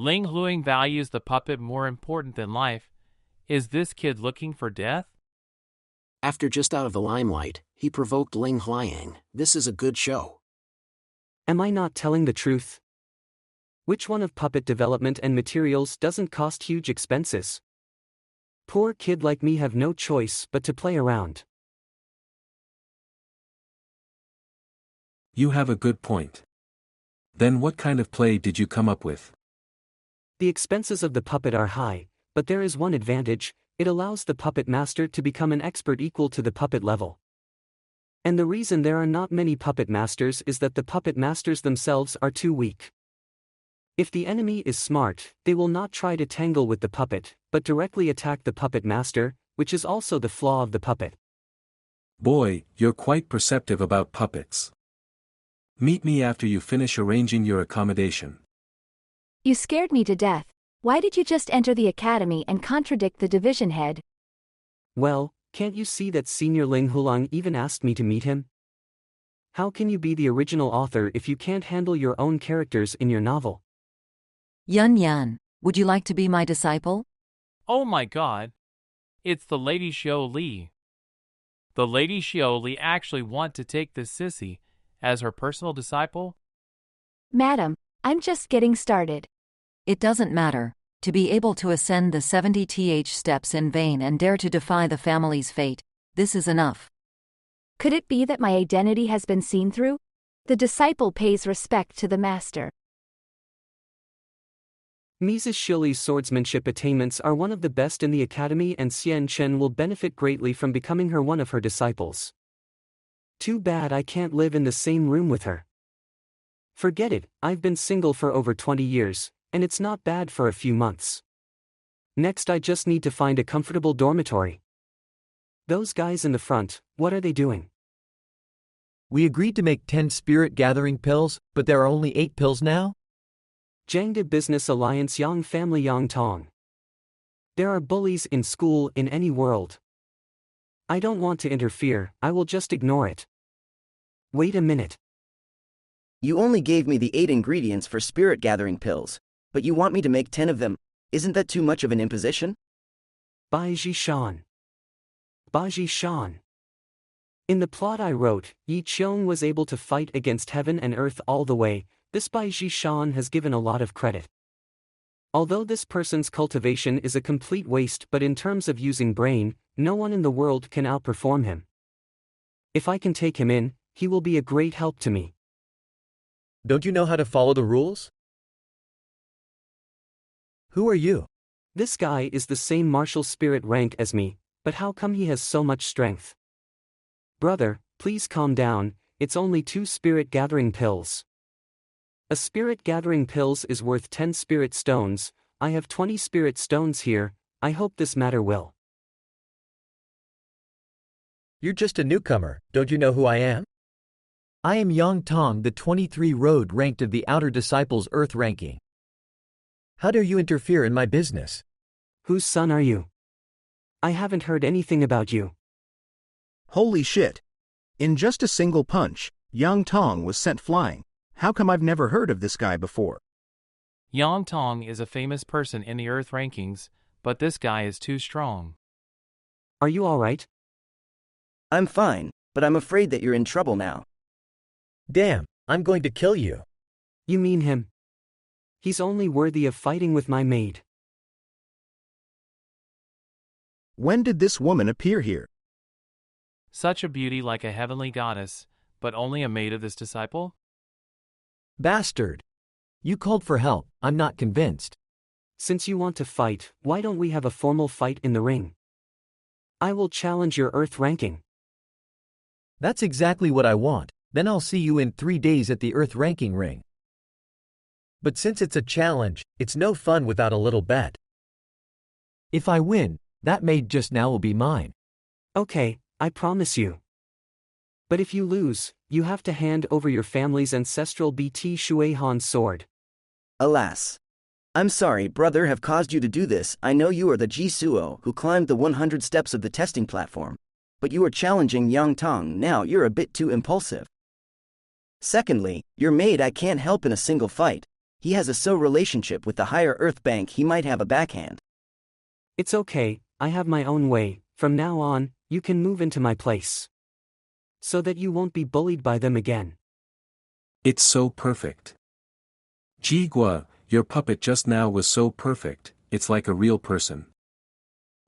Ling Huang values the puppet more important than life. Is this kid looking for death? After just out of the limelight, he provoked Ling Huang. This is a good show. Am I not telling the truth? Which one of puppet development and materials doesn't cost huge expenses? Poor kid like me have no choice but to play around. You have a good point. Then what kind of play did you come up with? The expenses of the puppet are high, but there is one advantage: it allows the puppet master to become an expert equal to the puppet level. And the reason there are not many puppet masters is that the puppet masters themselves are too weak. If the enemy is smart, they will not try to tangle with the puppet, but directly attack the puppet master, which is also the flaw of the puppet. Boy, you're quite perceptive about puppets. Meet me after you finish arranging your accommodation. You scared me to death. Why did you just enter the academy and contradict the division head? Well, can't you see that Senior Ling Hulang even asked me to meet him? How can you be the original author if you can't handle your own characters in your novel? Yun Yan, would you like to be my disciple? Oh my god. It's the Lady Xiao Li. The Lady Xiao Li actually want to take this sissy as her personal disciple? Madam, I'm just getting started. It doesn't matter. To be able to ascend the 70th steps in vain and dare to defy the family's fate, this is enough. Could it be that my identity has been seen through? The disciple pays respect to the master. Mrs. Shili's swordsmanship attainments are one of the best in the academy, and Xian Chen will benefit greatly from becoming one of her disciples. Too bad I can't live in the same room with her. Forget it, I've been single for over 20 years, and it's not bad for a few months. Next, I just need to find a comfortable dormitory. Those guys in the front, what are they doing? We agreed to make 10 spirit gathering pills, but there are only 8 pills now? Jiangda Business Alliance Yang Family Yang Tong. There are bullies in school in any world. I don't want to interfere, I will just ignore it. Wait a minute. You only gave me the 8 ingredients for spirit gathering pills, but you want me to make 10 of them. Isn't that too much of an imposition? Bai Shan. In the plot I wrote, Yi Qiong was able to fight against heaven and earth all the way. This Bai Shan has given a lot of credit. Although this person's cultivation is a complete waste, but in terms of using brain, no one in the world can outperform him. If I can take him in, he will be a great help to me. Don't you know how to follow the rules? Who are you? This guy is the same martial spirit rank as me, but how come he has so much strength? Brother, please calm down, it's only 2 spirit gathering pills. A spirit gathering pills is worth 10 spirit stones. I have 20 spirit stones here. I hope this matter will. You're just a newcomer, don't you know who I am? I am Yang Tong, the 23 road ranked of the Outer Disciples Earth ranking. How dare you interfere in my business? Whose son are you? I haven't heard anything about you. Holy shit. In just a single punch, Yang Tong was sent flying. How come I've never heard of this guy before? Yang Tong is a famous person in the Earth rankings, but this guy is too strong. Are you alright? I'm fine, but I'm afraid that you're in trouble now. Damn, I'm going to kill you. You mean him? He's only worthy of fighting with my maid. When did this woman appear here? Such a beauty like a heavenly goddess, but only a maid of this disciple? Bastard. You called for help, I'm not convinced. Since you want to fight, why don't we have a formal fight in the ring? I will challenge your Earth ranking. That's exactly what I want, then I'll see you in 3 days at the Earth ranking ring. But since it's a challenge, it's no fun without a little bet. If I win, that maid just now will be mine. Okay, I promise you. But if you lose, you have to hand over your family's ancestral BT Shui Han sword. Alas. I'm sorry, brother, have caused you to do this. I know you are the Jisuo who climbed the 100 steps of the testing platform. But you are challenging Yang Tong now, you're a bit too impulsive. Secondly, your maid I can't help in a single fight. He has a so relationship with the higher Earth Bank he might have a backhand. It's okay, I have my own way. From now on, you can move into my place. So that you won't be bullied by them again. It's so perfect. Yu Guo, your puppet just now was so perfect, it's like a real person.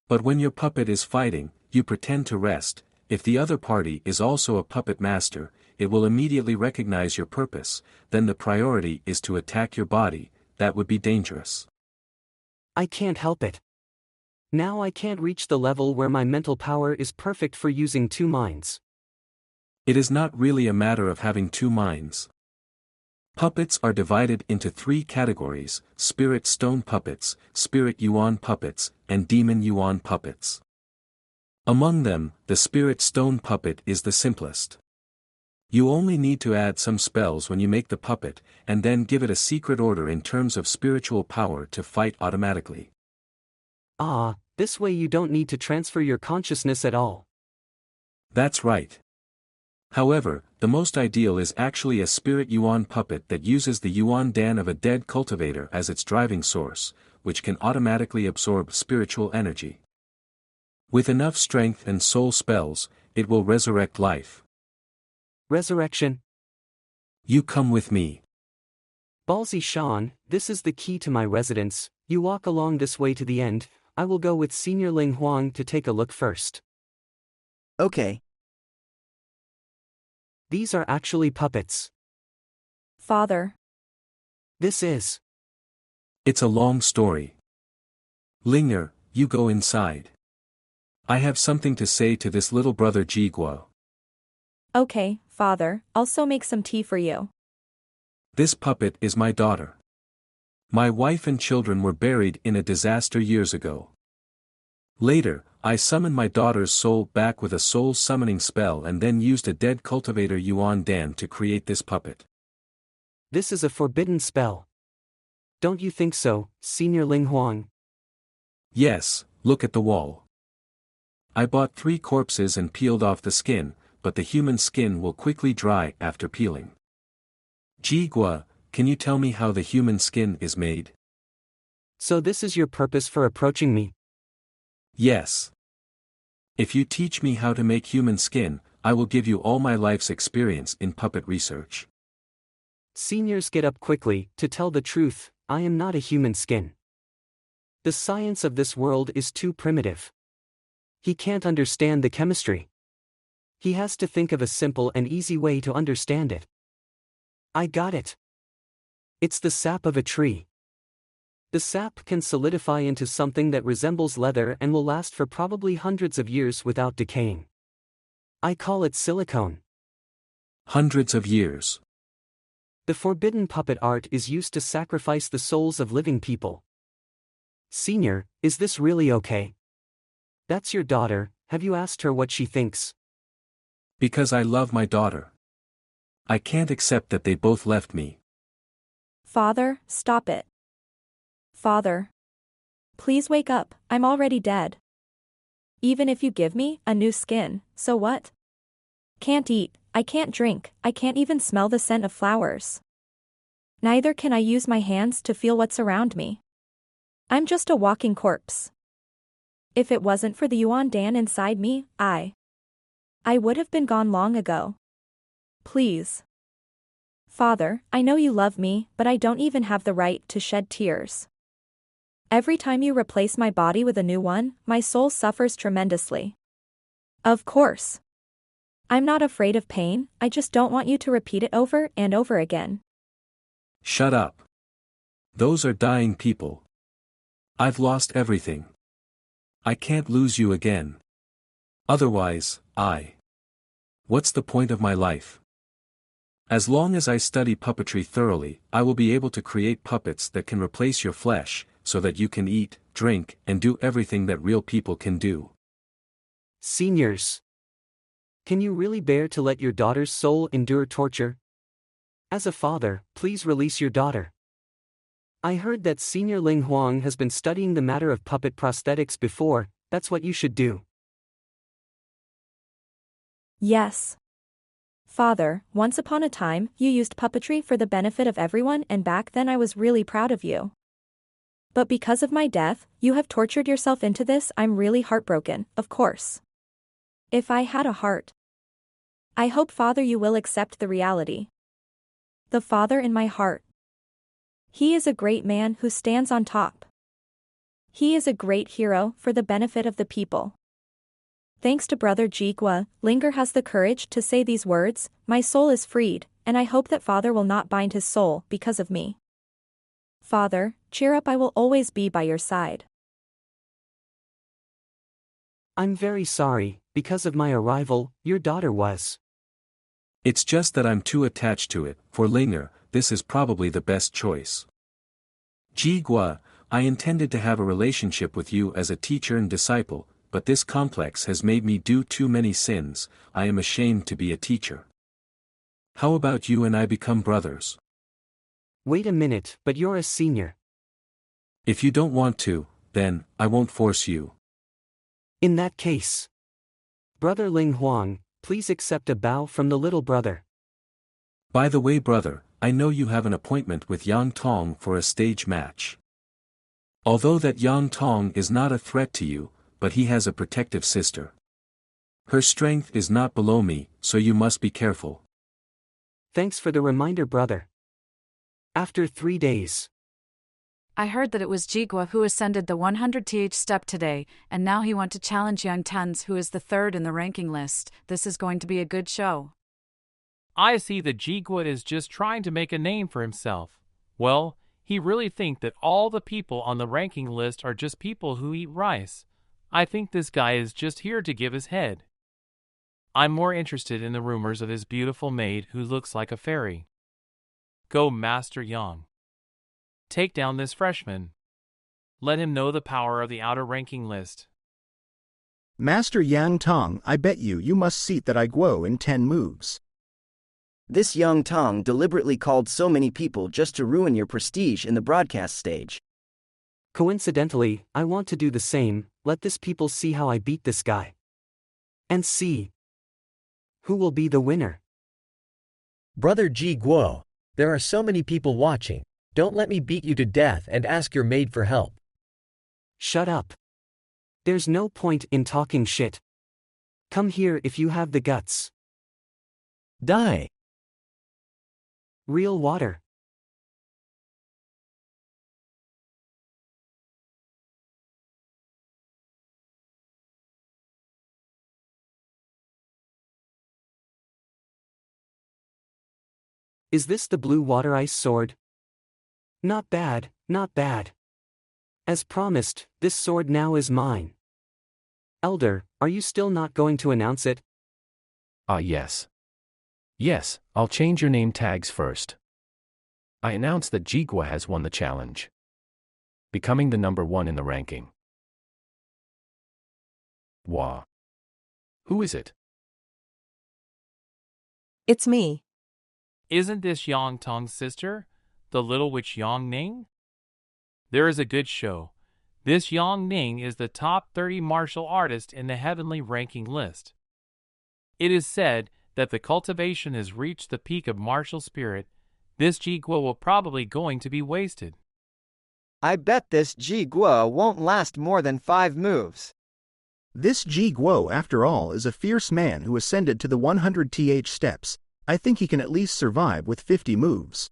But when your puppet is fighting, you pretend to rest. If the other party is also a puppet master, it will immediately recognize your purpose, then the priority is to attack your body. That would be dangerous. I can't help it. Now I can't reach the level where my mental power is perfect for using two minds. It is not really a matter of having two minds. Puppets are divided into three categories: spirit stone puppets, spirit yuan puppets, and demon yuan puppets. Among them, the spirit stone puppet is the simplest. You only need to add some spells when you make the puppet, and then give it a secret order in terms of spiritual power to fight automatically. Ah, this way you don't need to transfer your consciousness at all. That's right. However, the most ideal is actually a spirit yuan puppet that uses the yuan dan of a dead cultivator as its driving source, which can automatically absorb spiritual energy. With enough strength and soul spells, it will resurrect life. Resurrection? You come with me. Ballsy Sean, this is the key to my residence. You walk along this way to the end. I will go with Senior Ling Huang to take a look first. Okay. These are actually puppets. Father. This is. It's a long story. Linger, you go inside. I have something to say to this little brother Yu Guo. Okay, Father, also make some tea for you. This puppet is my daughter. My wife and children were buried in a disaster years ago. Later, I summoned my daughter's soul back with a soul summoning spell and then used a dead cultivator Yuan Dan to create this puppet. This is a forbidden spell. Don't you think so, Senior Ling Huang? Yes, look at the wall. I bought 3 corpses and peeled off the skin, but the human skin will quickly dry after peeling. Yu Guo, can you tell me how the human skin is made? So this is your purpose for approaching me? Yes. If you teach me how to make human skin, I will give you all my life's experience in puppet research. Seniors, get up quickly. To tell the truth, I am not a human skin. The science of this world is too primitive. He can't understand the chemistry. He has to think of a simple and easy way to understand it. I got it. It's the sap of a tree. The sap can solidify into something that resembles leather and will last for probably hundreds of years without decaying. I call it silicone. Hundreds of years. The forbidden puppet art is used to sacrifice the souls of living people. Senior, is this really okay? That's your daughter, have you asked her what she thinks? Because I love my daughter. I can't accept that they both left me. Father, stop it. Father. Please wake up, I'm already dead. Even if you give me a new skin, so what? Can't eat, I can't drink, I can't even smell the scent of flowers. Neither can I use my hands to feel what's around me. I'm just a walking corpse. If it wasn't for the Yuan Dan inside me, I would have been gone long ago. Please. Father, I know you love me, but I don't even have the right to shed tears. Every time you replace my body with a new one, my soul suffers tremendously. Of course. I'm not afraid of pain, I just don't want you to repeat it over and over again. Shut up. Those are dying people. I've lost everything. I can't lose you again. Otherwise, what's the point of my life? As long as I study puppetry thoroughly, I will be able to create puppets that can replace your flesh, so that you can eat, drink, and do everything that real people can do. Seniors. Can you really bear to let your daughter's soul endure torture? As a father, please release your daughter. I heard that Senior Ling Huang has been studying the matter of puppet prosthetics before, that's what you should do. Yes. Father, once upon a time, you used puppetry for the benefit of everyone, and back then I was really proud of you. But because of my death, you have tortured yourself into this. I'm really heartbroken, of course. If I had a heart. I hope, Father, you will accept the reality. The father in my heart. He is a great man who stands on top. He is a great hero for the benefit of the people. Thanks to Brother Yu Guo, Linger has the courage to say these words. My soul is freed, and I hope that Father will not bind his soul because of me. Father, cheer up, I will always be by your side. I'm very sorry, because of my arrival, your daughter was. It's just that I'm too attached to it. For Linger, this is probably the best choice. Yu Guo, I intended to have a relationship with you as a teacher and disciple, but this complex has made me do too many sins. I am ashamed to be a teacher. How about you and I become brothers? Wait a minute, but you're a senior. If you don't want to, then, I won't force you. In that case. Brother Ling Huang, please accept a bow from the little brother. By the way, brother, I know you have an appointment with Yang Tong for a stage match. Although that Yang Tong is not a threat to you, but he has a protective sister. Her strength is not below me, so you must be careful. Thanks for the reminder, brother. After 3 days. I heard that it was Yu Guo who ascended the 100th step today, and now he wants to challenge Yang Tens, who is the third in the ranking list. This is going to be a good show. I see that Yu Guo is just trying to make a name for himself. Well, he really think that all the people on the ranking list are just people who eat rice. I think this guy is just here to give his head. I'm more interested in the rumors of his beautiful maid who looks like a fairy. Go, Master Yang. Take down this freshman. Let him know the power of the outer ranking list. Master Yang Tong, I bet you must seat that I Guo in 10 moves. This Yang Tong deliberately called so many people just to ruin your prestige in the broadcast stage. Coincidentally, I want to do the same. Let this people see how I beat this guy. And see who will be the winner. Brother Yu Guo, there are so many people watching. Don't let me beat you to death and ask your maid for help. Shut up. There's no point in talking shit. Come here if you have the guts. Die. Real water. Is this the blue water ice sword? Not bad, not bad. As promised, this sword now is mine. Elder, are you still not going to announce it? Yes. Yes, I'll change your name tags first. I announce that Yu Guo has won the challenge, becoming the number 1 in the ranking. Wah. Who is it? It's me. Isn't this Yang Tong's sister, the little witch Yang Ning? There is a good show. This Yang Ning is the top 30 martial artist in the heavenly ranking list. It is said that the cultivation has reached the peak of martial spirit. This Yu Guo will probably going to be wasted. I bet this Yu Guo won't last more than 5 moves. This Yu Guo, after all, is a fierce man who ascended to the 100th steps. I think he can at least survive with 50 moves.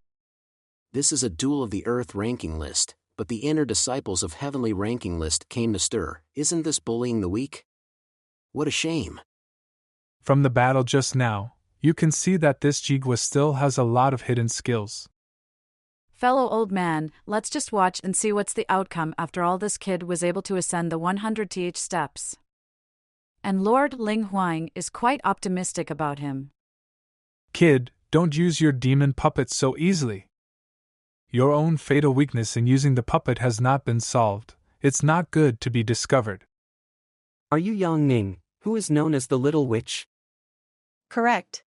This is a duel of the Earth ranking list, but the inner disciples of Heavenly ranking list came to stir. Isn't this bullying the weak? What a shame. From the battle just now, you can see that this Yu Guo still has a lot of hidden skills. Fellow old man, let's just watch and see what's the outcome after all. This kid was able to ascend the 100th steps. And Lord Ling Huang is quite optimistic about him. Kid, don't use your demon puppet so easily. Your own fatal weakness in using the puppet has not been solved. It's not good to be discovered. Are you Yang Ning, who is known as the Little Witch? Correct.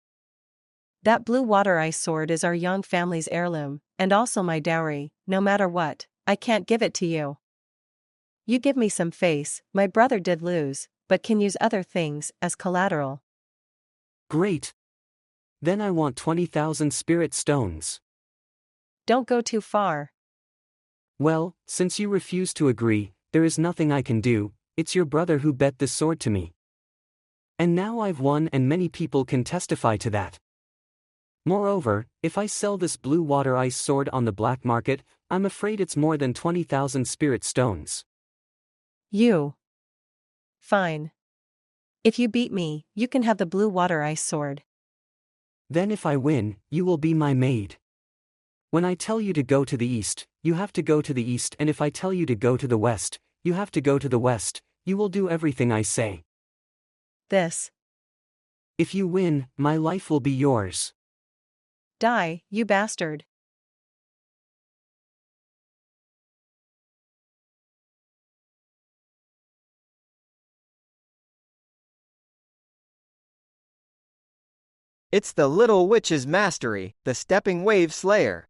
That blue water ice sword is our Yang family's heirloom, and also my dowry. No matter what, I can't give it to you. You give me some face. My brother did lose, but can use other things as collateral. Great. Then I want 20,000 spirit stones. Don't go too far. Well, since you refuse to agree, there is nothing I can do. It's your brother who bet this sword to me. And now I've won, and many people can testify to that. Moreover, if I sell this blue water ice sword on the black market, I'm afraid it's more than 20,000 spirit stones. You. Fine. If you beat me, you can have the blue water ice sword. Then if I win, you will be my maid. When I tell you to go to the east, you have to go to the east, and if I tell you to go to the west, you have to go to the west. You will do everything I say. This. If you win, my life will be yours. Die, you bastard. It's the little witch's mastery, the stepping wave slayer.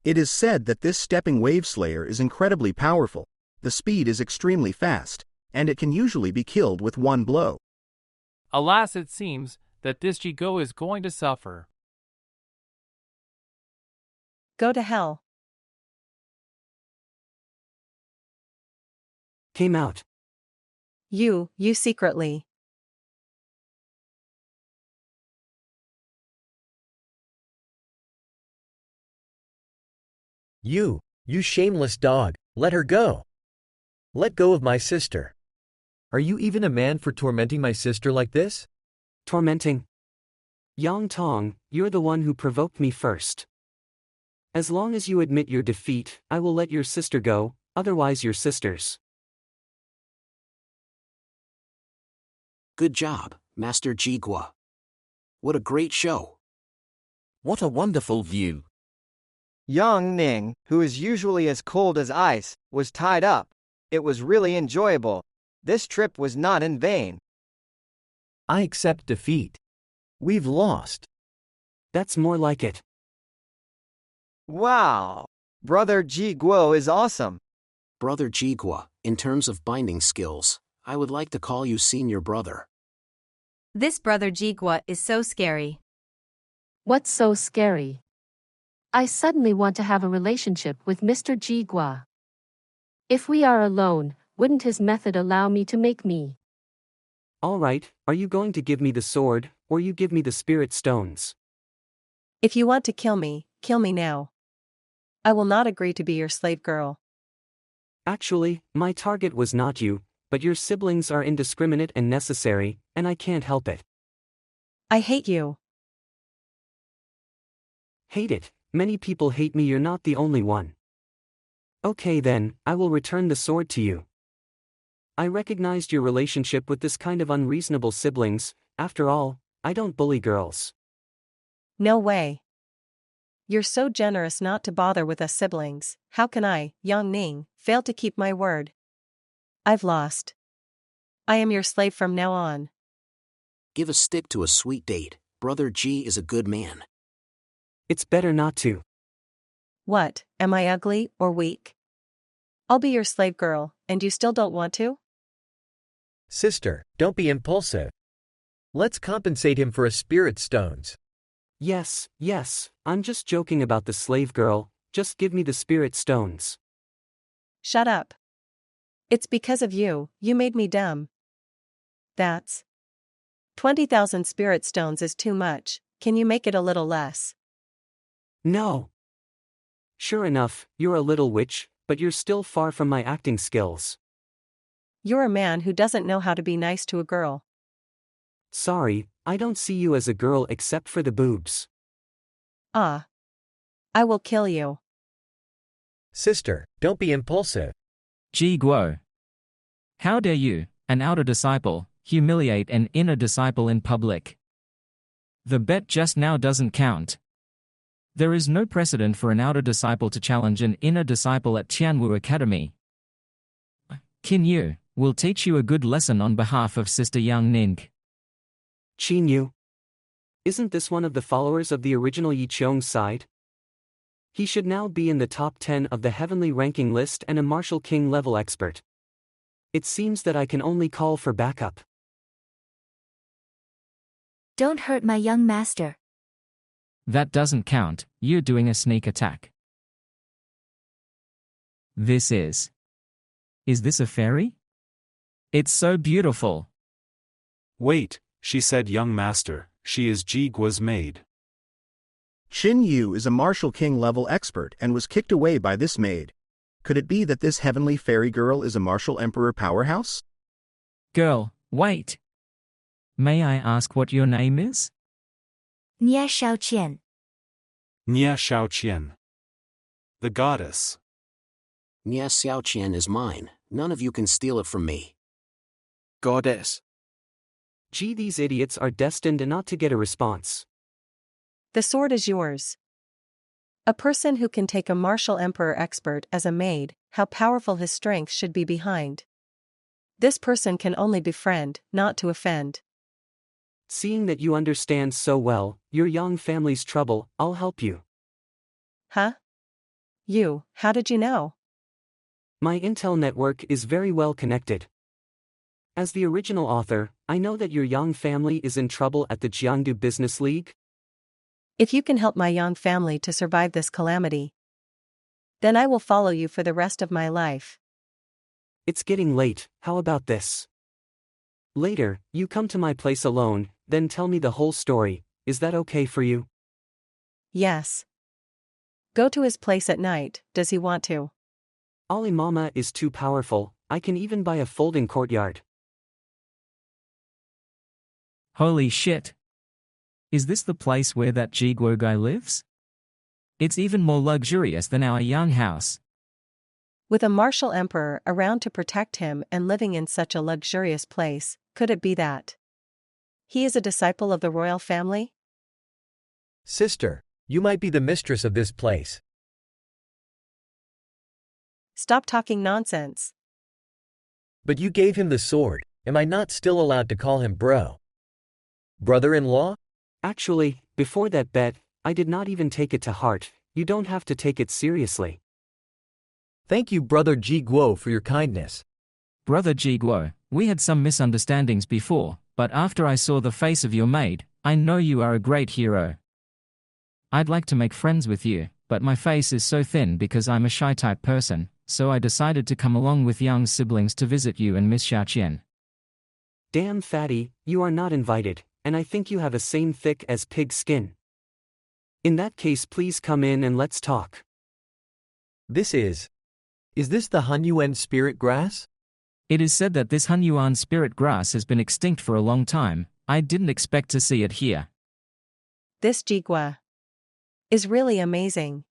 It is said that this stepping wave slayer is incredibly powerful. The speed is extremely fast, and it can usually be killed with one blow. Alas, it seems that this Yu Guo is going to suffer. Go to hell. Came out. You secretly. You shameless dog, let her go. Let go of my sister. Are you even a man for tormenting my sister like this? Tormenting? Yang Tong, you're the one who provoked me first. As long as you admit your defeat, I will let your sister go, otherwise your sisters. Good job, Master Yu Guo. What a great show. What a wonderful view. Yang Ning, who is usually as cold as ice, was tied up. It was really enjoyable. This trip was not in vain. I accept defeat. We've lost. That's more like it. Wow! Brother Yu Guo is awesome. Brother Yu Guo, in terms of binding skills, I would like to call you senior brother. This brother Yu Guo is so scary. What's so scary? I suddenly want to have a relationship with Mr. Yu Guo. If we are alone, wouldn't his method allow me to make me? All right, are you going to give me the sword, or you give me the spirit stones? If you want to kill me now. I will not agree to be your slave girl. Actually, my target was not you, but your siblings are indiscriminate and necessary, and I can't help it. I hate you. Hate it? Many people hate me, you're not the only one. Okay then, I will return the sword to you. I recognized your relationship with this kind of unreasonable siblings. After all, I don't bully girls. No way. You're so generous not to bother with us siblings. How can I, Yang Ning, fail to keep my word? I've lost. I am your slave from now on. Give a stick to a sweet date. Brother G is a good man. It's better not to. What, am I ugly or weak? I'll be your slave girl, and you still don't want to? Sister, don't be impulsive. Let's compensate him for a spirit stones. Yes, I'm just joking about the slave girl, just give me the spirit stones. Shut up. It's because of you, you made me dumb. That's 20,000 spirit stones is too much, can you make it a little less? No. Sure enough, you're a little witch, but you're still far from my acting skills. You're a man who doesn't know how to be nice to a girl. Sorry, I don't see you as a girl except for the boobs. Ah. I will kill you. Sister, don't be impulsive. Yu Guo. How dare you, an outer disciple, humiliate an inner disciple in public? The bet just now doesn't count. There is no precedent for an outer disciple to challenge an inner disciple at Tianwu Academy. Qin Yu will teach you a good lesson on behalf of Sister Yang Ning. Qin Yu? Isn't this one of the followers of the original Yi Qiong's side? He should now be in the top 10 of the heavenly ranking list and a martial king level expert. It seems that I can only call for backup. Don't hurt my young master. That doesn't count, you're doing a sneak attack. This is. Is this a fairy? It's so beautiful. Wait, she said, young master, she is Ji Guo's maid. Xin Yu is a martial king level expert and was kicked away by this maid. Could it be that this heavenly fairy girl is a martial emperor powerhouse? Girl, wait. May I ask what your name is? Nia Shaoqian. Nia Shaoqian. The goddess. Nia Xiaoqian is mine, none of you can steal it from me. Goddess. Gee, these idiots are destined not to get a response. The sword is yours. A person who can take a martial emperor expert as a maid, how powerful his strength should be behind. This person can only befriend, not to offend. Seeing that you understand so well your young family's trouble, I'll help you. Huh? You, how did you know? My intel network is very well connected. As the original author, I know that your young family is in trouble at the Jiangdu Business League. If you can help my young family to survive this calamity, then I will follow you for the rest of my life. It's getting late, how about this? Later, you come to my place alone, then tell me the whole story, is that okay for you? Yes. Go to his place at night, does he want to? Ali Mama is too powerful, I can even buy a folding courtyard. Holy shit. Is this the place where that Ji Guo guy lives? It's even more luxurious than our young house. With a martial emperor around to protect him and living in such a luxurious place, could it be that he is a disciple of the royal family? Sister, you might be the mistress of this place. Stop talking nonsense. But you gave him the sword, am I not still allowed to call him bro? Brother-in-law? Actually, before that bet, I did not even take it to heart, you don't have to take it seriously. Thank you, Brother Ji Guo, for your kindness. Brother Ji Guo, we had some misunderstandings before, but after I saw the face of your maid, I know you are a great hero. I'd like to make friends with you, but my face is so thin because I'm a shy type person, so I decided to come along with young siblings to visit you and Miss Xiaoqian. Damn fatty, you are not invited, and I think you have a same thick as pig skin. In that case, please come in and let's talk. Is this the Hunyuan spirit grass? It is said that this Hunyuan spirit grass has been extinct for a long time, I didn't expect to see it here. This Ji Guo is really amazing.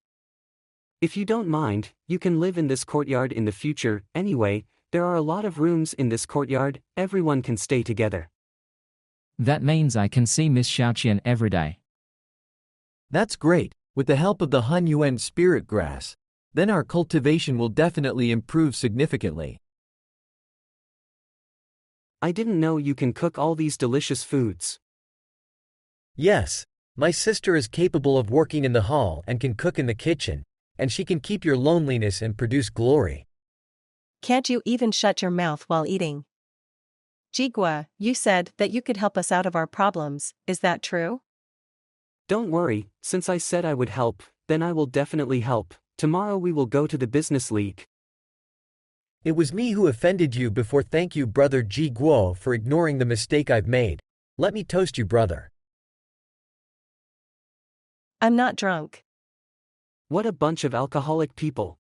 If you don't mind, you can live in this courtyard in the future, anyway, there are a lot of rooms in this courtyard, everyone can stay together. That means I can see Miss Xiaoqian every day. That's great, with the help of the Hunyuan spirit grass. Then our cultivation will definitely improve significantly. I didn't know you can cook all these delicious foods. Yes, my sister is capable of working in the hall and can cook in the kitchen, and she can keep your loneliness and produce glory. Can't you even shut your mouth while eating? Ji Guo, you said that you could help us out of our problems, is that true? Don't worry, since I said I would help, then I will definitely help. Tomorrow we will go to the business league. It was me who offended you before. Thank you, Brother Ji Guo, for ignoring the mistake I've made. Let me toast you, brother. I'm not drunk. What a bunch of alcoholic people.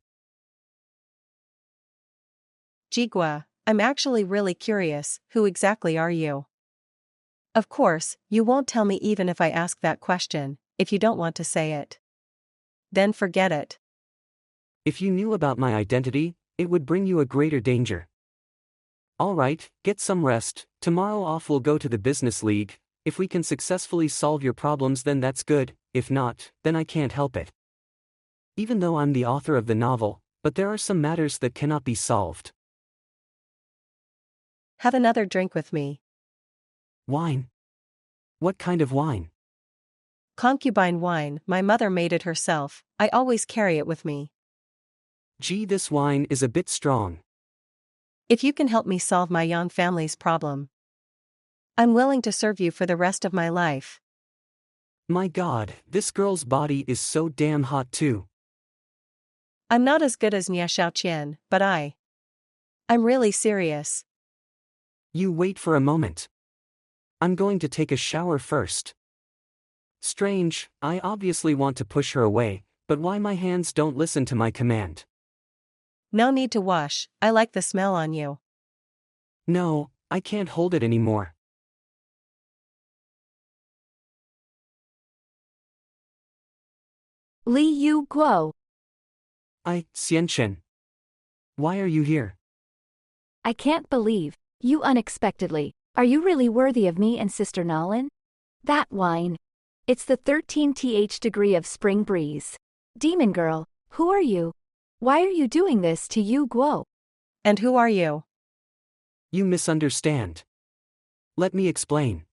Ji Guo, I'm actually really curious, who exactly are you? Of course, you won't tell me even if I ask that question, if you don't want to say it. Then forget it. If you knew about my identity, it would bring you a greater danger. Alright, get some rest, tomorrow off we'll go to the business league. If we can successfully solve your problems then that's good, if not, then I can't help it. Even though I'm the author of the novel, but there are some matters that cannot be solved. Have another drink with me. Wine? What kind of wine? Concubine wine, my mother made it herself, I always carry it with me. Gee, this wine is a bit strong. If you can help me solve my young family's problem, I'm willing to serve you for the rest of my life. My god, this girl's body is so damn hot too. I'm not as good as Nia Xiaoqian, but I'm really serious. You wait for a moment. I'm going to take a shower first. Strange, I obviously want to push her away, but why my hands don't listen to my command? No need to wash, I like the smell on you. No, I can't hold it anymore. Yu Guo. Xianchen. Why are you here? I can't believe you unexpectedly. Are you really worthy of me and Sister Nalin? That wine. It's the 13th degree of spring breeze. Demon girl, who are you? Why are you doing this to Yu Guo? And who are you? You misunderstand. Let me explain.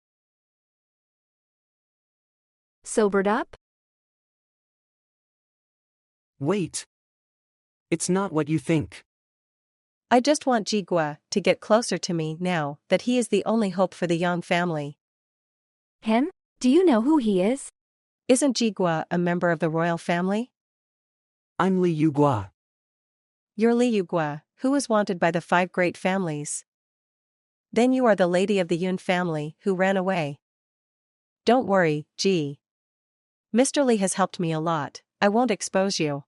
Sobered up? Wait. It's not what you think. I just want Ji Guo to get closer to me now that he is the only hope for the Yang family. Him? Do you know who he is? Isn't Ji Guo a member of the royal family? I'm Yu Guo. You're Yu Guo, who is wanted by the 5 great families. Then you are the lady of the Yun family who ran away. Don't worry, Ji. Mr. Li has helped me a lot, I won't expose you.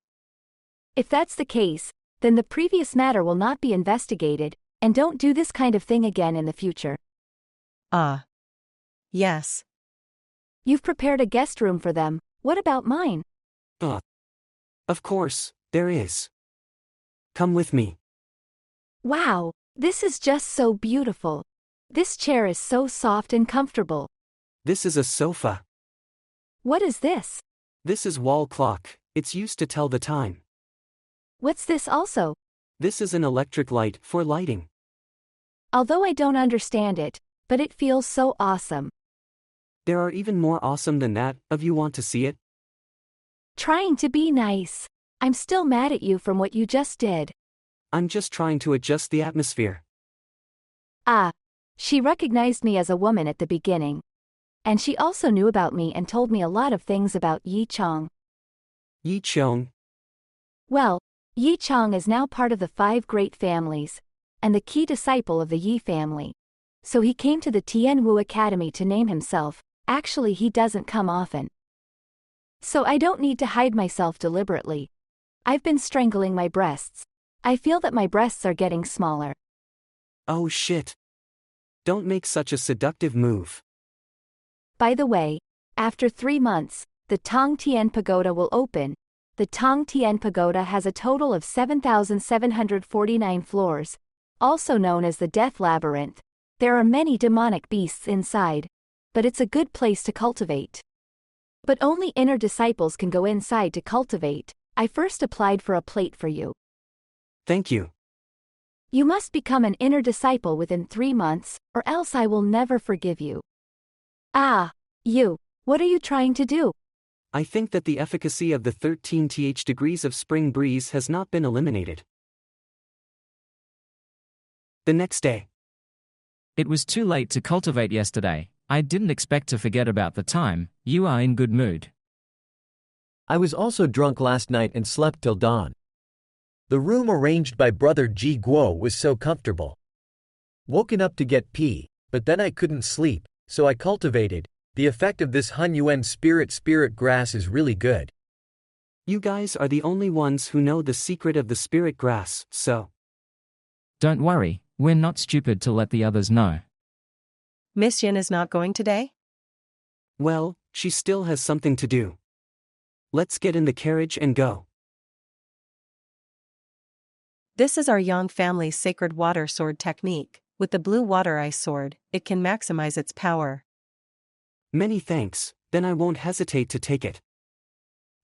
If that's the case, then the previous matter will not be investigated, and don't do this kind of thing again in the future. Yes. You've prepared a guest room for them, what about mine? Of course, there is. Come with me. Wow, this is just so beautiful. This chair is so soft and comfortable. This is a sofa. What is this? This is wall clock, it's used to tell the time. What's this also? This is an electric light for lighting. Although I don't understand it, but it feels so awesome. There are even more awesome than that, if you want to see it. Trying to be nice. I'm still mad at you from what you just did. I'm just trying to adjust the atmosphere. She recognized me as a woman at the beginning. And she also knew about me and told me a lot of things about Yi Chong. Yi Chong? Well, Yi Chong is now part of the 5 great families, and the key disciple of the Yi family. So he came to the Tianwu Academy to name himself. Actually, he doesn't come often. So I don't need to hide myself deliberately. I've been strangling my breasts. I feel that my breasts are getting smaller. Oh shit. Don't make such a seductive move. By the way, after 3 months, the Tong Tian Pagoda will open. The Tong Tian Pagoda has a total of 7,749 floors, also known as the Death Labyrinth. There are many demonic beasts inside, but it's a good place to cultivate. But only inner disciples can go inside to cultivate. I first applied for a plate for you. Thank you. You must become an inner disciple within 3 months, or else I will never forgive you. You, what are you trying to do? I think that the efficacy of the 13th degrees of spring breeze has not been eliminated. The next day. It was too late to cultivate yesterday. I didn't expect to forget about the time. You are in good mood. I was also drunk last night and slept till dawn. The room arranged by brother Ji Guo was so comfortable. Woken up to get pee, but then I couldn't sleep, so I cultivated. The effect of this Hun Yuan spirit grass is really good. You guys are the only ones who know the secret of the spirit grass, so. Don't worry, we're not stupid to let the others know. Miss Yin is not going today? Well, she still has something to do. Let's get in the carriage and go. This is our Yang family's sacred water sword technique. With the blue water ice sword, it can maximize its power. Many thanks, then I won't hesitate to take it.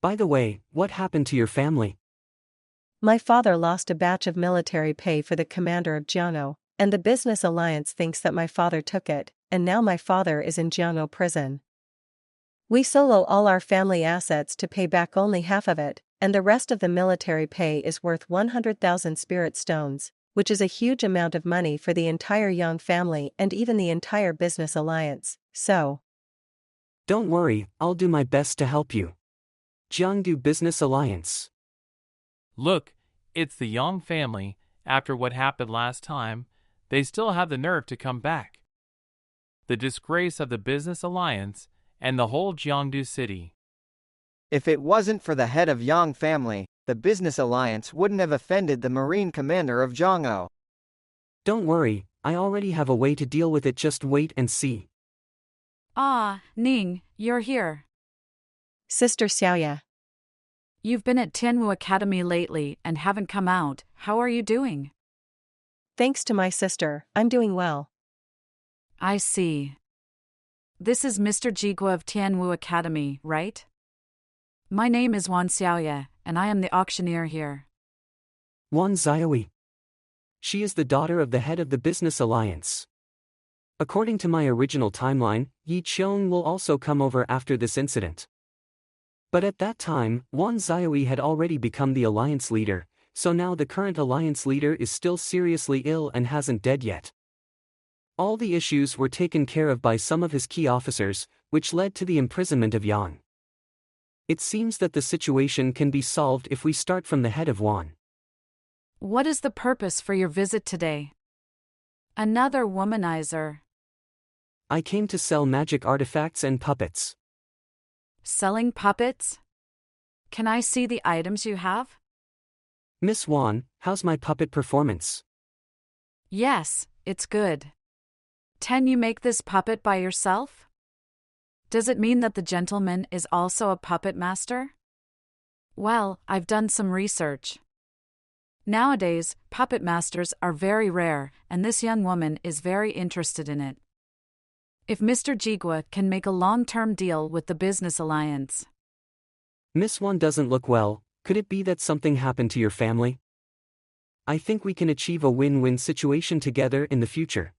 By the way, what happened to your family? My father lost a batch of military pay for the commander of Jiangnou, and the business alliance thinks that my father took it, and now my father is in Jiangnou prison. We solo all our family assets to pay back only half of it, and the rest of the military pay is worth 100,000 spirit stones, which is a huge amount of money for the entire Yang family and even the entire business alliance, so. Don't worry, I'll do my best to help you. Jiangdu Business Alliance. Look, it's the Yang family. After what happened last time, they still have the nerve to come back. The disgrace of the business alliance and the whole Jiangdu city. If it wasn't for the head of Yang family, the business alliance wouldn't have offended the marine commander of Zhongou. Don't worry, I already have a way to deal with it, just wait and see. Ah, Ning, you're here. Sister Xiaoya. You've been at Tianwu Academy lately and haven't come out. How are you doing? Thanks to my sister, I'm doing well. I see. This is Mr. Ji Guo of Tianwu Academy, right? My name is Wan Xiaoya, and I am the auctioneer here. Wan Xiaoyi. She is the daughter of the head of the business alliance. According to my original timeline, Yi Qiong will also come over after this incident. But at that time, Wan Xiaoyi had already become the alliance leader, so now the current alliance leader is still seriously ill and hasn't dead yet. All the issues were taken care of by some of his key officers, which led to the imprisonment of Yang. It seems that the situation can be solved if we start from the head of Wan. What is the purpose for your visit today? Another womanizer. I came to sell magic artifacts and puppets. Selling puppets? Can I see the items you have? Miss Wan, how's my puppet performance? Yes, it's good. Can you make this puppet by yourself? Does it mean that the gentleman is also a puppet master? Well, I've done some research. Nowadays, puppet masters are very rare, and this young woman is very interested in it. If Mr. Ji Guo can make a long-term deal with the business alliance. Miss Wan doesn't look well. Could it be that something happened to your family? I think we can achieve a win-win situation together in the future.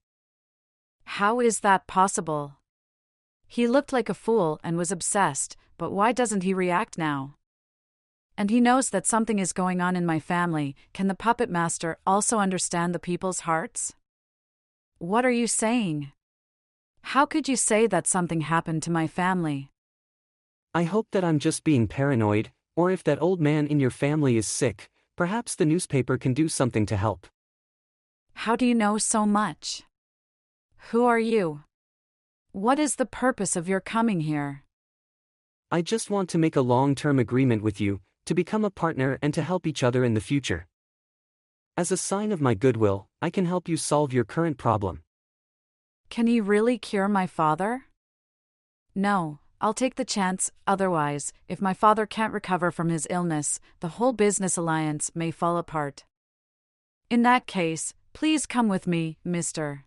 How is that possible? He looked like a fool and was obsessed, but why doesn't he react now? And he knows that something is going on in my family. Can the puppet master also understand the people's hearts? What are you saying? How could you say that something happened to my family? I hope that I'm just being paranoid, or if that old man in your family is sick, perhaps the newspaper can do something to help. How do you know so much? Who are you? What is the purpose of your coming here? I just want to make a long-term agreement with you, to become a partner and to help each other in the future. As a sign of my goodwill, I can help you solve your current problem. Can he really cure my father? No, I'll take the chance. Otherwise, if my father can't recover from his illness, the whole business alliance may fall apart. In that case, please come with me, Mr.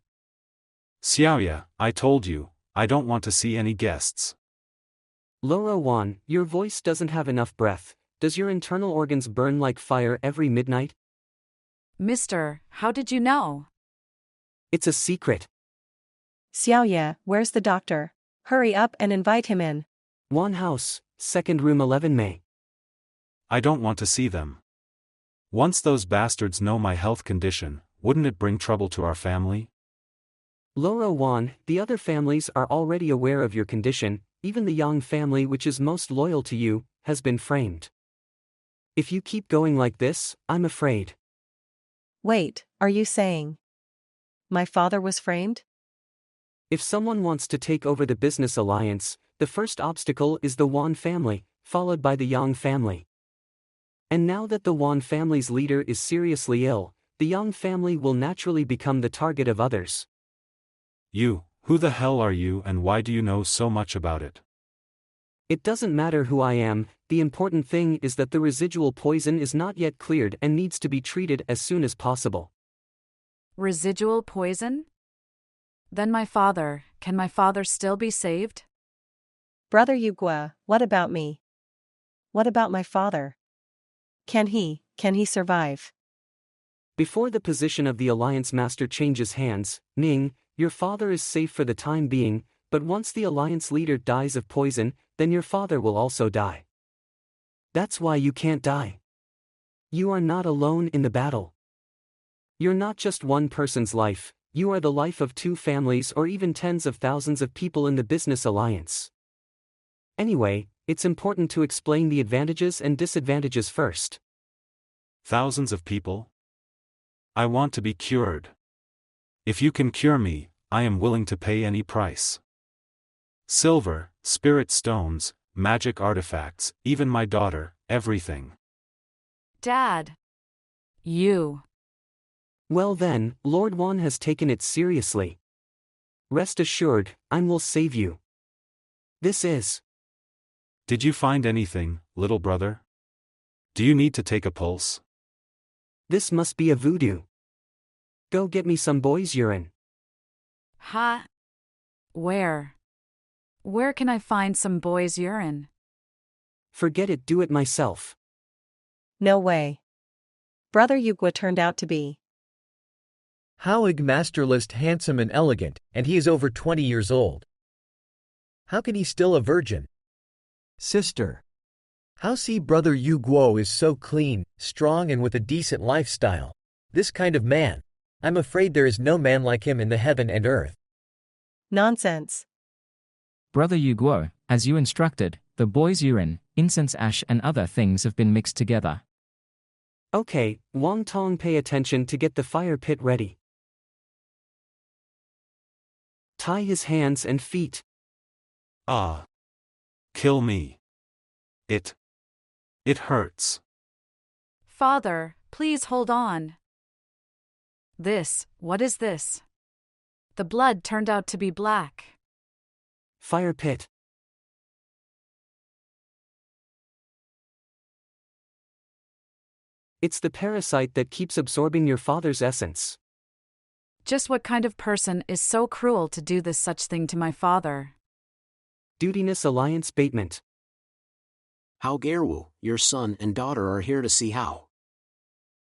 Xiaoya, I told you, I don't want to see any guests. Laura Wan, your voice doesn't have enough breath. Does your internal organs burn like fire every midnight? Mister, how did you know? It's a secret. Xiaoya, where's the doctor? Hurry up and invite him in. Wan House, second room 11 May. I don't want to see them. Once those bastards know my health condition, wouldn't it bring trouble to our family? Laura Wan, the other families are already aware of your condition, even the Yang family, which is most loyal to you, has been framed. If you keep going like this, I'm afraid. Wait, are you saying my father was framed? If someone wants to take over the business alliance, the first obstacle is the Wan family, followed by the Yang family. And now that the Wan family's leader is seriously ill, the Yang family will naturally become the target of others. You, who the hell are you and why do you know so much about it? It doesn't matter who I am, the important thing is that the residual poison is not yet cleared and needs to be treated as soon as possible. Residual poison? Then can my father still be saved? Brother Yu Guo, what about me? What about my father? Can he survive? Before the position of the Alliance Master changes hands, Ning, your father is safe for the time being, but once the Alliance leader dies of poison, then your father will also die. That's why you can't die. You are not alone in the battle. You're not just one person's life, you are the life of two families or even tens of thousands of people in the business alliance. Anyway, it's important to explain the advantages and disadvantages first. Thousands of people? I want to be cured. If you can cure me, I am willing to pay any price. Silver, spirit stones, magic artifacts, even my daughter, everything. Dad. You. Well then, Lord Wan has taken it seriously. Rest assured, I will save you. This is. Did you find anything, little brother? Do you need to take a pulse? This must be a voodoo. Go get me some boy's urine. Ha? Where? Where can I find some boy's urine? Forget it, do it myself. No way. Brother Yu Guo turned out to be. How masterless, handsome and elegant, and he is over 20 years old. How can he still a virgin? Sister. How see brother Yu Guo is so clean, strong and with a decent lifestyle. This kind of man. I'm afraid there is no man like him in the heaven and earth. Nonsense. Brother Yu Guo, as you instructed, the boy's urine, incense ash and other things have been mixed together. Okay, Wang Tong, pay attention to get the fire pit ready. Tie his hands and feet. Ah. Kill me. It hurts. Father, please hold on. What is this? The blood turned out to be black. Fire pit. It's the parasite that keeps absorbing your father's essence. Just what kind of person is so cruel to do this such thing to my father? Dudiness Alliance Batement. How Gerwu, your son and daughter are here to see how.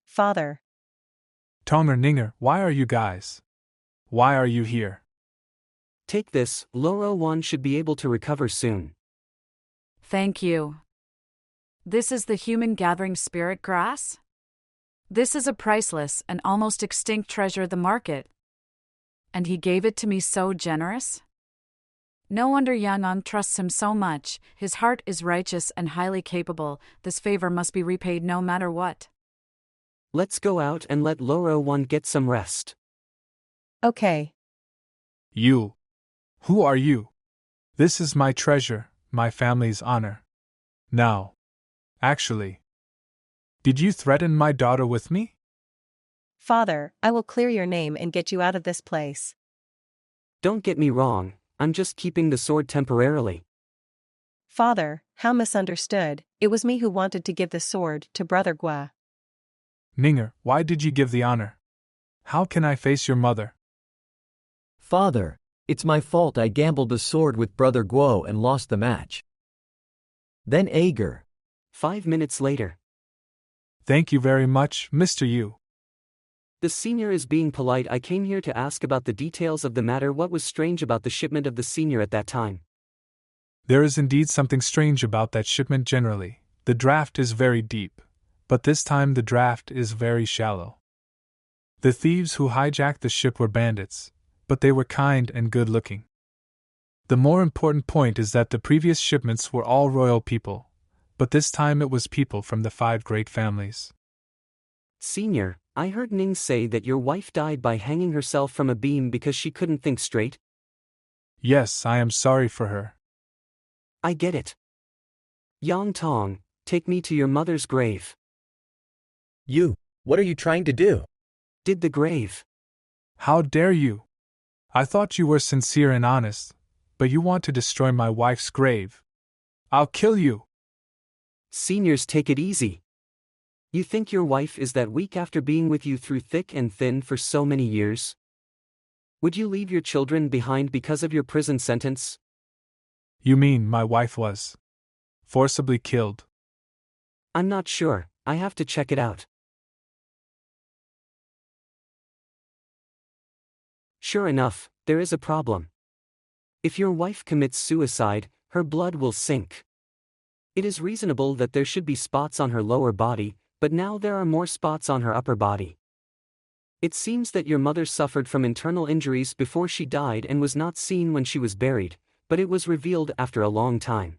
Father. Tonger Ninger, why are you guys? Why are you here? Take this, Loro Wan should be able to recover soon. Thank you. This is the human gathering spirit grass? This is a priceless and almost extinct treasure of the market. And he gave it to me so generous? No wonder Yang Ang trusts him so much. His heart is righteous and highly capable. This favor must be repaid no matter what. Let's go out and let Loro Wan get some rest. Okay. You. Who are you? This is my treasure, my family's honor. Now. Actually. Did you threaten my daughter with me? Father, I will clear your name and get you out of this place. Don't get me wrong, I'm just keeping the sword temporarily. Father, how misunderstood. It was me who wanted to give the sword to Brother Guo. Ninger, why did you give the honor? How can I face your mother? Father, it's my fault. I gambled the sword with Brother Guo and lost the match. Then Ager. 5 minutes later. Thank you very much, Mr. Yu. The senior is being polite. I came here to ask about the details of the matter. What was strange about the shipment of the senior at that time? There is indeed something strange about that shipment generally. The draft is very deep, but this time the draft is very shallow. The thieves who hijacked the ship were bandits, but they were kind and good-looking. The more important point is that the previous shipments were all royal people, but this time it was people from the 5 great families. Senior, I heard Ning say that your wife died by hanging herself from a beam because she couldn't think straight. Yes, I am sorry for her. I get it. Yang Tong, take me to your mother's grave. You, what are you trying to do? Did the grave. How dare you? I thought you were sincere and honest, but you want to destroy my wife's grave. I'll kill you. Seniors, take it easy. You think your wife is that weak after being with you through thick and thin for so many years? Would you leave your children behind because of your prison sentence? You mean my wife was forcibly killed? I'm not sure, I have to check it out. Sure enough, there is a problem. If your wife commits suicide, her blood will sink. It is reasonable that there should be spots on her lower body, but now there are more spots on her upper body. It seems that your mother suffered from internal injuries before she died and was not seen when she was buried, but it was revealed after a long time.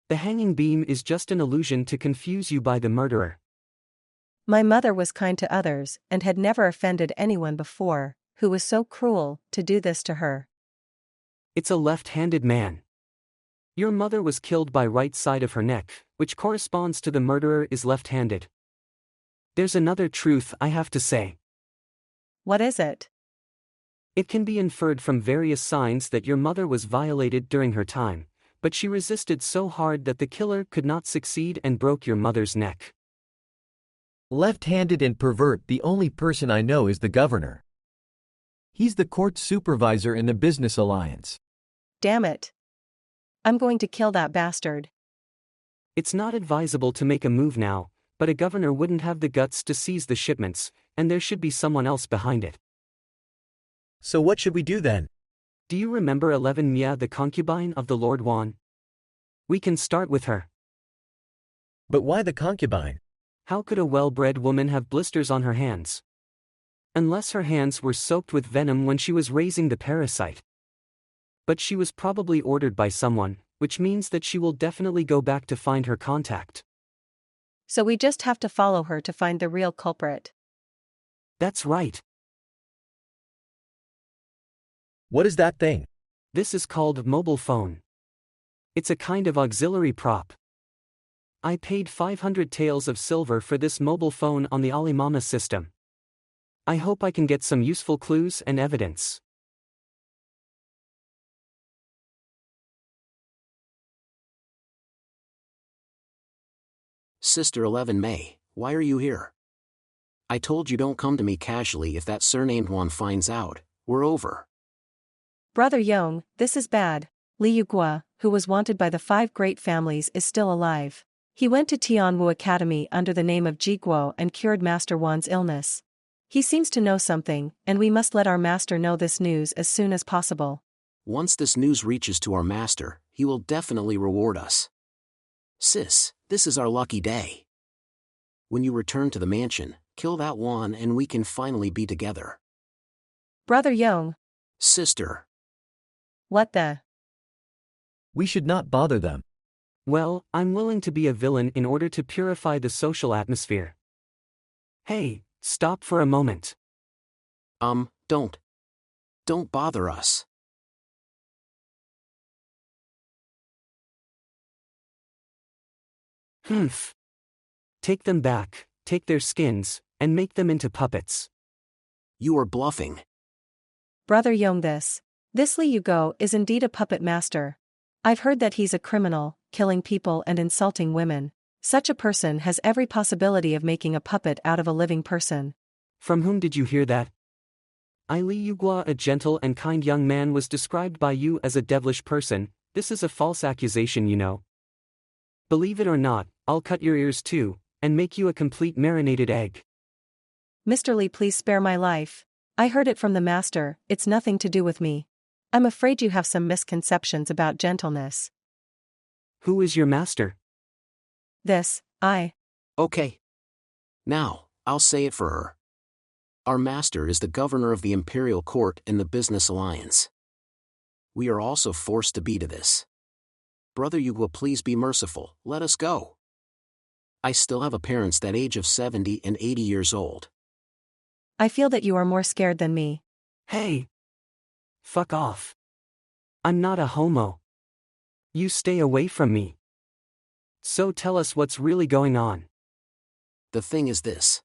The hanging beam is just an illusion to confuse you by the murderer. My mother was kind to others and had never offended anyone before, who was so cruel to do this to her. It's a left-handed man. Your mother was killed by right side of her neck, which corresponds to the murderer is left-handed. There's another truth I have to say. What is it? It can be inferred from various signs that your mother was violated during her time, but she resisted so hard that the killer could not succeed and broke your mother's neck. Left-handed and pervert, the only person I know is the governor. He's the court supervisor in the business alliance. Damn it. I'm going to kill that bastard. It's not advisable to make a move now, but a governor wouldn't have the guts to seize the shipments, and there should be someone else behind it. So what should we do then? Do you remember 11 Mia, the concubine of the Lord Wan? We can start with her. But why the concubine? How could a well-bred woman have blisters on her hands? Unless her hands were soaked with venom when she was raising the parasite. But she was probably ordered by someone, which means that she will definitely go back to find her contact. So we just have to follow her to find the real culprit. That's right. What is that thing? This is called mobile phone. It's a kind of auxiliary prop. I paid 500 taels of silver for this mobile phone on the Alimama system. I hope I can get some useful clues and evidence. Sister 11 May, why are you here? I told you don't come to me casually. If that surnamed one finds out, we're over. Brother Yong, this is bad. Yu Guo, who was wanted by the 5 great families, is still alive. He went to Tianwu Academy under the name of Yu Guo and cured Master Wan's illness. He seems to know something, and we must let our master know this news as soon as possible. Once this news reaches to our master, he will definitely reward us. Sis, this is our lucky day. When you return to the mansion, kill that one and we can finally be together. Brother Yong. Sister. What the? We should not bother them. Well, I'm willing to be a villain in order to purify the social atmosphere. Hey, stop for a moment. Don't bother us. Humph. Take them back, take their skins, and make them into puppets. You are bluffing. Brother Yong, this Yu Guo is indeed a puppet master. I've heard that he's a criminal, killing people and insulting women. Such a person has every possibility of making a puppet out of a living person. From whom did you hear that? Yu Guo, a gentle and kind young man, was described by you as a devilish person. This is a false accusation, you know. Believe it or not, I'll cut your ears too, and make you a complete marinated egg. Mr. Li, please spare my life. I heard it from the master, it's nothing to do with me. I'm afraid you have some misconceptions about gentleness. Who is your master? Okay. Now, I'll say it for her. Our master is the governor of the Imperial Court in the Business Alliance. We are also forced to be to this. Brother Yu Guo, please be merciful, let us go. I still have a parents that age of 70 and 80 years old. I feel that you are more scared than me. Hey! Fuck off. I'm not a homo. You stay away from me. So tell us what's really going on. The thing is this.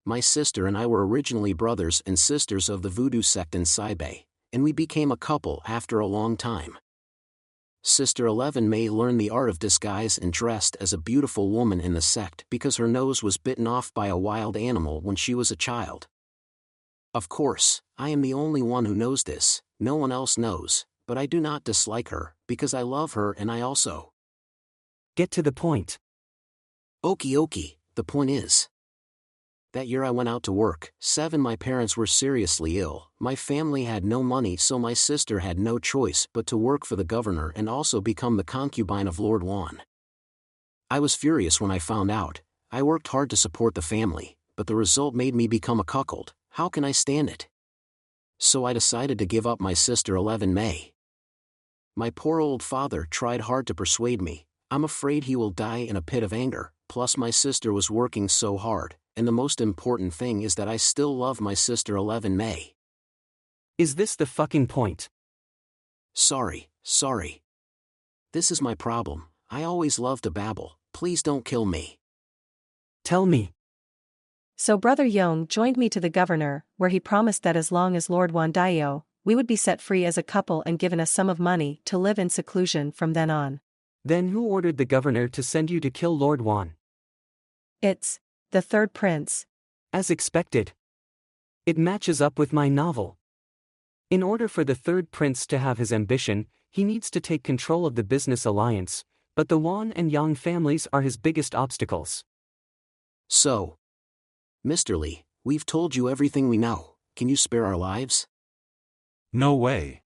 My sister and I were originally brothers and sisters of the voodoo sect in Saibei, and we became a couple after a long time. Sister 11 May learned the art of disguise and dressed as a beautiful woman in the sect because her nose was bitten off by a wild animal when she was a child. Of course, I am the only one who knows this, no one else knows, but I do not dislike her, because I love her and I also. Get to the point. Okie, the point is. That year I went out to work. 7 My parents were seriously ill, my family had no money, so my sister had no choice but to work for the governor and also become the concubine of Lord Wan. I was furious when I found out. I worked hard to support the family, but the result made me become a cuckold. How can I stand it? So I decided to give up my sister 11 May. My poor old father tried hard to persuade me. I'm afraid he will die in a pit of anger, plus my sister was working so hard, and the most important thing is that I still love my sister 11 May. Is this the fucking point? Sorry. This is my problem, I always love to babble, please don't kill me. Tell me. So Brother Yong joined me to the governor, where he promised that as long as Lord Wan Daio, we would be set free as a couple and given a sum of money to live in seclusion from then on. Then who ordered the governor to send you to kill Lord Wan? It's the third prince. As expected. It matches up with my novel. In order for the third prince to have his ambition, he needs to take control of the business alliance, but the Wan and Yang families are his biggest obstacles. So, Mr. Lee, we've told you everything we know, can you spare our lives? No way.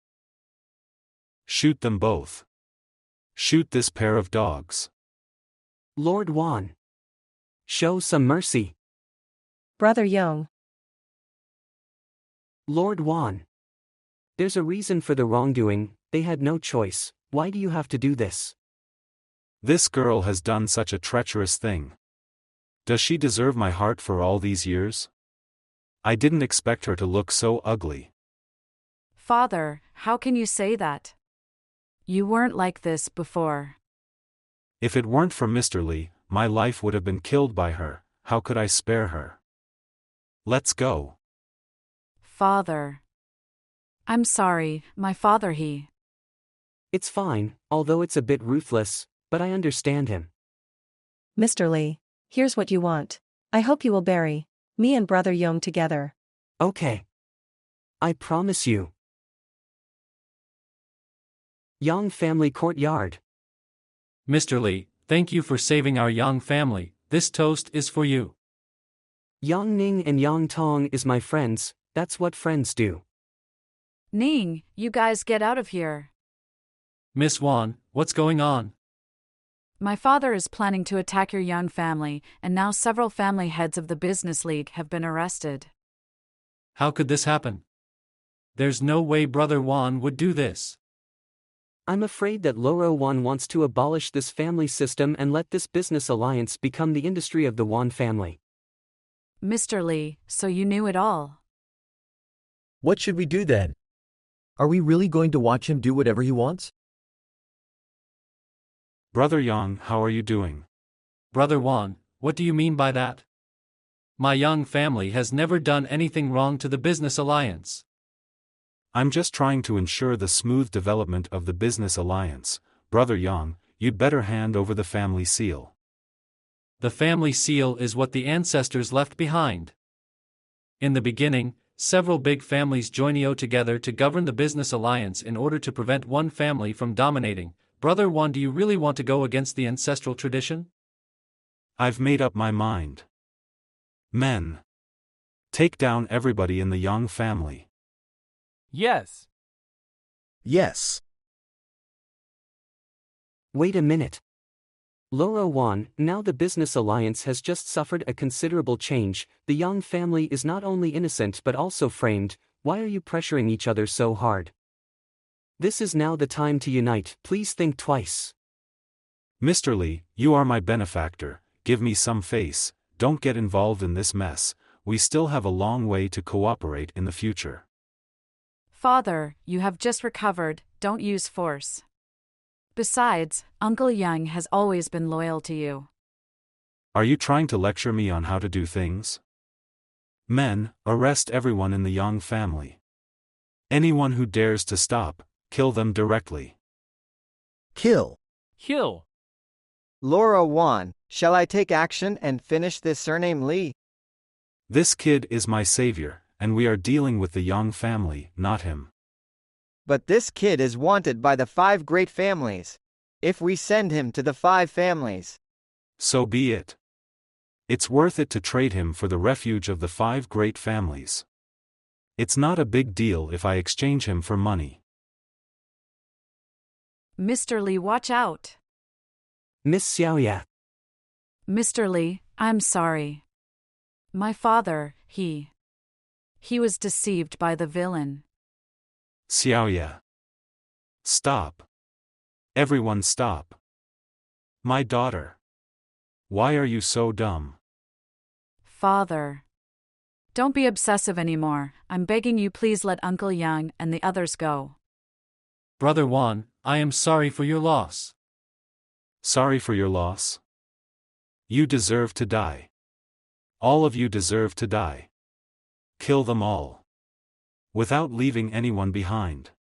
Shoot them both. Shoot this pair of dogs. Lord Wan. Show some mercy. Brother Yong. Lord Wan. There's a reason for the wrongdoing, they had no choice, why do you have to do this? This girl has done such a treacherous thing. Does she deserve my heart for all these years? I didn't expect her to look so ugly. Father, how can you say that? You weren't like this before. If it weren't for Mr. Lee, my life would have been killed by her, how could I spare her? Let's go. Father. I'm sorry, my father It's fine, although it's a bit ruthless, but I understand him. Mr. Lee, here's what you want. I hope you will bury me and Brother Yong together. Okay. I promise you. Yang family courtyard. Mr. Lee, thank you for saving our Yang family, this toast is for you. Yang Ning and Yang Tong is my friends, that's what friends do. Ning, you guys get out of here. Miss Wan, what's going on? My father is planning to attack your Yang family, and now several family heads of the business league have been arrested. How could this happen? There's no way Brother Wan would do this. I'm afraid that Loro Wan wants to abolish this family system and let this business alliance become the industry of the Wan family. Mr. Lee, so you knew it all. What should we do then? Are we really going to watch him do whatever he wants? Brother Yang, how are you doing? Brother Wan, what do you mean by that? My Yang family has never done anything wrong to the business alliance. I'm just trying to ensure the smooth development of the business alliance. Brother Yang, you'd better hand over the family seal. The family seal is what the ancestors left behind. In the beginning, several big families joined together to govern the business alliance in order to prevent one family from dominating. Brother Wan, do you really want to go against the ancestral tradition? I've made up my mind. Men. Take down everybody in the Yang family. Yes. Yes. Wait a minute. Loro Wan, now the business alliance has just suffered a considerable change, the Yang family is not only innocent but also framed, why are you pressuring each other so hard? This is now the time to unite, please think twice. Mr. Lee, you are my benefactor, give me some face, don't get involved in this mess, we still have a long way to cooperate in the future. Father, you have just recovered, don't use force. Besides, Uncle Yang has always been loyal to you. Are you trying to lecture me on how to do things? Men, arrest everyone in the Yang family. Anyone who dares to stop, kill them directly. Kill. Kill. Laura Wan, shall I take action and finish this surname Lee? This kid is my savior, and we are dealing with the Yang family, not him. But this kid is wanted by the 5 great families. If we send him to the 5 families, so be it. It's worth it to trade him for the refuge of the 5 great families. It's not a big deal if I exchange him for money. Mr. Lee, watch out. Miss Xiaoya. Mr. Lee, I'm sorry. My father, he was deceived by the villain. Xiaoya. Stop. Everyone stop. My daughter. Why are you so dumb? Father. Don't be obsessive anymore. I'm begging you, please let Uncle Yang and the others go. Brother Wan, I am sorry for your loss. Sorry for your loss? You deserve to die. All of you deserve to die. Kill them all. Without leaving anyone behind.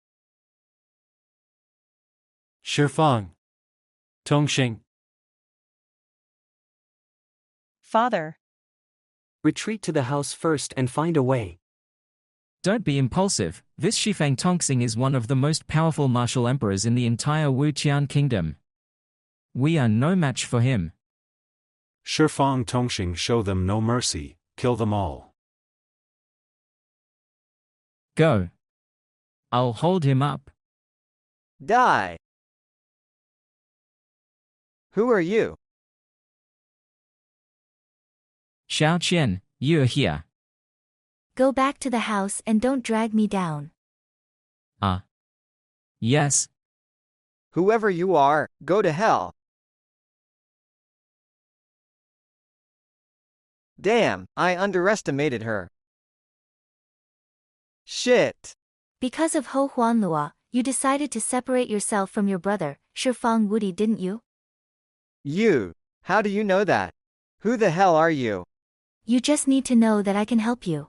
Shifang. Tongxing. Father. Retreat to the house first and find a way. Don't be impulsive. This Shifang Tongxing is one of the most powerful martial emperors in the entire Wuqian kingdom. We are no match for him. Shifang Tongxing, show them no mercy, kill them all. Go. I'll hold him up. Die. Who are you? Xiao Qian, you're here. Go back to the house and don't drag me down. Yes. Whoever you are, go to hell. Damn, I underestimated her. Shit. Because of Ho Huanlua, you decided to separate yourself from your brother, Shifang Wudi, didn't you? You. How do you know that? Who the hell are you? You just need to know that I can help you.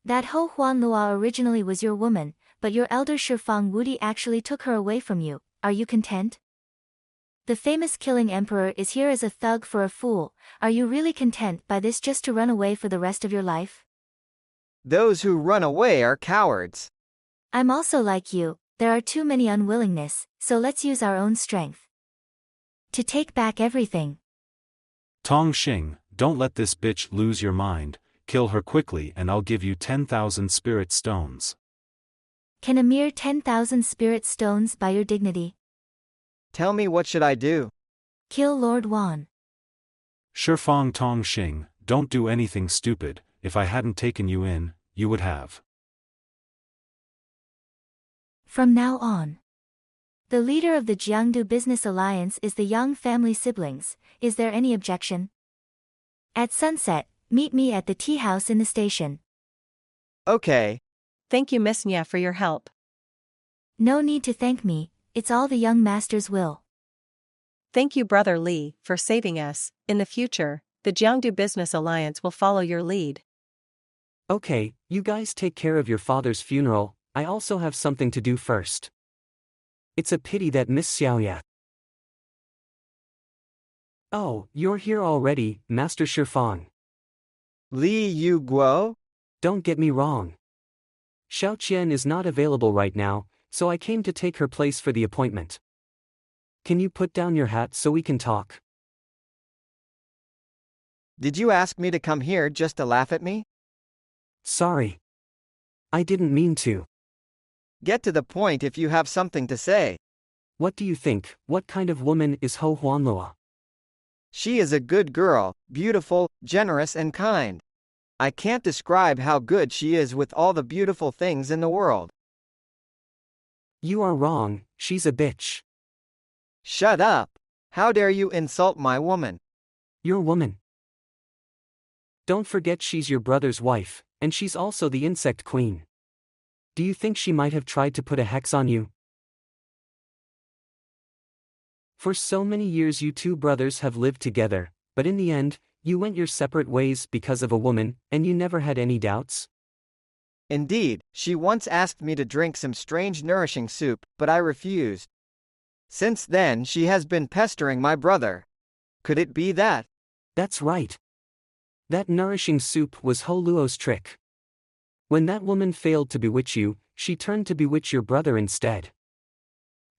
That Ho Huanlua originally was your woman, but your elder Shifang Wudi actually took her away from you. Are you content? The famous killing emperor is here as a thug for a fool. Are you really content by this just to run away for the rest of your life? Those who run away are cowards. I'm also like you, there are too many unwillingness, so let's use our own strength to take back everything. Tongxing, don't let this bitch lose your mind, kill her quickly and I'll give you 10,000 spirit stones. Can a mere 10,000 spirit stones buy your dignity? Tell me, what should I do? Kill Lord Wan. Shifang Tongxing, don't do anything stupid. If I hadn't taken you in, you would have. From now on, the leader of the Jiangdu Business Alliance is the Yang family siblings. Is there any objection? At sunset, meet me at the tea house in the station. Okay. Thank you, Miss Nya, for your help. No need to thank me, it's all the young master's will. Thank you, Brother Li, for saving us. In the future, the Jiangdu Business Alliance will follow your lead. Okay, you guys take care of your father's funeral. I also have something to do first. It's a pity that Miss Xiaoya. Oh, you're here already, Master Shifang. Li Yu Guo? Don't get me wrong. Xiao Qian is not available right now, so I came to take her place for the appointment. Can you put down your hat so we can talk? Did you ask me to come here just to laugh at me? Sorry. I didn't mean to. Get to the point if you have something to say. What do you think? What kind of woman is Ho Huanlua? She is a good girl, beautiful, generous and kind. I can't describe how good she is with all the beautiful things in the world. You are wrong, she's a bitch. Shut up. How dare you insult my woman? Your woman. Don't forget she's your brother's wife, and she's also the insect queen. Do you think she might have tried to put a hex on you? For so many years you two brothers have lived together, but in the end, you went your separate ways because of a woman, and you never had any doubts? Indeed, she once asked me to drink some strange nourishing soup, but I refused. Since then she has been pestering my brother. Could it be that? That's right. That nourishing soup was Ho Luo's trick. When that woman failed to bewitch you, she turned to bewitch your brother instead.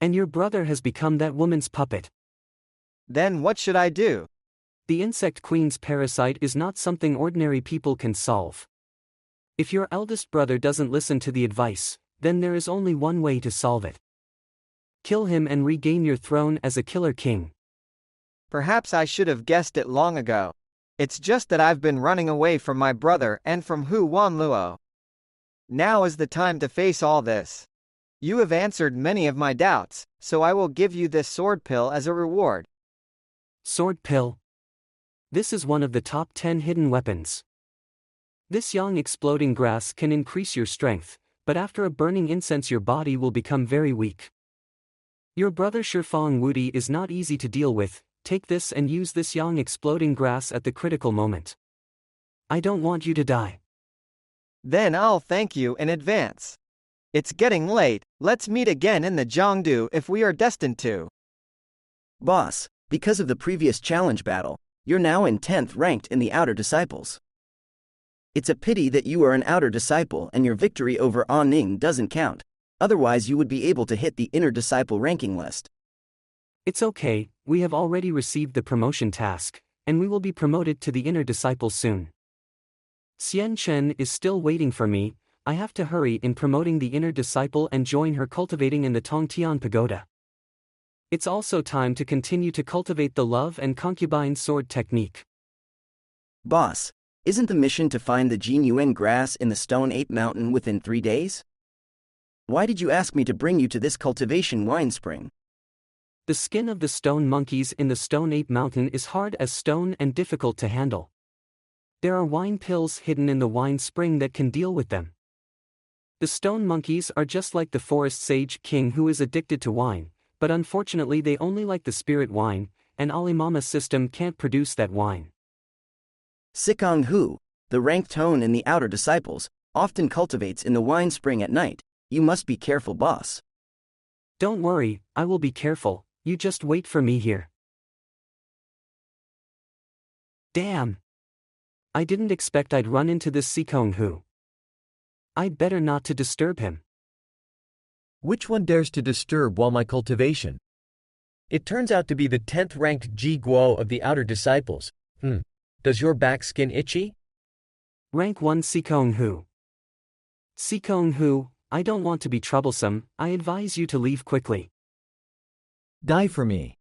And your brother has become that woman's puppet. Then what should I do? The insect queen's parasite is not something ordinary people can solve. If your eldest brother doesn't listen to the advice, then there is only one way to solve it. Kill him and regain your throne as a killer king. Perhaps I should have guessed it long ago. It's just that I've been running away from my brother and from Hu Wanluo. Now is the time to face all this. You have answered many of my doubts, so I will give you this sword pill as a reward. Sword pill. This is one of the top 10 hidden weapons. This yang exploding grass can increase your strength, but after a burning incense your body will become very weak. Your brother Shifang Wudi is not easy to deal with. Take this and use this yang exploding grass at the critical moment. I don't want you to die. Then I'll thank you in advance. It's getting late, let's meet again in the Jiangdu if we are destined to. Boss, because of the previous challenge battle, you're now in 10th ranked in the Outer Disciples. It's a pity that you are an Outer Disciple and your victory over Ah Ning doesn't count, otherwise you would be able to hit the Inner Disciple ranking list. It's okay, we have already received the promotion task, and we will be promoted to the Inner Disciple soon. Xian Chen is still waiting for me. I have to hurry in promoting the Inner Disciple and join her cultivating in the Tongtian Pagoda. It's also time to continue to cultivate the love and concubine sword technique. Boss, isn't the mission to find the Jin Yuan grass in the Stone Ape Mountain within 3 days? Why did you ask me to bring you to this cultivation wine spring? The skin of the stone monkeys in the Stone Ape Mountain is hard as stone and difficult to handle. There are wine pills hidden in the wine spring that can deal with them. The stone monkeys are just like the forest sage king who is addicted to wine, but unfortunately they only like the spirit wine, and Alimama system can't produce that wine. Sikong Hu, the ranked tone in the Outer Disciples, often cultivates in the wine spring at night. You must be careful, boss. Don't worry, I will be careful, you just wait for me here. Damn! I didn't expect I'd run into this Sikong Hu. I'd better not to disturb him. Which one dares to disturb while my cultivation? It turns out to be the 10th ranked Yu Guo of the Outer Disciples. Does your back skin itchy? Rank 1 Sikong Hu. Sikong Hu, I don't want to be troublesome, I advise you to leave quickly. Die for me.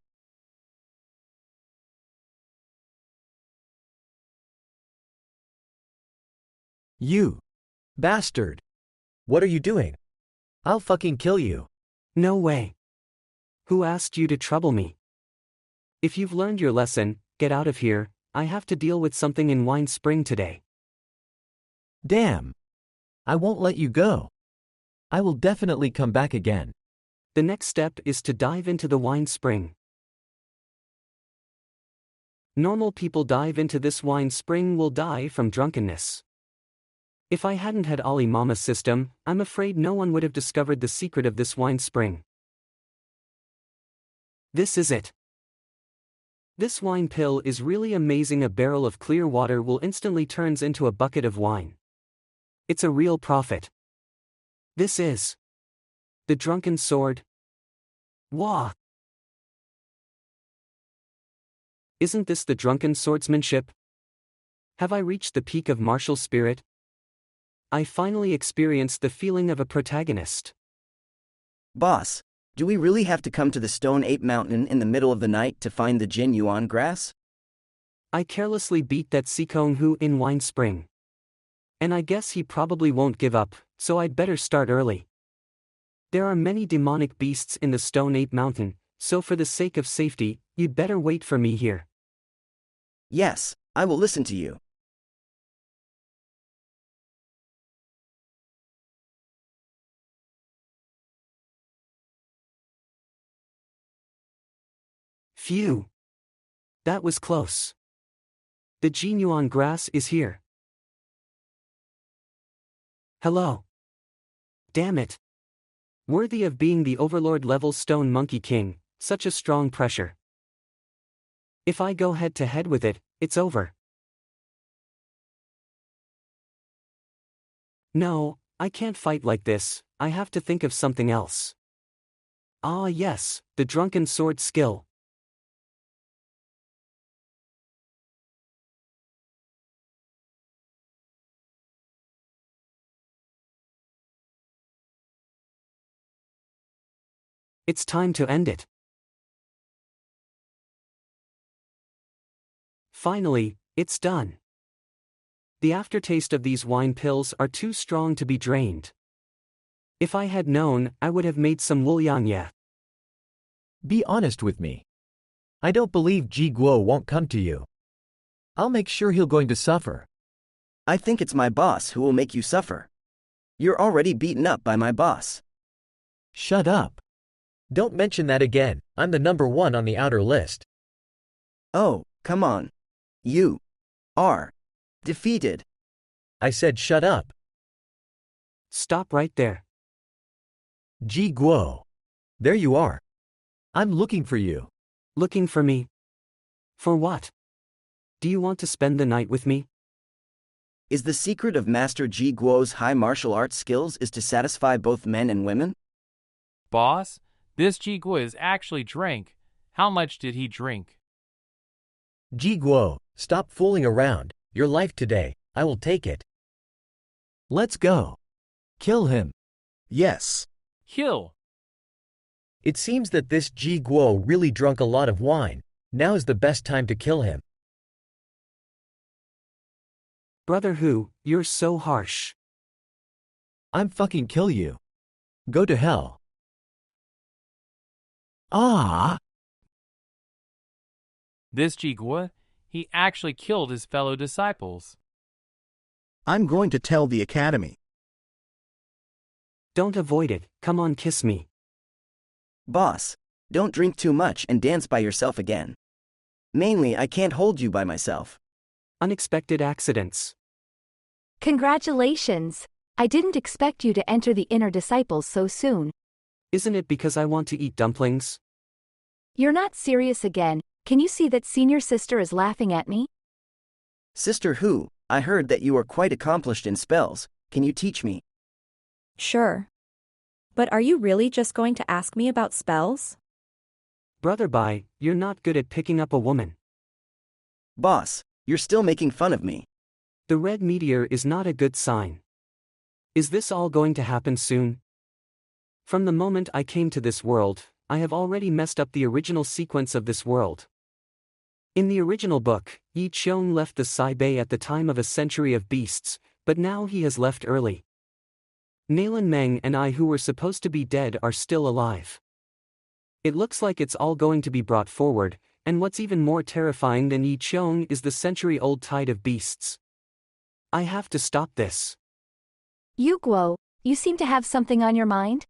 You bastard. What are you doing? I'll fucking kill you. No way. Who asked you to trouble me? If you've learned your lesson, get out of here, I have to deal with something in Wine Spring today. Damn. I won't let you go. I will definitely come back again. The next step is to dive into the wine spring. Normal people dive into this wine spring will die from drunkenness. If I hadn't had Ali Mama's system, I'm afraid no one would have discovered the secret of this wine spring. This is it. This wine pill is really amazing. A barrel of clear water will instantly turns into a bucket of wine. It's a real profit. This is the drunken sword. Wah! Isn't this the drunken swordsmanship? Have I reached the peak of martial spirit? I finally experienced the feeling of a protagonist. Boss, do we really have to come to the Stone Ape Mountain in the middle of the night to find the Jin Yuan grass? I carelessly beat that Sikong Hu in Wine Spring. And I guess he probably won't give up, so I'd better start early. There are many demonic beasts in the Stone Ape Mountain, so for the sake of safety, you'd better wait for me here. Yes, I will listen to you. Phew! That was close. The Jin Yuan grass is here. Hello. Damn it. Worthy of being the Overlord level Stone Monkey King, such a strong pressure. If I go head to head with it, it's over. No, I can't fight like this, I have to think of something else. Ah yes, the drunken sword skill. It's time to end it. Finally, it's done. The aftertaste of these wine pills are too strong to be drained. If I had known, I would have made some Wuliang. Be honest with me. I don't believe Ji Guo won't come to you. I'll make sure he'll going to suffer. I think it's my boss who will make you suffer. You're already beaten up by my boss. Shut up. Don't mention that again. I'm the number 1 on the outer list. Oh, come on. You are defeated. I said shut up. Stop right there. Ji Guo. There you are. I'm looking for you. Looking for me? For what? Do you want to spend the night with me? Is the secret of Master Ji Guo's high martial arts skills is to satisfy both men and women? Boss, this Ji Guo is actually drank. How much did he drink? Ji Guo, stop fooling around. Your life today, I will take it. Let's go. Kill him. Yes. Kill. It seems that this Ji Guo really drunk a lot of wine. Now is the best time to kill him. Brother Hu, you're so harsh. I'm fucking kill you. Go to hell. Ah! This Ji Guo, he actually killed his fellow disciples. I'm going to tell the academy. Don't avoid it, come on, kiss me. Boss, don't drink too much and dance by yourself again. Mainly, I can't hold you by myself. Unexpected accidents. Congratulations! I didn't expect you to enter the inner disciples so soon. Isn't it because I want to eat dumplings? You're not serious again. Can you see that senior sister is laughing at me? Sister Hu, I heard that you are quite accomplished in spells. Can you teach me? Sure. But are you really just going to ask me about spells? Brother Bai, you're not good at picking up a woman. Boss, you're still making fun of me. The red meteor is not a good sign. Is this all going to happen soon? From the moment I came to this world, I have already messed up the original sequence of this world. In the original book, Yi Qiong left the Saibei at the time of a century of beasts, but now he has left early. Naylan Meng and I who were supposed to be dead are still alive. It looks like it's all going to be brought forward, and what's even more terrifying than Yi Qiong is the century-old tide of beasts. I have to stop this. Yu Guo, you seem to have something on your mind?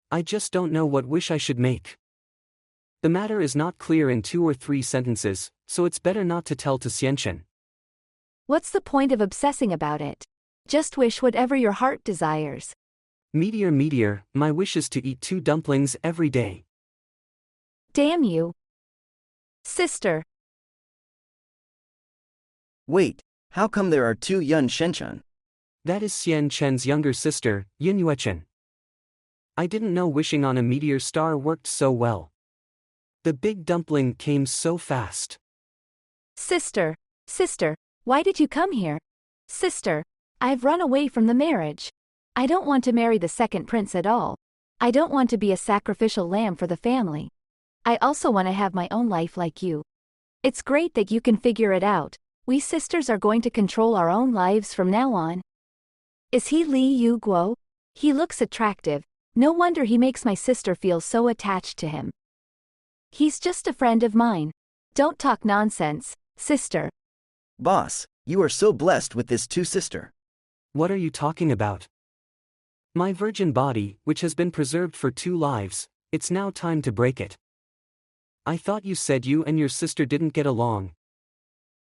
I just don't know what wish I should make. The matter is not clear in 2 or 3 sentences, so it's better not to tell to Xianchen. What's the point of obsessing about it? Just wish whatever your heart desires. Meteor, meteor, my wish is to eat 2 dumplings every day. Damn you. Sister. Wait, how come there are 2 Yun Shenchun? That is Xianchen's younger sister, Yin Yuechen. I didn't know wishing on a meteor star worked so well. The big dumpling came so fast. Sister, why did you come here? Sister, I've run away from the marriage. I don't want to marry the second prince at all. I don't want to be a sacrificial lamb for the family. I also want to have my own life like you. It's great that you can figure it out. We sisters are going to control our own lives from now on. Is he Li Yu Guo? He looks attractive. No wonder he makes my sister feel so attached to him. He's just a friend of mine. Don't talk nonsense, sister. Boss, you are so blessed with this 2 sister. What are you talking about? My virgin body, which has been preserved for 2 lives, it's now time to break it. I thought you said you and your sister didn't get along.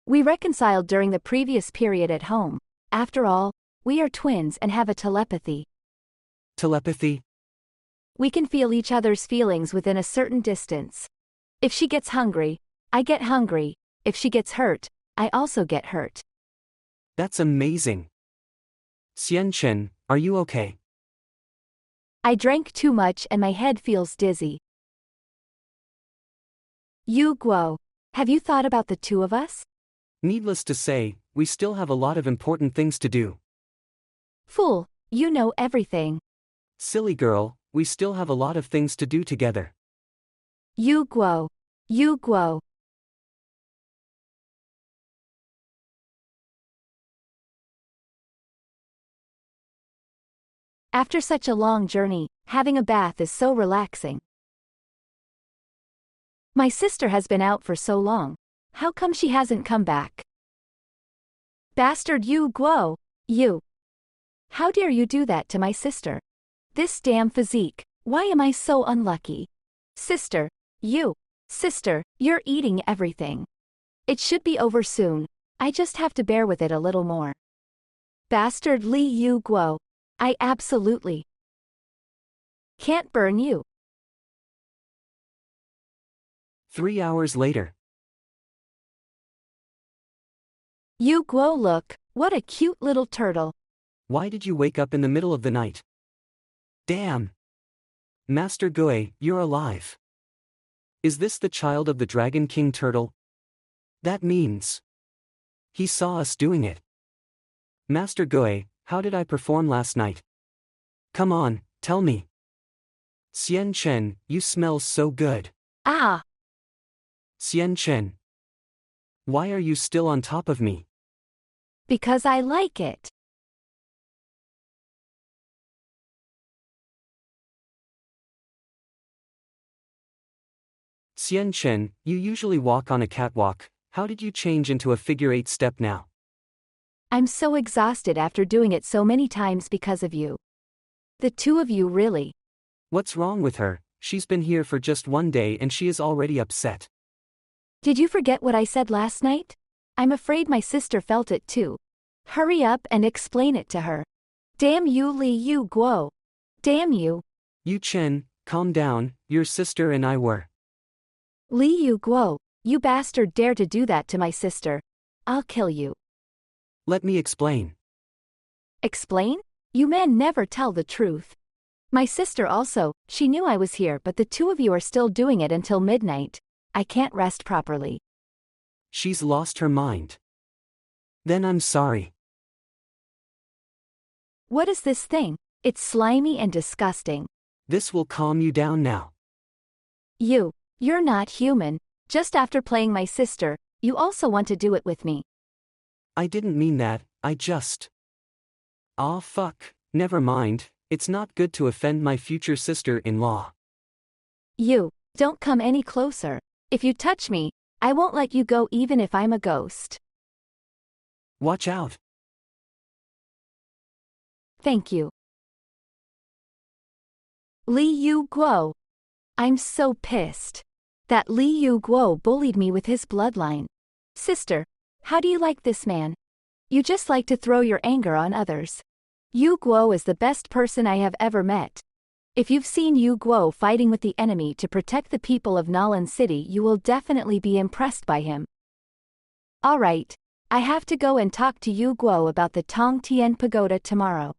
We reconciled during the previous period at home. After all, we are twins and have a telepathy. Telepathy? We can feel each other's feelings within a certain distance. If she gets hungry, I get hungry. If she gets hurt, I also get hurt. That's amazing. Xianchen, are you okay? I drank too much and my head feels dizzy. Yu Guo, have you thought about the 2 of us? Needless to say, we still have a lot of important things to do. Fool, you know everything. Silly girl, we still have a lot of things to do together. Yu Guo. After such a long journey, having a bath is so relaxing. My sister has been out for so long. How come she hasn't come back? Bastard Yu Guo, you. How dare you do that to my sister? This damn physique, why am I so unlucky? Sister, you're eating everything. It should be over soon, I just have to bear with it a little more. Bastard Yu Guo, I absolutely can't burn you. 3 hours later. Yu Guo, look, what a cute little turtle. Why did you wake up in the middle of the night? Damn. Master Guo, you're alive. Is this the child of the Dragon King Turtle? That means he saw us doing it. Master Guo, how did I perform last night? Come on, tell me. Xian Chen, you smell so good. Ah! Xian Chen. Why are you still on top of me? Because I like it. Xian Chen, you usually walk on a catwalk, how did you change into a figure-8 step now? I'm so exhausted after doing it so many times because of you. The two of you really. What's wrong with her? She's been here for just 1 day and she is already upset. Did you forget what I said last night? I'm afraid my sister felt it too. Hurry up and explain it to her. Damn you Yu Guo. Damn you. Yu Chen, calm down, your sister and I were. Yu Guo, you bastard dare to do that to my sister. I'll kill you. Let me explain. Explain? You men never tell the truth. My sister also, she knew I was here but the two of you are still doing it until midnight. I can't rest properly. She's lost her mind. Then I'm sorry. What is this thing? It's slimy and disgusting. This will calm you down now. You're not human. Just after playing my sister, you also want to do it with me. I didn't mean that, I just... Aw fuck, never mind, it's not good to offend my future sister-in-law. Don't come any closer. If you touch me, I won't let you go even if I'm a ghost. Watch out. Thank you. Yu Guo. I'm so pissed. That Yu Guo bullied me with his bloodline. Sister, how do you like this man? You just like to throw your anger on others. Yu Guo is the best person I have ever met. If you've seen Yu Guo fighting with the enemy to protect the people of Nalan City, you will definitely be impressed by him. Alright, I have to go and talk to Yu Guo about the Tong Tian Pagoda tomorrow.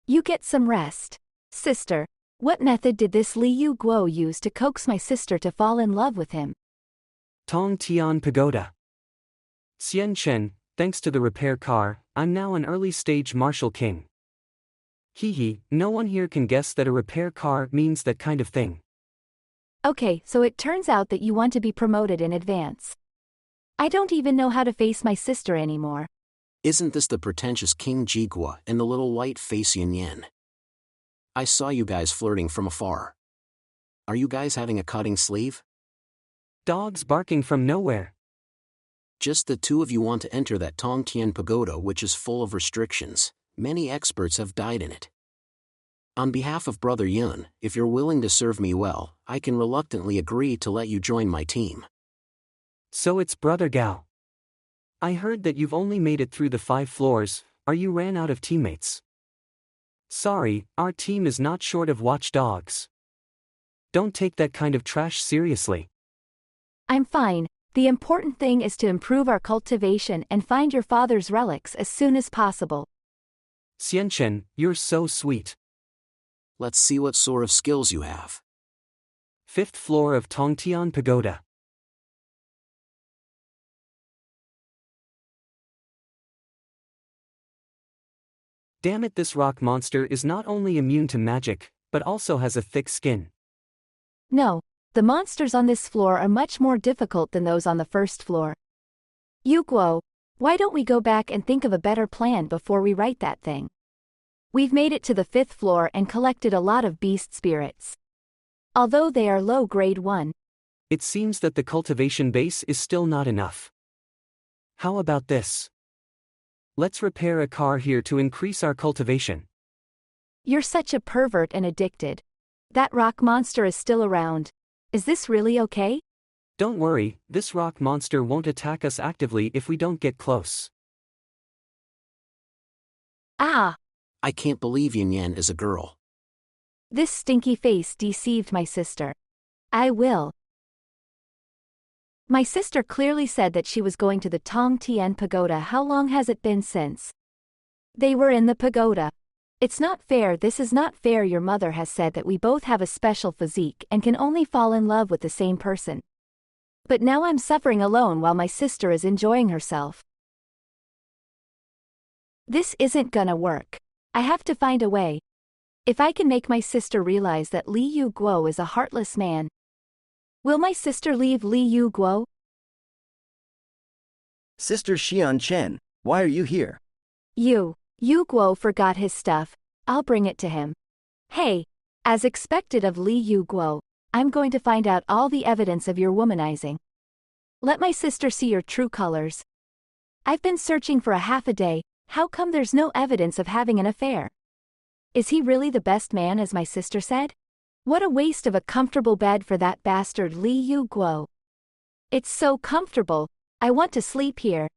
You get some rest. Sister, what method did this Yu Guo use to coax my sister to fall in love with him? Tong Tian Pagoda. Xian Chen, thanks to the repair car, I'm now an early-stage martial king. Hee, no one here can guess that a repair car means that kind of thing. Okay, so it turns out that you want to be promoted in advance. I don't even know how to face my sister anymore. Isn't this the pretentious King Ji Guo and the little white face Yin Yen? I saw you guys flirting from afar. Are you guys having a cutting sleeve? Dogs barking from nowhere. Just the two of you want to enter that Tong Tian Pagoda, which is full of restrictions. Many experts have died in it. On behalf of Brother Yun, if you're willing to serve me well, I can reluctantly agree to let you join my team. So it's Brother Gao. I heard that you've only made it through the 5 floors, or you ran out of teammates. Sorry, our team is not short of watchdogs. Don't take that kind of trash seriously. I'm fine. The important thing is to improve our cultivation and find your father's relics as soon as possible. Xian Chen, you're so sweet. Let's see what sort of skills you have. 5th floor of Tongtian Pagoda. Damn it, this rock monster is not only immune to magic, but also has a thick skin. No, the monsters on this floor are much more difficult than those on the 1st floor. Yu Guo, why don't we go back and think of a better plan before we write that thing? We've made it to the 5th floor and collected a lot of beast spirits. Although they are low grade 1. It seems that the cultivation base is still not enough. How about this? Let's repair a car here to increase our cultivation. You're such a pervert and addicted. That rock monster is still around. Is this really okay? Don't worry, this rock monster won't attack us actively if we don't get close. Ah! I can't believe Yin Yan is a girl. This stinky face deceived my sister. I will. My sister clearly said that she was going to the Tong Tian Pagoda. How long has it been since? They were in the pagoda. It's not fair, this is not fair. Your mother has said that we both have a special physique and can only fall in love with the same person. But now I'm suffering alone while my sister is enjoying herself. This isn't gonna work. I have to find a way. If I can make my sister realize that Yu Guo is a heartless man. Will my sister leave Yu Guo? Sister Xian Chen, why are you here? Yu Guo forgot his stuff. I'll bring it to him. Hey, as expected of Yu Guo, I'm going to find out all the evidence of your womanizing. Let my sister see your true colors. I've been searching for a half a day. How come there's no evidence of having an affair? Is he really the best man as my sister said? What a waste of a comfortable bed for that bastard Yu Guo. It's so comfortable. I want to sleep here.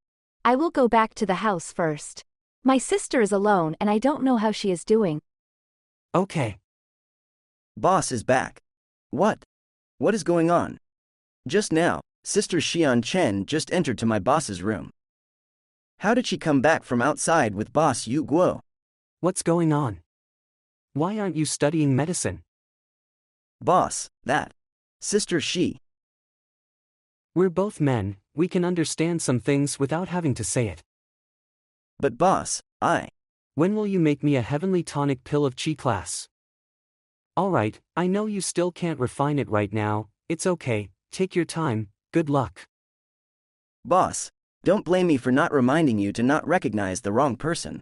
I will go back to the house first. My sister is alone and I don't know how she is doing. Okay. Boss is back. What? What is going on? Just now, Sister Xian Chen just entered to my boss's room. How did she come back from outside with Boss Yu Guo? What's going on? Why aren't you studying medicine? Boss, that. Sister Shi. We're both men, we can understand some things without having to say it. But boss, When will you make me a heavenly tonic pill of chi class? Alright, I know you still can't refine it right now, it's okay, take your time, good luck. Boss, don't blame me for not reminding you to not recognize the wrong person.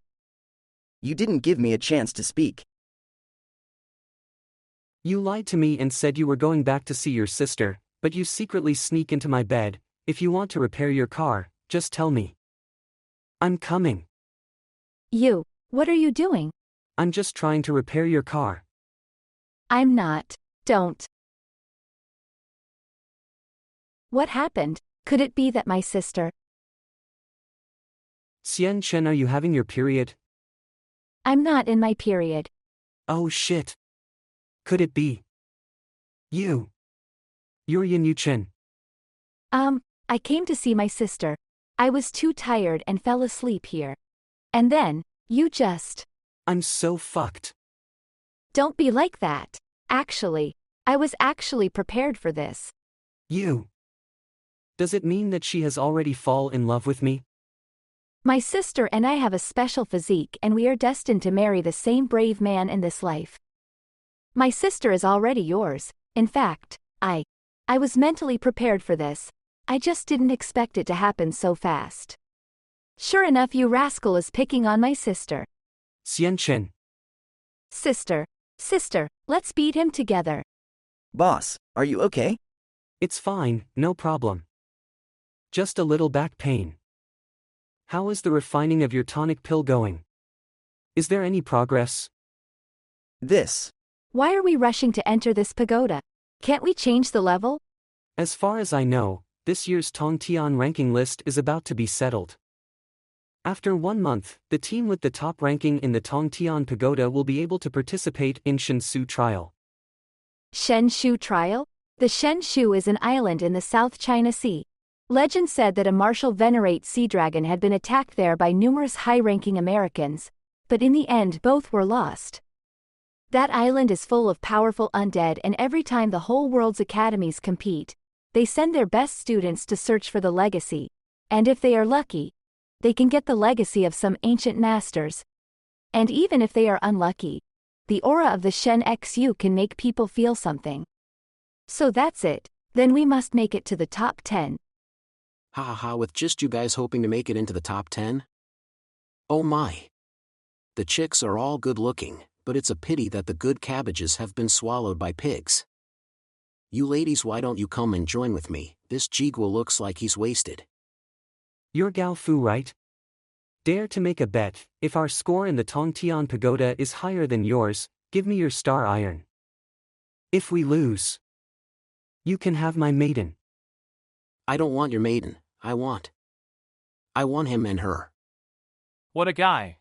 You didn't give me a chance to speak. You lied to me and said you were going back to see your sister, but you secretly sneak into my bed. If you want to repair your car, just tell me. I'm coming. What are you doing? I'm just trying to repair your car. I'm not. Don't. What happened? Could it be that my sister? Xian Chen, are you having your period? I'm not in my period. Oh shit. Could it be you? You're Yin Yu Chen. I came to see my sister. I was too tired and fell asleep here. And then, you just... I'm so fucked. Don't be like that. Actually, I was actually prepared for this. Does it mean that she has already fallen in love with me? My sister and I have a special physique and we are destined to marry the same brave man in this life. My sister is already yours. In fact, I was mentally prepared for this. I just didn't expect it to happen so fast. Sure enough, you rascal is picking on my sister. Xian Chen. Sister, let's beat him together. Boss, are you okay? It's fine, no problem. Just a little back pain. How is the refining of your tonic pill going? Is there any progress? Why are we rushing to enter this pagoda? Can't we change the level? As far as I know, this year's Tongtian ranking list is about to be settled. After 1 month, the team with the top ranking in the Tongtian Pagoda will be able to participate in Shenshu Trial. Shenshu Trial? The Shenshu is an island in the South China Sea. Legend said that a martial venerate sea dragon had been attacked there by numerous high-ranking Americans, but in the end both were lost. That island is full of powerful undead, and every time the whole world's academies compete, they send their best students to search for the legacy, and if they are lucky, they can get the legacy of some ancient masters. And even if they are unlucky, the aura of the Shen XU can make people feel something. So that's it, then we must make it to the top 10. Ha ha ha, with just you guys hoping to make it into the top 10? Oh my. The chicks are all good looking, but it's a pity that the good cabbages have been swallowed by pigs. You ladies, why don't you come and join with me? This Yu Guo looks like he's wasted. You're Gao Fu, right? Dare to make a bet. If our score in the Tongtian Pagoda is higher than yours, give me your star iron. If we lose, you can have my maiden. I don't want your maiden, I want him and her. What a guy.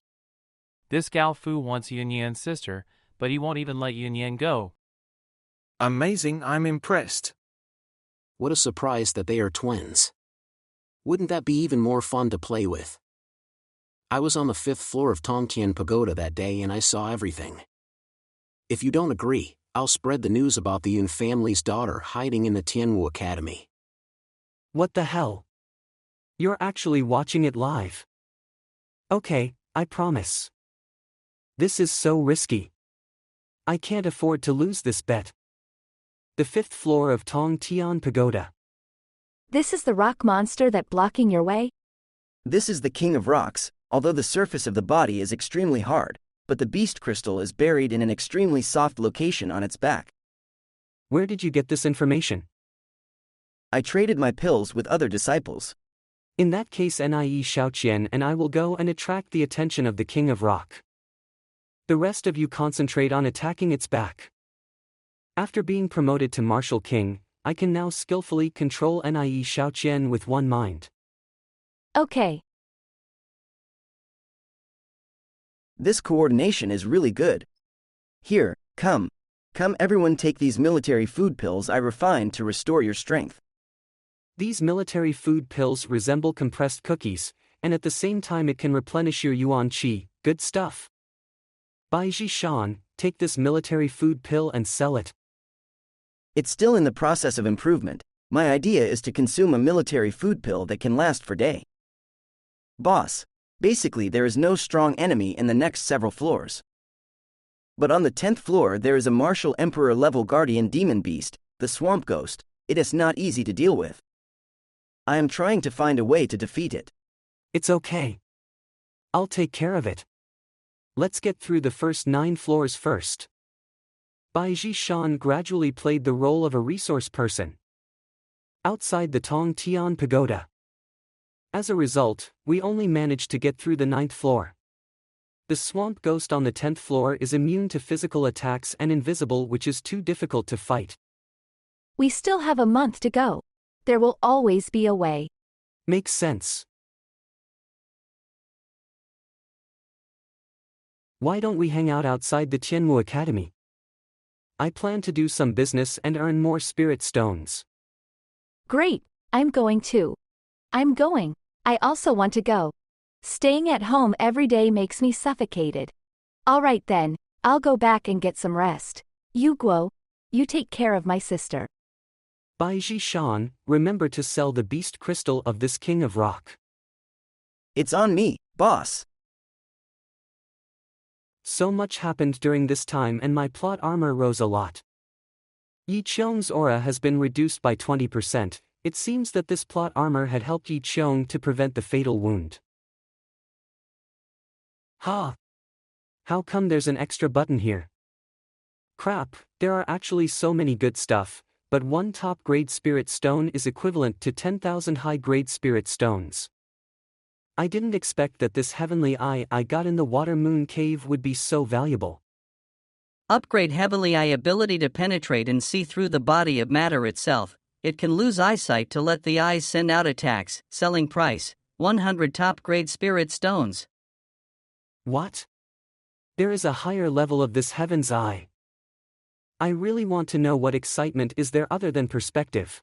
This Gao Fu wants Yun Yan's sister, but he won't even let Yun Yan go. Amazing, I'm impressed. What a surprise that they are twins. Wouldn't that be even more fun to play with? I was on the 5th floor of Tongtian Pagoda that day and I saw everything. If you don't agree, I'll spread the news about the Yun family's daughter hiding in the Tianwu Academy. What the hell? You're actually watching it live. Okay, I promise. This is so risky. I can't afford to lose this bet. The 5th floor of Tongtian Pagoda. This is the rock monster that blocking your way? This is the king of rocks, although the surface of the body is extremely hard, but the beast crystal is buried in an extremely soft location on its back. Where did you get this information? I traded my pills with other disciples. In that case, Nie Xiaoqian and I will go and attract the attention of the king of rock. The rest of you concentrate on attacking its back. After being promoted to Martial King, I can now skillfully control Nie Xiaoqian with one mind. Okay. This coordination is really good. Here, come everyone, take these military food pills I refined to restore your strength. These military food pills resemble compressed cookies, and at the same time it can replenish your yuan qi. Good stuff. Baiji Shan, take this military food pill and sell it. It's still in the process of improvement. My idea is to consume a military food pill that can last for day. Boss, basically there is no strong enemy in the next several floors. But on the 10th floor there is a martial emperor level guardian demon beast, the swamp ghost. It is not easy to deal with. I am trying to find a way to defeat it. It's okay. I'll take care of it. Let's get through the first 9 floors first. Baiji Shan gradually played the role of a resource person outside the Tongtian Pagoda. As a result, we only managed to get through the 9th floor. The swamp ghost on the 10th floor is immune to physical attacks and invisible, which is too difficult to fight. We still have a month to go. There will always be a way. Makes sense. Why don't we hang out outside the Tianwu Academy? I plan to do some business and earn more spirit stones. Great, I'm going too. I'm going. I also want to go. Staying at home every day makes me suffocated. Alright then, I'll go back and get some rest. Yu Guo, you take care of my sister. Baiji Shan, remember to sell the beast crystal of this king of rock. It's on me, boss. So much happened during this time and my plot armor rose a lot. Yi Qiong's aura has been reduced by 20%. It seems that this plot armor had helped Yi Qiong to prevent the fatal wound. Ha! How come there's an extra button here? Crap, there are actually so many good stuff, but one top-grade spirit stone is equivalent to 10,000 high-grade spirit stones. I didn't expect that this heavenly eye I got in the water moon cave would be so valuable. Upgrade heavenly eye ability to penetrate and see through the body of matter itself. It can lose eyesight to let the eyes send out attacks. Selling price, 100 top-grade spirit stones. What? There is a higher level of this heaven's eye. I really want to know what excitement is there other than perspective.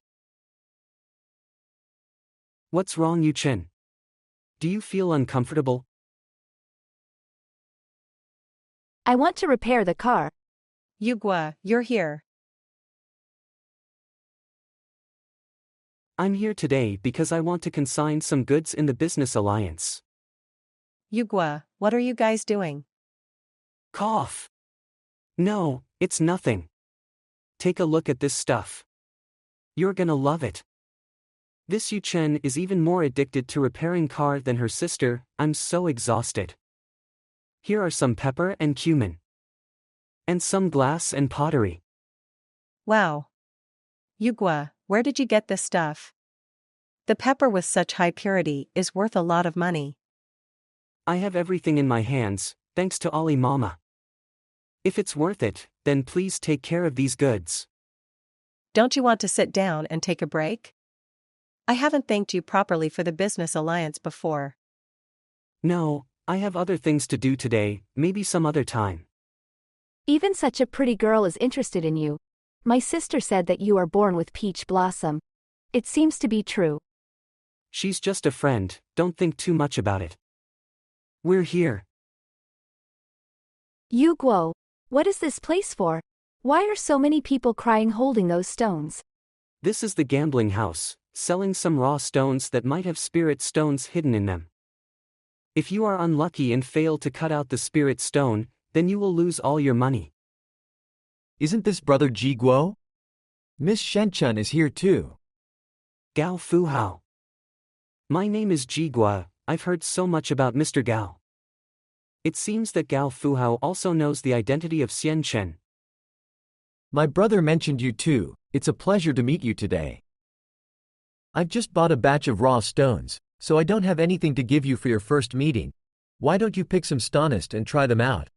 What's wrong, Yu Chen? Do you feel uncomfortable? I want to repair the car. Yu Guo, you're here. I'm here today because I want to consign some goods in the business alliance. Yu Guo, what are you guys doing? Cough. No, it's nothing. Take a look at this stuff. You're gonna love it. This Yu Chen is even more addicted to repairing car than her sister. I'm so exhausted. Here are some pepper and cumin. And some glass and pottery. Wow. Yu Guo, where did you get this stuff? The pepper with such high purity is worth a lot of money. I have everything in my hands, thanks to Ali Mama. If it's worth it, then please take care of these goods. Don't you want to sit down and take a break? I haven't thanked you properly for the business alliance before. No, I have other things to do today, maybe some other time. Even such a pretty girl is interested in you. My sister said that you are born with peach blossom. It seems to be true. She's just a friend, don't think too much about it. We're here. Yu Guo, what is this place for? Why are so many people crying holding those stones? This is the gambling house, selling some raw stones that might have spirit stones hidden in them. If you are unlucky and fail to cut out the spirit stone, then you will lose all your money. Isn't this brother Yu Guo? Miss Shenchun is here too. Gao Fu Hao. My name is Yu Guo, I've heard so much about Mr. Gao. It seems that Gao Fu Hao also knows the identity of Xian Chen. My brother mentioned you too, it's a pleasure to meet you today. I've just bought a batch of raw stones, so I don't have anything to give you for your first meeting. Why don't you pick some stonest and try them out?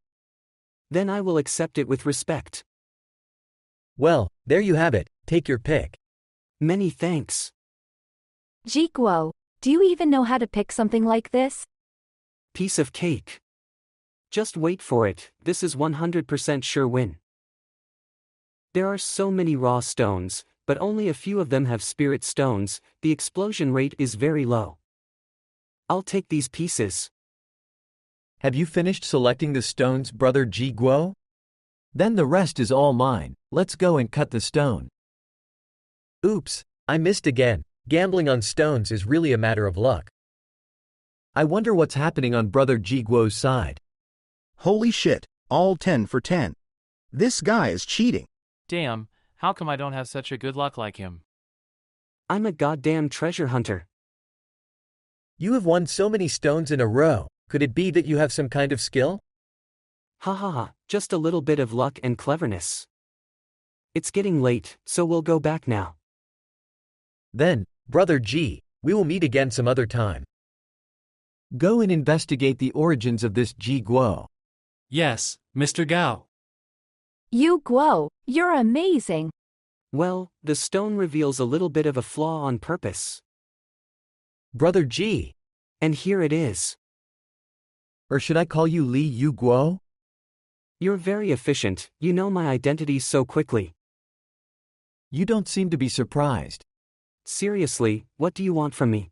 Then I will accept it with respect. Well, there you have it, take your pick. Many thanks. Yu Guo, do you even know how to pick something like this? Piece of cake. Just wait for it, this is 100% sure win. There are so many raw stones, but only a few of them have spirit stones, the explosion rate is very low. I'll take these pieces. Have you finished selecting the stones, brother Yu Guo? Then the rest is all mine, let's go and cut the stone. Oops, I missed again, gambling on stones is really a matter of luck. I wonder what's happening on brother Yu Guo's side. Holy shit, all 10 for 10. This guy is cheating. Damn, how come I don't have such a good luck like him? I'm a goddamn treasure hunter. You have won so many stones in a row, could it be that you have some kind of skill? Ha ha ha, just a little bit of luck and cleverness. It's getting late, so we'll go back now. Then, brother G, we will meet again some other time. Go and investigate the origins of this Yu Guo. Yes, Mr. Gao. Yu Guo, you're amazing. Well, the stone reveals a little bit of a flaw on purpose. Brother G. And here it is. Or should I call you Li Yu Guo? You're very efficient, you know my identity so quickly. You don't seem to be surprised. Seriously, what do you want from me?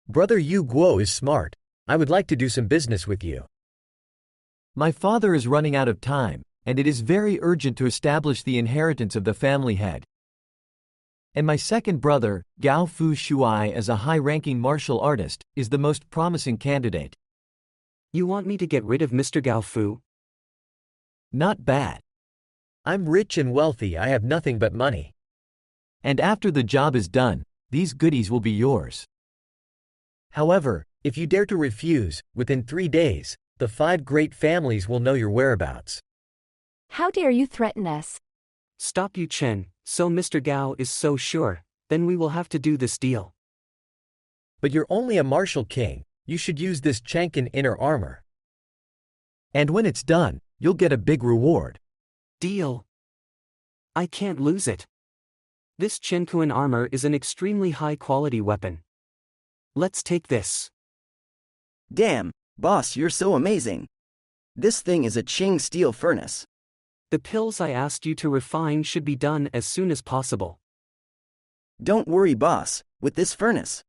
Brother Yu Guo is smart. I would like to do some business with you. My father is running out of time, and it is very urgent to establish the inheritance of the family head. And my second brother, Gao Fu Shuai, as a high-ranking martial artist, is the most promising candidate. You want me to get rid of Mr. Gao Fu? Not bad. I'm rich and wealthy, I have nothing but money. And after the job is done, these goodies will be yours. However, if you dare to refuse, within 3 days, the 5 great families will know your whereabouts. How dare you threaten us? Stop you, Chen, so Mr. Gao is so sure, then we will have to do this deal. But you're only a martial king, you should use this Chenkin inner armor. And when it's done, you'll get a big reward. Deal. I can't lose it. This Chenkuan armor is an extremely high-quality weapon. Let's take this. Damn, boss, you're so amazing. This thing is a Qing steel furnace. The pills I asked you to refine should be done as soon as possible. Don't worry, boss, with this furnace,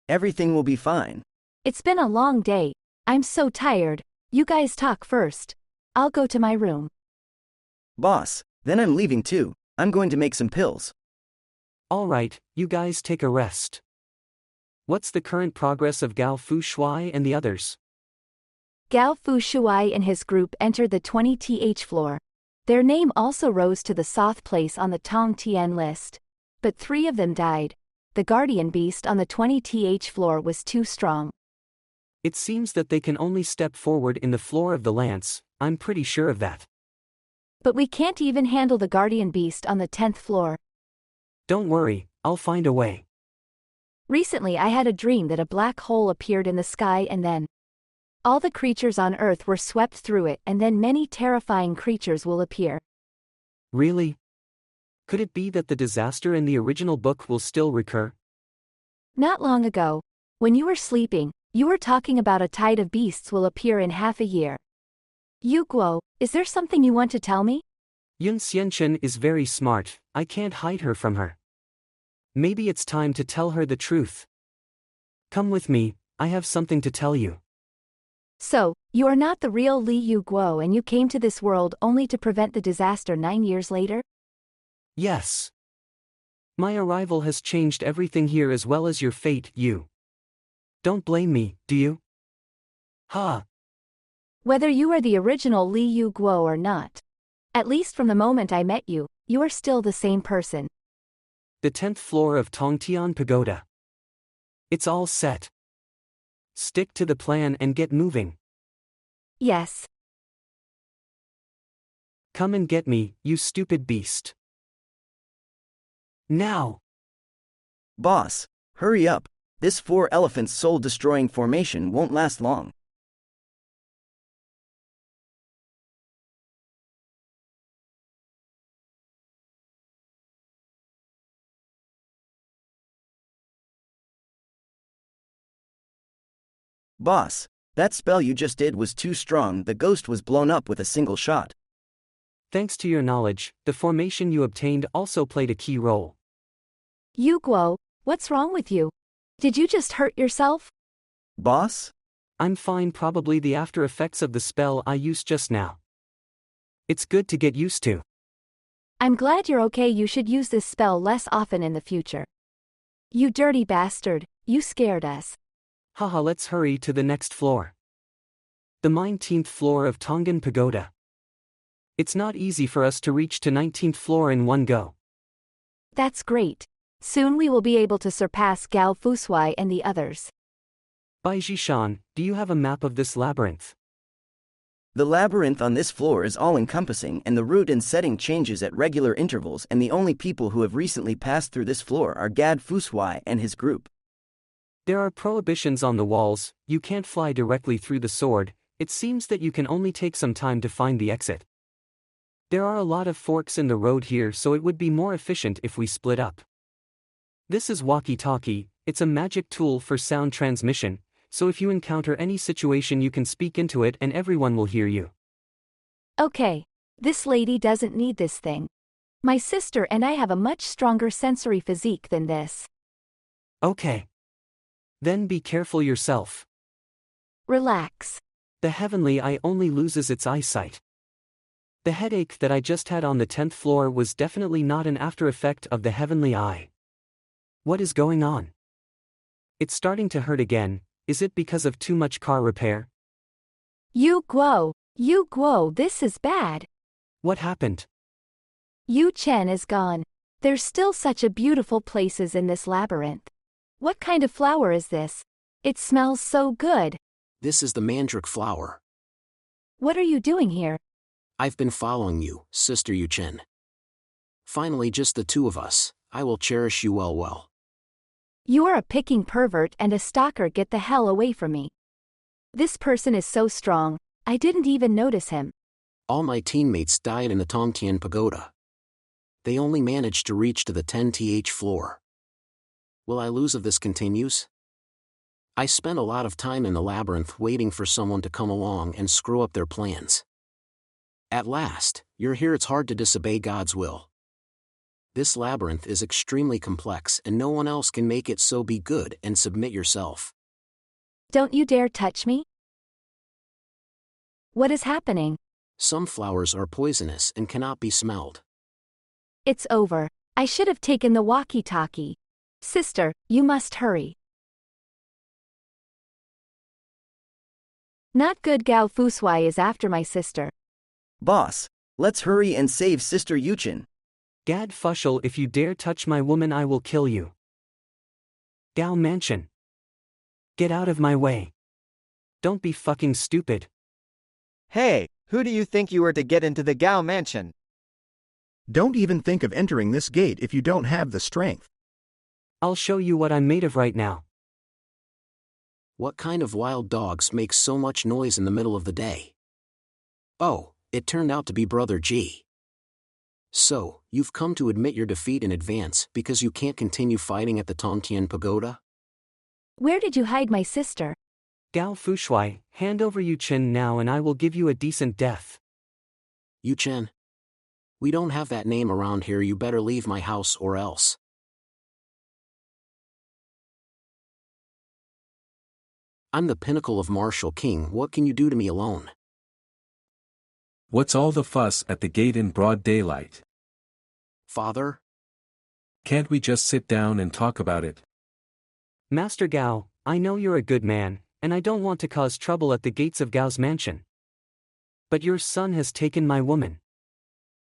everything will be fine. It's been a long day. I'm so tired. You guys talk first. I'll go to my room. Boss, then I'm leaving too. I'm going to make some pills. All right, you guys take a rest. What's the current progress of Gao Fu Shuai and the others? Gao Fu Shuai and his group entered the 20th floor. Their name also rose to the Soth place on the Tong Tian list. But 3 of them died. The guardian beast on the 20th floor was too strong. It seems that they can only step forward in the floor of the lance, I'm pretty sure of that. But we can't even handle the guardian beast on the 10th floor. Don't worry, I'll find a way. Recently I had a dream that a black hole appeared in the sky and then all the creatures on Earth were swept through it and then many terrifying creatures will appear. Really? Could it be that the disaster in the original book will still recur? Not long ago, when you were sleeping, you were talking about a tide of beasts will appear in half a year. Yu Guo, is there something you want to tell me? Yun Xianchen is very smart, I can't hide her from her. Maybe it's time to tell her the truth. Come with me, I have something to tell you. So, you are not the real Li Yu Guo and you came to this world only to prevent the disaster 9 years later? Yes. My arrival has changed everything here as well as your fate, you. Don't blame me, do you? Ha! Whether you are the original Li Yu Guo or not. At least from the moment I met you, you are still the same person. The 10th floor of Tongtian Pagoda. It's all set. Stick to the plan and get moving. Yes. Come and get me, you stupid beast. Now! Boss, hurry up. This 4 elephants soul-destroying formation won't last long. Boss, that spell you just did was too strong, the ghost was blown up with a single shot. Thanks to your knowledge, the formation you obtained also played a key role. Yu Guo, what's wrong with you? Did you just hurt yourself? Boss? I'm fine, probably the after effects of the spell I used just now. It's good to get used to. I'm glad you're okay. You should use this spell less often in the future. You dirty bastard, you scared us. Haha, let's hurry to the next floor. The 19th floor of Tongan Pagoda. It's not easy for us to reach to 19th floor in one go. That's great. Soon we will be able to surpass Gao Fusui and the others. Bai Jishan, do you have a map of this labyrinth? The labyrinth on this floor is all-encompassing and the route and setting changes at regular intervals, and the only people who have recently passed through this floor are Gad Fusui and his group. There are prohibitions on the walls, you can't fly directly through the sword, it seems that you can only take some time to find the exit. There are a lot of forks in the road here, so it would be more efficient if we split up. This is walkie-talkie, it's a magic tool for sound transmission, so if you encounter any situation you can speak into it and everyone will hear you. Okay. This lady doesn't need this thing. My sister and I have a much stronger sensory physique than this. Okay. Then be careful yourself. Relax. The heavenly eye only loses its eyesight. The headache that I just had on the 10th floor was definitely not an after effect of the heavenly eye. What is going on? It's starting to hurt again. Is it because of too much car repair? Yu Guo, this is bad. What happened? Yu Chen is gone. There's still such a beautiful places in this labyrinth. What kind of flower is this? It smells so good. This is the mandrake flower. What are you doing here? I've been following you, Sister Yu Chen. Finally, just the two of us. I will cherish you well. You are a picking pervert and a stalker. Get the hell away from me. This person is so strong, I didn't even notice him. All my teammates died in the Tongtian Pagoda. They only managed to reach to the 10th floor. Will I lose if this continues? I spent a lot of time in the labyrinth waiting for someone to come along and screw up their plans. At last, you're here. It's hard to disobey God's will. This labyrinth is extremely complex and no one else can make it, so be good and submit yourself. Don't you dare touch me. What is happening? Some flowers are poisonous and cannot be smelled. It's over. I should have taken the walkie-talkie. Sister, you must hurry. Not good. Gao Fusui is after my sister. Boss, let's hurry and save Sister Yu Chen. Gad Fushel, if you dare touch my woman I will kill you. Gao Mansion. Get out of my way. Don't be fucking stupid. Hey, who do you think you are to get into the Gao Mansion? Don't even think of entering this gate if you don't have the strength. I'll show you what I'm made of right now. What kind of wild dogs make so much noise in the middle of the day? Oh, it turned out to be Brother G. So, you've come to admit your defeat in advance because you can't continue fighting at the Tongtian Pagoda? Where did you hide my sister? Gao Fushuai, hand over Yu Chen now and I will give you a decent death. Yu Chen? We don't have that name around here, you better leave my house or else. I'm the pinnacle of martial king, what can you do to me alone? What's all the fuss at the gate in broad daylight? Father? Can't we just sit down and talk about it? Master Gao, I know you're a good man, and I don't want to cause trouble at the gates of Gao's mansion. But your son has taken my woman.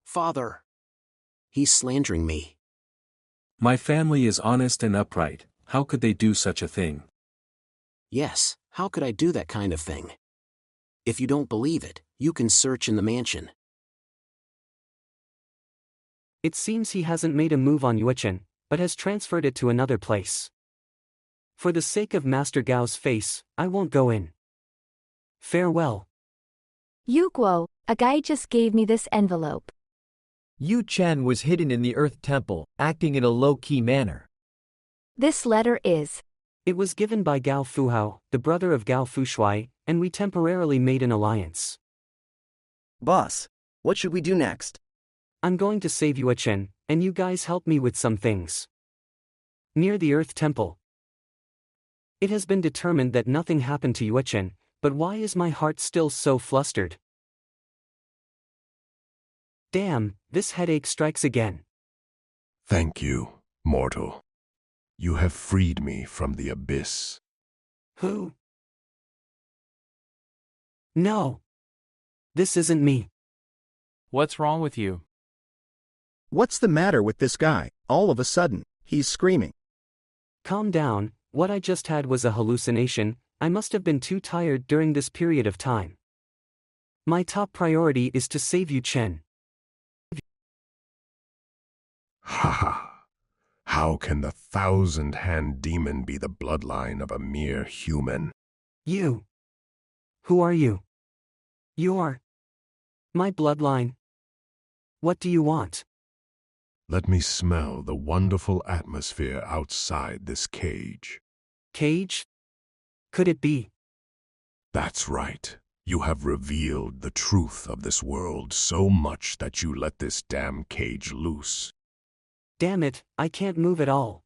Father! He's slandering me. My family is honest and upright, how could they do such a thing? Yes, how could I do that kind of thing? If you don't believe it, you can search in the mansion. It seems he hasn't made a move on Yuchen, but has transferred it to another place. For the sake of Master Gao's face, I won't go in. Farewell. Yu Guo, a guy just gave me this envelope. Yu Chen was hidden in the Earth Temple, acting in a low-key manner. This letter is. It was given by Gao Fuhao, the brother of Gao Fushuai, and we temporarily made an alliance. Boss, what should we do next? I'm going to save Yuchen, and you guys help me with some things. Near the Earth Temple. It has been determined that nothing happened to Yuchen, but why is my heart still so flustered? Damn, this headache strikes again. Thank you, mortal. You have freed me from the abyss. Who? No. This isn't me. What's wrong with you? What's the matter with this guy? All of a sudden, he's screaming. Calm down, what I just had was a hallucination, I must have been too tired during this period of time. My top priority is to save Yu Chen. Ha ha! How can the thousand-hand demon be the bloodline of a mere human? You. Who are you? You're my bloodline. What do you want? Let me smell the wonderful atmosphere outside this cage. Cage? Could it be? That's right. You have revealed the truth of this world so much that you let this damn cage loose. Damn it, I can't move at all.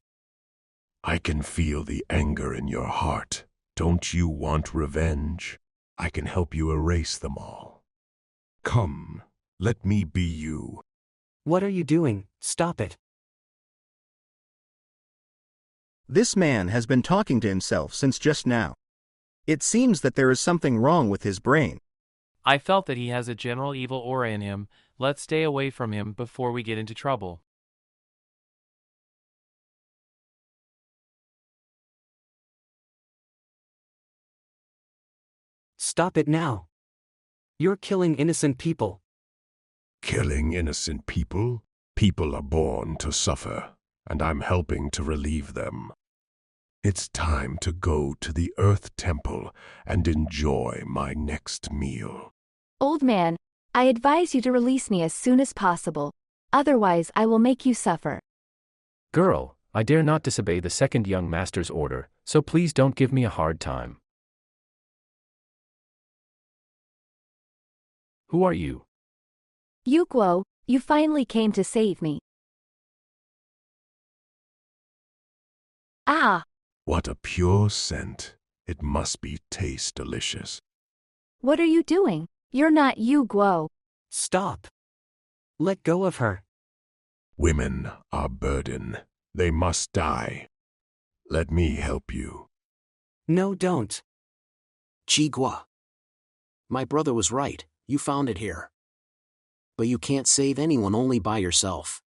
I can feel the anger in your heart. Don't you want revenge? I can help you erase them all. Come, let me be you. What are you doing? Stop it. This man has been talking to himself since just now. It seems that there is something wrong with his brain. I felt that he has a general evil aura in him. Let's stay away from him before we get into trouble. Stop it now. You're killing innocent people. Killing innocent people? People are born to suffer, and I'm helping to relieve them. It's time to go to the Earth Temple and enjoy my next meal. Old man, I advise you to release me as soon as possible. Otherwise, I will make you suffer. Girl, I dare not disobey the second young master's order, so please don't give me a hard time. Who are you? Yu Guo, you finally came to save me. Ah! What a pure scent. It must taste delicious. What are you doing? You're not Yu Guo. Stop. Let go of her. Women are a burden. They must die. Let me help you. No, don't. Yu Guo. My brother was right, you found it here. But you can't save anyone only by yourself.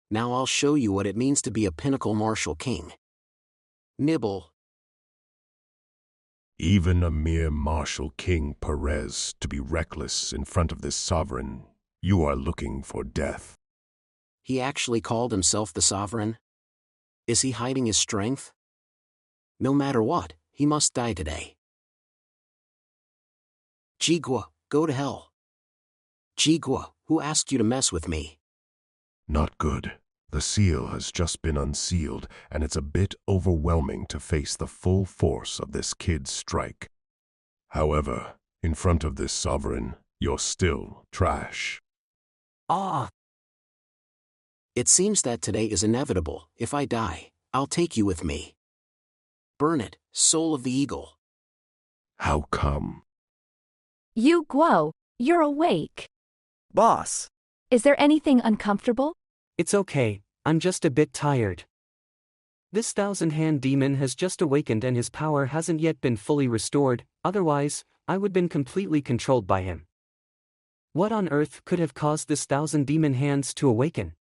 Now I'll show you what it means to be a pinnacle martial king. Nibble. Even a mere martial king Perez to be reckless in front of this sovereign, You are looking for death. He actually called himself the sovereign? Is he hiding his strength? No matter what, he must die today. Yu Guo, go to hell. Yu Guo, who asked you to mess with me? Not good. The seal has just been unsealed, and it's a bit overwhelming to face the full force of this kid's strike. However, in front of this sovereign, you're still trash. Ah! It seems that today is inevitable. If I die, I'll take you with me. Burn it, soul of the eagle. How come? Yu Guo, you're awake. Boss. Is there anything uncomfortable? It's okay, I'm just a bit tired. This thousand-hand demon has just awakened and his power hasn't yet been fully restored, otherwise, I would been completely controlled by him. What on earth could have caused this thousand demon hands to awaken?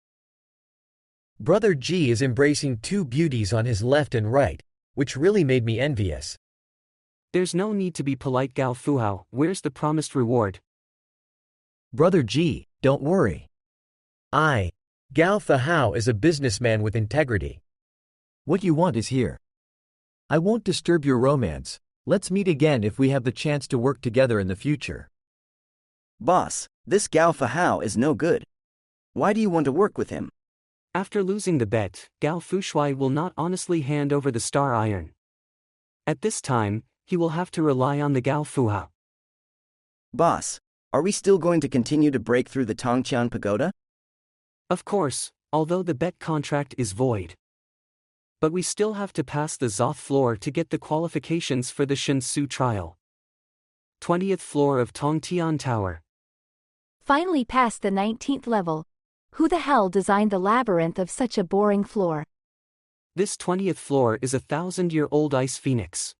Brother G is embracing two beauties on his left and right, which really made me envious. There's no need to be polite, Gao Fuhao. Where's the promised reward? Brother G, don't worry. Gao Fahao is a businessman with integrity. What you want is here. I won't disturb your romance. Let's meet again if we have the chance to work together in the future. Boss, this Gao Fahao is no good. Why do you want to work with him? After losing the bet, Gao Fushuai will not honestly hand over the star iron. At this time, he will have to rely on the Gao Fuhao. Boss, are we still going to continue to break through the Tongqian Pagoda? Of course, although the bet contract is void. But we still have to pass the Zoth floor to get the qualifications for the Shinsu trial. 20th floor of Tongtian Tower. Finally past the 19th level. Who the hell designed the labyrinth of such a boring floor? This 20th floor is a 1,000-year-old ice phoenix.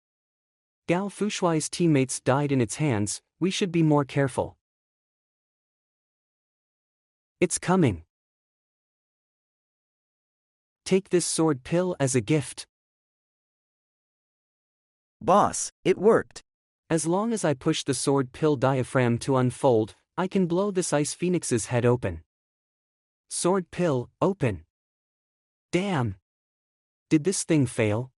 Gao Fushuai's teammates died in its hands, we should be more careful. It's coming. Take this sword pill as a gift. Boss, it worked. As long as I push the sword pill diaphragm to unfold, I can blow this ice phoenix's head open. Sword pill, open. Damn. Did this thing fail?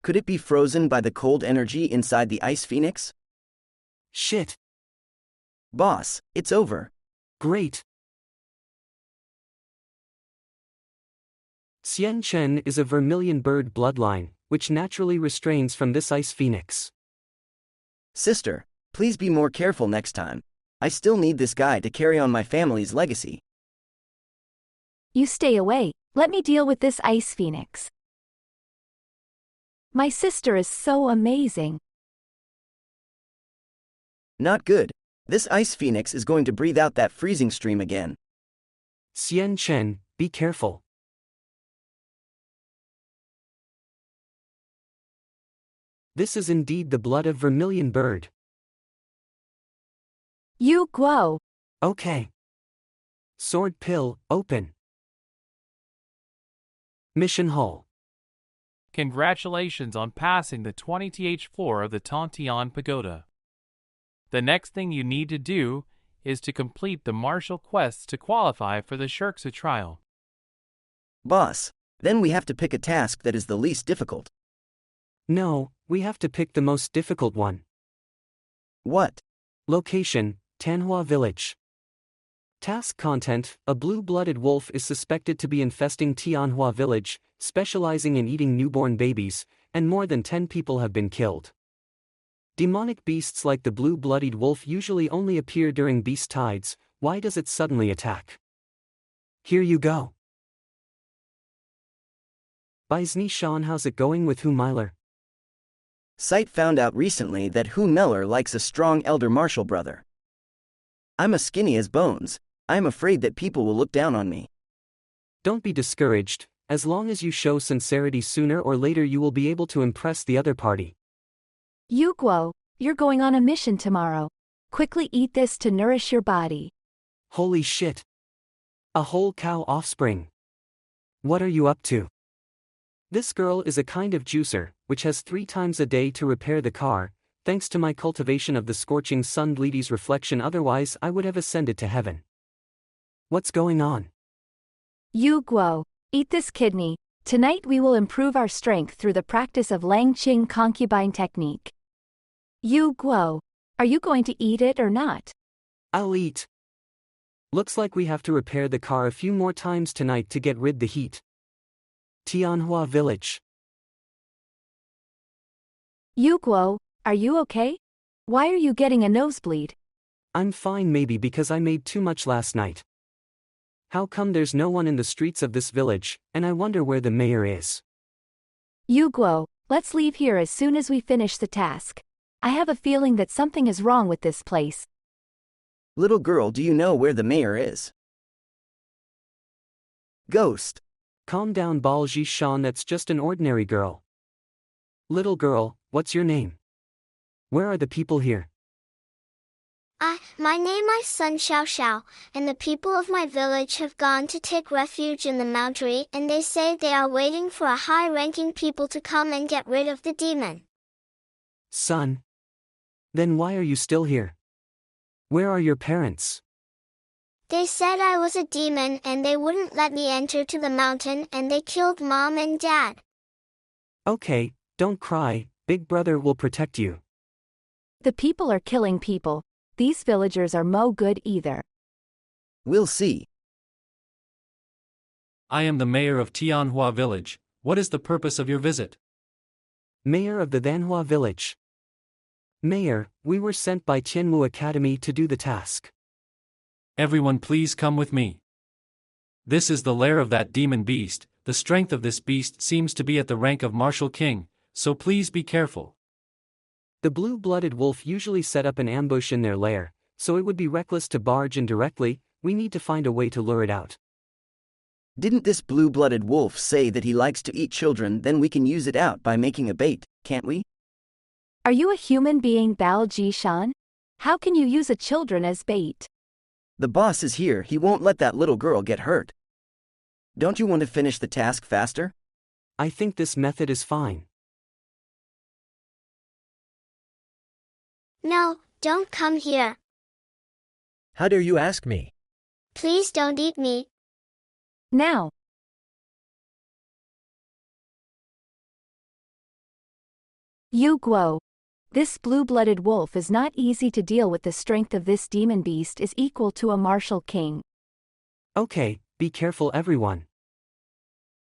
Could it be frozen by the cold energy inside the ice phoenix? Shit. Boss, it's over. Great. Xian Chen is a vermilion bird bloodline, which naturally restrains from this ice phoenix. Sister, please be more careful next time. I still need this guy to carry on my family's legacy. You stay away, let me deal with this ice phoenix. My sister is so amazing. Not good. This ice phoenix is going to breathe out that freezing stream again. Xian Chen, be careful. This is indeed the blood of vermilion bird. Yu Guo. Okay. Sword pill, open. Mission Hall. Congratulations on passing the 20th floor of the Tongtian Pagoda. The next thing you need to do is to complete the martial quests to qualify for the Shirksu trial. Boss, then we have to pick a task that is the least difficult. No, we have to pick the most difficult one. What? Location, Manhwa Village. Task content, a blue-blooded wolf is suspected to be infesting Tianhua Village, specializing in eating newborn babies, and more than 10 people have been killed. Demonic beasts like the blue-blooded wolf usually only appear during beast tides, why does it suddenly attack? Here you go. Bizni Sean, how's it going with Hu Myler? Sight found out recently that Hu Meller likes a strong elder martial brother. I'm as skinny as bones. I'm afraid that people will look down on me. Don't be discouraged, as long as you show sincerity sooner or later you will be able to impress the other party. Yu Guo, you're going on a mission tomorrow. Quickly eat this to nourish your body. Holy shit. A whole cow offspring. What are you up to? This girl is a kind of juicer, which has 3 times a day to repair the car, Thanks to my cultivation of the scorching sun lady's reflection, otherwise I would have ascended to heaven. What's going on? Yu Guo, eat this kidney. Tonight we will improve our strength through the practice of Lang Qing concubine technique. Yu Guo, are you going to eat it or not? I'll eat. Looks like we have to repair the car a few more times tonight to get rid the heat. Tianhua Village. Yu Guo, are you okay? Why are you getting a nosebleed? I'm fine, maybe because I made too much last night. How come there's no one in the streets of this village, and I wonder where the mayor is? Yu Guo, let's leave here as soon as we finish the task. I have a feeling that something is wrong with this place. Little girl, do you know where the mayor is? Ghost. Calm down, Balji Shan, that's just an ordinary girl. Little girl, what's your name? Where are the people here? My name is Sun Xiao Xiao, and the people of my village have gone to take refuge in the mountain, and they say they are waiting for a high-ranking people to come and get rid of the demon. Son. Then why are you still here? Where are your parents? They said I was a demon and they wouldn't let me enter to the mountain, and they killed mom and dad. Okay, don't cry, Big Brother will protect you. The people are killing people. These villagers are no good either. We'll see. I am the mayor of Tianhua Village. What is the purpose of your visit? Mayor of the Danhua Village. Mayor, we were sent by Tianmu Academy to do the task. Everyone please come with me. This is the lair of that demon beast. The strength of this beast seems to be at the rank of martial king, so please be careful. The blue-blooded wolf usually set up an ambush in their lair, so it would be reckless to barge in directly. We need to find a way to lure it out. Didn't this blue-blooded wolf say that he likes to eat children? Then we can use it out by making a bait, can't we? Are you a human being, Bao Jishan? How can you use a children as bait? The boss is here, he won't let that little girl get hurt. Don't you want to finish the task faster? I think this method is fine. No, don't come here. How dare you ask me? Please don't eat me. Now. Yu Guo. This blue-blooded wolf is not easy to deal with. The strength of this demon beast is equal to a martial king. Okay, be careful everyone.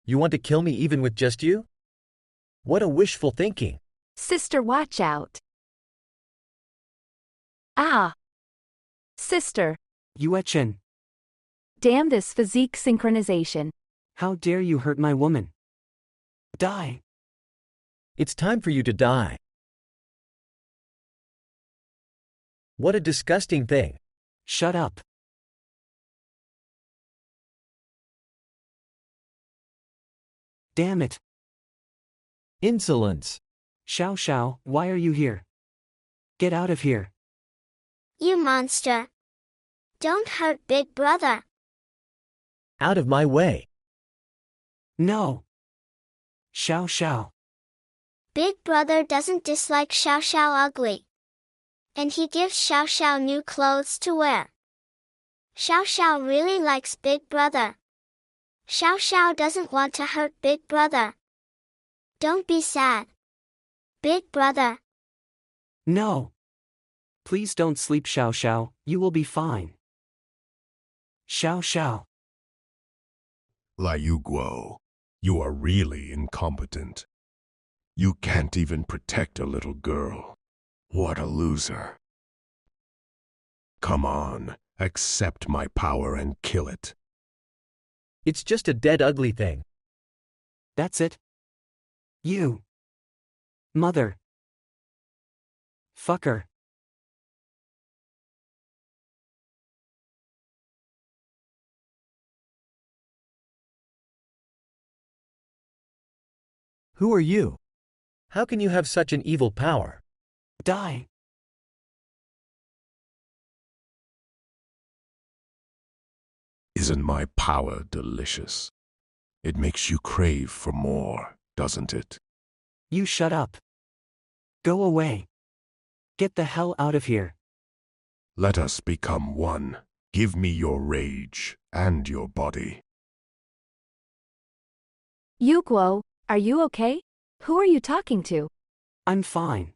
You want to kill me even with just you? What a wishful thinking. Sister, watch out. Ah! Sister. Yuechen. Damn this physique synchronization. How dare you hurt my woman? Die. It's time for you to die. What a disgusting thing. Shut up. Damn it. Insolence. Xiao Xiao, why are you here? Get out of here. You monster. Don't hurt Big Brother. Out of my way. No. Xiao Xiao. Big Brother doesn't dislike Xiao Xiao ugly. And he gives Xiao Xiao new clothes to wear. Xiao Xiao really likes Big Brother. Xiao Xiao doesn't want to hurt Big Brother. Don't be sad. Big Brother. No. Please don't sleep, Xiao Xiao, you will be fine. Xiao Xiao. Yu Guo, you are really incompetent. You can't even protect a little girl. What a loser. Come on, accept my power and kill it. It's just a dead ugly thing. That's it. You. Mother. Fucker. Who are you? How can you have such an evil power? Die. Isn't my power delicious? It makes you crave for more, doesn't it? You shut up. Go away. Get the hell out of here. Let us become one. Give me your rage and your body. Yu Guo, are you okay? Who are you talking to? I'm fine.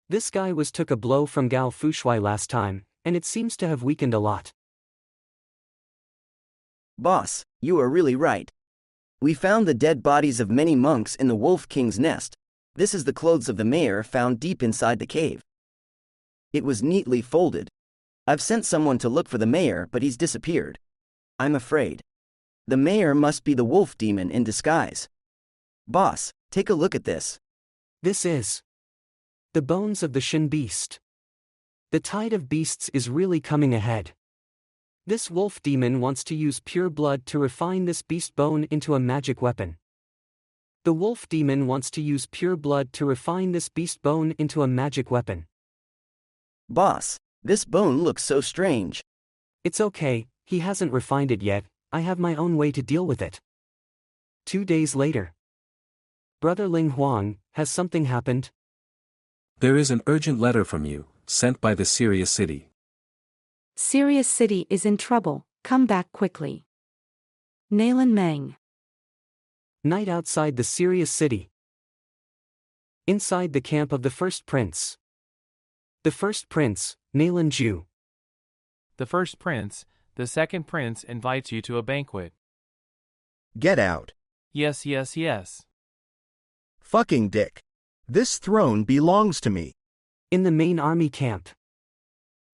This guy took a blow from Gao Fushui last time, and it seems to have weakened a lot. Boss, you are really right. We found the dead bodies of many monks in the Wolf King's nest. This is the clothes of the mayor found deep inside the cave. It was neatly folded. I've sent someone to look for the mayor, but he's disappeared. I'm afraid. The mayor must be the wolf demon in disguise. Boss, take a look at this. This is the bones of the Shin beast. The tide of beasts is really coming ahead. This wolf demon wants to use pure blood to refine this beast bone into a magic weapon. The wolf demon wants to use pure blood to refine this beast bone into a magic weapon. Boss, this bone looks so strange. It's okay, he hasn't refined it yet, I have my own way to deal with it. 2 days later. Brother Ling Huang, has something happened? There is an urgent letter from you, sent by the Serious City. Serious City is in trouble, come back quickly. Nalan Meng. Night outside the Serious City. Inside the camp of the first prince. The first prince, Nalan Ju. The first prince, the second prince invites you to a banquet. Get out. Yes, yes, yes. Fucking dick. This throne belongs to me. In the main army camp.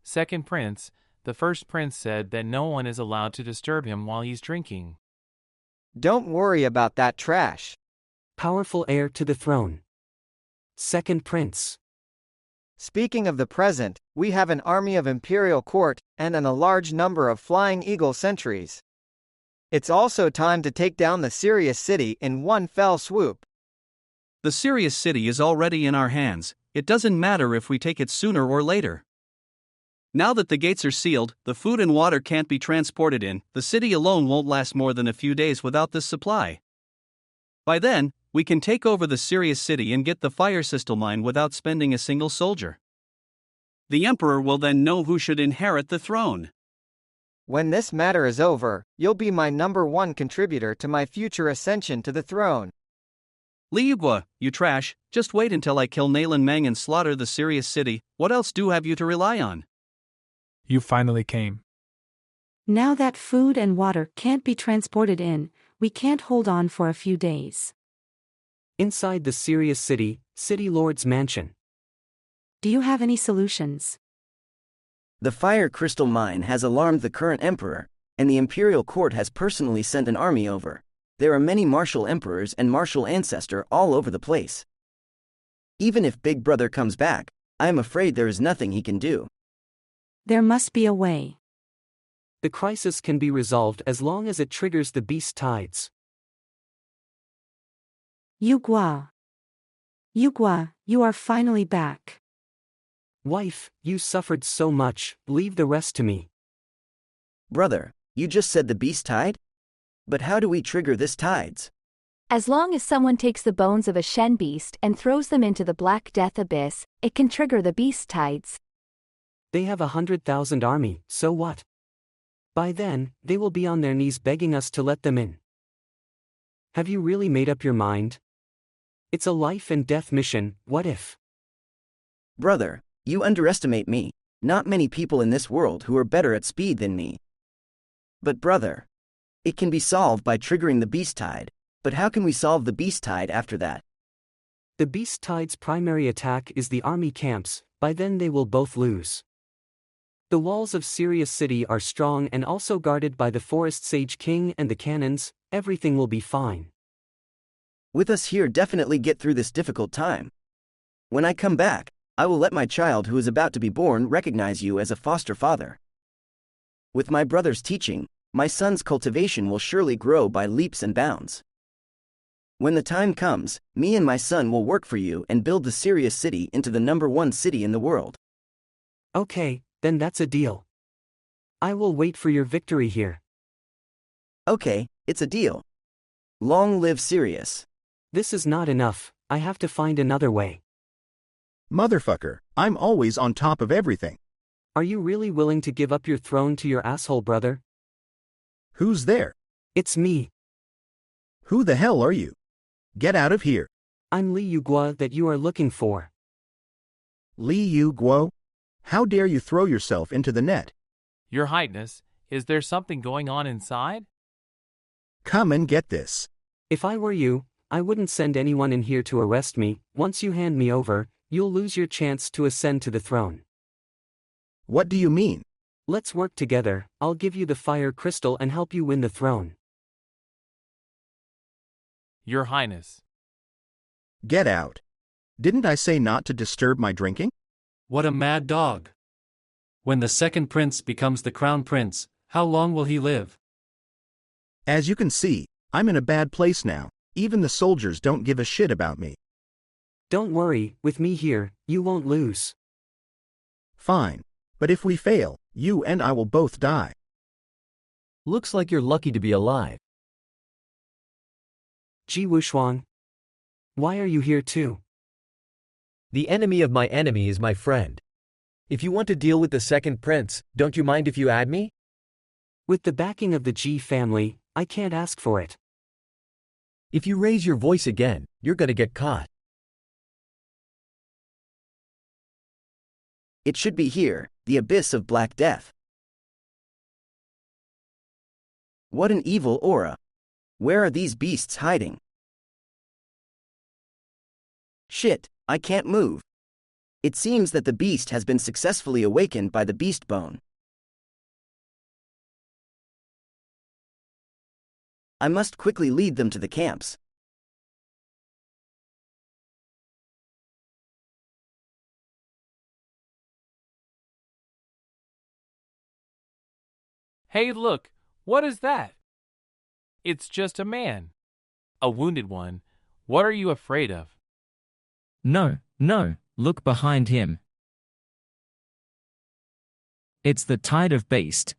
Second prince, the first prince said that no one is allowed to disturb him while he's drinking. Don't worry about that trash. Powerful heir to the throne. Second prince. Speaking of the present, we have an army of imperial court, and a large number of flying eagle sentries. It's also time to take down the Serious City in one fell swoop. The Serious City is already in our hands, it doesn't matter if we take it sooner or later. Now that the gates are sealed, the food and water can't be transported in, the city alone won't last more than a few days without this supply. By then, we can take over the Serious City and get the fire system mine without spending a single soldier. The emperor will then know who should inherit the throne. When this matter is over, you'll be my #1 contributor to my future ascension to the throne. Li Guo, you trash, just wait until I kill Nalan Meng and slaughter the Serious City, what else do have you to rely on? You finally came. Now that food and water can't be transported in, we can't hold on for a few days. Inside the Serious City, City Lord's mansion. Do you have any solutions? The fire crystal mine has alarmed the current emperor, and the imperial court has personally sent an army over. There are many martial emperors and martial ancestor all over the place. Even if Big Brother comes back, I am afraid there is nothing he can do. There must be a way. The crisis can be resolved as long as it triggers the beast tides. Yu Guo. Yu Guo, you are finally back. Wife, you suffered so much, leave the rest to me. Brother, you just said the beast tide? But how do we trigger this tides? As long as someone takes the bones of a Shen beast and throws them into the Black Death Abyss, it can trigger the beast tides. They have 100,000 army, so what? By then, they will be on their knees begging us to let them in. Have you really made up your mind? It's a life and death mission, what if? Brother, you underestimate me. Not many people in this world who are better at speed than me. But brother, it can be solved by triggering the beast tide. But how can we solve the beast tide after that? The beast tide's primary attack is the army camps, by then they will both lose. The walls of Serious City are strong and also guarded by the Forest Sage King and the cannons, everything will be fine. With us here definitely get through this difficult time. When I come back, I will let my child who is about to be born recognize you as a foster father. With my brother's teaching, my son's cultivation will surely grow by leaps and bounds. When the time comes, me and my son will work for you and build the Serious City into the #1 city in the world. Okay, then that's a deal. I will wait for your victory here. Okay, it's a deal. Long live Serious. This is not enough, I have to find another way. Motherfucker, I'm always on top of everything. Are you really willing to give up your throne to your asshole brother? Who's there? It's me. Who the hell are you? Get out of here. I'm Yu Guo that you are looking for. Yu Guo? How dare you throw yourself into the net? Your Highness, is there something going on inside? Come and get this. If I were you, I wouldn't send anyone in here to arrest me. Once you hand me over, you'll lose your chance to ascend to the throne. What do you mean? Let's work together. I'll give you the fire crystal and help you win the throne. Your Highness. Get out. Didn't I say not to disturb my drinking? What a mad dog. When the second prince becomes the crown prince, how long will he live? As you can see, I'm in a bad place now. Even the soldiers don't give a shit about me. Don't worry, with me here, you won't lose. Fine. But if we fail, you and I will both die. Looks like you're lucky to be alive. Ji Wushuang. Why are you here too? The enemy of my enemy is my friend. If you want to deal with the second prince, don't you mind if you add me? With the backing of the Ji family, I can't ask for it. If you raise your voice again, you're gonna get caught. It should be here, the abyss of Black Death. What an evil aura. Where are these beasts hiding? Shit, I can't move. It seems that the beast has been successfully awakened by the beast bone. I must quickly lead them to the camps. Hey, look, what is that? It's just a man. A wounded one. What are you afraid of? No, look behind him. It's the tide of beast.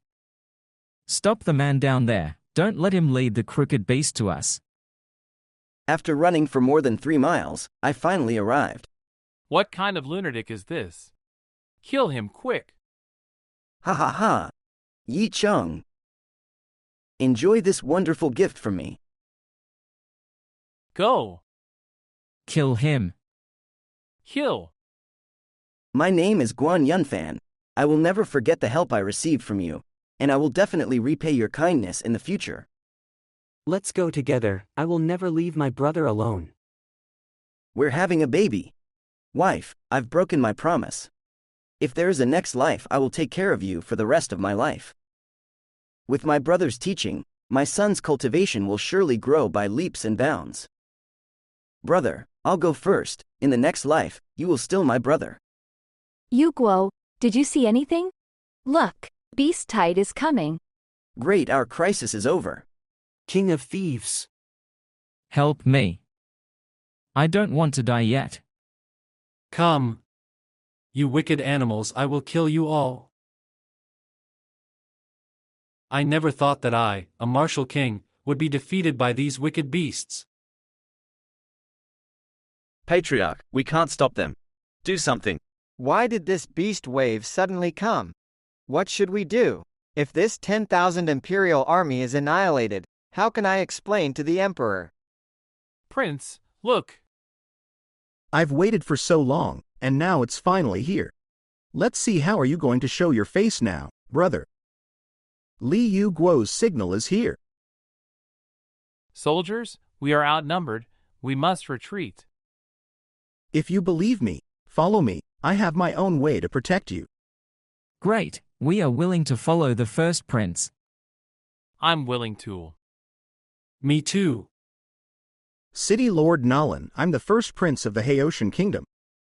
Stop the man down there, don't let him lead the crooked beast to us. After running for more than 3 miles, I finally arrived. What kind of lunatic is this? Kill him quick. Ha ha ha. Yi Chung. Enjoy this wonderful gift from me. Go. Kill him. Kill. My name is Guan Yunfan. I will never forget the help I received from you, and I will definitely repay your kindness in the future. Let's go together. I will never leave my brother alone. We're having a baby. Wife, I've broken my promise. If there is a next life, I will take care of you for the rest of my life. With my brother's teaching, my son's cultivation will surely grow by leaps and bounds. Brother, I'll go first. In the next life, you will still my brother. Yu Guo, did you see anything? Look, beast tide is coming. Great, our crisis is over. King of thieves. Help me. I don't want to die yet. Come. You wicked animals, I will kill you all. I never thought that I, a martial king, would be defeated by these wicked beasts. Patriarch, we can't stop them. Do something. Why did this beast wave suddenly come? What should we do? If this 10,000 imperial army is annihilated, how can I explain to the emperor? Prince, look. I've waited for so long, and now it's finally here. Let's see, how are you going to show your face now, brother? Yu Guo's signal is here. Soldiers, we are outnumbered. We must retreat. If you believe me, follow me. I have my own way to protect you. Great, we are willing to follow the first prince. I'm willing to. Me too. City Lord Nalan, I'm the first prince of the Haoshan Kingdom.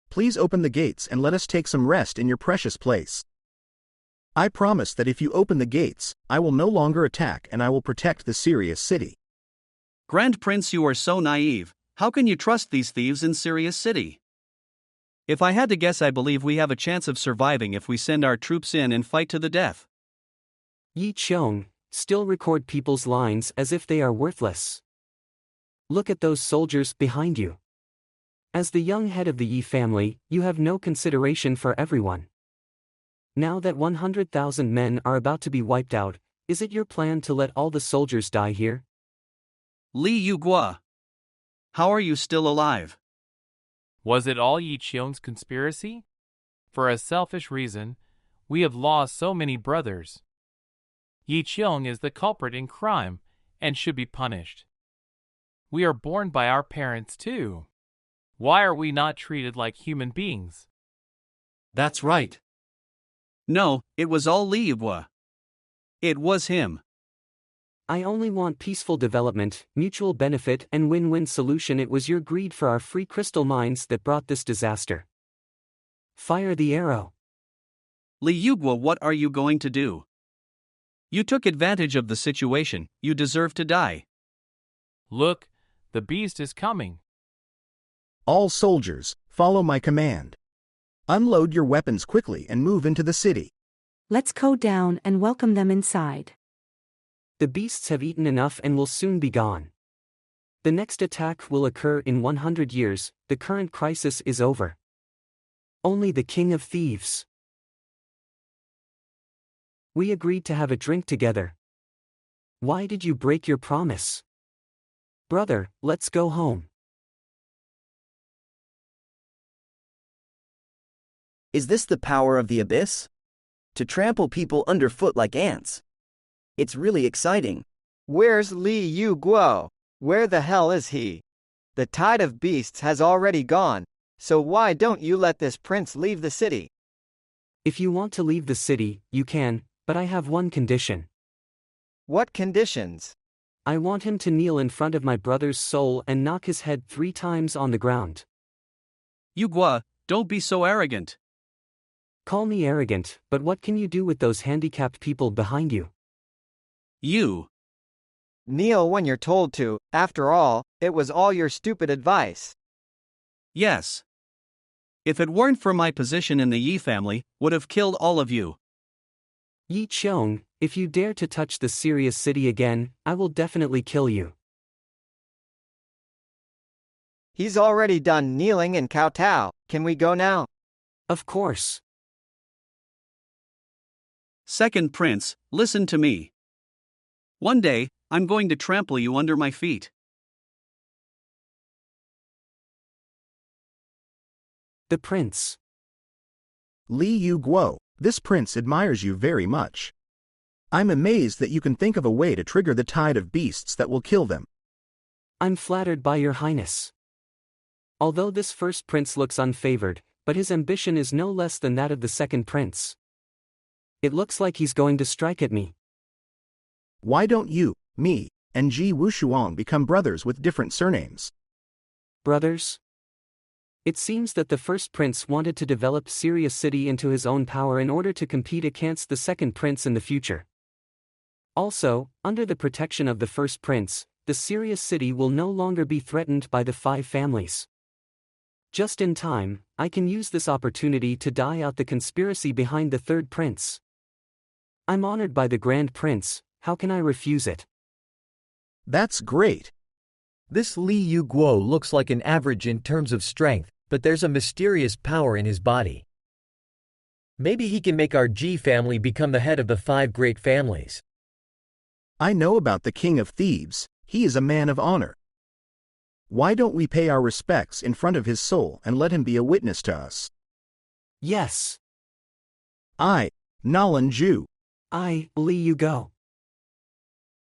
Please open the gates and let us take some rest in your precious place. I promise that if you open the gates, I will no longer attack and I will protect the Sirius city. Grand Prince, you are so naive. How can you trust these thieves in Sirius City? If I had to guess, I believe we have a chance of surviving if we send our troops in and fight to the death. Yi Chung, still record people's lines as if they are worthless. Look at those soldiers behind you. As the young head of the Yi family, you have no consideration for everyone. Now that 100,000 men are about to be wiped out, is it your plan to let all the soldiers die here? Yu Guo. How are you still alive? Was it all Yi Qiong's conspiracy? For a selfish reason, we have lost so many brothers. Yi Qiong is the culprit in crime and should be punished. We are born by our parents too. Why are we not treated like human beings? That's right. No, it was all Yu Guo. It was him. I only want peaceful development, mutual benefit and win-win solution. It was your greed for our free crystal mines that brought this disaster. Fire the arrow. Yu Guo, what are you going to do? You took advantage of the situation, you deserve to die. Look, the beast is coming. All soldiers, follow my command. Unload your weapons quickly and move into the city. Let's go down and welcome them inside. The beasts have eaten enough and will soon be gone. The next attack will occur in 100 years, the current crisis is over. Only the king of thieves. We agreed to have a drink together. Why did you break your promise? Brother, let's go home. Is this the power of the abyss? To trample people underfoot like ants. It's really exciting. Where's Yu Guo? Where the hell is he? The tide of beasts has already gone, so why don't you let this prince leave the city? If you want to leave the city, you can, but I have one condition. What conditions? I want him to kneel in front of my brother's soul and knock his head 3 times on the ground. Yu Guo, don't be so arrogant. Call me arrogant, but what can you do with those handicapped people behind you? You. Kneel when you're told to, after all, it was all your stupid advice. Yes. If it weren't for my position in the Yi family, would have killed all of you. Yi Qiong, if you dare to touch the serious city again, I will definitely kill you. He's already done kneeling and kowtow. Can we go now? Of course. Second prince, listen to me. One day, I'm going to trample you under my feet. The prince. Yu Guo, this prince admires you very much. I'm amazed that you can think of a way to trigger the tide of beasts that will kill them. I'm flattered by your highness. Although this first prince looks unfavored, but his ambition is no less than that of the second prince. It looks like he's going to strike at me. Why don't you, me, and Ji Wushuang become brothers with different surnames? Brothers? It seems that the first prince wanted to develop Sirius City into his own power in order to compete against the second prince in the future. Also, under the protection of the first prince, the Sirius City will no longer be threatened by the 5 families. Just in time, I can use this opportunity to die out the conspiracy behind the third prince. I'm honored by the Grand Prince, how can I refuse it? That's great. This Yu Guo looks like an average in terms of strength, but there's a mysterious power in his body. Maybe he can make our Ji family become the head of the 5 great families. I know about the King of Thieves, he is a man of honor. Why don't we pay our respects in front of his soul and let him be a witness to us? Yes. I, Nalan Ju. I, Yu Guo.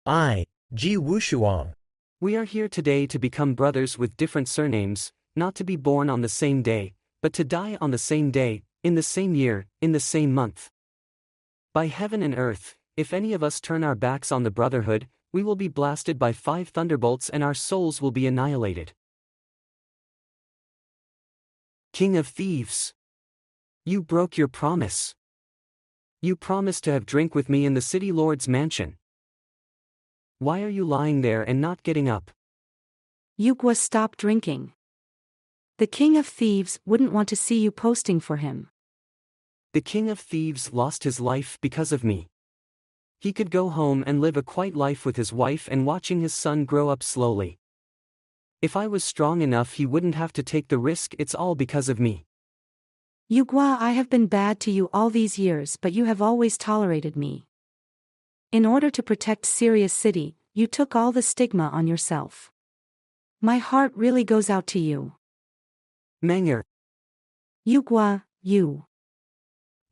I, Ji Wushuang. We are here today to become brothers with different surnames, not to be born on the same day, but to die on the same day, in the same year, in the same month. By heaven and earth, if any of us turn our backs on the brotherhood, we will be blasted by 5 thunderbolts and our souls will be annihilated. King of Thieves. You broke your promise. You promised to have drink with me in the city lord's mansion. Why are you lying there and not getting up? Yu Guo, stop drinking. The King of Thieves wouldn't want to see you posting for him. The King of Thieves lost his life because of me. He could go home and live a quiet life with his wife and watching his son grow up slowly. If I was strong enough, he wouldn't have to take the risk. It's all because of me. Yu Guo, I have been bad to you all these years, but you have always tolerated me. In order to protect Sirius City, you took all the stigma on yourself. My heart really goes out to you. Manga. Yu Guo, you.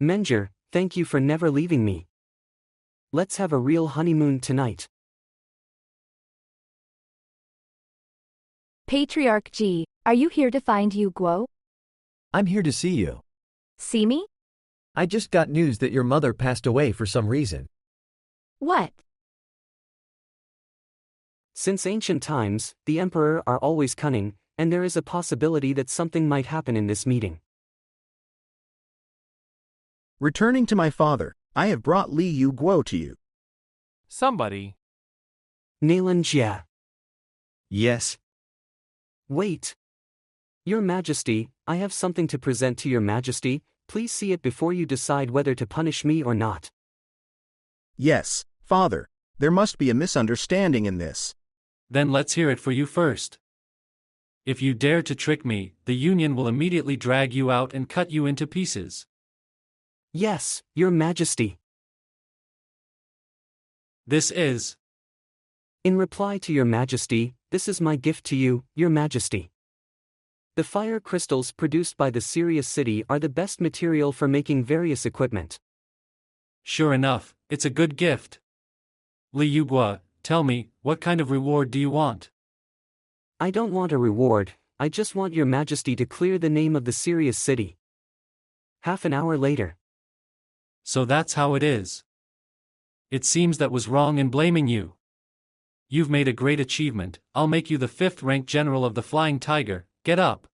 Menger, thank you for never leaving me. Let's have a real honeymoon tonight. Patriarch G, are you here to find Yu Guo? I'm here to see you. See me? I just got news that your mother passed away for some reason. What? Since ancient times, the Emperor are always cunning, and there is a possibility that something might happen in this meeting. Returning to my father, I have brought Li Yu Guo to you. Somebody. Nalan Jia. Yes. Wait. Your Majesty, I have something to present to your Majesty. Please see it before you decide whether to punish me or not. Yes, father. There must be a misunderstanding in this. Then let's hear it for you first. If you dare to trick me, the Union will immediately drag you out and cut you into pieces. Yes, your Majesty. This is. In reply to your Majesty, this is my gift to you, your Majesty. The fire crystals produced by the Sirius City are the best material for making various equipment. Sure enough, it's a good gift. Li Yu Guo, tell me, what kind of reward do you want? I don't want a reward, I just want your Majesty to clear the name of the Sirius City. Half an hour later. So that's how it is. It seems that was wrong in blaming you. You've made a great achievement. I'll make you the 5th rank general of the Flying Tiger. Get up.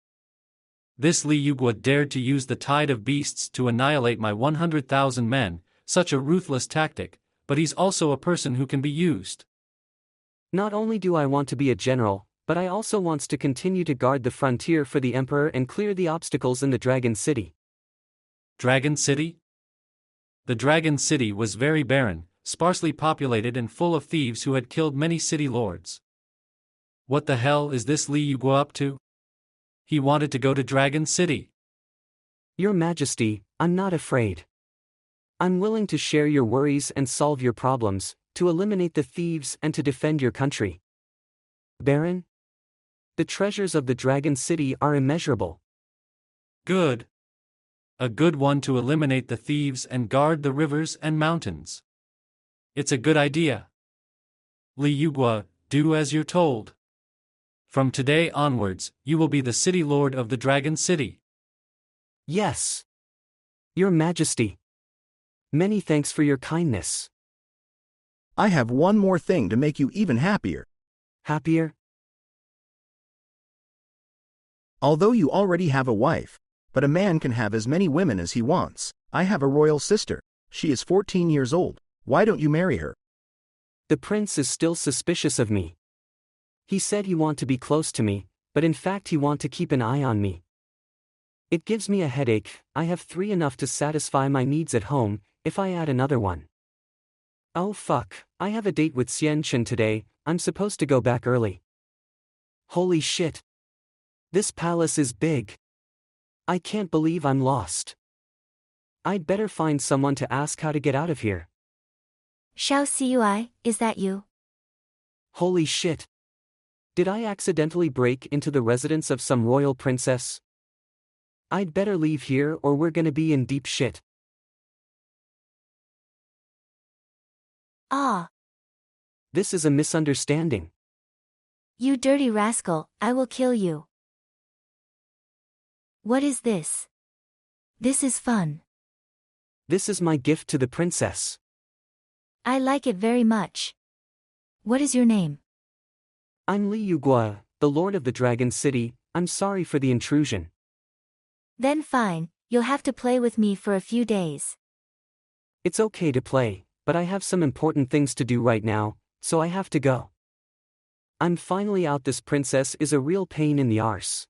This Li Yu Guo dared to use the tide of beasts to annihilate my 100,000 men, such a ruthless tactic, but he's also a person who can be used. Not only do I want to be a general, but I also wants to continue to guard the frontier for the Emperor and clear the obstacles in the Dragon City. Dragon City? The Dragon City was very barren, sparsely populated and full of thieves who had killed many city lords. What the hell is this Li Yu Guo up to? He wanted to go to Dragon City. Your Majesty, I'm not afraid. I'm willing to share your worries and solve your problems, to eliminate the thieves and to defend your country. Baron? The treasures of the Dragon City are immeasurable. Good. A good one to eliminate the thieves and guard the rivers and mountains. It's a good idea. Li Yu Guo, do as you're told. From today onwards, you will be the city lord of the Dragon City. Yes. Your Majesty. Many thanks for your kindness. I have one more thing to make you even happier. Happier? Although you already have a wife, but a man can have as many women as he wants, I have a royal sister. She is 14 years old. Why don't you marry her? The prince is still suspicious of me. He said he want to be close to me, but in fact he want to keep an eye on me. It gives me a headache. I have 3 enough to satisfy my needs at home, if I add another one. Oh fuck, I have a date with Xian Chen today, I'm supposed to go back early. Holy shit. This palace is big. I can't believe I'm lost. I'd better find someone to ask how to get out of here. Xiao Cui, is that you? Holy shit. Did I accidentally break into the residence of some royal princess? I'd better leave here or we're gonna be in deep shit. Ah. This is a misunderstanding. You dirty rascal, I will kill you. What is this? This is fun. This is my gift to the princess. I like it very much. What is your name? I'm Li Yu Guo, the Lord of the Dragon City. I'm sorry for the intrusion. Then fine, you'll have to play with me for a few days. It's okay to play, but I have some important things to do right now, so I have to go. I'm finally out. This princess is a real pain in the arse.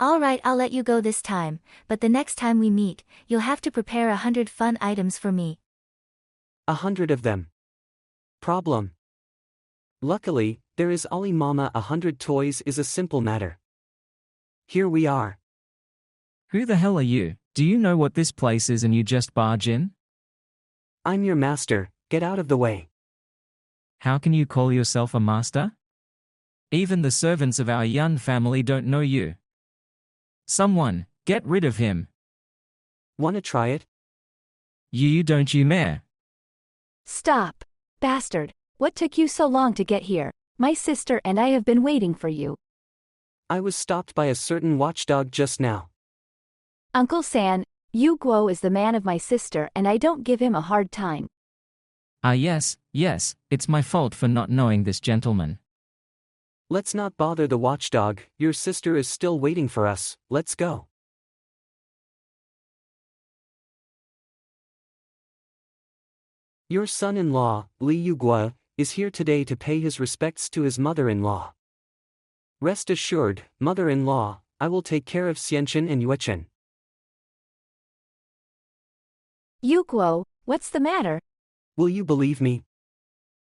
Alright, I'll let you go this time, but the next time we meet, you'll have to prepare 100 fun items for me. 100 of them. Problem. Luckily, There is Ali Mama 100 toys is a simple matter. Here we are. Who the hell are you? Do you know what this place is and you just barge in? I'm your master, get out of the way. How can you call yourself a master? Even the servants of our Yun family don't know you. Someone, get rid of him. Wanna try it? You don't you mare. Stop, bastard. What took you so long to get here? My sister and I have been waiting for you. I was stopped by a certain watchdog just now. Uncle San, Yu Guo is the man of my sister and I don't give him a hard time. Ah yes, it's my fault for not knowing this gentleman. Let's not bother the watchdog, your sister is still waiting for us, let's go. Your son-in-law, Yu Guo, is here today to pay his respects to his mother-in-law. Rest assured, mother-in-law, I will take care of Xianchen and Yuechen. Yu Guo, what's the matter? Will you believe me?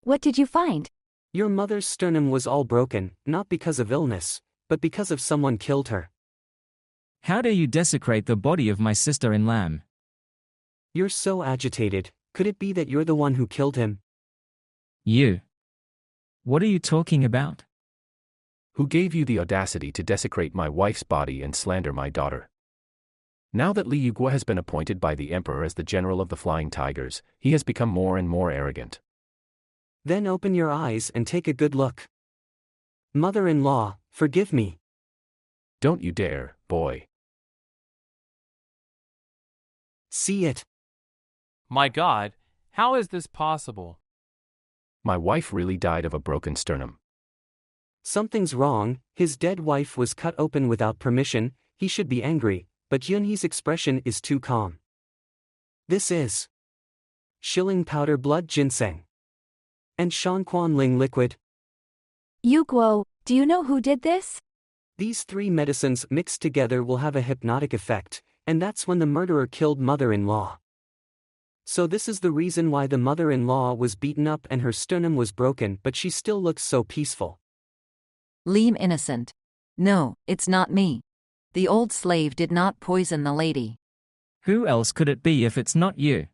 What did you find? Your mother's sternum was all broken, not because of illness, but because of someone killed her. How dare you desecrate the body of my sister-in-law? You're so agitated, could it be that you're the one who killed him? You. What are you talking about? Who gave you the audacity to desecrate my wife's body and slander my daughter? Now that Yu Guo has been appointed by the emperor as the general of the Flying Tigers, he has become more and more arrogant. Then open your eyes and take a good look. Mother-in-law, forgive me. Don't you dare, boy. See it. My God, how is this possible? My wife really died of a broken sternum. Something's wrong, his dead wife was cut open without permission, he should be angry, but Yunhe's expression is too calm. This is shilling powder blood ginseng. And Shanquan Ling liquid. Yu Guo, do you know who did this? These three medicines mixed together will have a hypnotic effect, and that's when the murderer killed mother-in-law. So this is the reason why the mother-in-law was beaten up and her sternum was broken, but she still looks so peaceful. Leem innocent. No, it's not me. The old slave did not poison the lady. Who else could it be if it's not you?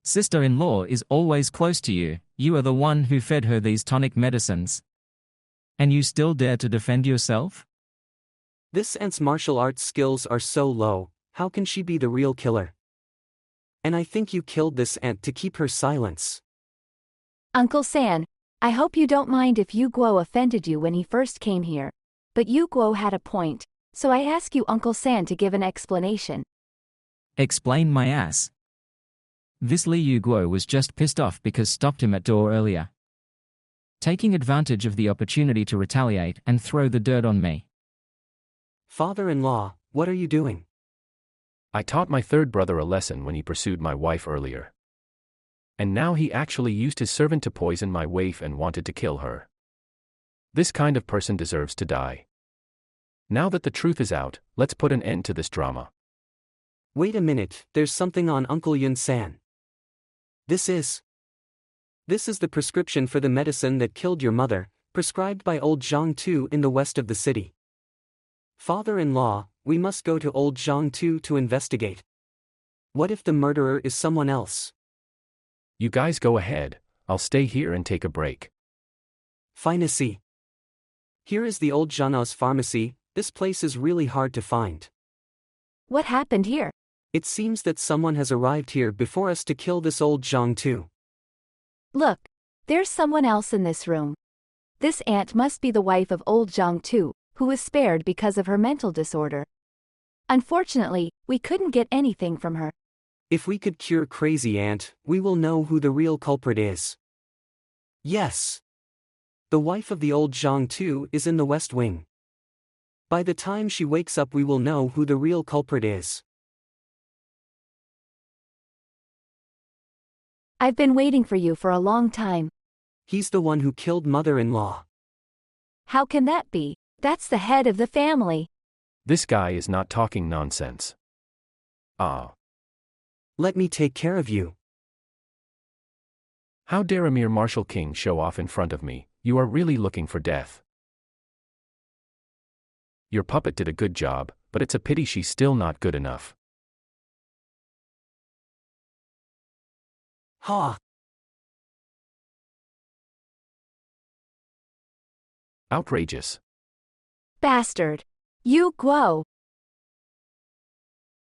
Sister-in-law is always close to you, you are the one who fed her these tonic medicines. And you still dare to defend yourself? This aunt's martial arts skills are so low, how can she be the real killer? And I think you killed this aunt to keep her silence. Uncle San, I hope you don't mind if Yu Guo offended you when he first came here. But Yu Guo had a point, so I ask you Uncle San to give an explanation. Explain my ass. This Yu Guo was just pissed off because stopped him at door earlier. Taking advantage of the opportunity to retaliate and throw the dirt on me. Father-in-law, what are you doing? I taught my third brother a lesson when he pursued my wife earlier. And now he actually used his servant to poison my wife and wanted to kill her. This kind of person deserves to die. Now that the truth is out, let's put an end to this drama. Wait a minute, there's something on Uncle Yun-san. This is the prescription for the medicine that killed your mother, prescribed by old Zhang Tu in the west of the city. Father-in-law, we must go to old Zhang Tu to investigate. What if the murderer is someone else? You guys go ahead, I'll stay here and take a break. Pharmacy. Here is the old Zhanao's pharmacy, this place is really hard to find. What happened here? It seems that someone has arrived here before us to kill this old Zhang Tu. Look, there's someone else in this room. This aunt must be the wife of old Zhang Tu, who was spared because of her mental disorder. Unfortunately, we couldn't get anything from her. If we could cure Crazy Aunt, we will know who the real culprit is. Yes. The wife of the old Zhang Tu is in the West Wing. By the time she wakes up we will know who the real culprit is. I've been waiting for you for a long time. He's the one who killed mother-in-law. How can that be? That's the head of the family. This guy is not talking nonsense. Let me take care of you. How dare a mere martial king show off in front of me? You are really looking for death. Your puppet did a good job, but it's a pity she's still not good enough. Ha! Outrageous. Bastard. Yu Guo.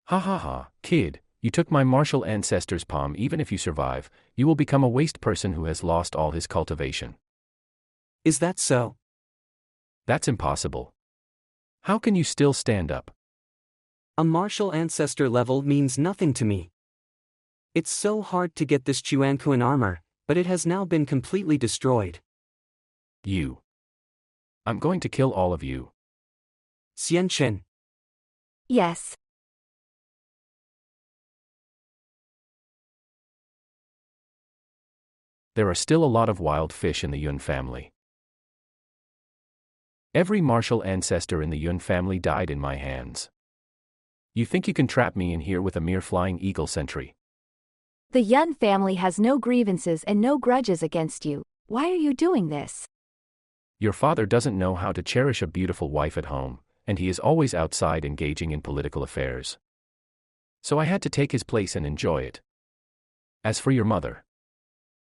Ha ha ha, kid, you took my martial ancestor's palm. Even if you survive, you will become a waste person who has lost all his cultivation. Is that so? That's impossible. How can you still stand up? A martial ancestor level means nothing to me. It's so hard to get this Chuanquan armor, but it has now been completely destroyed. You. I'm going to kill all of you. Xianchen. Yes. There are still a lot of wild fish in the Yun family. Every martial ancestor in the Yun family died in my hands. You think you can trap me in here with a mere flying eagle sentry? The Yun family has no grievances and no grudges against you. Why are you doing this? Your father doesn't know how to cherish a beautiful wife at home, and he is always outside engaging in political affairs. So I had to take his place and enjoy it. As for your mother,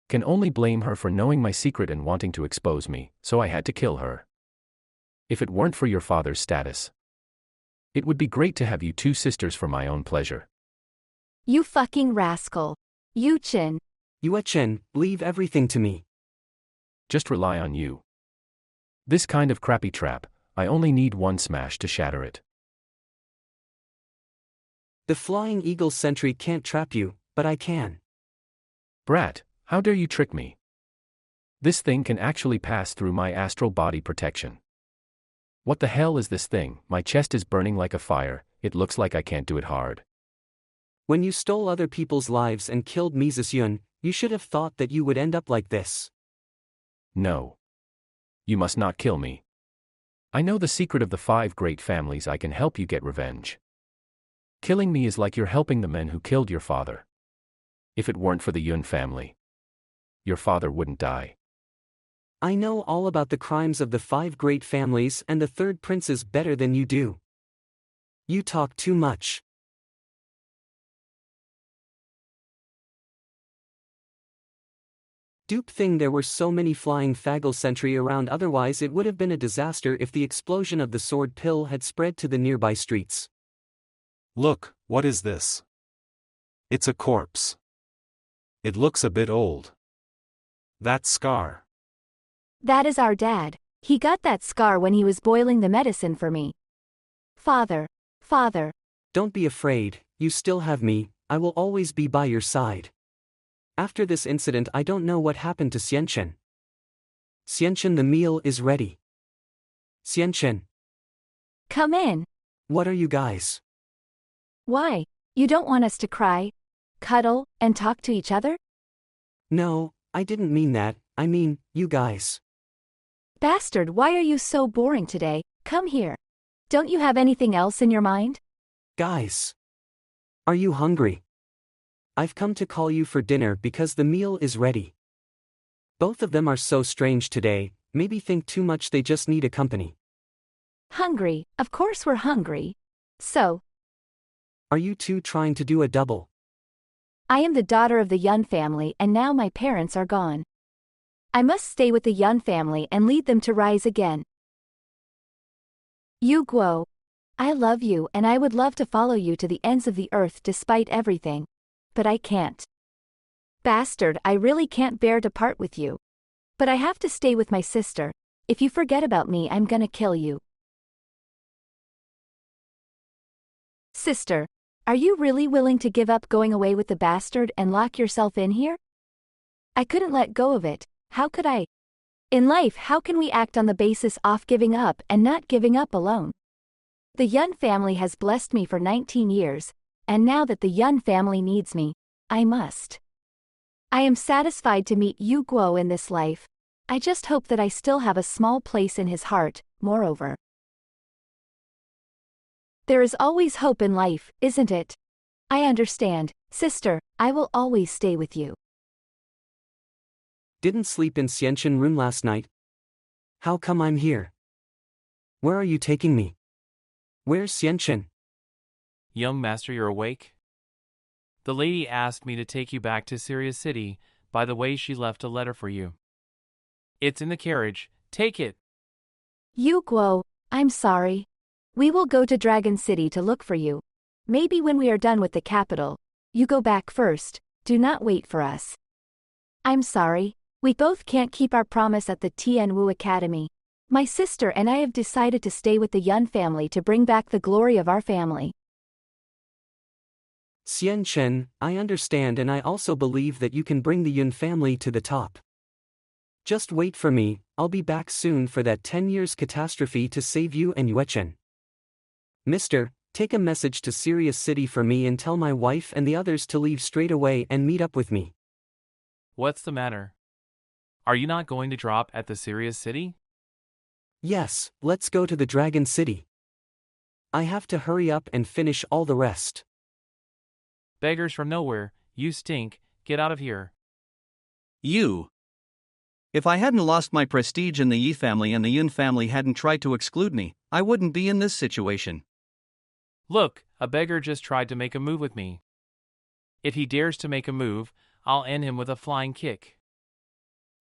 can only blame her for knowing my secret and wanting to expose me, so I had to kill her. If it weren't for your father's status, it would be great to have you two sisters for my own pleasure. You fucking rascal. Yu Chen. Yuechen, leave everything to me. Just rely on you. This kind of crappy trap, I only need one smash to shatter it. The flying eagle sentry can't trap you, but I can. Brat, how dare you trick me? This thing can actually pass through my astral body protection. What the hell is this thing? My chest is burning like a fire, it looks like I can't do it hard. When you stole other people's lives and killed Mises Yun, you should have thought that you would end up like this. No. You must not kill me. I know the secret of the 5 great families. I can help you get revenge. Killing me is like you're helping the men who killed your father. If it weren't for the Yun family, your father wouldn't die. I know all about the crimes of the 5 great families and the 3rd princes better than you do. You talk too much. Dupe thing, there were so many flying Faggle sentry around, otherwise it would have been a disaster if the explosion of the sword pill had spread to the nearby streets. Look, what is this? It's a corpse. It looks a bit old. That scar. That is our dad. He got that scar when he was boiling the medicine for me. Father. Father. Don't be afraid, you still have me, I will always be by your side. After this incident, I don't know what happened to Xianchen. Xianchen, the meal is ready. Xianchen. Come in. What are you guys? Why? You don't want us to cry, cuddle, and talk to each other? No, I didn't mean that, I mean, you guys. Bastard, why are you so boring today? Come here. Don't you have anything else in your mind? Guys. Are you hungry? I've come to call you for dinner because the meal is ready. Both of them are so strange today, maybe think too much, they just need a company. Hungry, of course we're hungry. So. Are you two trying to do a double? I am the daughter of the Yun family and now my parents are gone. I must stay with the Yun family and lead them to rise again. Yu Guo. I love you and I would love to follow you to the ends of the earth despite everything. But I can't. Bastard, I really can't bear to part with you. But I have to stay with my sister. If you forget about me, I'm gonna kill you. Sister, are you really willing to give up going away with the bastard and lock yourself in here? I couldn't let go of it, how could I? In life, how can we act on the basis of giving up and not giving up alone? The Yun family has blessed me for 19 years, and now that the Yun family needs me, I must. I am satisfied to meet Yu Guo in this life. I just hope that I still have a small place in his heart, moreover. There is always hope in life, isn't it? I understand, sister, I will always stay with you. Didn't sleep in Xianchen room last night? How come I'm here? Where are you taking me? Where's Xianchen? Young master, you're awake? The lady asked me to take you back to Sirius City. By the way, she left a letter for you. It's in the carriage. Take it. Yu Guo, I'm sorry. We will go to Dragon City to look for you. Maybe when we are done with the capital, you go back first. Do not wait for us. I'm sorry. We both can't keep our promise at the Tianwu Academy. My sister and I have decided to stay with the Yun family to bring back the glory of our family. Xianchen, I understand, and I also believe that you can bring the Yun family to the top. Just wait for me, I'll be back soon for that 10 years catastrophe to save you and Yuechen. Mister, take a message to Sirius City for me and tell my wife and the others to leave straight away and meet up with me. What's the matter? Are you not going to drop at the Sirius City? Yes, let's go to the Dragon City. I have to hurry up and finish all the rest. Beggars from nowhere, you stink, get out of here. You. If I hadn't lost my prestige in the Yi family and the Yun family hadn't tried to exclude me, I wouldn't be in this situation. Look, a beggar just tried to make a move with me. If he dares to make a move, I'll end him with a flying kick.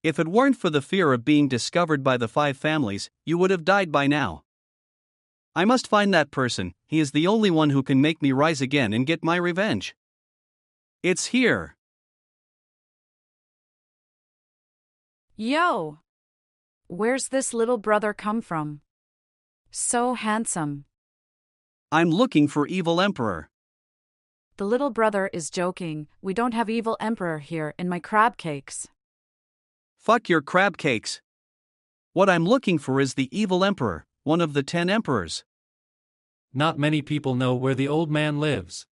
If it weren't for the fear of being discovered by the 5 families, you would have died by now. I must find that person. He is the only one who can make me rise again and get my revenge. It's here. Yo! Where's this little brother come from? So handsome. I'm looking for Evil Emperor. The little brother is joking. We don't have Evil Emperor here in my crab cakes. Fuck your crab cakes. What I'm looking for is the Evil Emperor, one of the 10 emperors. Not many people know where the old man lives.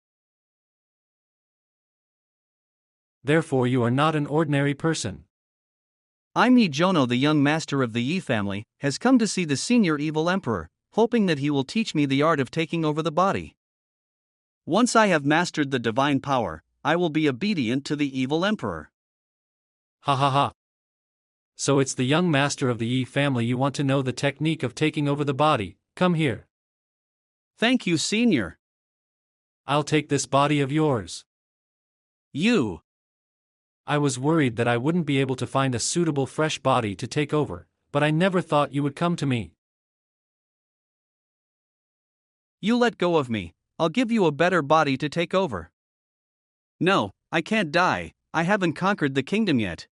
Therefore you are not an ordinary person. I'm Yi Jono, the young master of the Yi family, has come to see the senior Evil Emperor, hoping that he will teach me the art of taking over the body. Once I have mastered the divine power, I will be obedient to the Evil Emperor. Ha ha ha. So it's the young master of the Yi family you want to know the technique of taking over the body. Come here. Thank you, senior. I'll take this body of yours. You. I was worried that I wouldn't be able to find a suitable fresh body to take over, but I never thought you would come to me. You let go of me, I'll give you a better body to take over. No, I can't die, I haven't conquered the kingdom yet.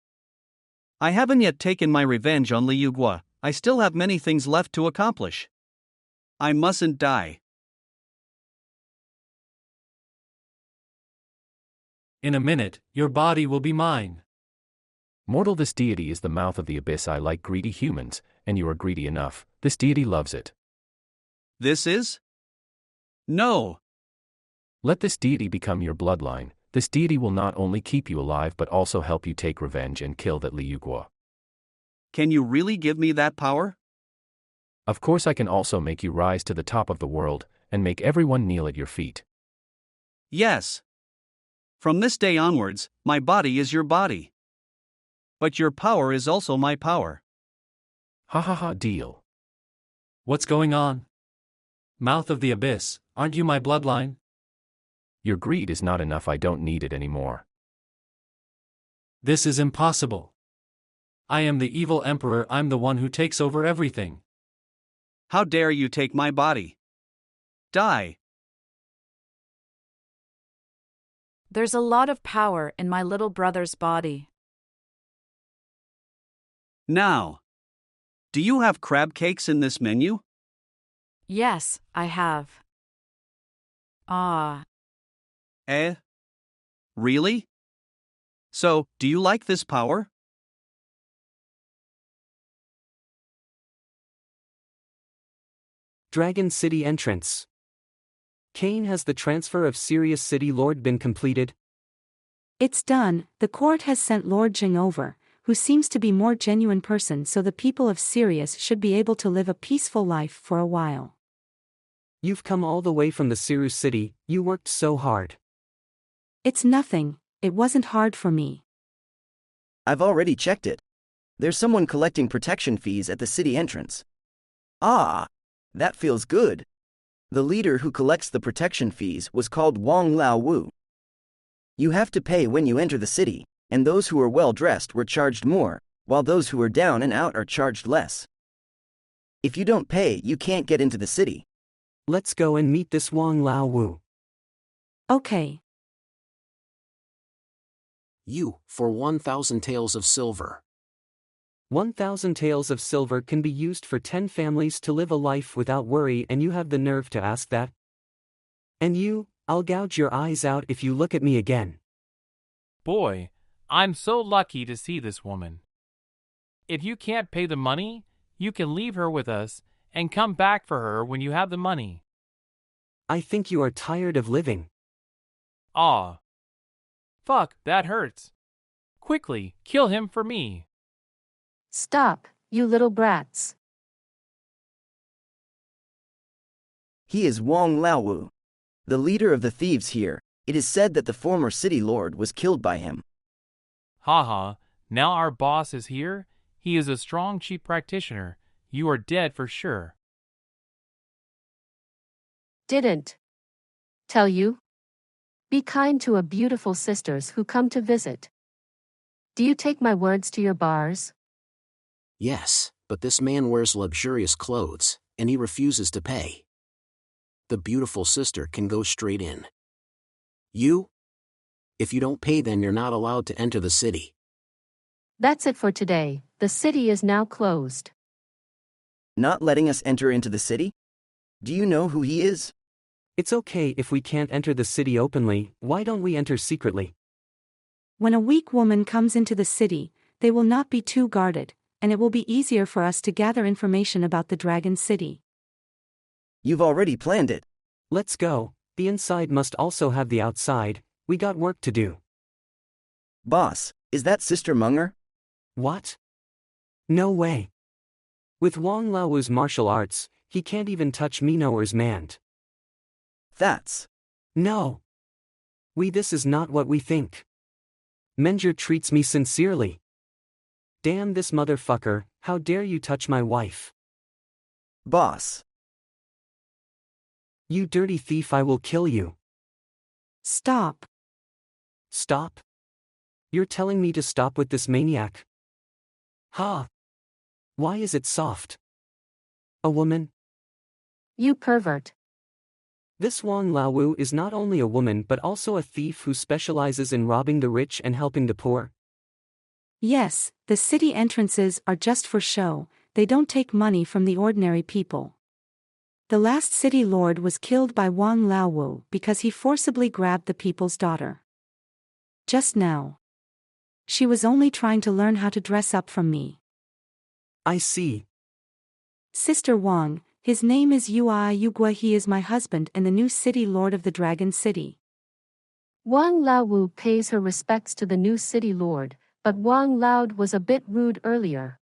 I haven't yet taken my revenge on Yu Guo, I still have many things left to accomplish. I mustn't die. In a minute, your body will be mine. Mortal, this deity is the mouth of the abyss. I like greedy humans, and you are greedy enough. This deity loves it. This is? No. Let this deity become your bloodline. This deity will not only keep you alive but also help you take revenge and kill that Yu Guo. Can you really give me that power? Of course, I can also make you rise to the top of the world, and make everyone kneel at your feet. Yes. From this day onwards, my body is your body. But your power is also my power. Ha ha ha, deal. What's going on? Mouth of the abyss, aren't you my bloodline? Your greed is not enough, I don't need it anymore. This is impossible. I am the evil emperor, I'm the one who takes over everything. How dare you take my body? Die. There's a lot of power in my little brother's body. Now. Do you have crab cakes in this menu? Yes, I have. Ah. Eh? Really? So, do you like this power? Dragon City entrance. Kane, has the transfer of Sirius City Lord been completed? It's done. The court has sent Lord Jing over, who seems to be more genuine person, so the people of Sirius should be able to live a peaceful life for a while. You've come all the way from the Sirius City, you worked so hard. It's nothing, it wasn't hard for me. I've already checked it. There's someone collecting protection fees at the city entrance. Ah, that feels good. The leader who collects the protection fees was called Wang Lao Wu. You have to pay when you enter the city, and those who are well dressed were charged more, while those who are down and out are charged less. If you don't pay, you can't get into the city. Let's go and meet this Wang Lao Wu. Okay. You, for 1,000 taels of silver. 1,000 taels of silver can be used for 10 families to live a life without worry, and you have the nerve to ask that? And you, I'll gouge your eyes out if you look at me again. Boy, I'm so lucky to see this woman. If you can't pay the money, you can leave her with us and come back for her when you have the money. I think you are tired of living. Aw. Fuck, that hurts. Quickly, kill him for me. Stop, you little brats. He is Wang Laowu, the leader of the thieves here. It is said that the former city lord was killed by him. Haha, now our boss is here. He is a strong chief practitioner. You are dead for sure. Didn't tell you? Be kind to a beautiful sisters who come to visit. Do you take my words to your bars? Yes, but this man wears luxurious clothes, and he refuses to pay. The beautiful sister can go straight in. You? If you don't pay, then you're not allowed to enter the city. That's it for today. The city is now closed. Not letting us enter into the city? Do you know who he is? It's okay if we can't enter the city openly. Why don't we enter secretly? When a weak woman comes into the city, they will not be too guarded, and it will be easier for us to gather information about the Dragon City. You've already planned it. Let's go. The inside must also have the outside. We got work to do. Boss, is that Sister Munger? What? No way. With Wang Lao's martial arts, he can't even touch Minoer's mand. That's... No. This is not what we think. Menger treats me sincerely. Damn this motherfucker, how dare you touch my wife? Boss. You dirty thief, I will kill you. Stop. Stop? You're telling me to stop with this maniac? Ha! Why is it soft? A woman? You pervert. This Wang Laowu is not only a woman but also a thief who specializes in robbing the rich and helping the poor. Yes, the city entrances are just for show. They don't take money from the ordinary people. The last city lord was killed by Wang Laowu because he forcibly grabbed the people's daughter. Just now. She was only trying to learn how to dress up from me. I see. Sister Wang, his name is Yu Guo. He is my husband and the new city lord of the Dragon City. Wang Laowu pays her respects to the new city lord, but Wang Lao was a bit rude earlier.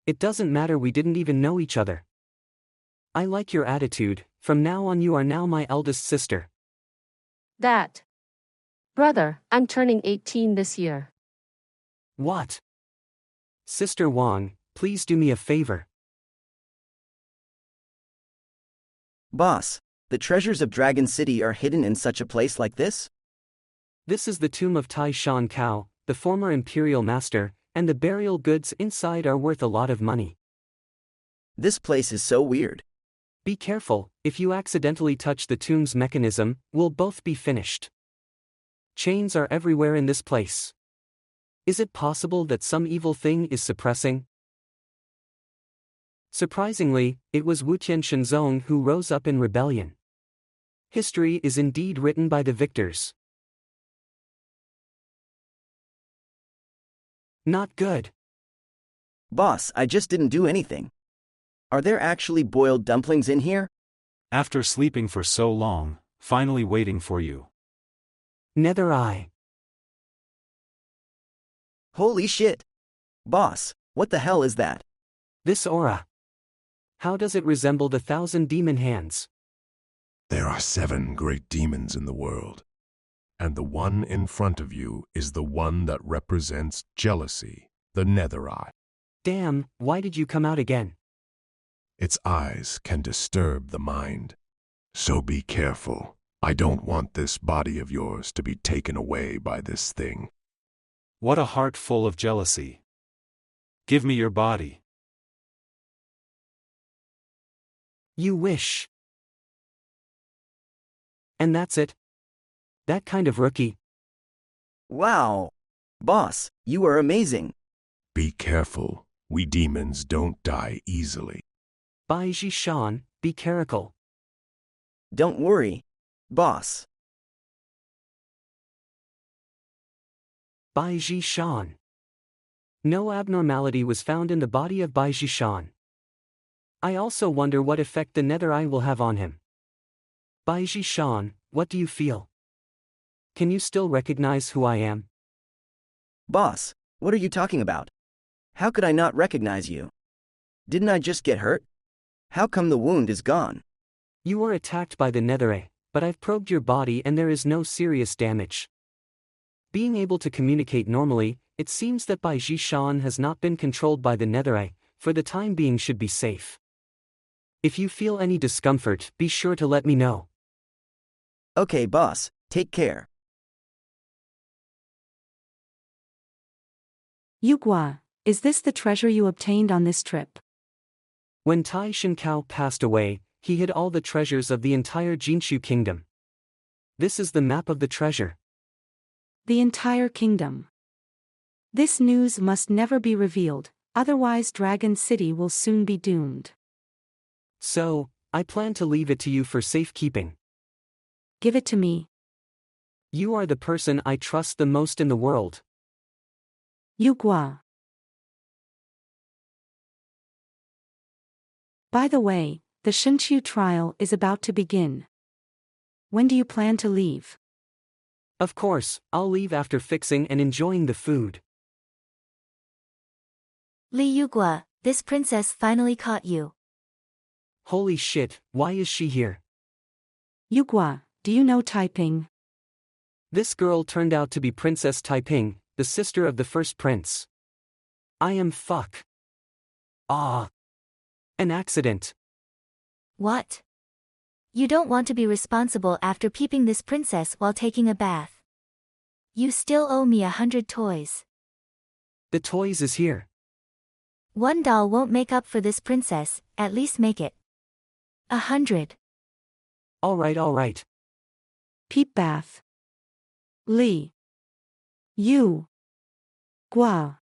It doesn't matter, we didn't even know each other. I like your attitude. From now on you are now my eldest sister. That. Brother, I'm turning 18 this year. What? Sister Wang, please do me a favor. Boss, the treasures of Dragon City are hidden in such a place like this? This is the tomb of Tai Shan Kao, the former imperial master, and the burial goods inside are worth a lot of money. This place is so weird. Be careful, if you accidentally touch the tomb's mechanism, we'll both be finished. Chains are everywhere in this place. Is it possible that some evil thing is suppressing? Surprisingly, it was Wutian Shenzong who rose up in rebellion. History is indeed written by the victors. Not good. Boss, I just didn't do anything. Are there actually boiled dumplings in here? After sleeping for so long, finally waiting for you. Nether eye. Holy shit. Boss, what the hell is that? This aura. How does it resemble the 1,000 demon hands? There are 7 great demons in the world, and the one in front of you is the one that represents jealousy, the nether eye. Damn, why did you come out again? Its eyes can disturb the mind. So be careful. I don't want this body of yours to be taken away by this thing. What a heart full of jealousy. Give me your body. You wish. And that's it? That kind of rookie. Wow! Boss, you are amazing. Be careful. We demons don't die easily. Bai Shan, be careful. Don't worry, boss. Bai Shan. No abnormality was found in the body of Bai Shan. I also wonder what effect the nether eye will have on him. Bai Shan, what do you feel? Can you still recognize who I am? Boss, what are you talking about? How could I not recognize you? Didn't I just get hurt? How come the wound is gone? You were attacked by the nether eye, but I've probed your body and there is no serious damage. Being able to communicate normally, it seems that Bai Shan has not been controlled by the nether eye, for the time being should be safe. If you feel any discomfort, be sure to let me know. Okay, boss, take care. Yu Guo, is this the treasure you obtained on this trip? When Tai Shinkao passed away, he hid all the treasures of the entire Jinshu kingdom. This is the map of the treasure. The entire kingdom. This news must never be revealed, otherwise Dragon City will soon be doomed. So, I plan to leave it to you for safekeeping. Give it to me. You are the person I trust the most in the world. Yu Guo. By the way, the Shinchu trial is about to begin. When do you plan to leave? Of course, I'll leave after fixing and enjoying the food. Yu Guo, this princess finally caught you. Holy shit, why is she here? Yu Guo, do you know Taiping? This girl turned out to be Princess Taiping, the sister of the first prince. I am fuck. Ah. An accident. What? You don't want to be responsible after peeping this princess while taking a bath. You still owe me 100 toys. The toys is here. One doll won't make up for this princess, at least make it 100. Alright. Peep bath. Yu Guo.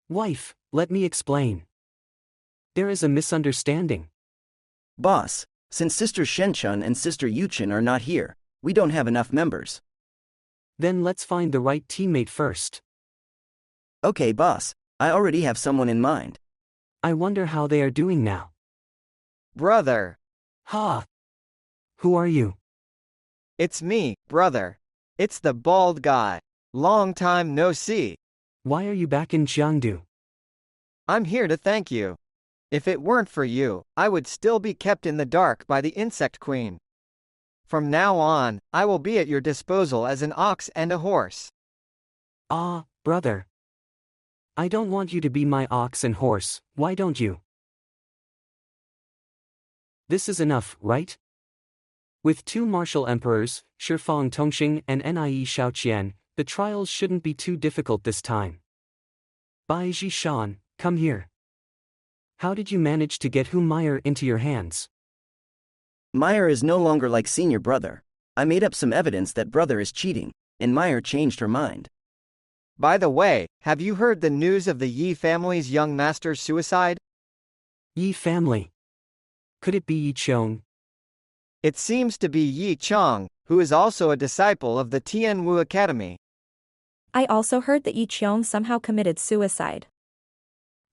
Wife, let me explain. There is a misunderstanding. Boss, since Sister Shenchun and Sister Yuchen are not here, we don't have enough members. Then let's find the right teammate first. Okay, boss, I already have someone in mind. I wonder how they are doing now. Brother. Ha! Who are you? It's me, brother. It's the bald guy. Long time no see. Why are you back in Jiangdu? I'm here to thank you. If it weren't for you, I would still be kept in the dark by the insect queen. From now on, I will be at your disposal as an ox and a horse. Ah, brother. I don't want you to be my ox and horse, why don't you? This is enough, right? With 2 martial emperors, Shifang Tongxing and Nie Shaoqian, the trials shouldn't be too difficult this time. Bai Shan, come here. How did you manage to get Hu Meyer into your hands? Meyer is no longer like senior brother. I made up some evidence that brother is cheating, and Meyer changed her mind. By the way, have you heard the news of the Yi family's young master's suicide? Yi family. Could it be Yi Chong? It seems to be Yi Chong, who is also a disciple of the Tianwu Academy. I also heard that Yi Qiong somehow committed suicide.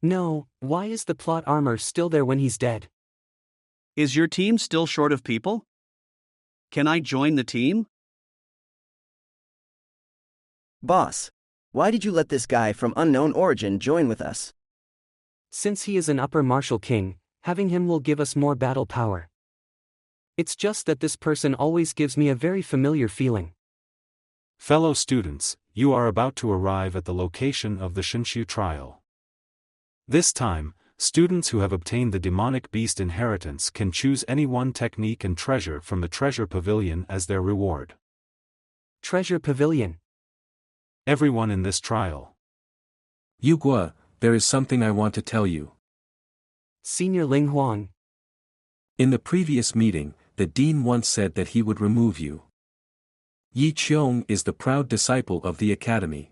No, why is the plot armor still there when he's dead? Is your team still short of people? Can I join the team? Boss, why did you let this guy from unknown origin join with us? Since he is an upper martial king, having him will give us more battle power. It's just that this person always gives me a very familiar feeling. Fellow students, You are about to arrive at the location of the Shinshu trial. This time, students who have obtained the demonic beast inheritance can choose any one technique and treasure from the treasure pavilion as their reward. Treasure pavilion. Everyone in this trial. Yu Guo, there is something I want to tell you. Senior Ling Huang. In the previous meeting, the dean once said that he would remove you. Yi Qiong is the proud disciple of the academy.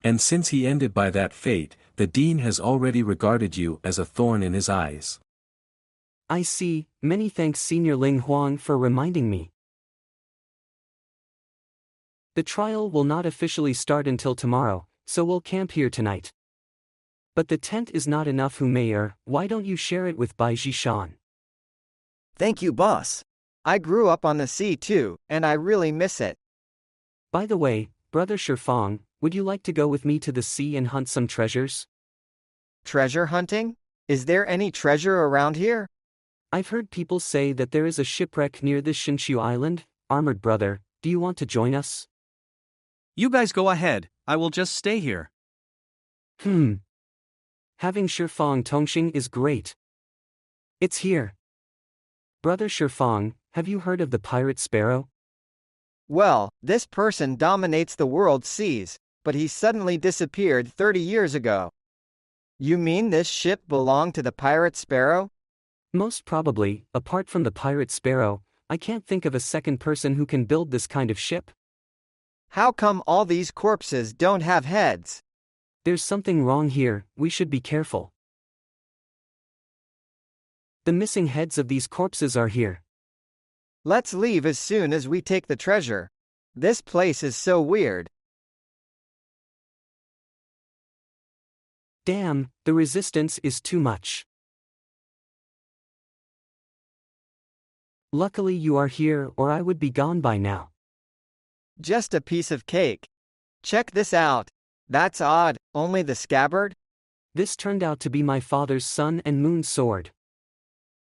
And since he ended by that fate, the dean has already regarded you as a thorn in his eyes. I see. Many thanks Senior Ling Huang for reminding me. The trial will not officially start until tomorrow, so we'll camp here tonight. But the tent is not enough, Mayor. Why don't you share it with Bai Jishan? Thank you, boss. I grew up on the sea too, and I really miss it. By the way, Brother Shifang, would you like to go with me to the sea and hunt some treasures? Treasure hunting? Is there any treasure around here? I've heard people say that there is a shipwreck near this Shinshu island. Armored brother, do you want to join us? You guys go ahead, I will just stay here. Having Shifang Tongxing is great. It's here. Brother Shifang, have you heard of the pirate sparrow? Well, this person dominates the world's seas, but he suddenly disappeared 30 years ago. You mean this ship belonged to the pirate sparrow? Most probably. Apart from the pirate sparrow, I can't think of a second person who can build this kind of ship. How come all these corpses don't have heads? There's something wrong here, we should be careful. The missing heads of these corpses are here. Let's leave as soon as we take the treasure. This place is so weird. Damn, the resistance is too much. Luckily you are here, or I would be gone by now. Just a piece of cake. Check this out. That's odd, only the scabbard? This turned out to be my father's Sun and Moon sword.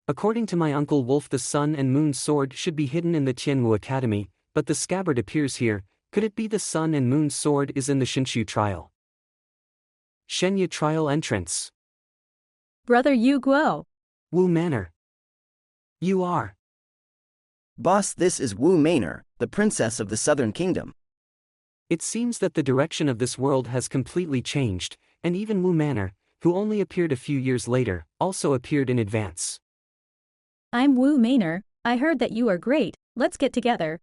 According to my uncle Wolf, the Sun and Moon sword should be hidden in the Tianwu Academy, but the scabbard appears here. Could it be the Sun and Moon sword is in the Shinshu trial? Shenya trial entrance. Brother Yu Guo. Wu Manor. You are. Boss, this is Wu Manor, the princess of the Southern Kingdom. It seems that the direction of this world has completely changed, and even Wu Manor, who only appeared a few years later, also appeared in advance. I'm Wu Manor. I heard that you are great. Let's get together.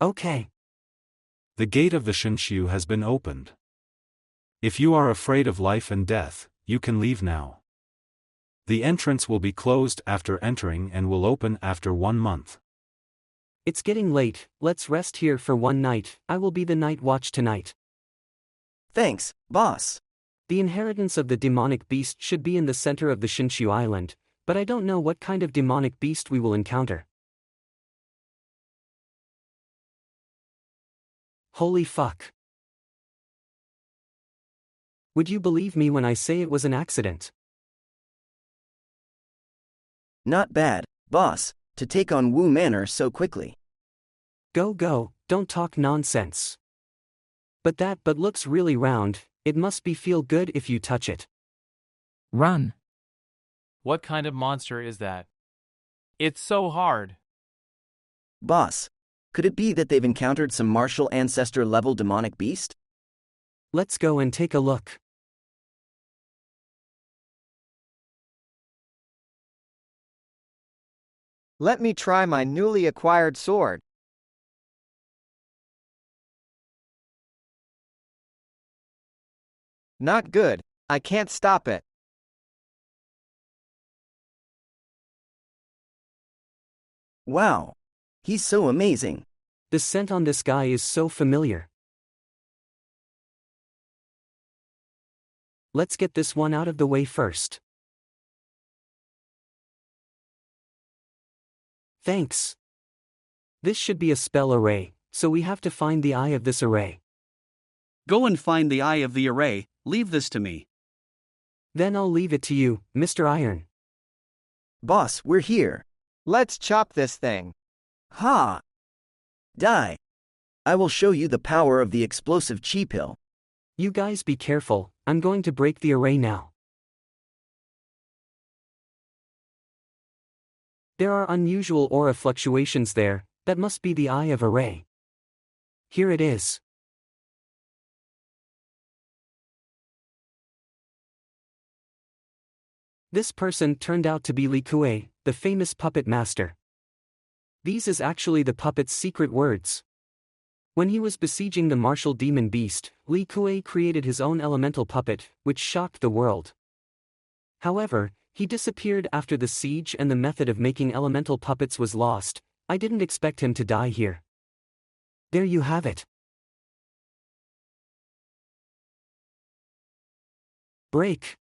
Okay. The gate of the Shinshu has been opened. If you are afraid of life and death, you can leave now. The entrance will be closed after entering and will open after 1 month. It's getting late, let's rest here for one night. I will be the night watch tonight. Thanks, boss. The inheritance of the demonic beast should be in the center of the Shinshu island, but I don't know what kind of demonic beast we will encounter. Holy fuck. Would you believe me when I say it was an accident? Not bad, boss, to take on Wu Manor so quickly. Go, don't talk nonsense. But looks really round, it must be feel good if you touch it. Run. What kind of monster is that? It's so hard. Boss, could it be that they've encountered some martial ancestor level demonic beast? Let's go and take a look. Let me try my newly acquired sword. Not good, I can't stop it. Wow. He's so amazing. The scent on this guy is so familiar. Let's get this one out of the way first. Thanks. This should be a spell array, so we have to find the eye of this array. Go and find the eye of the array, leave this to me. Then I'll leave it to you, Mr. Iron. Boss, we're here. Let's chop this thing. Ha! Die. I will show you the power of the explosive chi pill. You guys be careful, I'm going to break the array now. There are unusual aura fluctuations there, that must be the eye of array. Here it is. This person turned out to be Li Kuei, the famous puppet master. These is actually the puppet's secret words. When he was besieging the martial demon beast, Li Kuei created his own elemental puppet, which shocked the world. However, he disappeared after the siege and the method of making elemental puppets was lost. I didn't expect him to die here. There you have it. Break.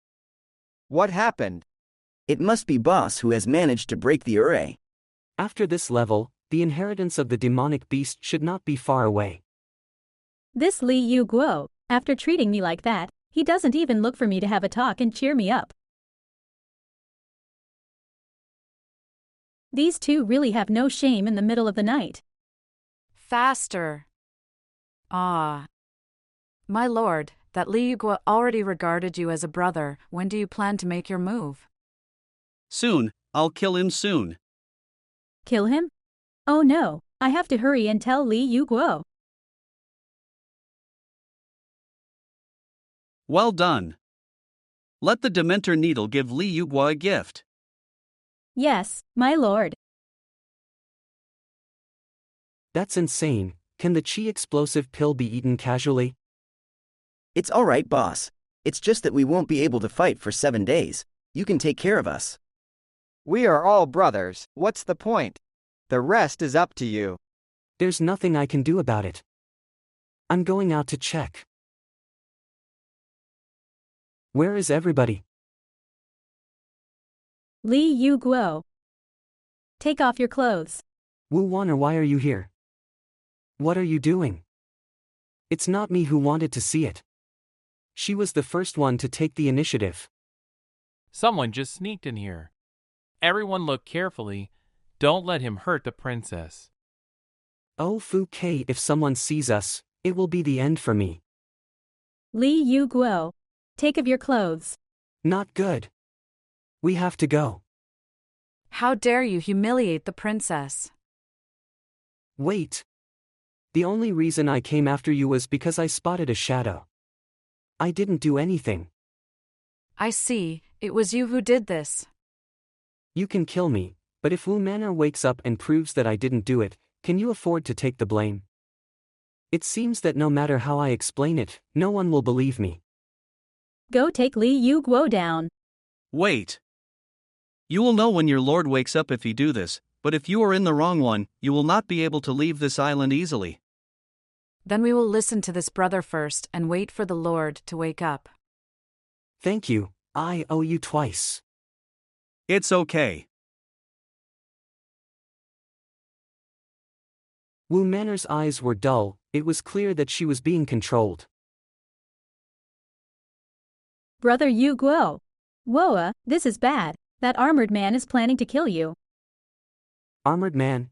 What happened? It must be Boss who has managed to break the array. After this level, the inheritance of the demonic beast should not be far away. This Yu Guo, after treating me like that, he doesn't even look for me to have a talk and cheer me up. These two really have no shame in the middle of the night. Faster. Ah. My lord, that Yu Guo already regarded you as a brother. When do you plan to make your move? Soon, I'll kill him soon. Kill him? Oh no, I have to hurry and tell Yu Guo. Well done. Let the Dementor Needle give Yu Guo a gift. Yes, my lord. That's insane. Can the chi explosive pill be eaten casually? It's alright, boss. It's just that we won't be able to fight for 7 days. You can take care of us. We are all brothers, what's the point? The rest is up to you. There's nothing I can do about it. I'm going out to check. Where is everybody? Yu Guo. Take off your clothes. Wu Wanner, why are you here? What are you doing? It's not me who wanted to see it. She was the first one to take the initiative. Someone just sneaked in here. Everyone look carefully. Don't let him hurt the princess. Oh Fu Kei, if someone sees us, it will be the end for me. Yu Guo. Take off your clothes. Not good. We have to go. How dare you humiliate the princess? Wait. The only reason I came after you was because I spotted a shadow. I didn't do anything. I see, it was you who did this. You can kill me, but if Wu Manor wakes up and proves that I didn't do it, can you afford to take the blame? It seems that no matter how I explain it, no one will believe me. Go take Yu Guo down. Wait. You will know when your lord wakes up if you do this, but if you are in the wrong one, you will not be able to leave this island easily. Then we will listen to this brother first and wait for the lord to wake up. Thank you, I owe you twice. It's okay. Wu Manor's eyes were dull, it was clear that she was being controlled. Brother Yu Guo. Woa, this is bad. That armored man is planning to kill you. Armored man?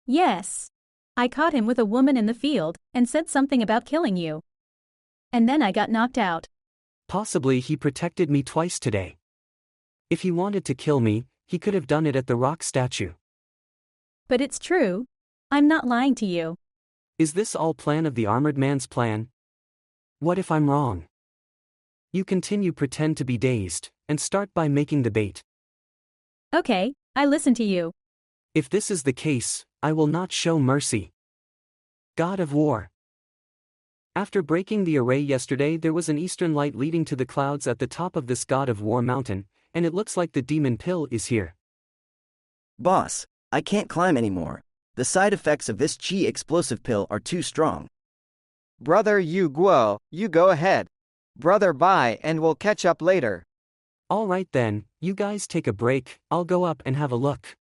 Yes. I caught him with a woman in the field, and said something about killing you. And then I got knocked out. Possibly he protected me twice today. If he wanted to kill me, he could have done it at the rock statue. But it's true. I'm not lying to you. Is this all plan of the armored man's plan? What if I'm wrong? You continue pretend to be dazed, and start by making the bait. Okay, I listen to you. If this is the case, I will not show mercy. God of War. After breaking the array yesterday, there was an eastern light leading to the clouds at the top of this God of War mountain, and it looks like the demon pill is here. Boss, I can't climb anymore. The side effects of this chi explosive pill are too strong. Brother Yu Guo, you go ahead. Brother, bye, and we'll catch up later. Alright then, you guys take a break, I'll go up and have a look.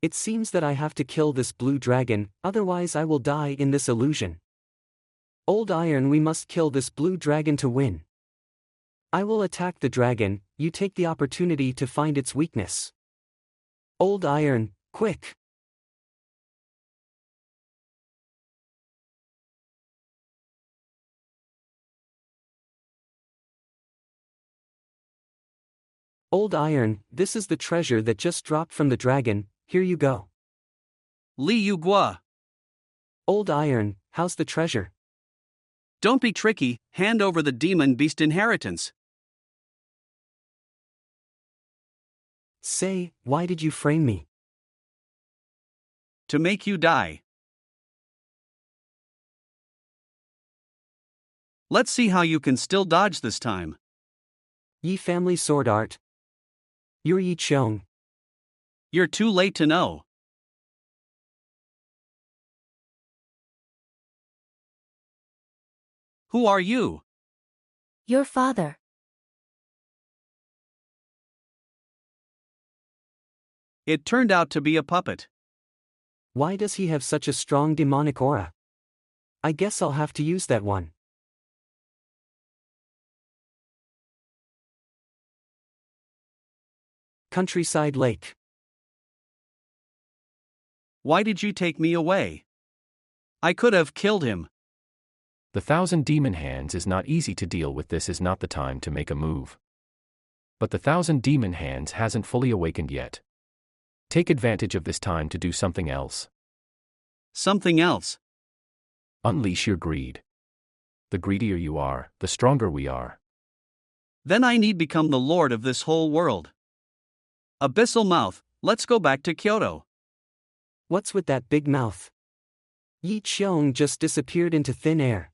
It seems that I have to kill this blue dragon, otherwise I will die in this illusion. Old Iron, we must kill this blue dragon to win. I will attack the dragon, you take the opportunity to find its weakness. Old Iron, quick! Old Iron, this is the treasure that just dropped from the dragon, here you go. Yu Guo. Old Iron, how's the treasure? Don't be tricky, hand over the demon beast inheritance. Say, why did you frame me? To make you die. Let's see how you can still dodge this time. Yi family sword art. You're Yi Cheong. You're too late to know. Who are you? Your father. It turned out to be a puppet. Why does he have such a strong demonic aura? I guess I'll have to use that one. Countryside Lake. Why did you take me away? I could have killed him. The 1,000 demon hands is not easy to deal with. This is not the time to make a move. But the 1,000 demon hands hasn't fully awakened yet. Take advantage of this time to do something else. Something else? Unleash your greed. The greedier you are, the stronger we are. Then I need become the lord of this whole world. Abyssal mouth, let's go back to Kyoto. What's with that big mouth? Yi Cheong just disappeared into thin air.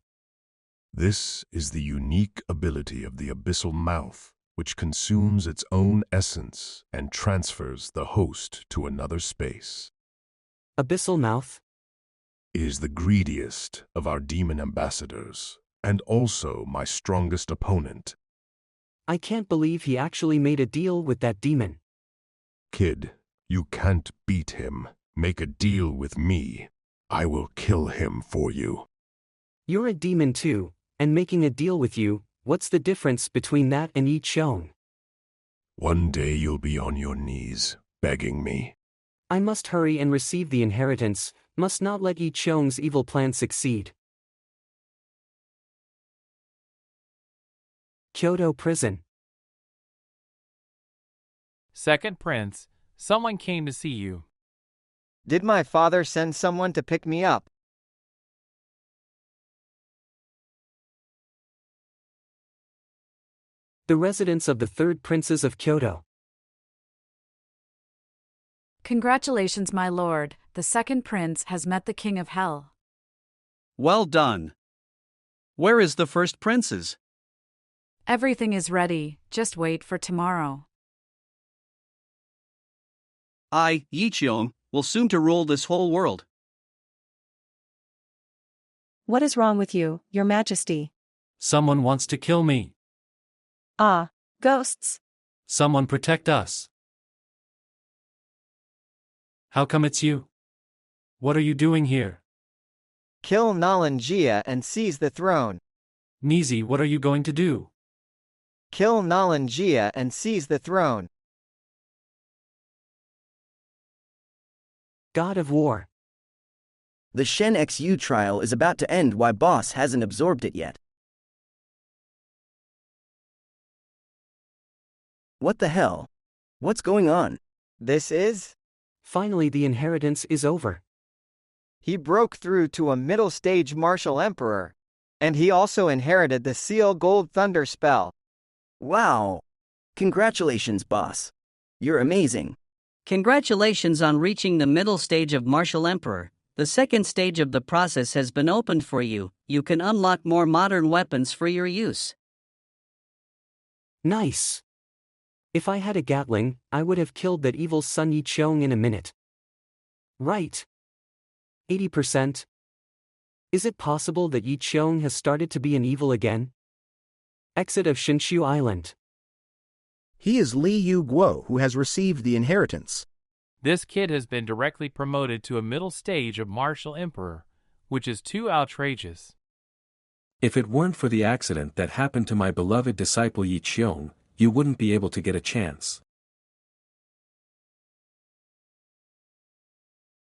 This is the unique ability of the abyssal mouth, which consumes its own essence and transfers the host to another space. Abyssal mouth? It is the greediest of our demon ambassadors, and also my strongest opponent. I can't believe he actually made a deal with that demon. Kid, you can't beat him. Make a deal with me. I will kill him for you. You're a demon too, and making a deal with you, what's the difference between that and Yi Cheong? One day you'll be on your knees, begging me. I must hurry and receive the inheritance, must not let Yi Cheong's evil plan succeed. Kyoto Prison. Second Prince, someone came to see you. Did my father send someone to pick me up? The residence of the third princes of Kyoto. Congratulations, my lord, the second prince has met the king of hell. Well done. Where is the first princes? Everything is ready, just wait for tomorrow. I, Yi Cheong, will soon to rule this whole world. What is wrong with you, your majesty? Someone wants to kill me. Ah, ghosts. Someone protect us. How come it's you? What are you doing here? Kill Nalanjia and seize the throne. Nizi, what are you going to do? Kill Nalanjia and seize the throne. God of War. The Shen XU trial is about to end. Why boss hasn't absorbed it yet? What the hell? What's going on? This is? Finally the inheritance is over. He broke through to a middle stage martial emperor. And he also inherited the Seal Gold Thunder spell. Wow! Congratulations, boss. You're amazing. Congratulations on reaching the middle stage of Martial Emperor. The second stage of the process has been opened for you. You can unlock more modern weapons for your use. Nice. If I had a Gatling, I would have killed that evil son Yi Cheong in a minute. Right. 80%. Is it possible that Yi Cheong has started to be an evil again? Exit of Shinshu Island. He is Yu Guo who has received the inheritance. This kid has been directly promoted to a middle stage of martial emperor, which is too outrageous. If it weren't for the accident that happened to my beloved disciple Yi Qiong, you wouldn't be able to get a chance.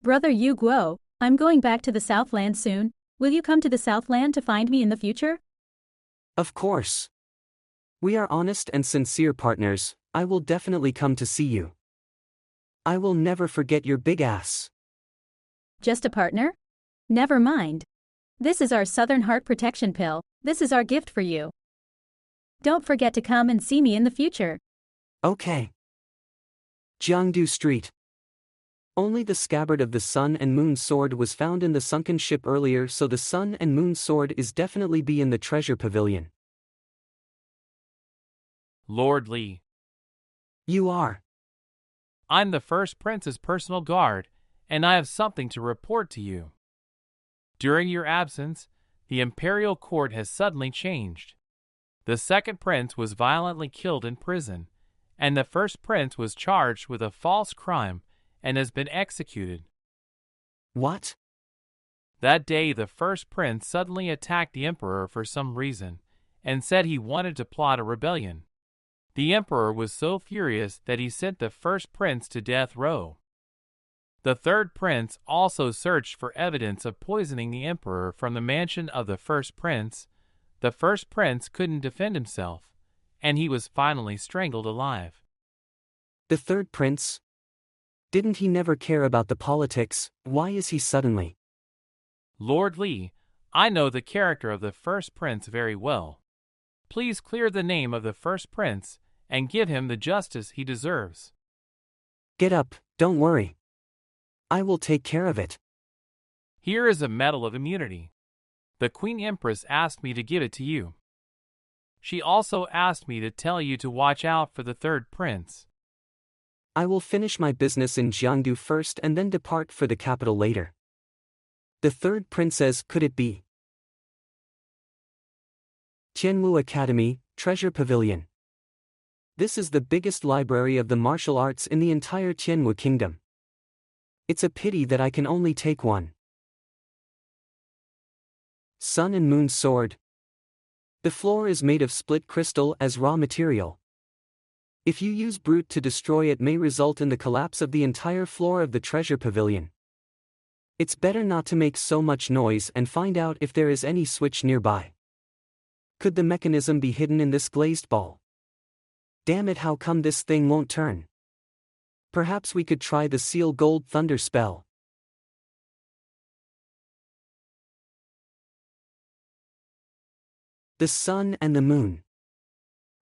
Brother Yu Guo, I'm going back to the Southland soon. Will you come to the Southland to find me in the future? Of course. We are honest and sincere partners. I will definitely come to see you. I will never forget your big ass. Just a partner? Never mind. This is our Southern Heart Protection Pill. This is our gift for you. Don't forget to come and see me in the future. Okay. Jiangdu Street. Only the scabbard of the Sun and Moon sword was found in the sunken ship earlier, so the Sun and Moon sword is definitely be in the treasure pavilion. Lord Li. You are. I'm the first prince's personal guard, and I have something to report to you. During your absence, the imperial court has suddenly changed. The second prince was violently killed in prison, and the first prince was charged with a false crime and has been executed. What? That day the first prince suddenly attacked the emperor for some reason, and said he wanted to plot a rebellion. The emperor was so furious that he sent the first prince to death row. The third prince also searched for evidence of poisoning the emperor from the mansion of the first prince. The first prince couldn't defend himself, and he was finally strangled alive. The third prince? Didn't he never care about the politics? Why is he suddenly? Lord Li, I know the character of the first prince very well. Please clear the name of the first prince and give him the justice he deserves. Get up, don't worry. I will take care of it. Here is a medal of immunity. The Queen Empress asked me to give it to you. She also asked me to tell you to watch out for the third prince. I will finish my business in Jiangdu first and then depart for the capital later. The third princess, could it be? Tianwu Academy, Treasure Pavilion. This is the biggest library of the martial arts in the entire Tianwu Kingdom. It's a pity that I can only take one. Sun and Moon Sword. The floor is made of split crystal as raw material. If you use brute to destroy it may result in the collapse of the entire floor of the treasure pavilion. It's better not to make so much noise and find out if there is any switch nearby. Could the mechanism be hidden in this glazed ball? Damn it, how come this thing won't turn? Perhaps we could try the seal gold thunder spell. The sun and the moon.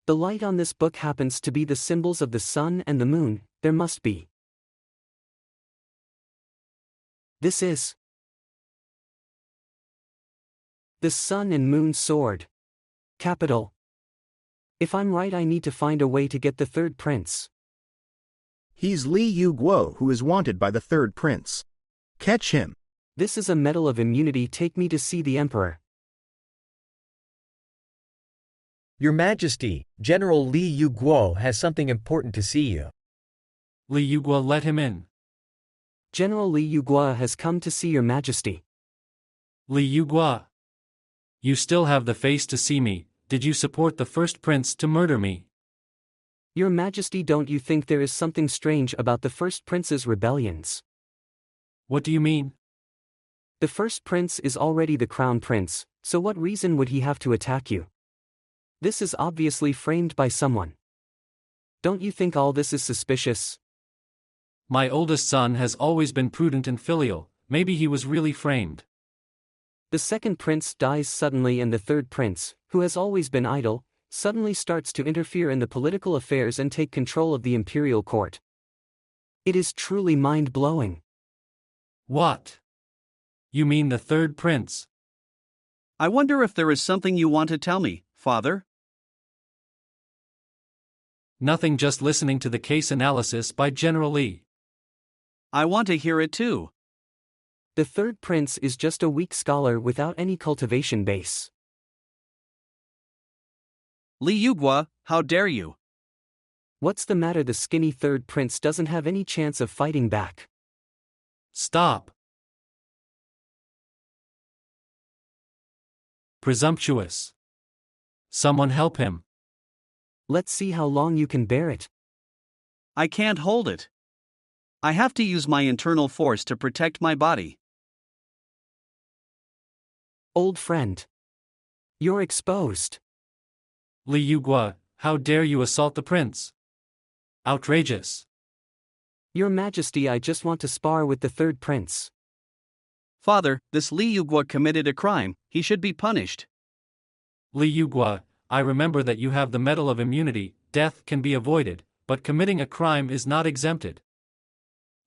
The light on this book happens to be the symbols of the sun and the moon. There must be. This is the sun and moon sword. Capital. If I'm right, I need to find a way to get the third prince. He's Li Yu Guo, who is wanted by the third prince. Catch him. This is a medal of immunity. Take me to see the emperor. Your Majesty, General Li Yu Guo has something important to see you. Li Yu Guo, let him in. General Li Yu Guo has come to see your Majesty. Li Yu Guo. You still have the face to see me. Did you support the first prince to murder me? Your Majesty, don't you think there is something strange about the first prince's rebellions? What do you mean? The first prince is already the crown prince, so what reason would he have to attack you? This is obviously framed by someone. Don't you think all this is suspicious? My oldest son has always been prudent and filial. Maybe he was really framed. The second prince dies suddenly and the third prince, who has always been idle, suddenly starts to interfere in the political affairs and take control of the imperial court. It is truly mind-blowing. What? You mean the third prince? I wonder if there is something you want to tell me, Father? Nothing, just listening to the case analysis by General Li. I want to hear it too. The third prince is just a weak scholar without any cultivation base. Li Yu Guo, how dare you? What's the matter? The skinny third prince doesn't have any chance of fighting back. Stop. Presumptuous. Someone help him. Let's see how long you can bear it. I can't hold it. I have to use my internal force to protect my body. Old friend. You're exposed. Li Guo, how dare you assault the prince? Outrageous. Your Majesty, I just want to spar with the third prince. Father, this Li Guo committed a crime, he should be punished. Li Guo, I remember that you have the medal of immunity, death can be avoided, but committing a crime is not exempted.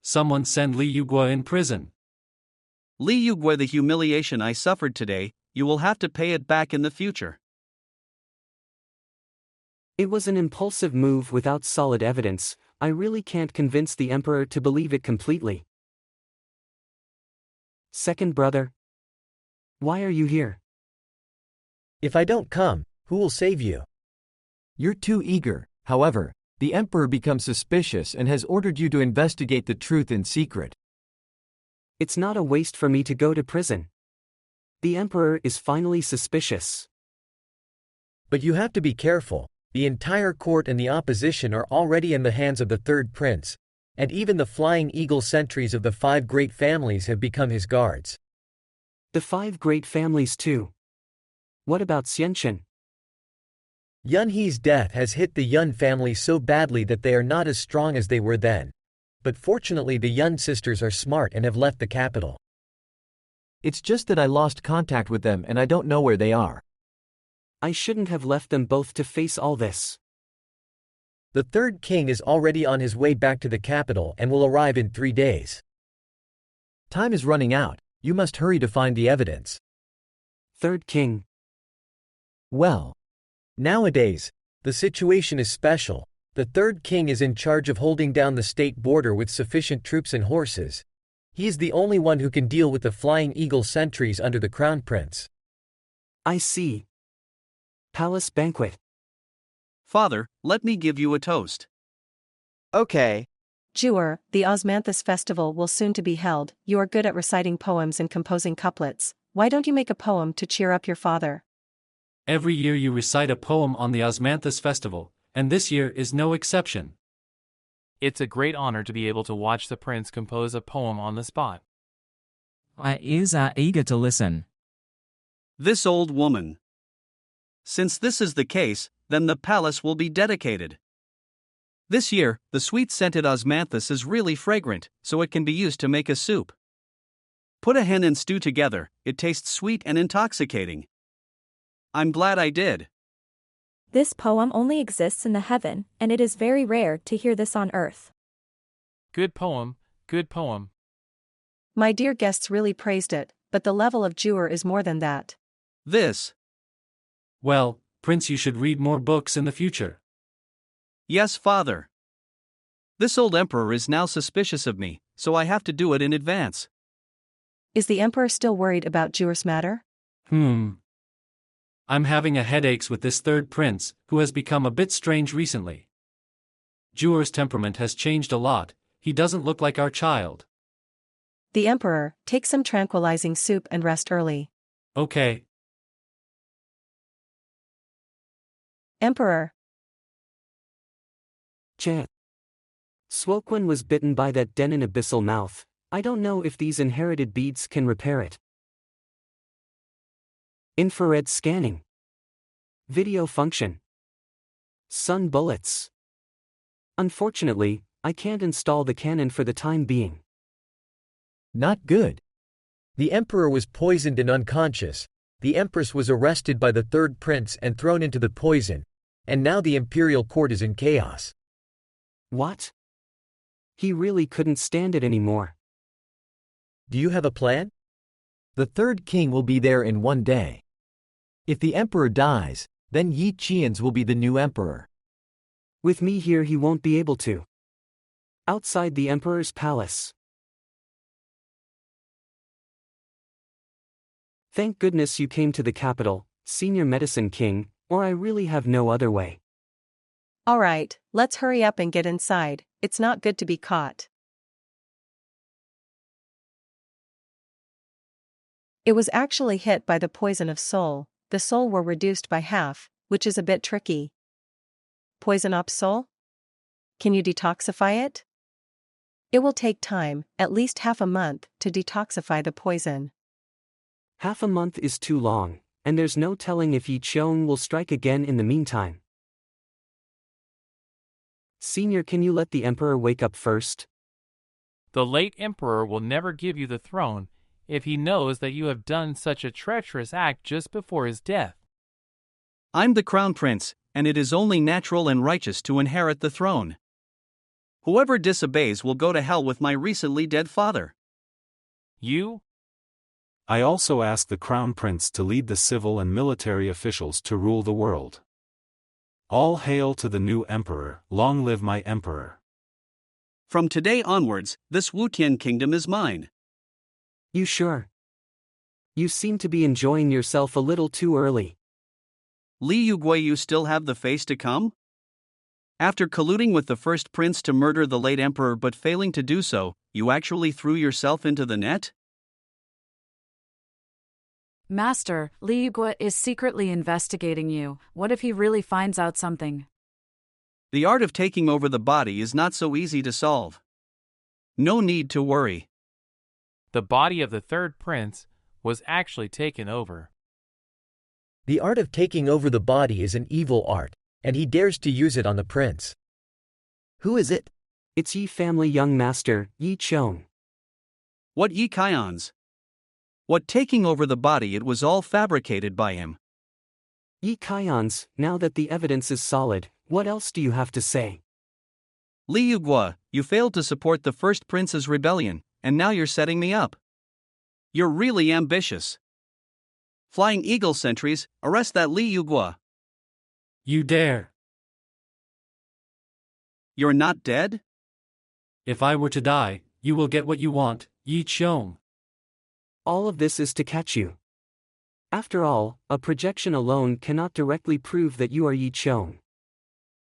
Someone send Li Guo in prison. Li Guo, the humiliation I suffered today, you will have to pay it back in the future. It was an impulsive move without solid evidence. I really can't convince the Emperor to believe it completely. Second brother. Why are you here? If I don't come, who will save you? You're too eager. However, the Emperor becomes suspicious and has ordered you to investigate the truth in secret. It's not a waste for me to go to prison. The Emperor is finally suspicious. But you have to be careful. The entire court and the opposition are already in the hands of the third prince, and even the flying eagle sentries of the 5 great families have become his guards. The 5 great families too. What about Xianchen? Yun He's death has hit the Yun family so badly that they are not as strong as they were then. But fortunately the Yun sisters are smart and have left the capital. It's just that I lost contact with them and I don't know where they are. I shouldn't have left them both to face all this. The third king is already on his way back to the capital and will arrive in 3 days. Time is running out, you must hurry to find the evidence. Third king. Well, nowadays, the situation is special. The third king is in charge of holding down the state border with sufficient troops and horses. He is the only one who can deal with the flying eagle sentries under the crown prince. I see. Palace banquet. Father, let me give you a toast. Okay. Jewer, the Osmanthus festival will soon to be held. You are good at reciting poems and composing couplets. Why don't you make a poem to cheer up your father? Every year you recite a poem on the Osmanthus festival, and this year is no exception. It's a great honor to be able to watch the prince compose a poem on the spot. Our ears are eager to listen. This old woman. Since this is the case, then the palace will be dedicated. This year, the sweet-scented osmanthus is really fragrant, so it can be used to make a soup. Put a hen and stew together, it tastes sweet and intoxicating. I'm glad I did. This poem only exists in the heaven, and it is very rare to hear this on earth. Good poem, good poem. My dear guests really praised it, but the level of Jewer is more than that. This. Well, Prince, you should read more books in the future. Yes, father. This old emperor is now suspicious of me, so I have to do it in advance. Is the emperor still worried about Jewer's matter? I'm having a headaches with this third prince, who has become a bit strange recently. Jewer's temperament has changed a lot, he doesn't look like our child. The emperor, take some tranquilizing soup and rest early. Okay. Emperor. Chan. Swoquan was bitten by that Denon abyssal mouth. I don't know if these inherited beads can repair it. Infrared scanning. Video function. Sun bullets. Unfortunately, I can't install the cannon for the time being. Not good. The emperor was poisoned and unconscious. The empress was arrested by the third prince and thrown into the poison, and now the imperial court is in chaos. What? He really couldn't stand it anymore. Do you have a plan? The third king will be there in 1 day. If the emperor dies, then Yi Qian's will be the new emperor. With me here he won't be able to. Outside the emperor's palace. Thank goodness you came to the capital, Senior Medicine King, or I really have no other way. All right, let's hurry up and get inside. It's not good to be caught. It was actually hit by the poison of soul. the soul were reduced by half, which is a bit tricky. Poison up soul? Can you detoxify it? It will take time, at least half a month, to detoxify the poison. Half a month is too long, and there's no telling if Yi Cheong will strike again in the meantime. Senior, can you let the Emperor wake up first? The late Emperor will never give you the throne if he knows that you have done such a treacherous act just before his death. I'm the Crown Prince, and it is only natural and righteous to inherit the throne. Whoever disobeys will go to hell with my recently dead father. You? I also ask the Crown Prince to lead the civil and military officials to rule the world. All hail to the new Emperor, long live my Emperor. From today onwards, this Wutian kingdom is mine. You sure? You seem to be enjoying yourself a little too early. Yu Guo, you still have the face to come? After colluding with the first prince to murder the late emperor but failing to do so, you actually threw yourself into the net? Master, Yu Guo is secretly investigating you. What if he really finds out something? The art of taking over the body is not so easy to solve. No need to worry. The body of the third prince was actually taken over. The art of taking over the body is an evil art, and he dares to use it on the prince. Who is it? It's Yi family young master, Yi Cheong. What Yi Kaions? What taking over the body? It was all fabricated by him. Yi Kaions, now that the evidence is solid, what else do you have to say? Yu Guo, you failed to support the first prince's rebellion, and now you're setting me up. You're really ambitious. Flying Eagle sentries, arrest that Yu Guo. You dare. You're not dead? If I were to die, you will get what you want, Yi Cheong. All of this is to catch you. After all, a projection alone cannot directly prove that you are Yi Cheong.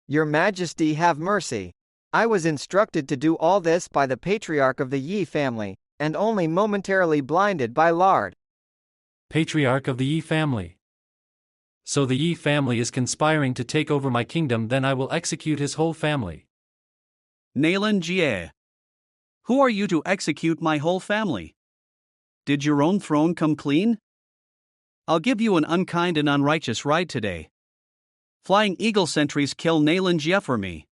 Your Majesty, have mercy. I was instructed to do all this by the patriarch of the Yi family, and only momentarily blinded by lard. Patriarch of the Yi family. So the Yi family is conspiring to take over my kingdom, then I will execute his whole family. Nalan Jie. Who are you to execute my whole family? Did your own throne come clean? I'll give you an unkind and unrighteous ride today. Flying Eagle sentries, kill Nalan Jie for me.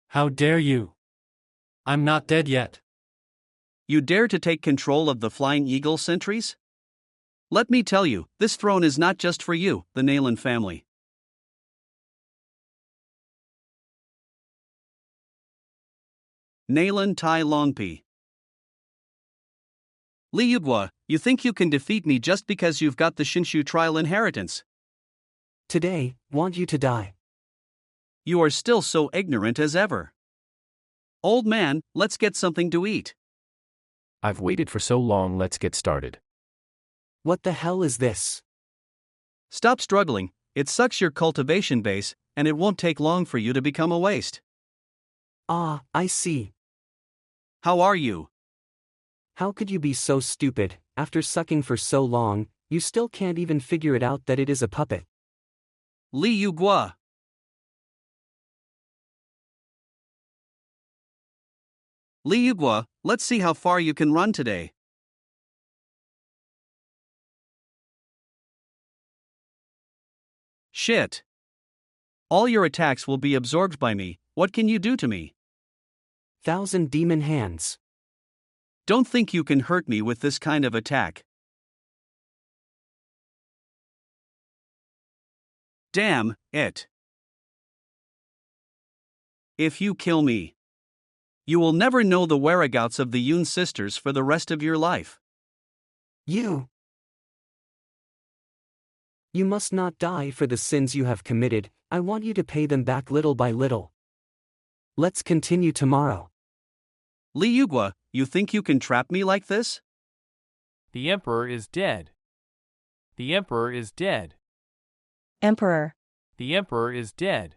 How dare you? I'm not dead yet. You dare to take control of the Flying Eagle sentries? Let me tell you, this throne is not just for you, the Nalan family. Nalan Tai Longpi. Yu Guo, you think you can defeat me just because you've got the Shinshu trial inheritance? Today, want you to die. You are still so ignorant as ever. Old man, let's get something to eat. I've waited for so long, let's get started. What the hell is this? Stop struggling, it sucks your cultivation base, and it won't take long for you to become a waste. Ah, I see. How are you? How could you be so stupid? After sucking for so long, you still can't even figure it out that it is a puppet. Yu Guo. Yu Guo, let's see how far you can run today. Shit. All your attacks will be absorbed by me. What can you do to me? 1,000 demon hands. Don't think you can hurt me with this kind of attack. Damn it. If you kill me, you will never know the whereabouts of the Yun sisters for the rest of your life. You must not die for the sins you have committed. I want you to pay them back little by little. Let's continue tomorrow. Yu Guo, you think you can trap me like this? The Emperor is dead. The Emperor is dead. Emperor. The Emperor is dead.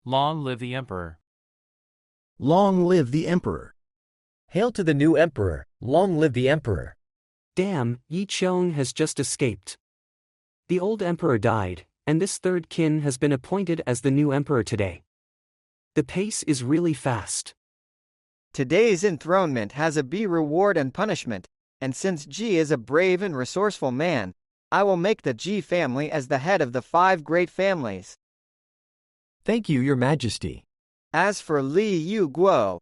Long live the Emperor. Long live the Emperor. Hail to the new Emperor, long live the Emperor. Damn, Yi Chong has just escaped. The old emperor died, and this third kin has been appointed as the new emperor today. The pace is really fast. Today's enthronement has a B reward and punishment, and since Ji is a brave and resourceful man, I will make the Ji family as the head of the 5 great families. Thank you, Your Majesty. As for Yu Guo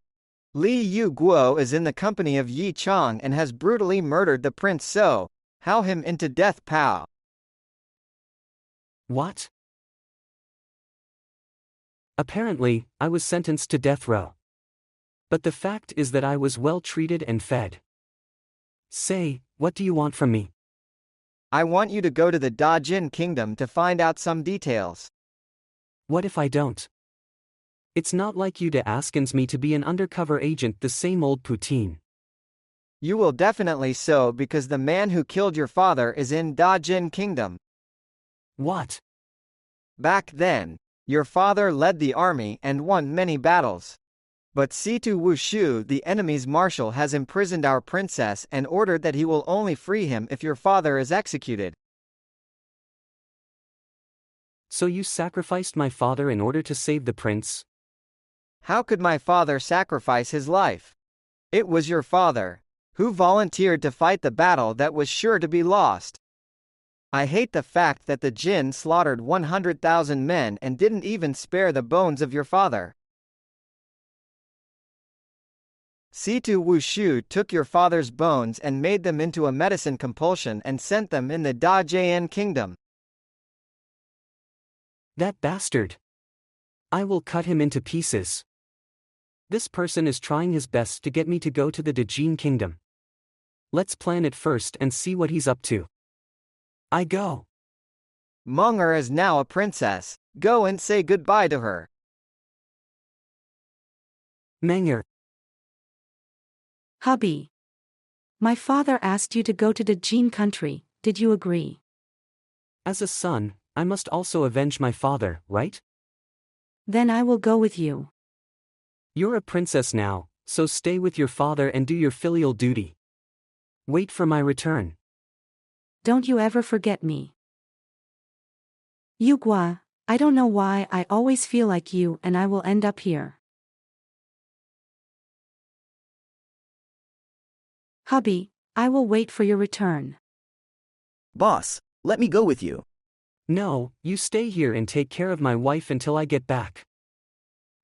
is in the company of Yi Chong and has brutally murdered the prince, so how him into death, pow. What? Apparently, I was sentenced to death row. But the fact is that I was well treated and fed. Say, what do you want from me? I want you to go to the Dajin kingdom to find out some details. What if I don't? It's not like you to ask me to be an undercover agent, the same old poutine. You will definitely so, because the man who killed your father is in Dajin kingdom. What? Back then, your father led the army and won many battles. But Situ Wushu, the enemy's marshal, has imprisoned our princess and ordered that he will only free him if your father is executed. So you sacrificed my father in order to save the prince? How could my father sacrifice his life? It was your father who volunteered to fight the battle that was sure to be lost. I hate the fact that the Jin slaughtered 100,000 men and didn't even spare the bones of your father. Situ Wushu took your father's bones and made them into a medicine compulsion and sent them in the Dajian kingdom. That bastard! I will cut him into pieces. This person is trying his best to get me to go to the Dajin kingdom. Let's plan it first and see what he's up to. I go. Manga is now a princess. Go and say goodbye to her. Manga. Hubby. My father asked you to go to the Jin country, did you agree? As a son, I must also avenge my father, right? Then I will go with you. You're a princess now, so stay with your father and do your filial duty. Wait for my return. Don't you ever forget me. Yu Guo, I don't know why I always feel like you and I will end up here. Hubby, I will wait for your return. Boss, let me go with you. No, you stay here and take care of my wife until I get back.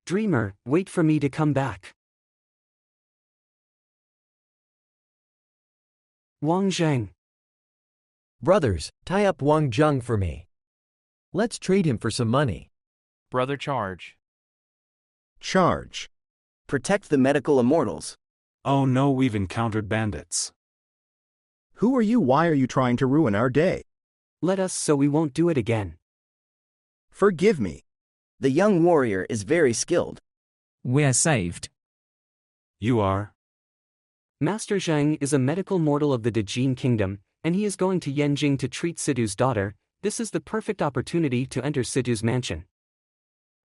Dreamer, wait for me to come back. Wang Zheng. Brothers, tie up Wang Zheng for me. Let's trade him for some money. Brother, charge. Charge. Protect the medical immortals. Oh no, we've encountered bandits. Who are you? Why are you trying to ruin our day? Let us so we won't do it again. Forgive me. The young warrior is very skilled. We're saved. You are? Master Zhang is a medical mortal of the Dajin kingdom, and he is going to Yanjing to treat Sidu's daughter. This is the perfect opportunity to enter Sidu's mansion.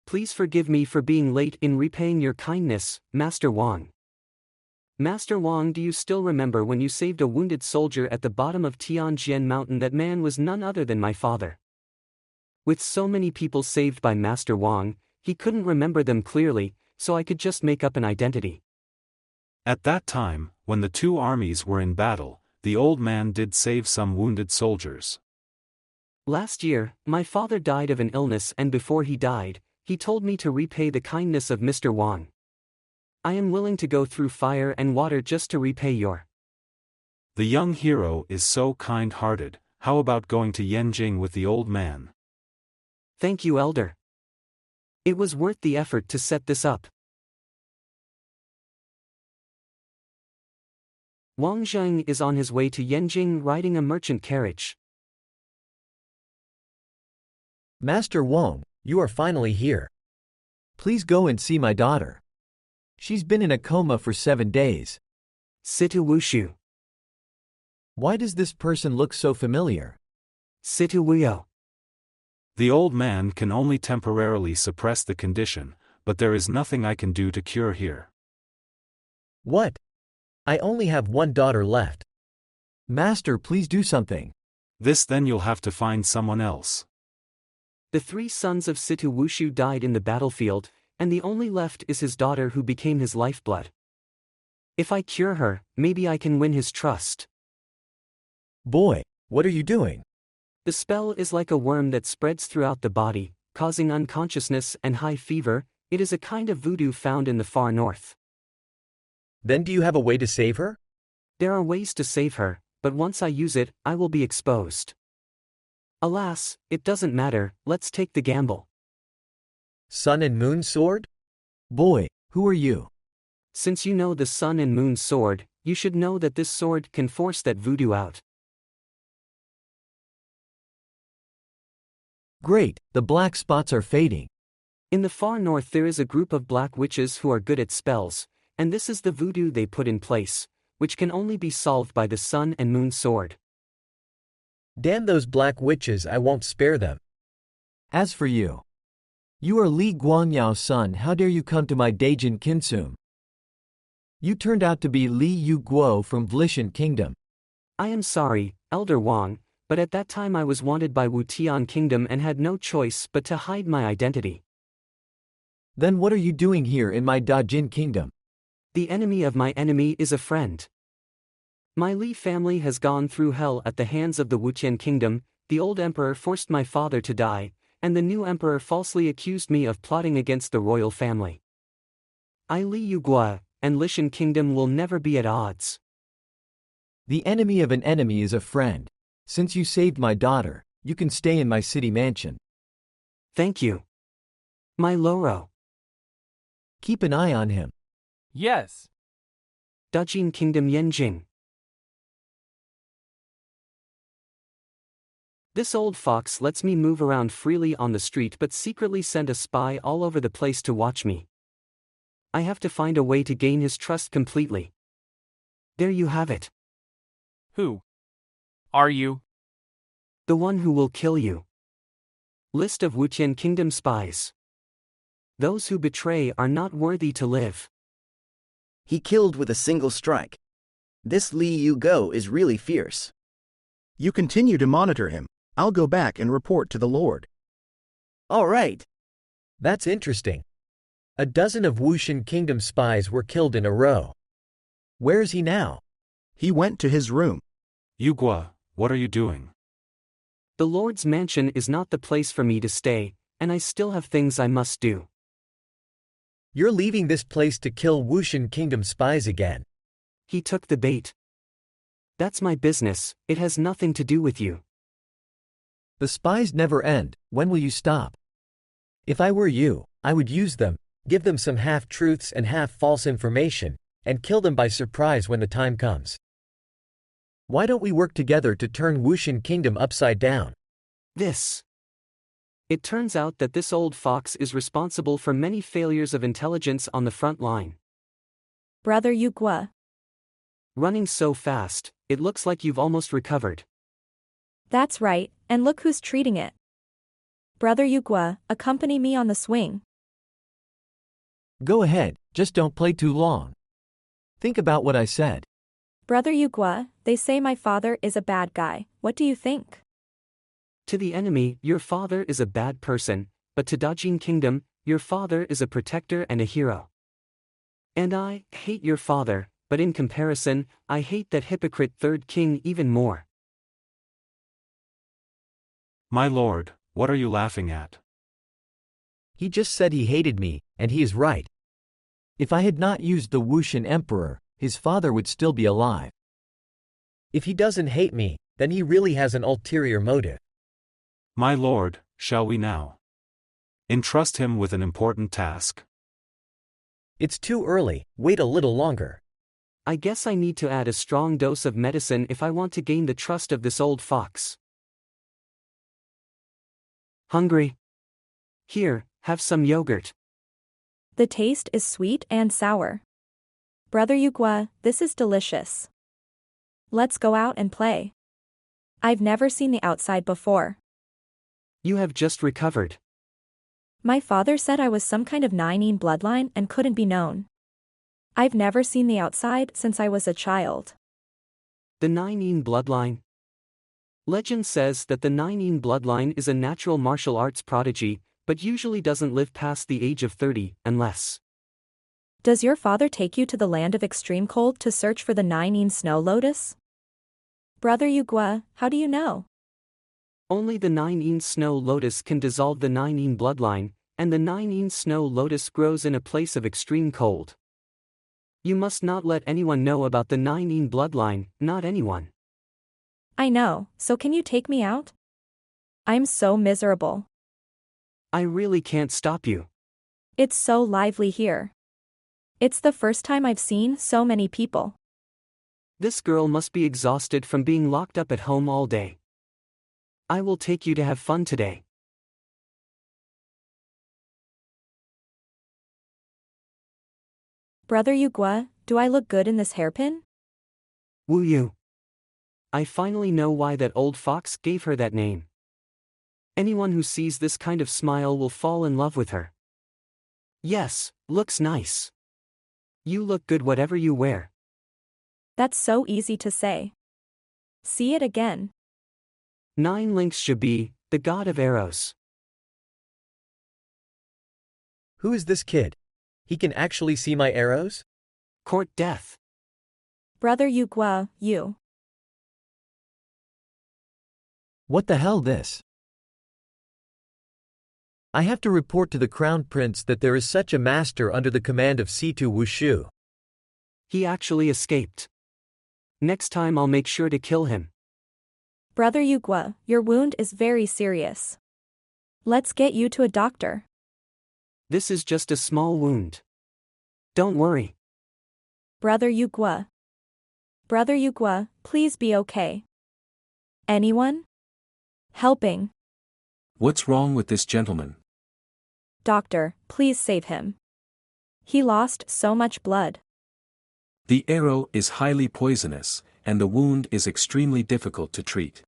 Please forgive me for being late in repaying your kindness, Master Wang. Master Wang, do you still remember when you saved a wounded soldier at the bottom of Tianjian Mountain? That man was none other than my father. With so many people saved by Master Wang, he couldn't remember them clearly, so I could just make up an identity. At that time, when the two armies were in battle, the old man did save some wounded soldiers. Last year, my father died of an illness, and before he died, he told me to repay the kindness of Mr. Wang. I am willing to go through fire and water just to repay your. The young hero is so kind-hearted. How about going to Yanjing with the old man? Thank you, Elder. It was worth the effort to set this up. Wang Zheng is on his way to Yanjing riding a merchant carriage. Master Wang, you are finally here. Please go and see my daughter. She's been in a coma for 7 days. Situ Wushu. Why does this person look so familiar? Situ Wuyo. The old man can only temporarily suppress the condition, but there is nothing I can do to cure here. What? I only have one daughter left. Master, please do something. This then you'll have to find someone else. The 3 sons of Situ Wushu died in the battlefield, and the only left is his daughter who became his lifeblood. If I cure her, maybe I can win his trust. Boy, what are you doing? The spell is like a worm that spreads throughout the body, causing unconsciousness and high fever. It is a kind of voodoo found in the far north. Then do you have a way to save her? There are ways to save her, but once I use it, I will be exposed. Alas, it doesn't matter, let's take the gamble. Sun and Moon Sword? Boy, who are you? Since you know the Sun and Moon Sword, you should know that this sword can force that voodoo out. Great, the black spots are fading. In the far north there is a group of black witches who are good at spells, and this is the voodoo they put in place, which can only be solved by the Sun and Moon Sword. Damn those black witches, I won't spare them. As for you, you are Li Guangyao's son, how dare you come to my Daijin Kinsum? You turned out to be Li Yu Guo from Vlishan Kingdom. I am sorry, Elder Wang, but at that time I was wanted by Wutian Kingdom and had no choice but to hide my identity. Then what are you doing here in my Dajin Kingdom? The enemy of my enemy is a friend. My Li family has gone through hell at the hands of the Wutian Kingdom. The old emperor forced my father to die, and the new emperor falsely accused me of plotting against the royal family. I Li Yu Guo and Lishan Kingdom will never be at odds. The enemy of an enemy is a friend. Since you saved my daughter, you can stay in my city mansion. Thank you. My Loro. Keep an eye on him. Yes. Dajin Kingdom Yenjing. This old fox lets me move around freely on the street but secretly send a spy all over the place to watch me. I have to find a way to gain his trust completely. There you have it. Who are you? The one who will kill you. List of Wutian Kingdom spies. Those who betray are not worthy to live. He killed with a single strike. This Li Yu Guo is really fierce. You continue to monitor him. I'll go back and report to the Lord. All right. That's interesting. A dozen of Wushan Kingdom spies were killed in a row. Where is he now? He went to his room. Yu Guo, what are you doing? The Lord's mansion is not the place for me to stay, and I still have things I must do. You're leaving this place to kill Wushan Kingdom spies again. He took the bait. That's my business, it has nothing to do with you. The spies never end, when will you stop? If I were you, I would use them, give them some half-truths and half-false information, and kill them by surprise when the time comes. Why don't we work together to turn Wushan Kingdom upside down? It turns out that this old fox is responsible for many failures of intelligence on the front line. Brother Yu Guo. Running so fast, it looks like you've almost recovered. That's right, and look who's treating it. Brother Yu Guo, accompany me on the swing. Go ahead, just don't play too long. Think about what I said. Brother Yu Guo, they say my father is a bad guy, what do you think? To the enemy, your father is a bad person, but to Dajin Kingdom, your father is a protector and a hero. And I hate your father, but in comparison, I hate that hypocrite third king even more. My lord, what are you laughing at? He just said he hated me, and he is right. If I had not used the Wushan Emperor, his father would still be alive. If he doesn't hate me, then he really has an ulterior motive. My lord, shall we now entrust him with an important task? It's too early, wait a little longer. I guess I need to add a strong dose of medicine if I want to gain the trust of this old fox. Hungry? Here, have some yogurt. The taste is sweet and sour. Brother Yu Guo, this is delicious. Let's go out and play. I've never seen the outside before. You have just recovered. My father said I was some kind of Ninein bloodline and couldn't be known. I've never seen the outside since I was a child. The Nine bloodline. Legend says that the Nine bloodline is a natural martial arts prodigy, but usually doesn't live past the age of 30, unless. Does your father take you to the land of extreme cold to search for the Nine snow lotus? Brother Yu Guo, how do you know? Only the Nine snow lotus can dissolve the Nine bloodline, and the Nine snow lotus grows in a place of extreme cold. You must not let anyone know about the Nine bloodline, not anyone. I know, so can you take me out? I'm so miserable. I really can't stop you. It's so lively here. It's the first time I've seen so many people. This girl must be exhausted from being locked up at home all day. I will take you to have fun today. Brother Yu Guo, do I look good in this hairpin? Wu Yu. I finally know why that old fox gave her that name. Anyone who sees this kind of smile will fall in love with her. Yes, looks nice. You look good whatever you wear. That's so easy to say. See it again. Nine links should be the god of arrows. Who is this kid? He can actually see my arrows? Court death. Brother Yu Guo, you. What the hell this? I have to report to the Crown Prince that there is such a master under the command of Situ Wushu. He actually escaped. Next time I'll make sure to kill him. Brother Yu Guo, your wound is very serious. Let's get you to a doctor. This is just a small wound. Don't worry. Brother Yu Guo. Brother Yu Guo, please be okay. Anyone? Helping. What's wrong with this gentleman? Doctor, please save him. He lost so much blood. The arrow is highly poisonous, and the wound is extremely difficult to treat.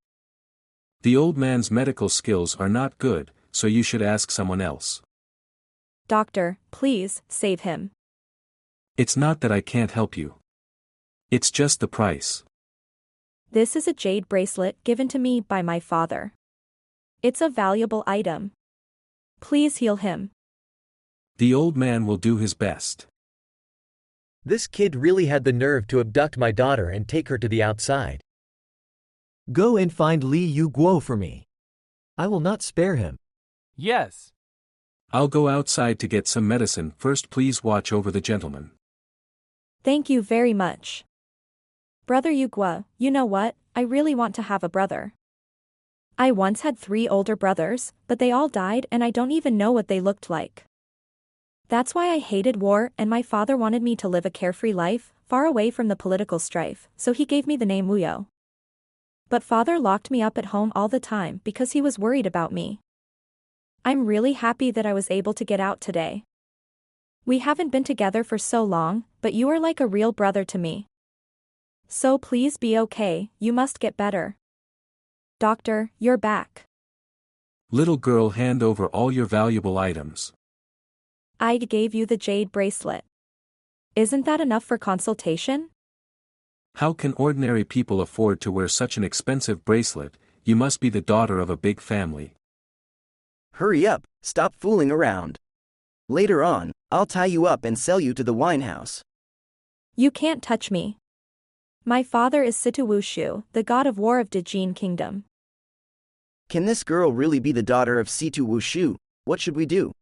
The old man's medical skills are not good, so you should ask someone else. Doctor, please, save him. It's not that I can't help you. It's just the price. This is a jade bracelet given to me by my father. It's a valuable item. Please heal him. The old man will do his best. This kid really had the nerve to abduct my daughter and take her to the outside. Go and find Li Yu Guo for me. I will not spare him. Yes. I'll go outside to get some medicine. First, please watch over the gentleman. Thank you very much. Brother Yu Guo, you know what? I really want to have a brother. I once had 3 older brothers, but they all died and I don't even know what they looked like. That's why I hated war, and my father wanted me to live a carefree life, far away from the political strife, so he gave me the name Wu Yu. But father locked me up at home all the time because he was worried about me. I'm really happy that I was able to get out today. We haven't been together for so long, but you are like a real brother to me. So please be okay, you must get better. Doctor, you're back. Little girl, hand over all your valuable items. I gave you the jade bracelet. Isn't that enough for consultation? How can ordinary people afford to wear such an expensive bracelet? You must be the daughter of a big family. Hurry up, stop fooling around. Later on, I'll tie you up and sell you to the wine house. You can't touch me. My father is Situ Wushu, the god of war of Dijin Kingdom. Can this girl really be the daughter of Situ Wushu? What should we do?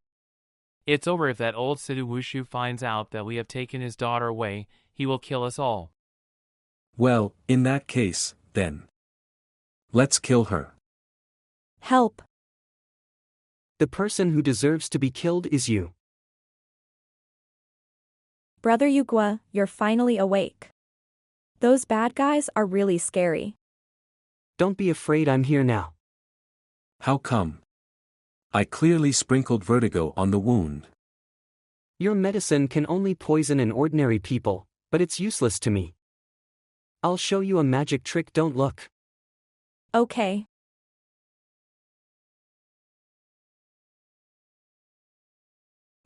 It's over if that old Situ Wushu finds out that we have taken his daughter away, he will kill us all. Well, in that case, then. Let's kill her. Help. The person who deserves to be killed is you. Brother Yu Guo, you're finally awake. Those bad guys are really scary. Don't be afraid, I'm here now. How come? I clearly sprinkled vertigo on the wound. Your medicine can only poison an ordinary people, but it's useless to me. I'll show you a magic trick, don't look. Okay.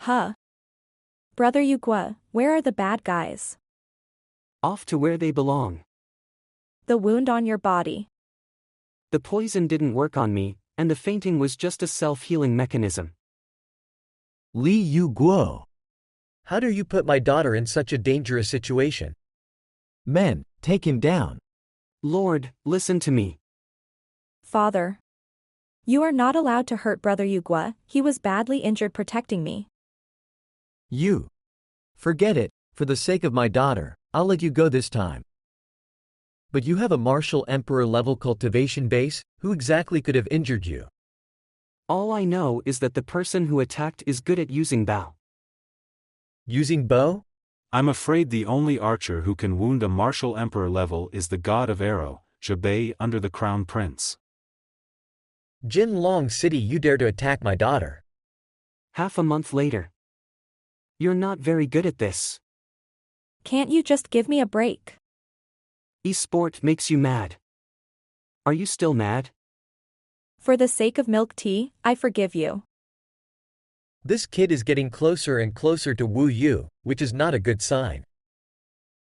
Huh. Brother Yu Guo, where are the bad guys? Off to where they belong. The wound on your body. The poison didn't work on me, and the fainting was just a self-healing mechanism. Yu Guo. How dare you put my daughter in such a dangerous situation? Men, take him down. Lord, listen to me. Father. You are not allowed to hurt Brother Yu Guo, he was badly injured protecting me. You. Forget it, for the sake of my daughter, I'll let you go this time. But you have a martial emperor level cultivation base, who exactly could have injured you? All I know is that the person who attacked is good at using bow. Using bow? I'm afraid the only archer who can wound a martial emperor level is the god of arrow, Zhebei under the crown prince. Jinlong City, you dare to attack my daughter. Half a month later. You're not very good at this. Can't you just give me a break? E-sport makes you mad. Are you still mad? For the sake of milk tea, I forgive you. This kid is getting closer and closer to Wu Yu, which is not a good sign.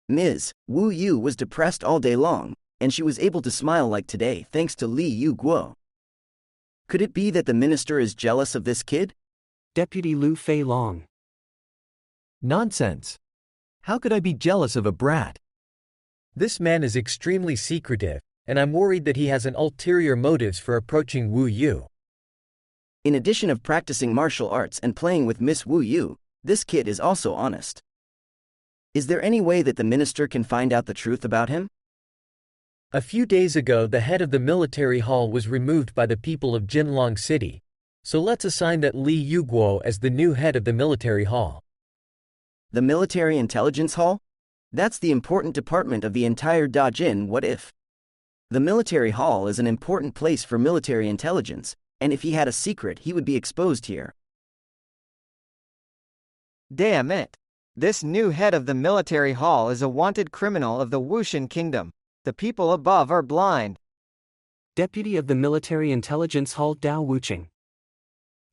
Ms. Wu Yu was depressed all day long, and she was able to smile like today thanks to Yu Guo. Could it be that the minister is jealous of this kid? Deputy Lu Fei Long. Nonsense. How could I be jealous of a brat? This man is extremely secretive, and I'm worried that he has an ulterior motives for approaching Wu Yu. In addition of practicing martial arts and playing with Miss Wu Yu, this kid is also honest. Is there any way that the minister can find out the truth about him? A few days ago, the head of the military hall was removed by the people of Jinlong City, so let's assign that Yu Guo as the new head of the military hall. The military intelligence hall? That's the important department of the entire Dajin. What if? The military hall is an important place for military intelligence, and if he had a secret, he would be exposed here. Damn it! This new head of the military hall is a wanted criminal of the Wushan kingdom. The people above are blind. Deputy of the Military Intelligence Hall Dao Wuqing.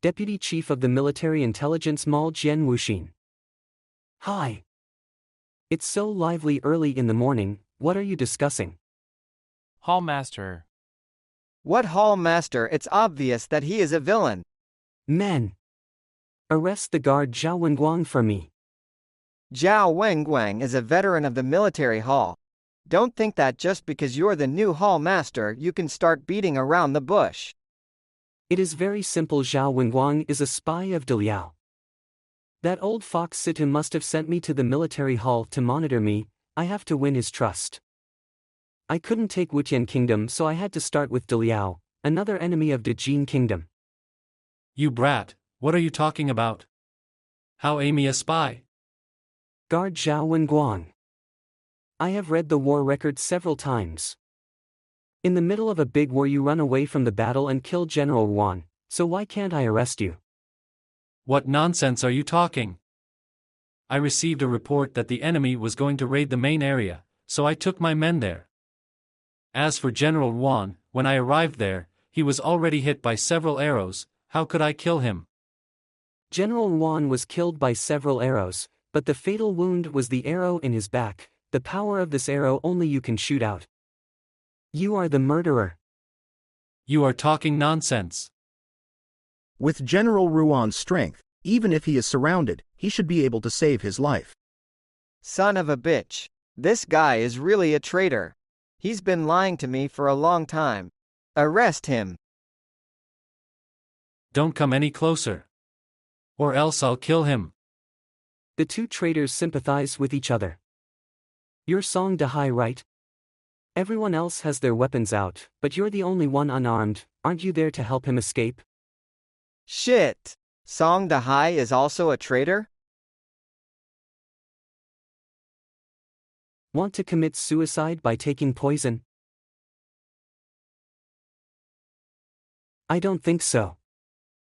Deputy Chief of the Military Intelligence Mall Jian Wuxin. Hi. It's so lively early in the morning, what are you discussing? Hall Master. What Hall Master? It's obvious that he is a villain. Men. Arrest the guard Zhao Wenguang for me. Zhao Wenguang is a veteran of the military hall. Don't think that just because you're the new hall master you can start beating around the bush. It is very simple. Zhao Wenguang is a spy of Deliao. That old fox Situ must have sent me to the military hall to monitor me. I have to win his trust. I couldn't take Wutian Kingdom, so I had to start with Deliao, another enemy of Dejin Kingdom. You brat, what are you talking about? How Amy a spy? Guard Zhao Wenguang. I have read the war record several times. In the middle of a big war you run away from the battle and kill General Wan, so why can't I arrest you? What nonsense are you talking? I received a report that the enemy was going to raid the main area, so I took my men there. As for General Wan, when I arrived there, he was already hit by several arrows. How could I kill him? General Wan was killed by several arrows, but the fatal wound was the arrow in his back. The power of this arrow only you can shoot out. You are the murderer. You are talking nonsense. With General Ruan's strength, even if he is surrounded, he should be able to save his life. Son of a bitch. This guy is really a traitor. He's been lying to me for a long time. Arrest him. Don't come any closer. Or else I'll kill him. The two traitors sympathize with each other. You're Song Dahai, right? Everyone else has their weapons out, but you're the only one unarmed. Aren't you there to help him escape? Shit! Song Dahai is also a traitor? Want to commit suicide by taking poison? I don't think so.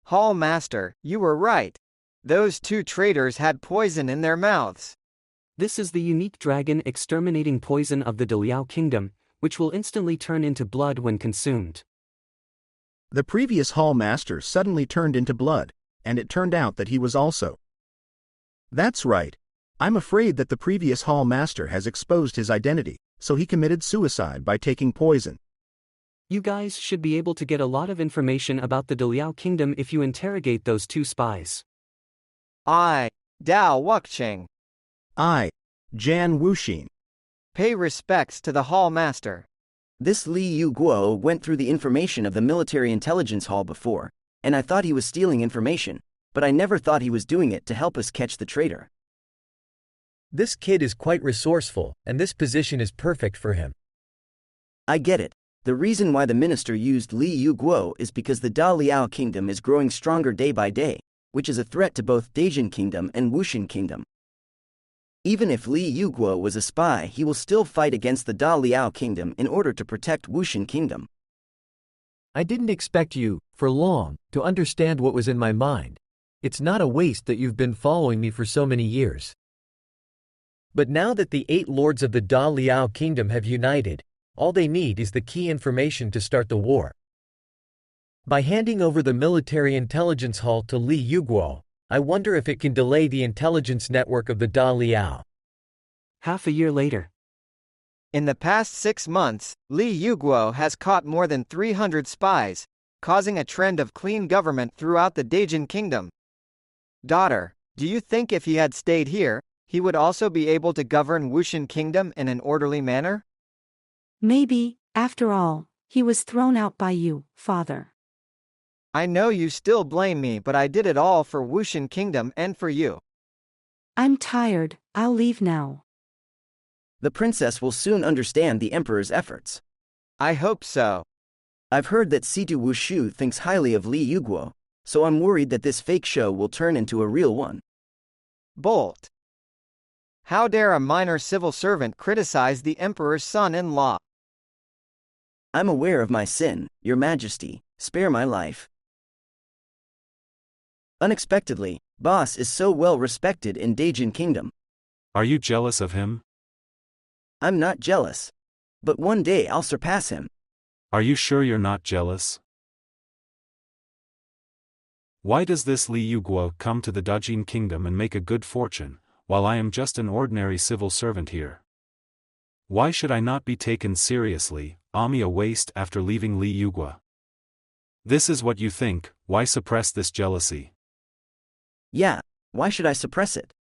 Hall Master, you were right. Those two traitors had poison in their mouths. This is the unique dragon exterminating poison of the Deliao Kingdom, which will instantly turn into blood when consumed. The previous Hall Master suddenly turned into blood, and it turned out that he was also. That's right. I'm afraid that the previous Hall Master has exposed his identity. so he committed suicide by taking poison. You guys should be able to get a lot of information about the Daliao kingdom if you interrogate those two spies. I, Dao Wucheng. I, Jan Wuxin. Pay respects to the Hall Master. This Yu Guo went through the information of the military intelligence hall before, and I thought he was stealing information, but I never thought he was doing it to help us catch the traitor. This kid is quite resourceful, and this position is perfect for him. I get it. The reason why the minister used Yu Guo is because the Da Liao kingdom is growing stronger day by day, which is a threat to both Dajin kingdom and Wuxin kingdom. Even if Yu Guo was a spy, he will still fight against the Da Liao kingdom in order to protect Wuxin kingdom. I didn't expect you, for long, to understand what was in my mind. It's not a waste that you've been following me for so many years. But now that the 8 lords of the Da Liao kingdom have united, all they need is the key information to start the war. By handing over the military intelligence hall to Yu Guo, I wonder if it can delay the intelligence network of the Da Liao. Half a year later. In the past 6 months, Yu Guo has caught more than 300 spies, causing a trend of clean government throughout the Dajin kingdom. Daughter, do you think if he had stayed here, he would also be able to govern Wuxin kingdom in an orderly manner? Maybe, after all, he was thrown out by you, father. I know you still blame me, but I did it all for Wuxin kingdom and for you. I'm tired, I'll leave now. The princess will soon understand the emperor's efforts. I hope so. I've heard that Situ Wushu thinks highly of Yu Guo, so I'm worried that this fake show will turn into a real one. Bolt. How dare a minor civil servant criticize the emperor's son-in-law? I'm aware of my sin, your majesty, spare my life. Unexpectedly, boss is so well respected in Dajin kingdom. Are you jealous of him? I'm not jealous. But one day I'll surpass him. Are you sure you're not jealous? Why does this Yu Guo come to the Dajin kingdom and make a good fortune, while I am just an ordinary civil servant here? Why should I not be taken seriously, Ami a waste after leaving Yu Guo? This is what you think, why suppress this jealousy? Yeah, why should I suppress it?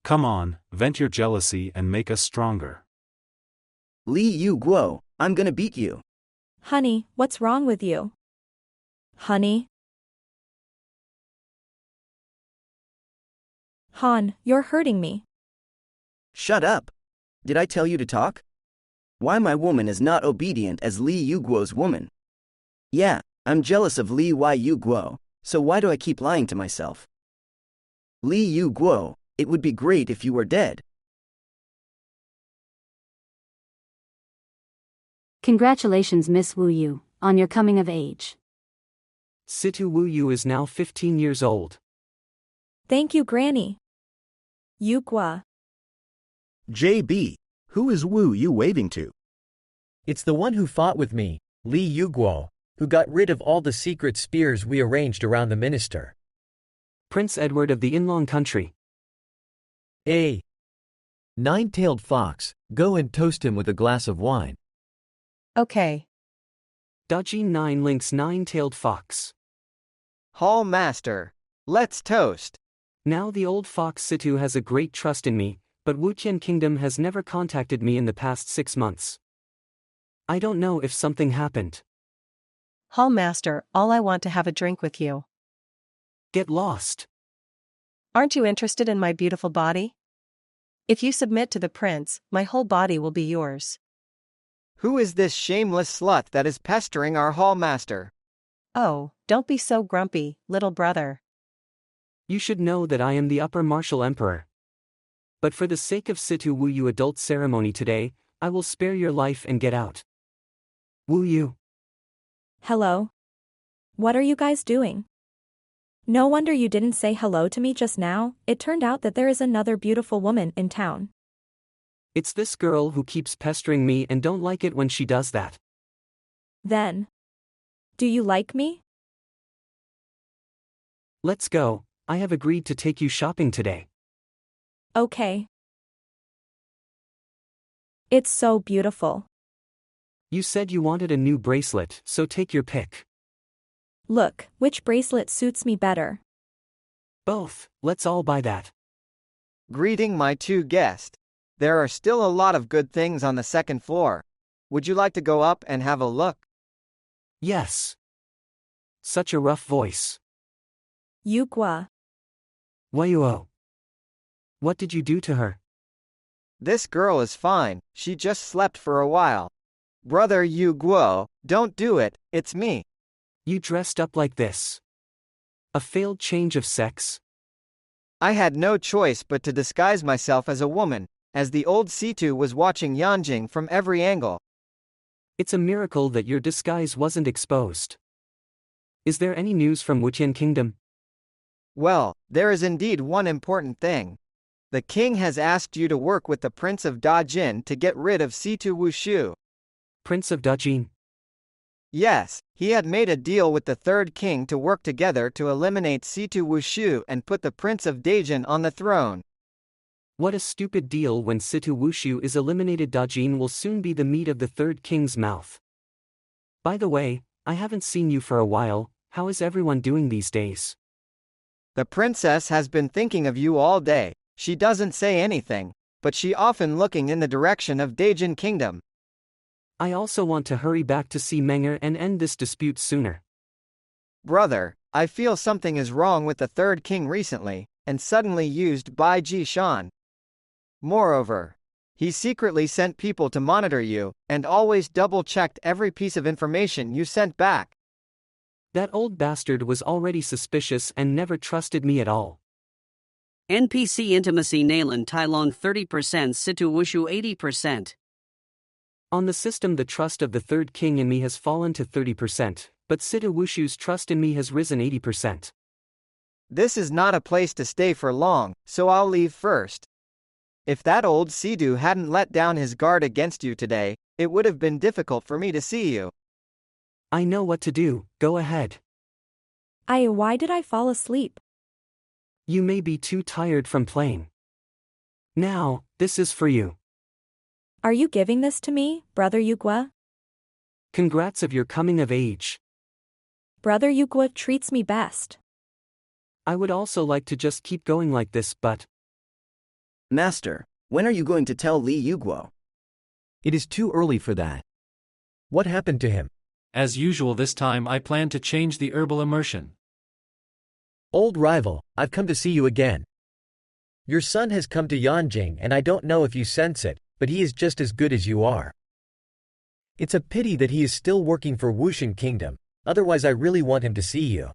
Come on, vent your jealousy and make us stronger. Yu Guo, I'm gonna beat you. Honey, what's wrong with you? Honey? Han, you're hurting me. Shut up. Did I tell you to talk? Why my woman is not obedient as Yu Guo's woman? Yeah, I'm jealous of Yu Guo, so why do I keep lying to myself? Yu Guo, it would be great if you were dead. Congratulations, Miss Wu Yu, on your coming of age. Situ Wu Yu is now 15 years old. Thank you, Granny. Yu Guo. JB, who is Wu Yu waving to? It's the one who fought with me, Yu Guo, who got rid of all the secret spears we arranged around the minister. Prince Edward of the Inlong country. A nine-tailed fox, go and toast him with a glass of wine. Okay. Dajin 9 links 9-tailed fox. Hall Master, let's toast. Now the old fox Situ has a great trust in me, but Wuqian Kingdom has never contacted me in the past 6 months. I don't know if something happened. Hall Master, all I want to have a drink with you. Get lost. Aren't you interested in my beautiful body? If you submit to the prince, my whole body will be yours. Who is this shameless slut that is pestering our Hall Master? Oh, don't be so grumpy, little brother. You should know that I am the upper martial emperor. But for the sake of Situ Wu Yu adult ceremony today, I will spare your life and get out. Wu Yu. Hello? What are you guys doing? No wonder you didn't say hello to me just now, it turned out that there is another beautiful woman in town. It's this girl who keeps pestering me and don't like it when she does that. Then. Do you like me? Let's go, I have agreed to take you shopping today. Okay. It's so beautiful. You said you wanted a new bracelet, so take your pick. Look, which bracelet suits me better? Both, let's all buy that. Greeting my two guests. There are still a lot of good things on the second floor. Would you like to go up and have a look? Yes. Such a rough voice. Yu Guo. Wayuo. What did you do to her? This girl is fine, she just slept for a while. Brother Yu Guo, don't do it, it's me. You dressed up like this. A failed change of sex? I had no choice but to disguise myself as a woman, as the old Situ was watching Yanjing from every angle. It's a miracle that your disguise wasn't exposed. Is there any news from Wuqian Kingdom? Well, there is indeed one important thing. The king has asked you to work with the Prince of Dajin to get rid of Situ Wushu. Prince of Dajin? Yes, he had made a deal with the third king to work together to eliminate Situ Wushu and put the Prince of Dajin on the throne. What a stupid deal. When Situ Wushu is eliminated, Dajin will soon be the meat of the third king's mouth. By the way, I haven't seen you for a while. How is everyone doing these days? The princess has been thinking of you all day. She doesn't say anything, but she often looking in the direction of Dajin Kingdom. I also want to hurry back to see Manga and end this dispute sooner. Brother, I feel something is wrong with the third king recently, and suddenly used Bai Ji Shan. Moreover, he secretly sent people to monitor you, and always double-checked every piece of information you sent back. That old bastard was already suspicious and never trusted me at all. NPC Intimacy Nalan Tailong 30%, Situ Wushu 80%. On the system, the trust of the third king in me has fallen to 30%, but Situ Wushu's trust in me has risen 80%. This is not a place to stay for long, so I'll leave first. If that old Sidu hadn't let down his guard against you today, it would have been difficult for me to see you. I know what to do, go ahead. Why did I fall asleep? You may be too tired from playing. Now, this is for you. Are you giving this to me, Brother Yu Guo? Congrats of your coming of age. Brother Yu Guo treats me best. I would also like to just keep going like this, but... Master, when are you going to tell Li Yu Guo? It is too early for that. What happened to him? As usual, this time I plan to change the herbal immersion. Old rival, I've come to see you again. Your son has come to Yanjing, and I don't know if you sense it, but he is just as good as you are. It's a pity that he is still working for Wuxian Kingdom, otherwise I really want him to see you.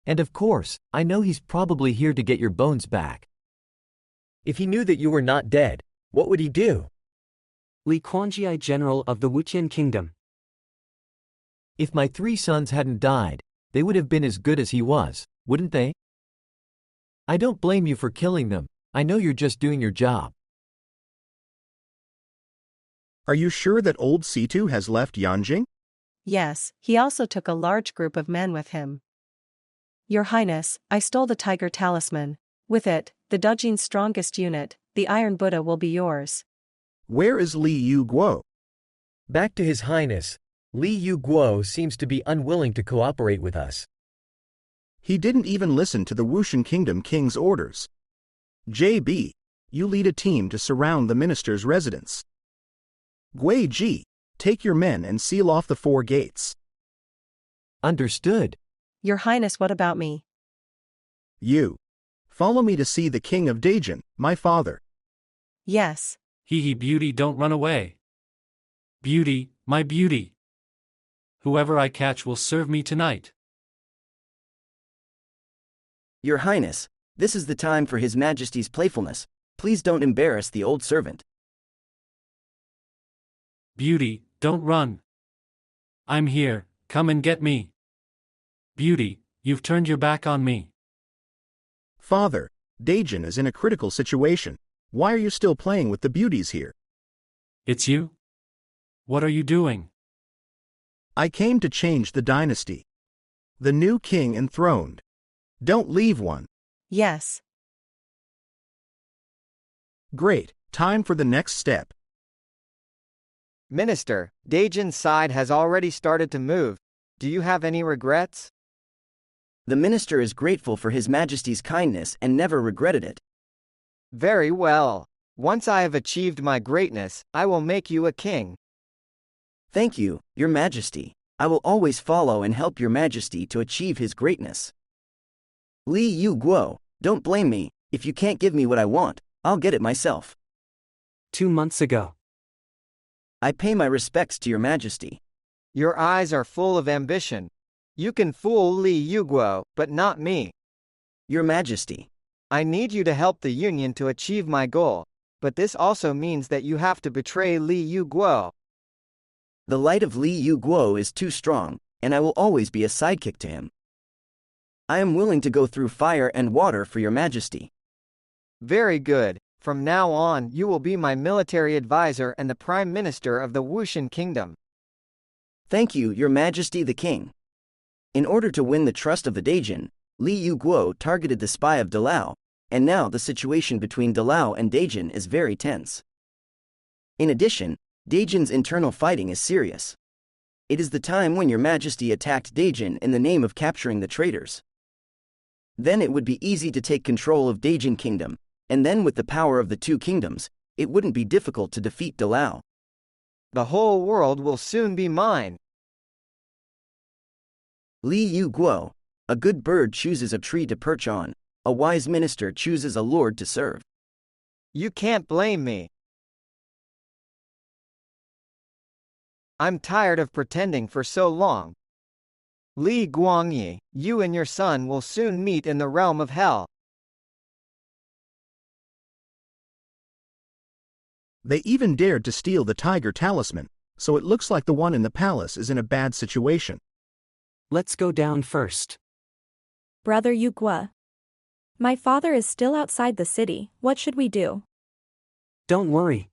And of course, I know he's probably here to get your bones back. If he knew that you were not dead, what would he do? Li Quanjie, General of the Wuqian Kingdom. If my 3 sons hadn't died, they would have been as good as he was, wouldn't they? I don't blame you for killing them, I know you're just doing your job. Are you sure that old Situ has left Yanjing? Yes, he also took a large group of men with him. Your Highness, I stole the tiger talisman. With it, the Dajin's strongest unit, the Iron Buddha, will be yours. Where is Li Yu Guo? Back to His Highness. Li Yu Guo seems to be unwilling to cooperate with us. He didn't even listen to the Wuxian Kingdom King's orders. JB, you lead a team to surround the minister's residence. Gui Ji, take your men and seal off the 4 gates. Understood. Your Highness, what about me? You. Follow me to see the King of Dajin, my father. Yes. Hee beauty, don't run away. Beauty, my beauty. Whoever I catch will serve me tonight. Your Highness, this is the time for His Majesty's playfulness. Please don't embarrass the old servant. Beauty, don't run. I'm here, come and get me. Beauty, you've turned your back on me. Father, Dajin is in a critical situation. Why are you still playing with the beauties here? It's you? What are you doing? I came to change the dynasty. The new king enthroned. Don't leave one. Yes. Great, time for the next step. Minister, Daejin's side has already started to move. Do you have any regrets? The minister is grateful for His Majesty's kindness and never regretted it. Very well. Once I have achieved my greatness, I will make you a king. Thank you, Your Majesty. I will always follow and help Your Majesty to achieve His greatness. Yu Guo, don't blame me. If you can't give me what I want, I'll get it myself. 2 months ago. I pay my respects to Your Majesty. Your eyes are full of ambition. You can fool Yu Guo, but not me. Your Majesty. I need you to help the Union to achieve my goal, but this also means that you have to betray Yu Guo. The light of Yu Guo is too strong, and I will always be a sidekick to him. I am willing to go through fire and water for Your Majesty. Very good. From now on, you will be my military advisor and the Prime Minister of the Wushan Kingdom. Thank you, Your Majesty the King. In order to win the trust of the Daejin, Yu Guo targeted the spy of Dalao, and now the situation between Dalao and Daejin is very tense. In addition, Daejin's internal fighting is serious. It is the time when Your Majesty attacked Daejin in the name of capturing the traitors. Then it would be easy to take control of Daejin Kingdom, and then with the power of the two kingdoms, it wouldn't be difficult to defeat Dalao. The whole world will soon be mine. Yu Guo, a good bird chooses a tree to perch on, a wise minister chooses a lord to serve. You can't blame me. I'm tired of pretending for so long. Li Guangyi, you and your son will soon meet in the realm of hell. They even dared to steal the tiger talisman, so it looks like the one in the palace is in a bad situation. Let's go down first. Brother Yu Guo. My father is still outside the city, what should we do? Don't worry.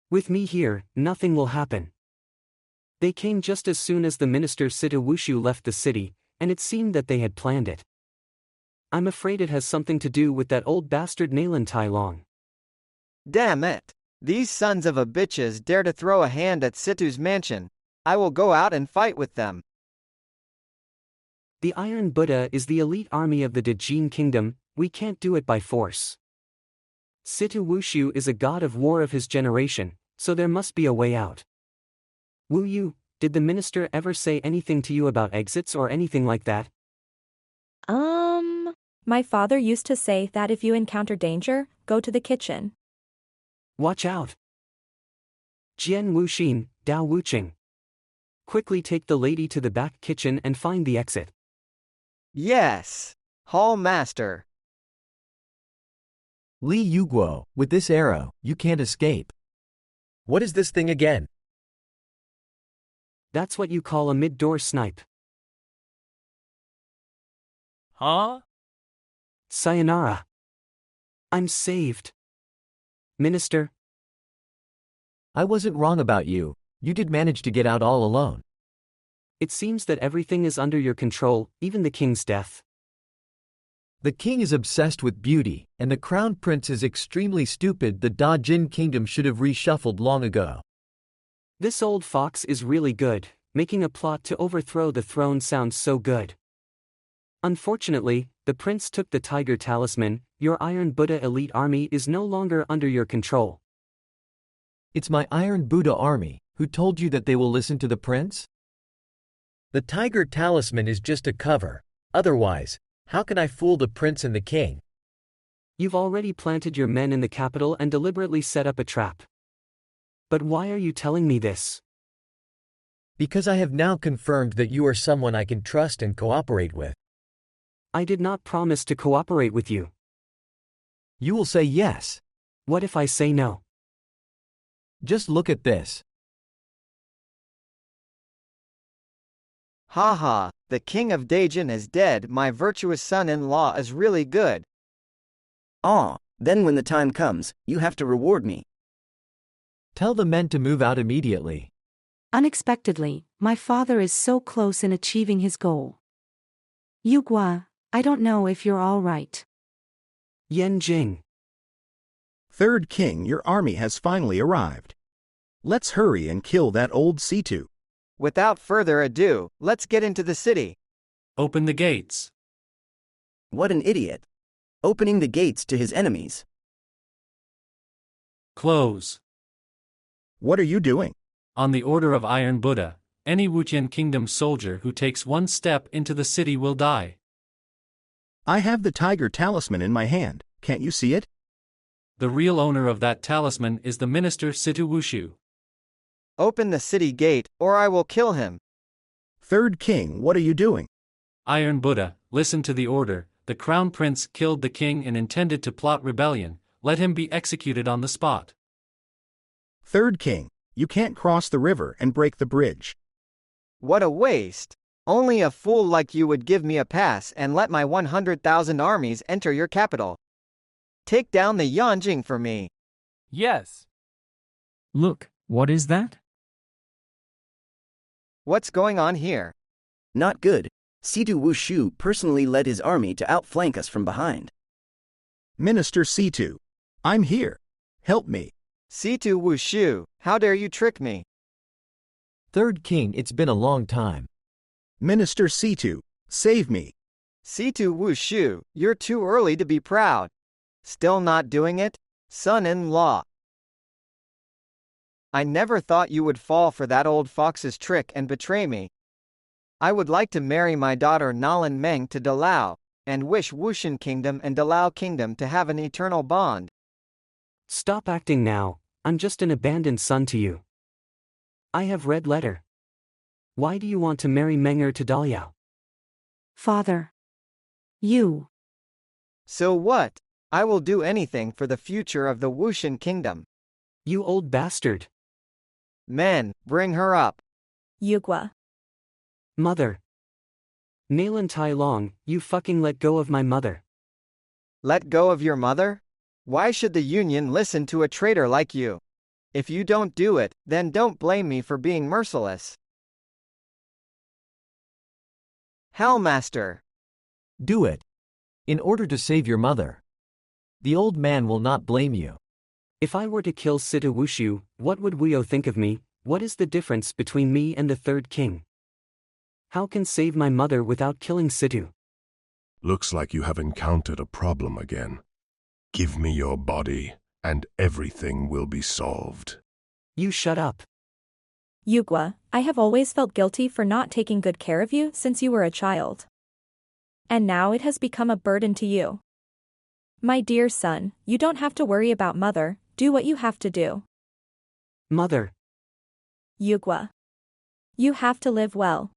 With me here, nothing will happen. They came just as soon as the minister Sita Wushu left the city, and it seemed that they had planned it. I'm afraid it has something to do with that old bastard Nalan Tai Long. Damn it! These sons of a bitches dare to throw a hand at Situ's mansion. I will go out and fight with them. The Iron Buddha is the elite army of the Daejin Kingdom, we can't do it by force. Sita Wushu is a god of war of his generation, so there must be a way out. Wu Yu, did the minister ever say anything to you about exits or anything like that? My father used to say that if you encounter danger, go to the kitchen. Watch out. Jian Wuxin, Dao Wuqing. Quickly take the lady to the back kitchen and find the exit. Yes, Hall Master. Yu Guo, with this arrow, you can't escape. What is this thing again? That's what you call a mid-door snipe. Huh? Sayonara. I'm saved. Minister? I wasn't wrong about you. You did manage to get out all alone. It seems that everything is under your control, even the king's death. The king is obsessed with beauty, and the crown prince is extremely stupid. The Daejin kingdom should have reshuffled long ago. This old fox is really good. Making a plot to overthrow the throne sounds so good. Unfortunately, the prince took the tiger talisman. Your Iron Buddha elite army is no longer under your control. It's my Iron Buddha army. Who told you that they will listen to the prince? The tiger talisman is just a cover. Otherwise, how can I fool the prince and the king? You've already planted your men in the capital and deliberately set up a trap. But why are you telling me this? Because I have now confirmed that you are someone I can trust and cooperate with. I did not promise to cooperate with you. You will say yes. What if I say no? Just look at this. Haha, the king of Daejin is dead. My virtuous son-in-law is really good. Then when the time comes, you have to reward me. Tell the men to move out immediately. Unexpectedly, my father is so close in achieving his goal. Yu Guo, I don't know if you're all right. Yan Jing. Third King, your army has finally arrived. Let's hurry and kill that old Situ. Without further ado, let's get into the city. Open the gates. What an idiot. Opening the gates to his enemies. Close. What are you doing? On the order of Iron Buddha, any Wuqian Kingdom soldier who takes one step into the city will die. I have the tiger talisman in my hand, can't you see it? The real owner of that talisman is the minister Situ Wushu. Open the city gate, or I will kill him. Third King, what are you doing? Iron Buddha, listen to the order. The crown prince killed the king and intended to plot rebellion. Let him be executed on the spot. Third King, you can't cross the river and break the bridge. What a waste! Only a fool like you would give me a pass and let my 100,000 armies enter your capital. Take down the Yanjing for me. Yes. Look, what is that? What's going on here? Not good. Situ Wushu personally led his army to outflank us from behind. Minister Situ, I'm here. Help me. Situ Wushu, how dare you trick me? Third King, it's been a long time. Minister Situ, save me. Situ Wushu, you're too early to be proud. Still not doing it? Son-in-law. I never thought you would fall for that old fox's trick and betray me. I would like to marry my daughter Nalan Meng to Dalao, and wish Wushan Kingdom and Dalao Kingdom to have an eternal bond. Stop acting now, I'm just an abandoned son to you. I have read letter. Why do you want to marry Menger to Daliao? Father. You. So what? I will do anything for the future of the Wushan Kingdom. You old bastard. Men, bring her up. Yu Guo. Mother. Nalan Tai Long, you fucking let go of my mother. Let go of your mother? Why should the Union listen to a traitor like you? If you don't do it, then don't blame me for being merciless. Hellmaster. Do it. In order to save your mother. The old man will not blame you. If I were to kill Situ Wushu, what would Wio think of me? What is the difference between me and the Third King? How can save my mother without killing Situ? Looks like you have encountered a problem again. Give me your body, and everything will be solved. You shut up. Yu Guo, I have always felt guilty for not taking good care of you since you were a child. And now it has become a burden to you. My dear son, you don't have to worry about mother, do what you have to do. Mother. Yu Guo. You have to live well.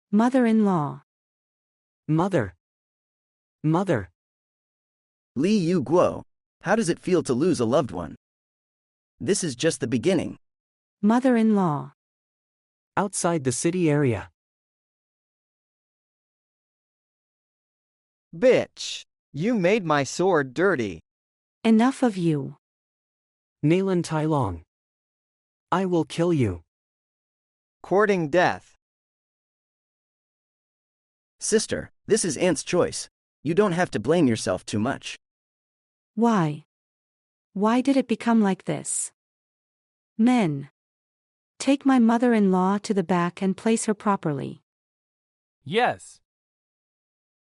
Mother-in-law. Mother. Mother. Li Yu Guo, how does it feel to lose a loved one? This is just the beginning. Mother-in-law. Outside the city area. Bitch. You made my sword dirty. Enough of you. Nalan Tai Long. I will kill you. Courting death. Sister, this is Aunt's choice. You don't have to blame yourself too much. Why? Why did it become like this? Men. Take my mother-in-law to the back and place her properly. Yes.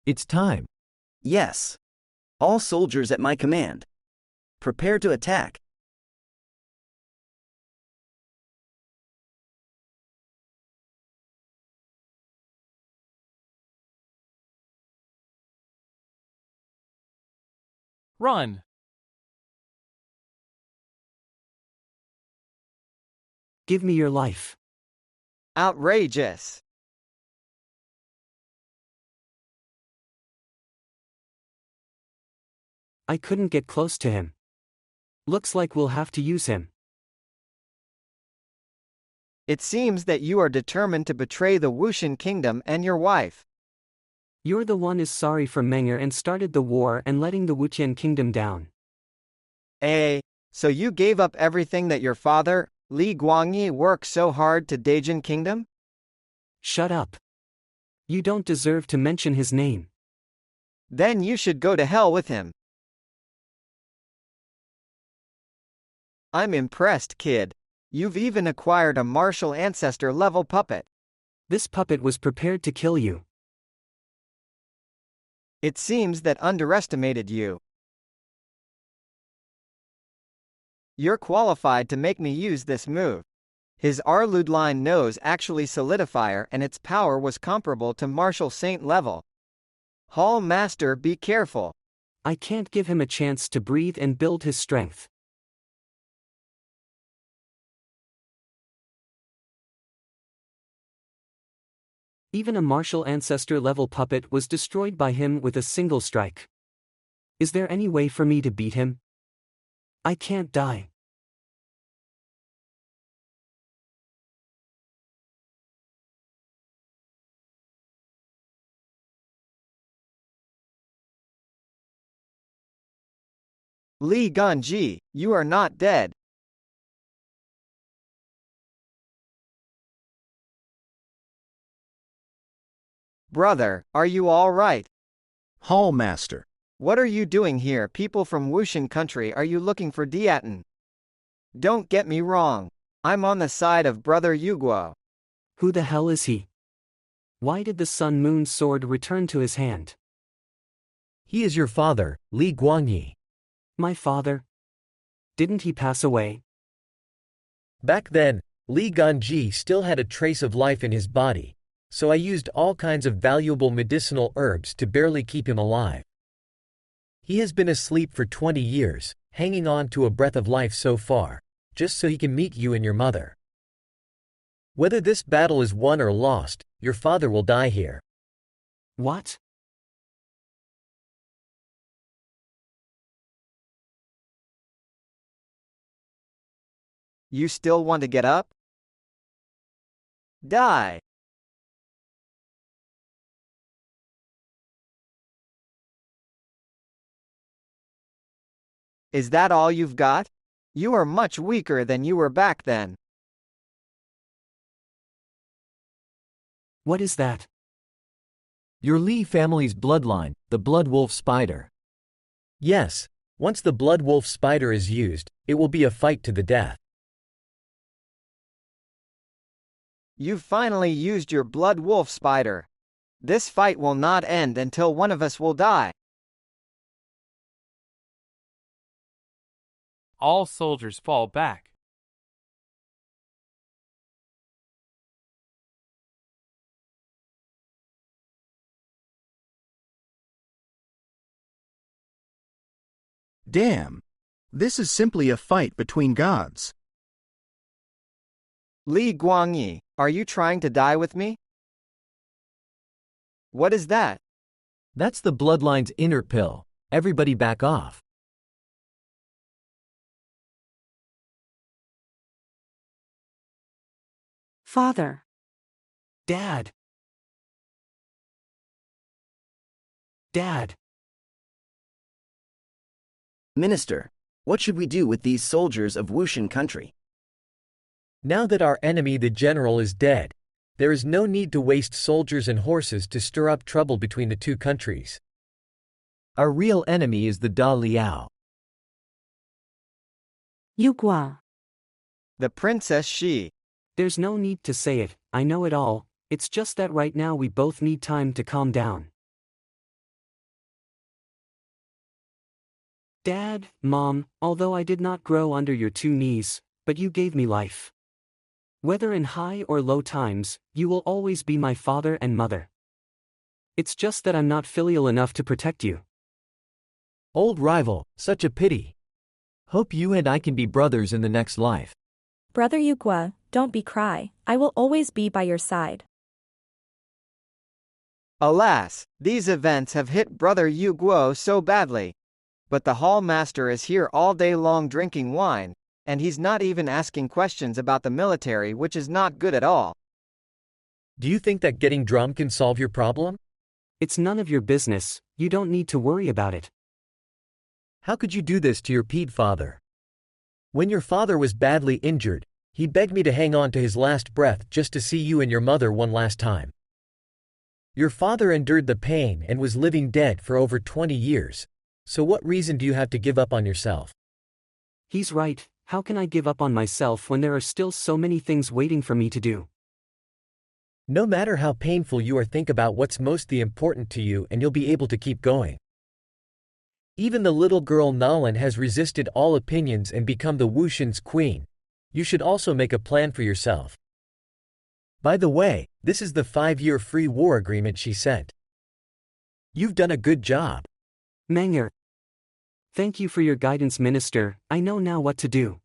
It's time. Yes. All soldiers at my command. Prepare to attack. Run. Give me your life. Outrageous. I couldn't get close to him. Looks like we'll have to use him. It seems that you are determined to betray the Wushan Kingdom and your wife. You're the one is sorry for Menger and started the war and letting the Wuqian Kingdom down. So you gave up everything that your father, Li Guangyi, worked so hard to Daijin Kingdom? Shut up. You don't deserve to mention his name. Then you should go to hell with him. I'm impressed, kid. You've even acquired a martial ancestor level puppet. This puppet was prepared to kill you. It seems that underestimated you. You're qualified to make me use this move. His Arludline nose actually solidifier and its power was comparable to martial saint level. Hall Master, be careful. I can't give him a chance to breathe and build his strength. Even a martial ancestor level puppet was destroyed by him with a single strike. Is there any way for me to beat him? I can't die. Li Ganji, you are not dead. Brother, are you all right? Hall Master. What are you doing here? People from Wushan country, are you looking for Diatan? Don't get me wrong. I'm on the side of brother Yu Guo. Who the hell is he? Why did the Sun Moon sword return to his hand? He is your father, Li Guangyi. My father? Didn't he pass away? Back then, Li Ganji still had a trace of life in his body, so I used all kinds of valuable medicinal herbs to barely keep him alive. He has been asleep for 20 years, hanging on to a breath of life so far, just so he can meet you and your mother. Whether this battle is won or lost, your father will die here. What? You still want to get up? Die. Is that all you've got? You are much weaker than you were back then. What is that? Your Li family's bloodline, the blood wolf spider. Yes, once the blood wolf spider is used, it will be a fight to the death. You've finally used your blood wolf spider. This fight will not end until one of us will die. All soldiers fall back. Damn. This is simply a fight between gods. Li Guangyi, are you trying to die with me? What is that? That's the bloodline's inner pill. Everybody back off. Father. Dad. Dad. Minister, what should we do with these soldiers of Wushan country? Now that our enemy the general is dead, there is no need to waste soldiers and horses to stir up trouble between the two countries. Our real enemy is the Da Liao. Yu Guo. The Princess Shi. There's no need to say it, I know it all, it's just that right now we both need time to calm down. Dad, Mom, although I did not grow under your two knees, but you gave me life. Whether in high or low times, you will always be my father and mother. It's just that I'm not filial enough to protect you. Old rival, such a pity. Hope you and I can be brothers in the next life. Brother Yu Guo, don't be cry, I will always be by your side. Alas, these events have hit brother Yu Guo so badly. But the hall master is here all day long drinking wine, and he's not even asking questions about the military, which is not good at all. Do you think that getting drunk can solve your problem? It's none of your business, you don't need to worry about it. How could you do this to your peed father? When your father was badly injured, he begged me to hang on to his last breath just to see you and your mother one last time. Your father endured the pain and was living dead for over 20 years. So what reason do you have to give up on yourself? He's right, how can I give up on myself when there are still so many things waiting for me to do? No matter how painful you are, think about what's mostly important to you and you'll be able to keep going. Even the little girl Nalan has resisted all opinions and become the Wushan's queen. You should also make a plan for yourself. By the way, this is the 5-year free war agreement she sent. You've done a good job. Manga. Thank you for your guidance, Minister. I know now what to do.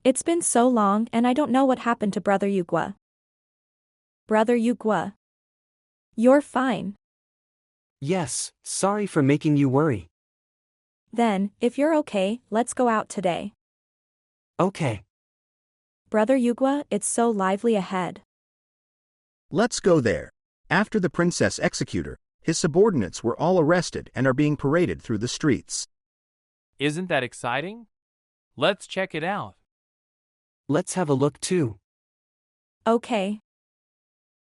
It's been so long and I don't know what happened to Brother Yu Guo. Brother Yu Guo. You're fine. Yes, sorry for making you worry. Then, if you're okay, let's go out today. Okay. Brother Yu Guo, it's so lively ahead. Let's go there. After the princess executor, his subordinates were all arrested and are being paraded through the streets. Isn't that exciting? Let's check it out. Let's have a look too. Okay.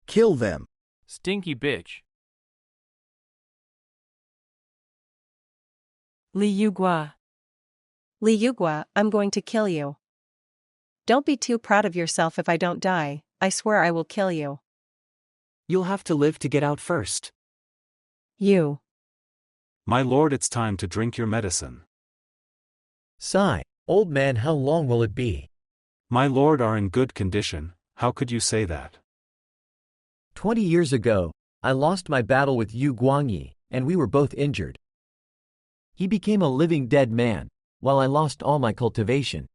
Kill them. Stinky bitch. Li Yu Guo. Li Yu Guo, I'm going to kill you. Don't be too proud of yourself if I don't die, I swear I will kill you. You'll have to live to get out first. You. My lord, it's time to drink your medicine. Sigh, old man, how long will it be? My lord are in good condition, how could you say that? 20 years ago, I lost my battle with Yu Guangyi, and we were both injured. He became a living dead man, while I lost all my cultivation.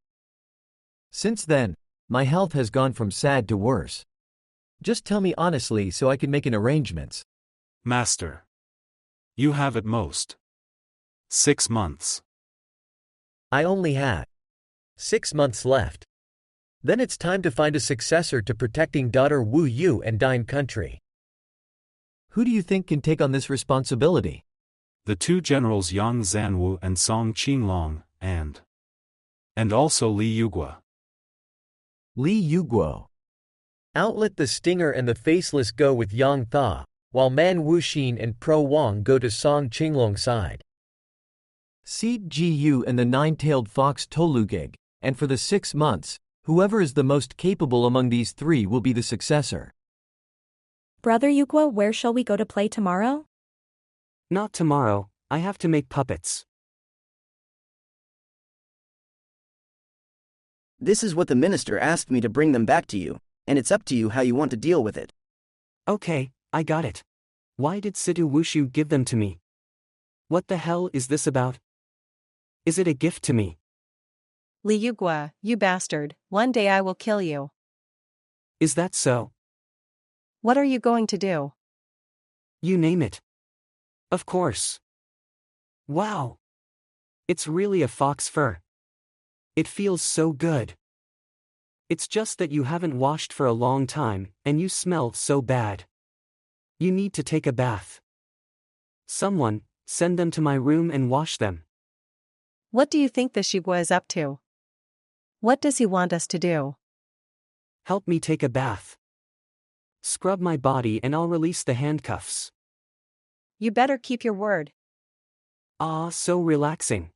Since then, my health has gone from sad to worse. Just tell me honestly so I can make an arrangements. Master. You have at most 6 months. I only had 6 months left. Then it's time to find a successor to protecting daughter Wu Yu and Dine country. Who do you think can take on this responsibility? The 2 generals Yang Zanwu and Song Qinglong, and also Li Yu Guo. Li Yu Guo. Outlet the Stinger and the Faceless go with Yang Tha, while Man Wuxin and Pro Wang go to Song Qinglong's side. Seed Gu and the 9-tailed fox Tolugig, and for the 6 months, whoever is the most capable among these 3 will be the successor. Brother Yu Guo, where shall we go to play tomorrow? Not tomorrow, I have to make puppets. This is what the minister asked me to bring them back to you, and it's up to you how you want to deal with it. Okay, I got it. Why did Situ Wushu give them to me? What the hell is this about? Is it a gift to me? Li Yu Guo, you bastard, one day I will kill you. Is that so? What are you going to do? You name it. Of course. Wow. It's really a fox fur. It feels so good. It's just that you haven't washed for a long time, and you smell so bad. You need to take a bath. Someone, send them to my room and wash them. What do you think this Yu Guo is up to? What does he want us to do? Help me take a bath. Scrub my body and I'll release the handcuffs. You better keep your word. Ah, so relaxing.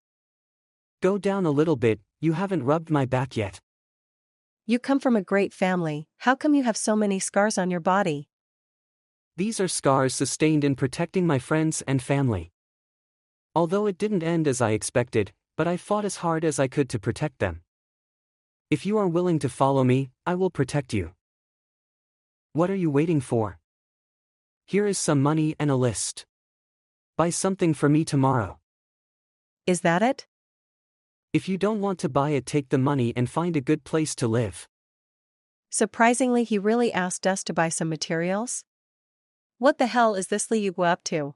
Go down a little bit, you haven't rubbed my back yet. You come from a great family, how come you have so many scars on your body? These are scars sustained in protecting my friends and family. Although it didn't end as I expected, but I fought as hard as I could to protect them. If you are willing to follow me, I will protect you. What are you waiting for? Here is some money and a list. Buy something for me tomorrow. Is that it? If you don't want to buy it, take the money and find a good place to live. Surprisingly, he really asked us to buy some materials? What the hell is this Li Yu Guo up to?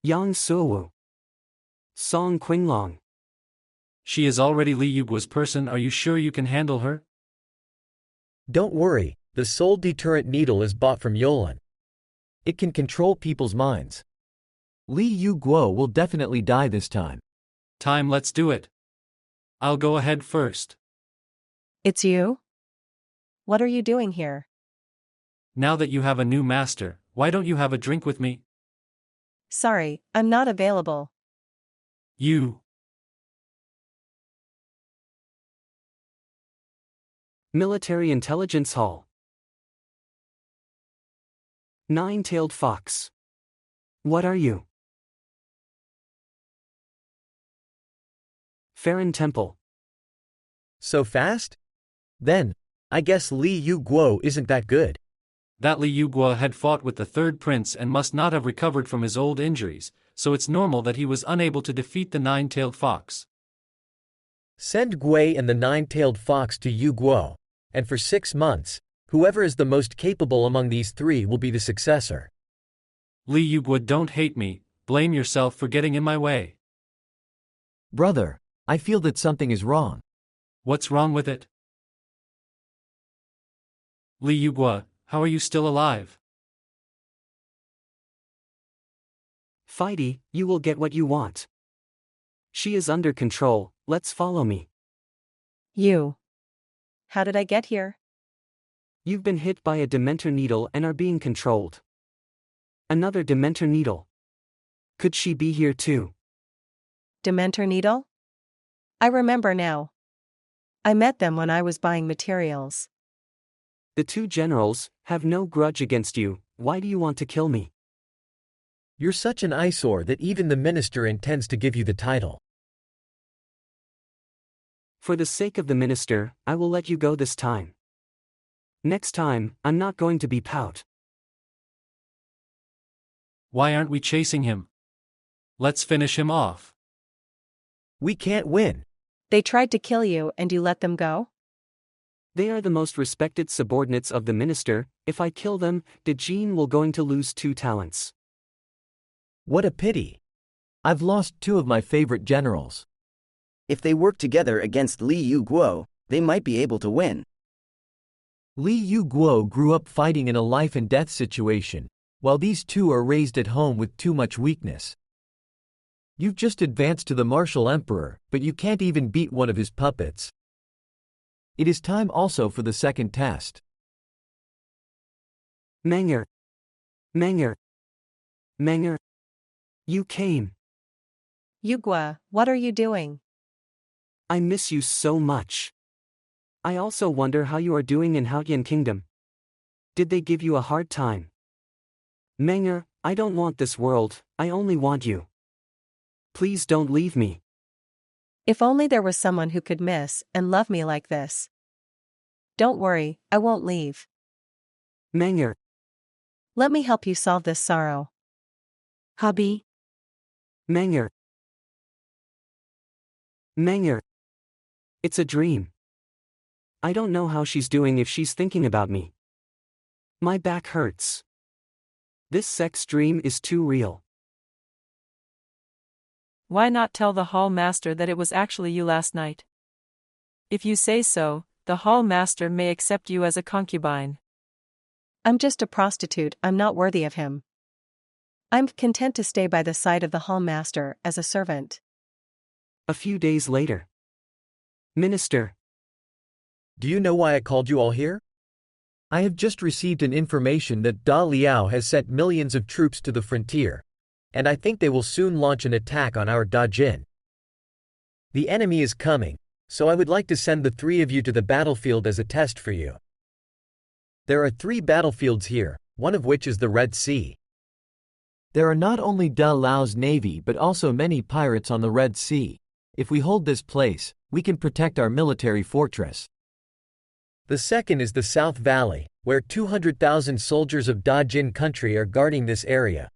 Yang Suwu. Song Qinglong. She is already Li Yu Guo's person, are you sure you can handle her? Don't worry, the soul deterrent needle is bought from Yolan. It can control people's minds. Li Yu Guo will definitely die this time. Let's do it. I'll go ahead first. It's you? What are you doing here? Now that you have a new master, why don't you have a drink with me? Sorry, I'm not available. You. Military Intelligence Hall. Nine-tailed fox. What are you? Farron Temple. So fast? Then, I guess Yu Guo isn't that good. That Yu Guo had fought with the third prince and must not have recovered from his old injuries, so it's normal that he was unable to defeat the nine-tailed fox. Send Gui and the nine-tailed fox to Yu Guo, and for 6 months, whoever is the most capable among these three will be the successor. Yu Guo, don't hate me, blame yourself for getting in my way. Brother, I feel that something is wrong. What's wrong with it? Yu Guo, how are you still alive? Fighty, you will get what you want. She is under control, let's follow me. You. How did I get here? You've been hit by a Dementor needle and are being controlled. Another Dementor needle. Could she be here too? Dementor needle? I remember now. I met them when I was buying materials. The two generals have no grudge against you, why do you want to kill me? You're such an eyesore that even the minister intends to give you the title. For the sake of the minister, I will let you go this time. Next time, I'm not going to be pout. Why aren't we chasing him? Let's finish him off. We can't win. They tried to kill you and you let them go? They are the most respected subordinates of the minister, if I kill them, Dejin will going to lose 2 talents. What a pity. I've lost 2 of my favorite generals. If they work together against Yu Guo, they might be able to win. Yu Guo grew up fighting in a life-and-death situation, while these 2 are raised at home with too much weakness. You've just advanced to the martial emperor, but you can't even beat one of his puppets. It is time also for the second test. Manga. You came. Yu Guo, what are you doing? I miss you so much. I also wonder how you are doing in Haotian Kingdom. Did they give you a hard time? Manga, I don't want this world, I only want you. Please don't leave me. If only there was someone who could miss and love me like this. Don't worry, I won't leave. Manga. Let me help you solve this sorrow. Hubby. Manga. It's a dream. I don't know how she's doing if she's thinking about me. My back hurts. This sex dream is too real. Why not tell the hall master that it was actually you last night? If you say so, the hall master may accept you as a concubine. I'm just a prostitute, I'm not worthy of him. I'm content to stay by the side of the hall master as a servant. A few days later. Minister. Do you know why I called you all here? I have just received an information that Da Liao has sent millions of troops to the frontier, and I think they will soon launch an attack on our Dajin. The enemy is coming, so I would like to send the 3 of you to the battlefield as a test for you. There are 3 battlefields here, one of which is the Red Sea. There are not only Da Liao's navy but also many pirates on the Red Sea. If we hold this place, we can protect our military fortress. The second is the South Valley, where 200,000 soldiers of Dajin country are guarding this area,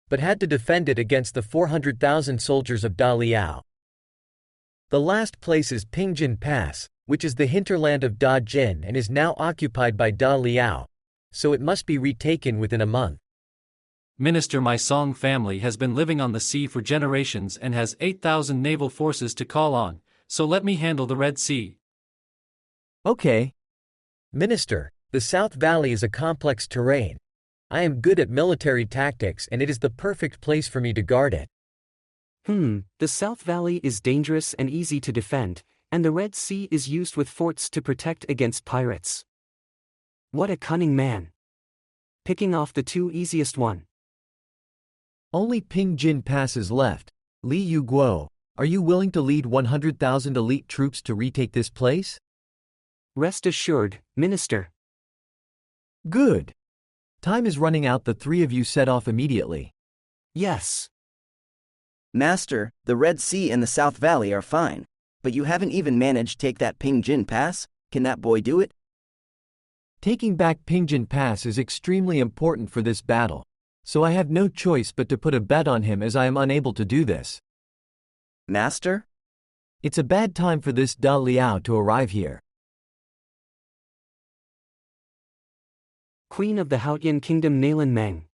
but had to defend it against the 400,000 soldiers of Da Liao. The last place is Pingjin Pass, which is the hinterland of Dajin and is now occupied by Da Liao, so it must be retaken within a month. Minister, my Song family has been living on the sea for generations and has 8,000 naval forces to call on, so let me handle the Red Sea. Okay. Minister, the South Valley is a complex terrain. I am good at military tactics and it is the perfect place for me to guard it. The South Valley is dangerous and easy to defend, and the Red Sea is used with forts to protect against pirates. What a cunning man. picking off the two easiest one. Only Ping Jin passes left. Yu Guo, are you willing to lead 100,000 elite troops to retake this place? Rest assured, Minister. Good. Time is running out. The three of you set off immediately. Yes. Master, the Red Sea and the South Valley are fine, but you haven't even managed to take that Ping Jin Pass? Can that boy do it? Taking back Ping Jin Pass is extremely important for this battle, so I have no choice but to put a bet on him as I am unable to do this. Master? It's a bad time for this Da Liao to arrive here. Queen of the Haotian Kingdom Nalen Meng.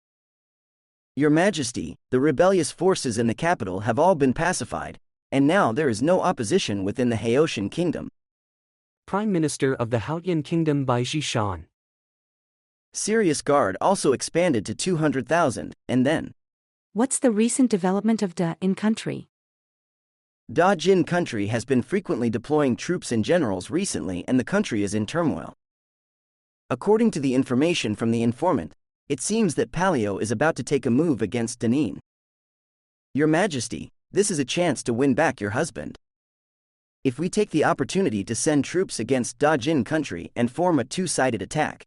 Your Majesty, the rebellious forces in the capital have all been pacified, and now there is no opposition within the Haotian Kingdom. Prime Minister of the Haotian Kingdom Bai Zhishan. Serious Guard also expanded to 200,000, and then... What's the recent development of Da in country? Da Jin country has been frequently deploying troops and generals recently, and the country is in turmoil. According to the information from the informant, it seems that Paleo is about to take a move against Danin. Your Majesty, this is a chance to win back your husband. If we take the opportunity to send troops against Da Jin country and form a two-sided attack.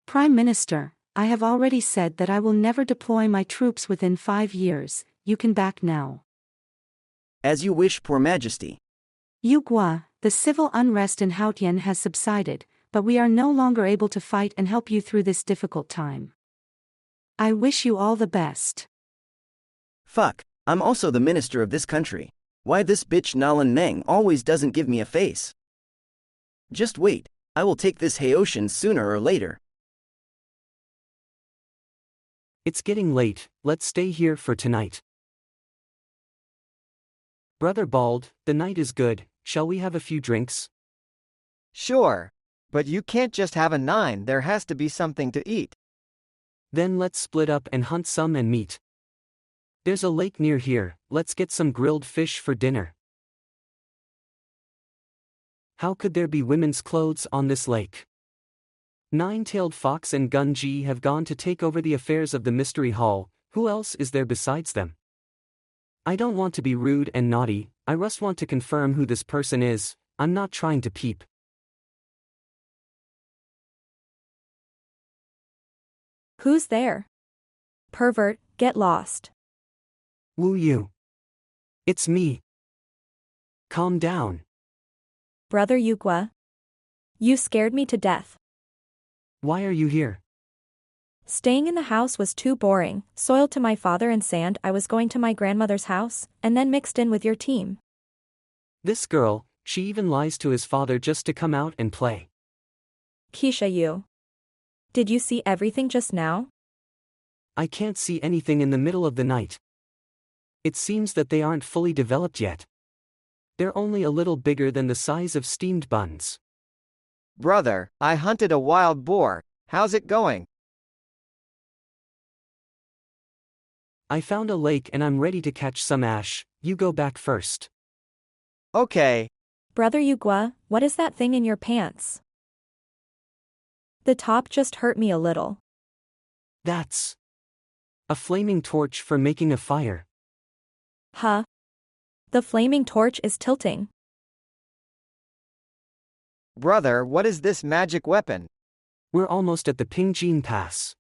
Prime Minister, I have already said that I will never deploy my troops within 5 years. You can back now. As you wish, Poor Majesty. Yu Guo, the civil unrest in Haotian has subsided, but we are no longer able to fight and help you through this difficult time. I wish you all the best. Fuck, I'm also the minister of this country. Why this bitch Nalan Meng always doesn't give me a face? Just wait, I will take this Haotian sooner or later. It's getting late, let's stay here for tonight. Brother Bald, the night is good, shall we have a few drinks? Sure. But you can't just have a 9, there has to be something to eat. Then let's split up and hunt some and meat. There's a lake near here, let's get some grilled fish for dinner. How could there be women's clothes on this lake? Nine-tailed Fox and Gunji have gone to take over the affairs of the Mystery Hall, who else is there besides them? I don't want to be rude and naughty, I just want to confirm who this person is, I'm not trying to peep. Who's there? Pervert, get lost. Wu Yu. It's me. Calm down. Brother Yu Guo. You scared me to death. Why are you here? Staying in the house was too boring, soiled to my father and sand. I was going to my grandmother's house, and then mixed in with your team. This girl, she even lies to his father just to come out and play. Keisha, you. Did you see everything just now? I can't see anything in the middle of the night. It seems that they aren't fully developed yet. They're only a little bigger than the size of steamed buns. Brother, I hunted a wild boar, how's it going? I found a lake and I'm ready to catch some ash, you go back first. Okay. Brother Yu Guo, what is that thing in your pants? The top just hurt me a little. That's a flaming torch for making a fire. Huh? The flaming torch is tilting. Brother, what is this magic weapon? We're almost at the Pingjin Pass.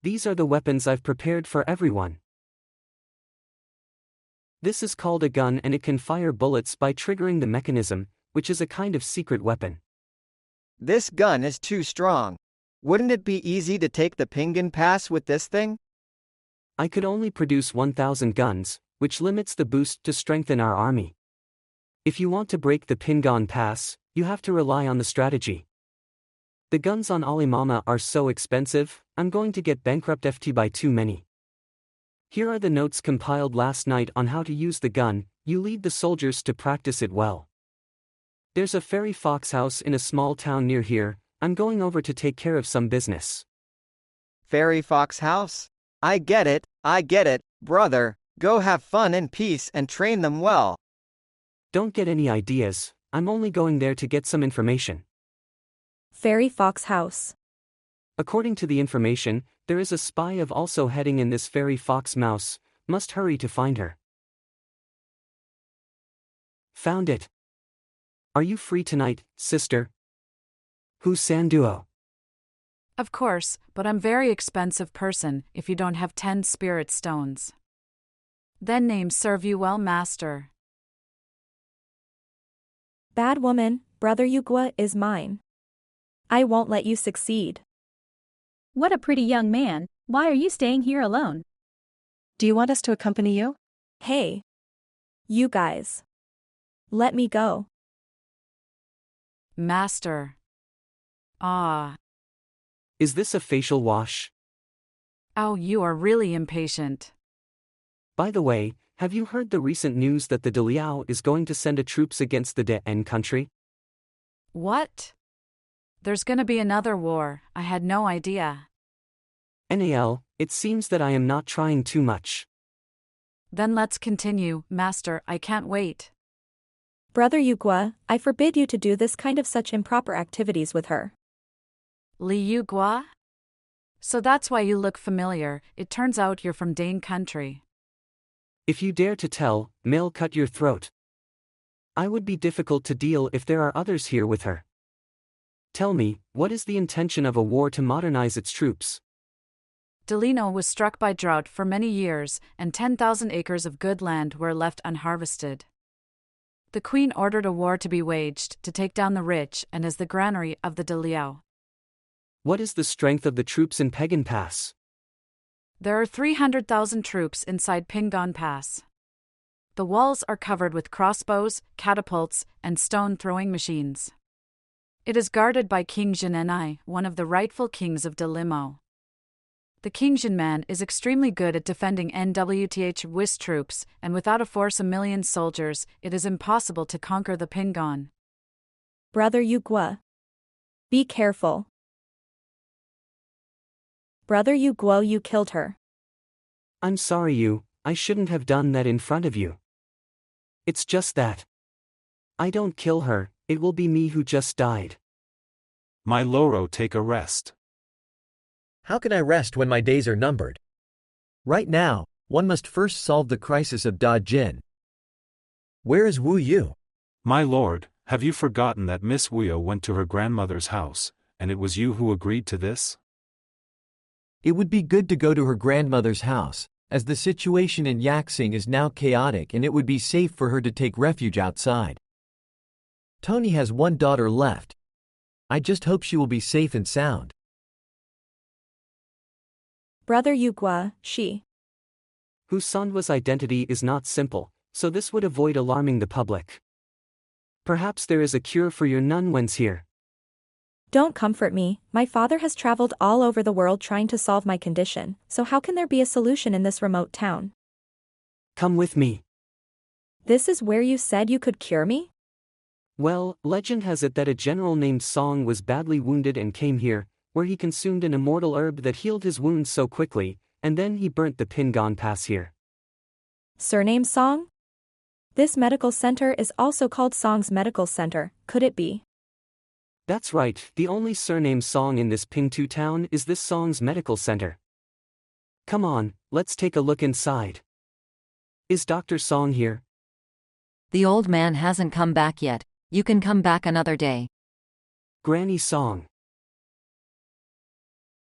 These are the weapons I've prepared for everyone. This is called a gun and it can fire bullets by triggering the mechanism, which is a kind of secret weapon. This gun is too strong. Wouldn't it be easy to take the Pingjin Pass with this thing? I could only produce 1,000 guns, which limits the boost to strengthen our army. If you want to break the Pingon Pass, you have to rely on the strategy. The guns on Alimama are so expensive, I'm going to get bankrupt FT by too many. Here are the notes compiled last night on how to use the gun, you lead the soldiers to practice it well. There's a fairy fox house in a small town near here, I'm going over to take care of some business. Fairy fox house? I get it, brother, go have fun in peace and train them well. Don't get any ideas, I'm only going there to get some information. Fairy fox house. According to the information, there is a spy of also heading in this fairy fox mouse, must hurry to find her. Found it. Are you free tonight, sister? Who's Sanduo? Of course, but I'm very expensive person if you don't have 10 spirit stones. Then name serve you well, master. Bad woman, brother Yu Guo is mine. I won't let you succeed. What a pretty young man, why are you staying here alone? Do you want us to accompany you? Hey. You guys. Let me go. Master. Ah. Is this a facial wash? Oh, you are really impatient. By the way, have you heard the recent news that the Deliao is going to send a troops against the destined country? What? There's gonna be another war, I had no idea. NAL, it seems that I am not trying too much. Then let's continue, master, I can't wait. Brother Yu Guo, I forbid you to do this kind of such improper activities with her. Li Yu Guo? So that's why you look familiar, it turns out you're from Dane country. If you dare to tell, male cut your throat. I would be difficult to deal if there are others here with her. Tell me, what is the intention of a war to modernize its troops? Delino was struck by drought for many years, and 10,000 acres of good land were left unharvested. The queen ordered a war to be waged to take down the rich and as the granary of the Deliao. What is the strength of the troops in Pagan Pass? There are 300,000 troops inside Pingon Pass. The walls are covered with crossbows, catapults, and stone-throwing machines. It is guarded by King Zhenenai, one of the rightful kings of Delimo. The King Zhenman is extremely good at defending NWTH WIS troops, and without a force of 1,000,000 soldiers, it is impossible to conquer the Pingon. Brother Yu Guo. Be careful. Brother Yu Guo, you killed her. I'm sorry I shouldn't have done that in front of you. It's just that. I don't kill her, it will be me who just died. My Loro, take a rest. How can I rest when my days are numbered? Right now, one must first solve the crisis of Da Jin. Where is Wu Yu? My lord, have you forgotten that Miss Wuyo went to her grandmother's house, and it was you who agreed to this? It would be good to go to her grandmother's house, as the situation in Yaxing is now chaotic and it would be safe for her to take refuge outside. Tony has one daughter left. I just hope she will be safe and sound. Brother Yu Guo, she. Whose Sanhwa's identity is not simple, so this would avoid alarming the public. Perhaps there is a cure for your Nunwen's here. Don't comfort me, my father has traveled all over the world trying to solve my condition, so how can there be a solution in this remote town? Come with me. This is where you said you could cure me? Well, legend has it that a general named Song was badly wounded and came here, where he consumed an immortal herb that healed his wounds so quickly, and then he burnt the Pingon Pass here. Surname Song? This medical center is also called Song's Medical Center, could it be? That's right, the only surname Song in this Pingtu town is this Song's Medical Center. Come on, let's take a look inside. Is Dr. Song here? The old man hasn't come back yet, you can come back another day. Granny Song.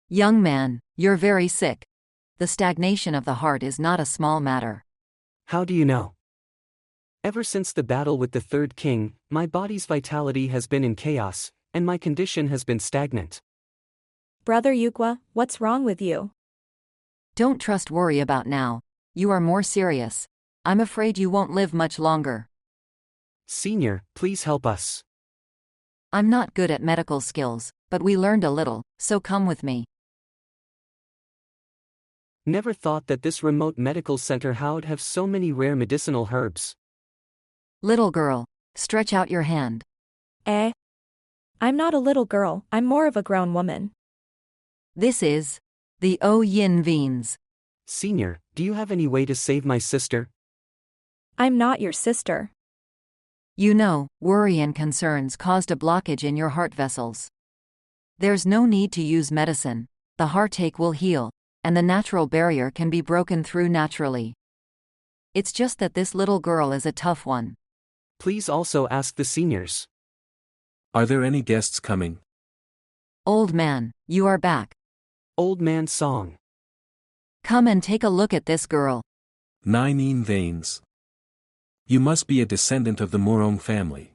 Young man, you're very sick. The stagnation of the heart is not a small matter. How do you know? Ever since the battle with the Third King, my body's vitality has been in chaos, and my condition has been stagnant. Brother Yu Guo, what's wrong with you? Don't trust worry about now. You are more serious. I'm afraid you won't live much longer. Senior, please help us. I'm not good at medical skills, but we learned a little, so come with me. Never thought that this remote medical center would have so many rare medicinal herbs. Little girl, stretch out your hand. I'm not a little girl, I'm more of a grown woman. This is the O Yin Veins. Senior, do you have any way to save my sister? I'm not your sister. You know, worry and concerns caused a blockage in your heart vessels. There's no need to use medicine. The heartache will heal, and the natural barrier can be broken through naturally. It's just that this little girl is a tough one. Please also ask the seniors. Are there any guests coming? Old man, you are back. Old man song. Come and take a look at this girl. 9 veins. You must be a descendant of the Morong family.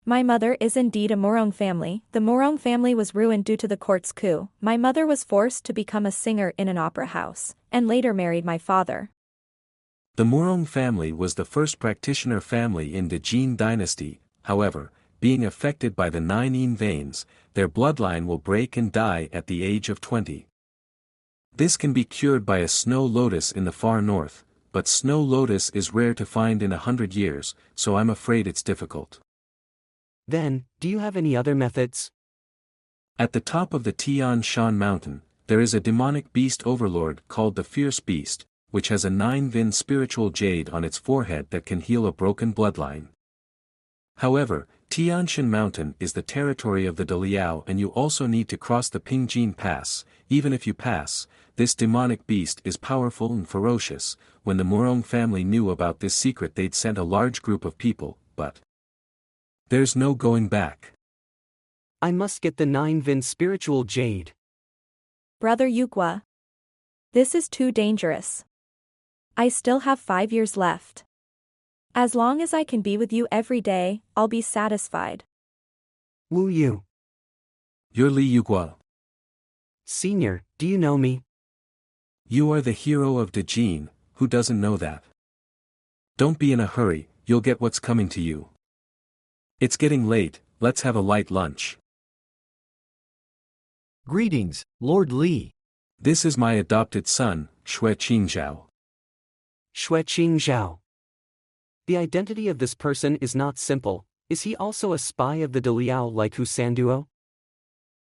My mother is indeed a Morong family. The Morong family was ruined due to the court's coup. My mother was forced to become a singer in an opera house, and later married my father. The Morong family was the first practitioner family in the Jin dynasty. However, being affected by the 9 veins, their bloodline will break and die at the age of 20. This can be cured by a snow lotus in the far north, but snow lotus is rare to find in 100 years, so I'm afraid it's difficult. Then, do you have any other methods? At the top of the Tian Shan mountain, there is a demonic beast overlord called the Fierce Beast, which has a 9-vin spiritual jade on its forehead that can heal a broken bloodline. However, Tianshan Mountain is the territory of the Daliao and you also need to cross the Pingjin Pass. Even if you pass, this demonic beast is powerful and ferocious. When the Morong family knew about this secret they'd sent a large group of people, but there's no going back. I must get the 9-vin spiritual jade. Brother Yu Guo. This is too dangerous. I still have 5 years left. As long as I can be with you every day, I'll be satisfied. Wu Yu. You're Li Yu Guo. Senior, do you know me? You are the hero of Dejin, who doesn't know that? Don't be in a hurry, you'll get what's coming to you. It's getting late, let's have a light lunch. Greetings, Lord Li. This is my adopted son, Shui Qingzhao. Shui Qingzhao. The identity of this person is not simple. Is he also a spy of the Daliao like Hu Sanduo?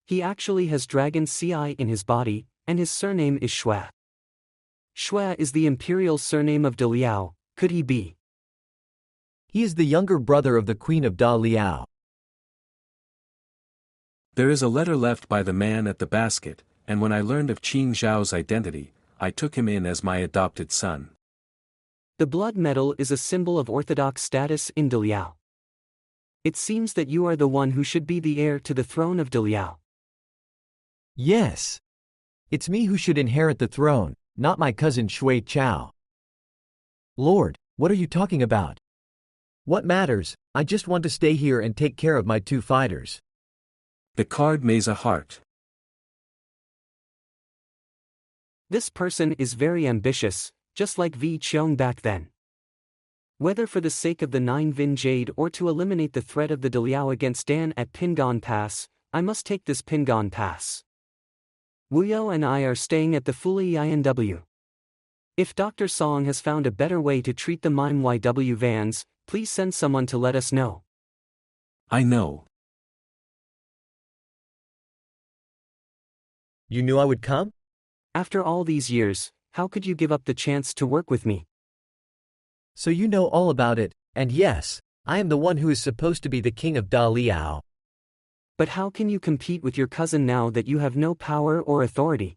He actually has dragon CI in his body, and his surname is Shui. Shui is the imperial surname of Daliao. Could he be? He is the younger brother of the Queen of Daliao. There is a letter left by the man at the basket, and when I learned of Qing Zhao's identity, I took him in as my adopted son. The blood medal is a symbol of orthodox status in Daliao. It seems that you are the one who should be the heir to the throne of Daliao. Yes. It's me who should inherit the throne, not my cousin Shui Chao. Lord, what are you talking about? What matters? I just want to stay here and take care of my 2 fighters. The card Mesa Heart. This person is very ambitious, just like Vi Qiong back then. Whether for the sake of the 9-vin jade or to eliminate the threat of the Daliao against Dan at Pingon Pass, I must take this Pingon Pass. Wuyo and I are staying at the Fuli INW. If Dr. Song has found a better way to treat the Mime YW vans, please send someone to let us know. I know. You knew I would come? After all these years, how could you give up the chance to work with me? So you know all about it, and yes, I am the one who is supposed to be the king of Daliao. But how can you compete with your cousin now that you have no power or authority?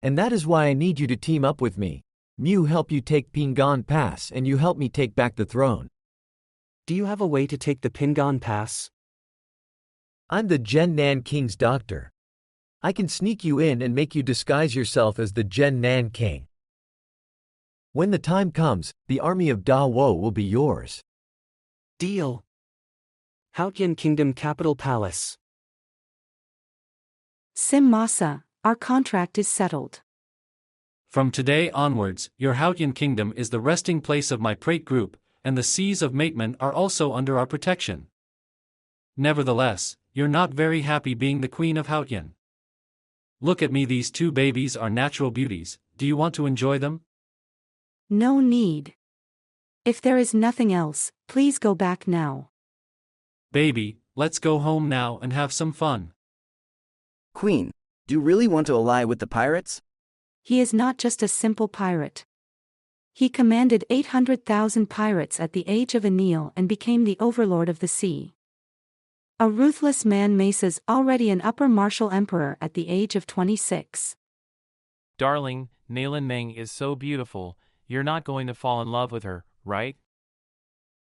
And that is why I need you to team up with me. Mew help you take Pingon Pass and you help me take back the throne. Do you have a way to take the Pingon Pass? I'm the Gen Nan King's doctor. I can sneak you in and make you disguise yourself as the Gen Nan King. When the time comes, the army of Da Wo will be yours. Deal. Haotian Kingdom Capital Palace. Sim Masa, our contract is settled. From today onwards, your Haotian kingdom is the resting place of my Prate group, and the seas of Mateman are also under our protection. Nevertheless, you're not very happy being the queen of Haotian. Look at me, these 2 babies are natural beauties, do you want to enjoy them? No need. If there is nothing else, please go back now. Baby, let's go home now and have some fun. Queen, do you really want to ally with the pirates? He is not just a simple pirate. He commanded 800,000 pirates at the age of Anil and became the overlord of the sea. A ruthless man Mesa's already an upper martial emperor at the age of 26. Darling, Nalan Meng is so beautiful, you're not going to fall in love with her, right?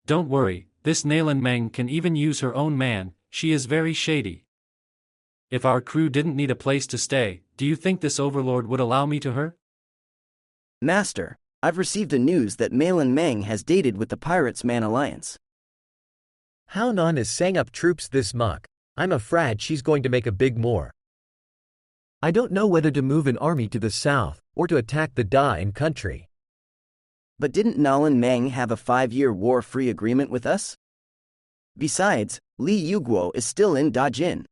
Don't worry, this Nalan Meng can even use her own man, she is very shady. If our crew didn't need a place to stay, do you think this overlord would allow me to her? Master, I've received a news that Malin Meng has dated with the Pirates Man Alliance. How Non is saying up troops this muck, I'm afraid she's going to make a big more. I don't know whether to move an army to the south, or to attack the Da-in country. But didn't Nalan Meng have a 5-year war-free agreement with us? Besides, Yu Guo is still in Dajin.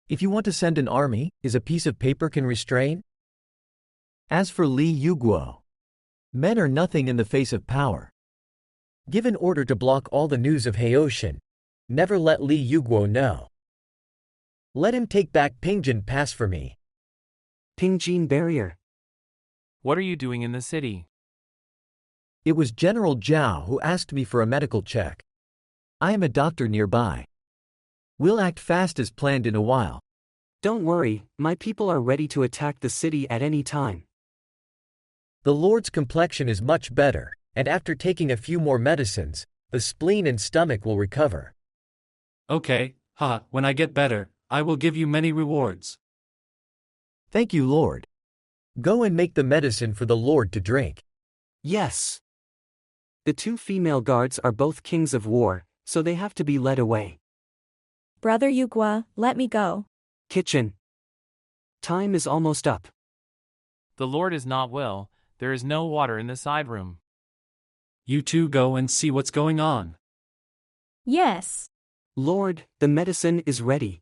If you want to send an army, is a piece of paper can restrain? As for Yu Guo, men are nothing in the face of power. Give an order to block all the news of Haoshan. Never let Yu Guo know. Let him take back Pingjin Pass for me. Pingjin Barrier. What are you doing in the city? It was General Zhao who asked me for a medical check. I am a doctor nearby. We'll act fast as planned in a while. Don't worry, my people are ready to attack the city at any time. The Lord's complexion is much better, and after taking a few more medicines, the spleen and stomach will recover. Okay, when I get better, I will give you many rewards. Thank you, Lord. Go and make the medicine for the Lord to drink. Yes. The 2 female guards are both kings of war, so they have to be led away. Brother Yu Guo, let me go. Kitchen. Time is almost up. The Lord is not well, there is no water in the side room. You two go and see what's going on. Yes. Lord, the medicine is ready.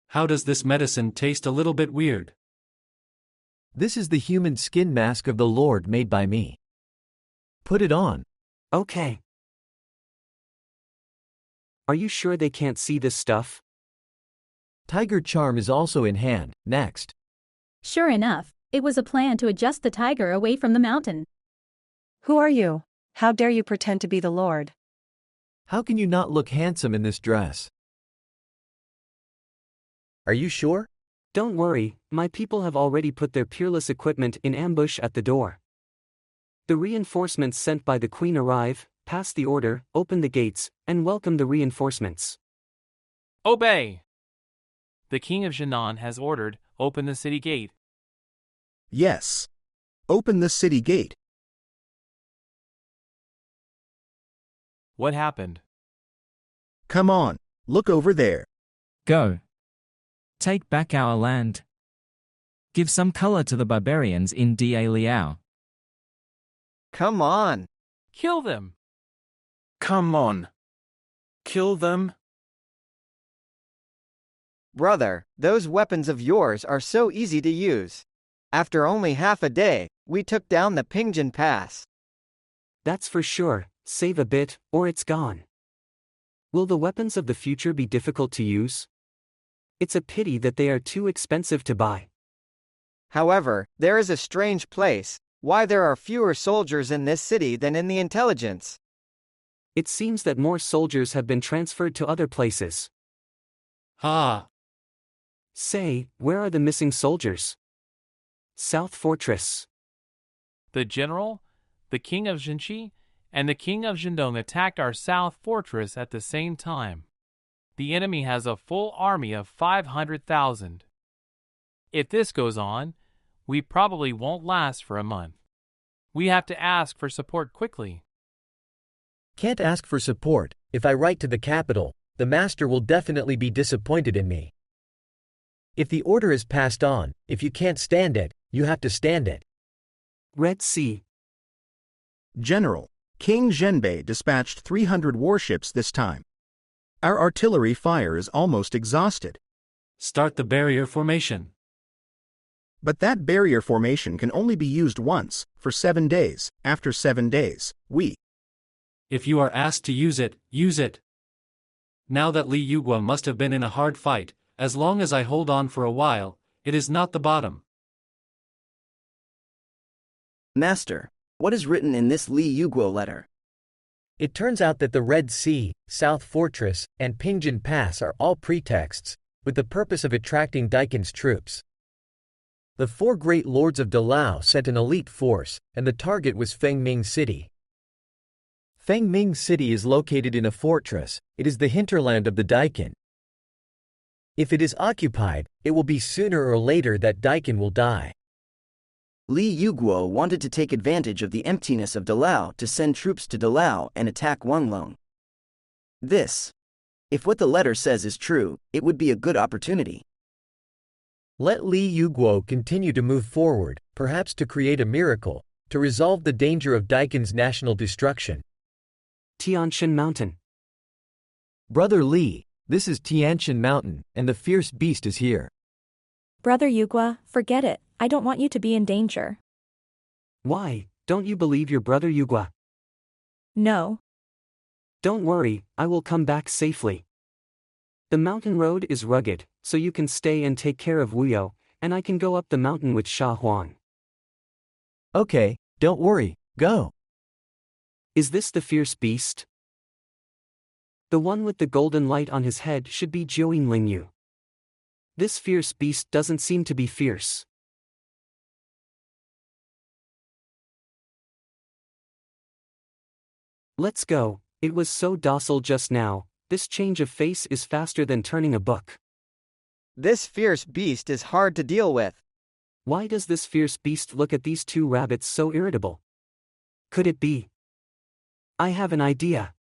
How does this medicine taste a little bit weird? This is the human skin mask of the Lord made by me. Put it on. Okay. Are you sure they can't see this stuff? Tiger charm is also in hand. Next. Sure enough, it was a plan to adjust the tiger away from the mountain. Who are you? How dare you pretend to be the Lord? How can you not look handsome in this dress? Are you sure? Don't worry, my people have already put their peerless equipment in ambush at the door. The reinforcements sent by the Queen arrive, pass the order, open the gates, and welcome the reinforcements. Obey! The king of Jinan has ordered, open the city gate. Yes. Open the city gate. What happened? Come on, look over there. Go. Take back our land. Give some color to the barbarians in Da Liao. Come on. Kill them! Come on. Kill them? Brother, those weapons of yours are so easy to use. After only half a day, we took down the Pingjin Pass. That's for sure, save a bit, or it's gone. Will the weapons of the future be difficult to use? It's a pity that they are too expensive to buy. However, there is a strange place, why there are fewer soldiers in this city than in the intelligence. It seems that more soldiers have been transferred to other places. Say, where are the missing soldiers? South Fortress. The general, the king of Jinchi, and the king of Jindong attacked our south fortress at the same time. The enemy has a full army of 500,000. If this goes on, we probably won't last for a month. We have to ask for support quickly. Can't ask for support. If I write to the capital, the master will definitely be disappointed in me. If the order is passed on, if you can't stand it, you have to stand it. Red Sea. General, King Zhenbei dispatched 300 warships this time. Our artillery fire is almost exhausted. Start the barrier formation. But that barrier formation can only be used once, for 7 days. After 7 days, we. If you are asked to use it, use it. Now that Yu Guo must have been in a hard fight, as long as I hold on for a while, it is not the bottom. Master, what is written in this Yu Guo letter? It turns out that the Red Sea, South Fortress, and Pingjin Pass are all pretexts, with the purpose of attracting Daikin's troops. The four great lords of Dalao sent an elite force, and the target was Fengming City. Fengming City is located in a fortress. It is the hinterland of the Daikin. If it is occupied, it will be sooner or later that Daikin will die. Yu Guo wanted to take advantage of the emptiness of Dalao to send troops to Dalao and attack Wanlong. This, if what the letter says is true, it would be a good opportunity. Let Yu Guo continue to move forward, perhaps to create a miracle, to resolve the danger of Daikin's national destruction. Tianshan Mountain. Brother Li, this is Tianshan Mountain, and the fierce beast is here. Brother Yu Guo, forget it. I don't want you to be in danger. Why, don't you believe your brother Yu Guo? No. Don't worry, I will come back safely. The mountain road is rugged, so you can stay and take care of Wu Yo, and I can go up the mountain with Sha Huan. Okay, don't worry, go. Is this the fierce beast? The one with the golden light on his head should be Jiuyin Lingyu. This fierce beast doesn't seem to be fierce. Let's go. It was so docile just now. This change of face is faster than turning a book. This fierce beast is hard to deal with. Why does this fierce beast look at these two rabbits so irritable? Could it be? I have an idea.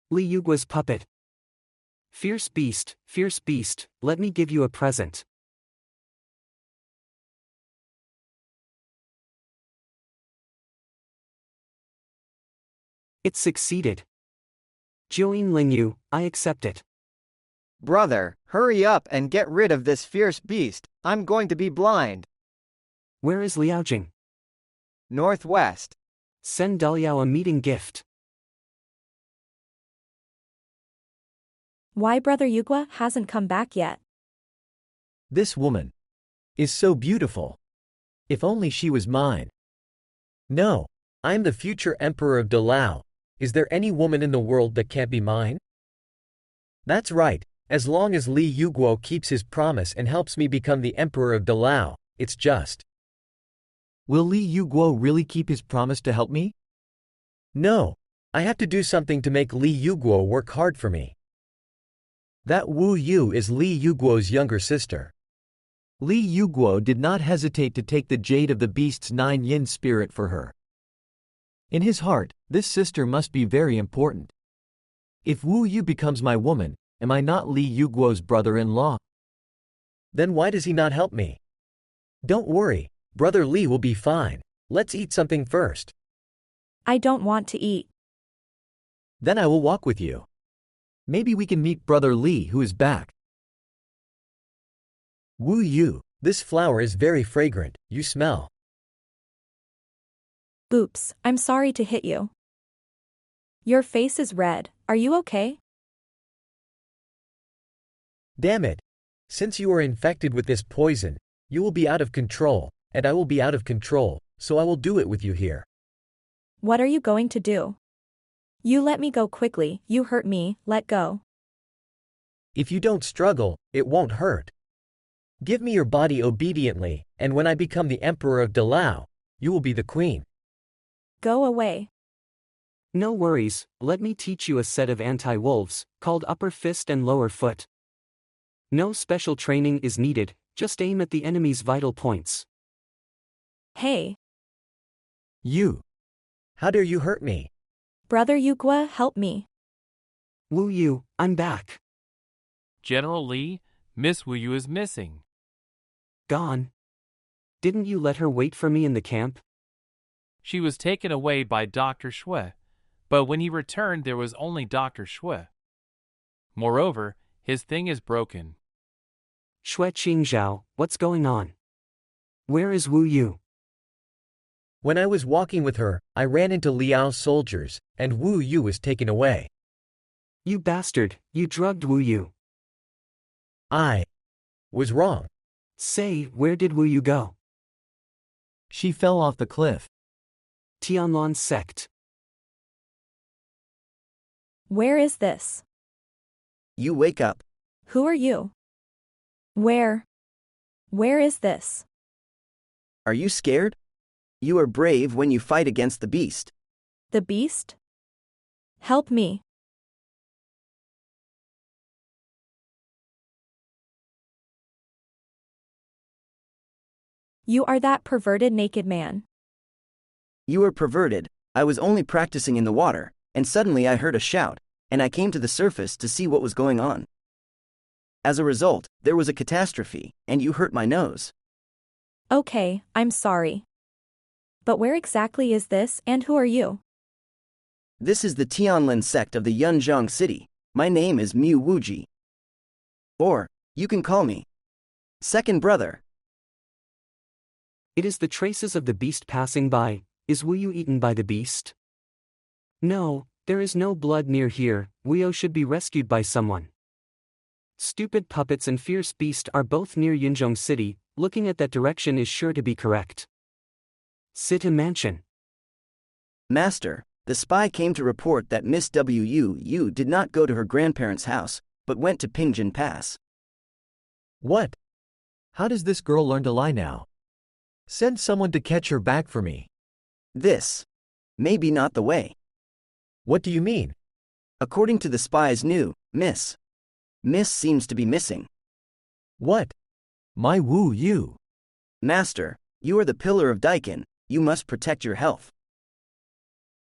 Li Yugua's puppet. Fierce beast, let me give you a present. It succeeded. Jiuyin Lingyu, I accept it. Brother, hurry up and get rid of this fierce beast. I'm going to be blind. Where is Liaojing? Northwest. Send Daliao a meeting gift. Why Brother Yu Guo hasn't come back yet? This woman is so beautiful. If only she was mine. No, I'm the future emperor of Dalao. Is there any woman in the world that can't be mine? That's right, as long as Yu Guo keeps his promise and helps me become the emperor of Dalao, it's just. Will Yu Guo really keep his promise to help me? No, I have to do something to make Yu Guo work hard for me. That Wu Yu is Yu Guo's younger sister. Yu Guo did not hesitate to take the jade of the beast's 9 yin spirit for her. In his heart, this sister must be very important. If Wu Yu becomes my woman, am I not Yu Guo's brother-in-law? Then why does he not help me? Don't worry, Brother Li will be fine. Let's eat something first. I don't want to eat. Then I will walk with you. Maybe we can meet Brother Li who is back. Wu Yu, this flower is very fragrant, you smell. Oops, I'm sorry to hit you. Your face is red, are you okay? Damn it. Since you are infected with this poison, you will be out of control, and I will be out of control, so I will do it with you here. What are you going to do? You let me go quickly, you hurt me, let go. If you don't struggle, it won't hurt. Give me your body obediently, and when I become the emperor of Dalao, you will be the queen. Go away. No worries, let me teach you a set of anti-wolves, called upper fist and lower foot. No special training is needed, just aim at the enemy's vital points. Hey. You. How dare you hurt me? Brother Yu Guo, help me. Wu Yu, I'm back. General Li, Miss Wu Yu is missing. Gone. Didn't you let her wait for me in the camp? She was taken away by Dr. Shui, but when he returned there was only Dr. Shui. Moreover, his thing is broken. Shui Qingzhao, what's going on? Where is Wu Yu? When I was walking with her, I ran into Liao's soldiers, and Wu Yu was taken away. You bastard, you drugged Wu Yu. I was wrong. Say, where did Wu Yu go? She fell off the cliff. Tianlan sect. Where is this? You wake up. Who are you? Where is this? Are you scared? You are brave when you fight against the beast. The beast? Help me. You are that perverted naked man. You are perverted. I was only practicing in the water, and suddenly I heard a shout, and I came to the surface to see what was going on. As a result, there was a catastrophe, and you hurt my nose. Okay, I'm sorry. But where exactly is this, and who are you? This is the Tianlin sect of the Yunzhong city. My name is Mu Wuji. Or, you can call me Second Brother. It is the traces of the beast passing by. Is Wu Yu eaten by the beast? No, there is no blood near here. Wu Yu should be rescued by someone. Stupid puppets and fierce beast are both near Yunzhong city. Looking at that direction is sure to be correct. City Mansion. Master, the spy came to report that Miss Wu did not go to her grandparents' house, but went to Pingjin Pass. What? How does this girl learn to lie now? Send someone to catch her back for me. This may be not the way. What do you mean? According to the spy's new Miss seems to be missing. What? My Wu Yu. Master, you are the pillar of Daikin. You must protect your health.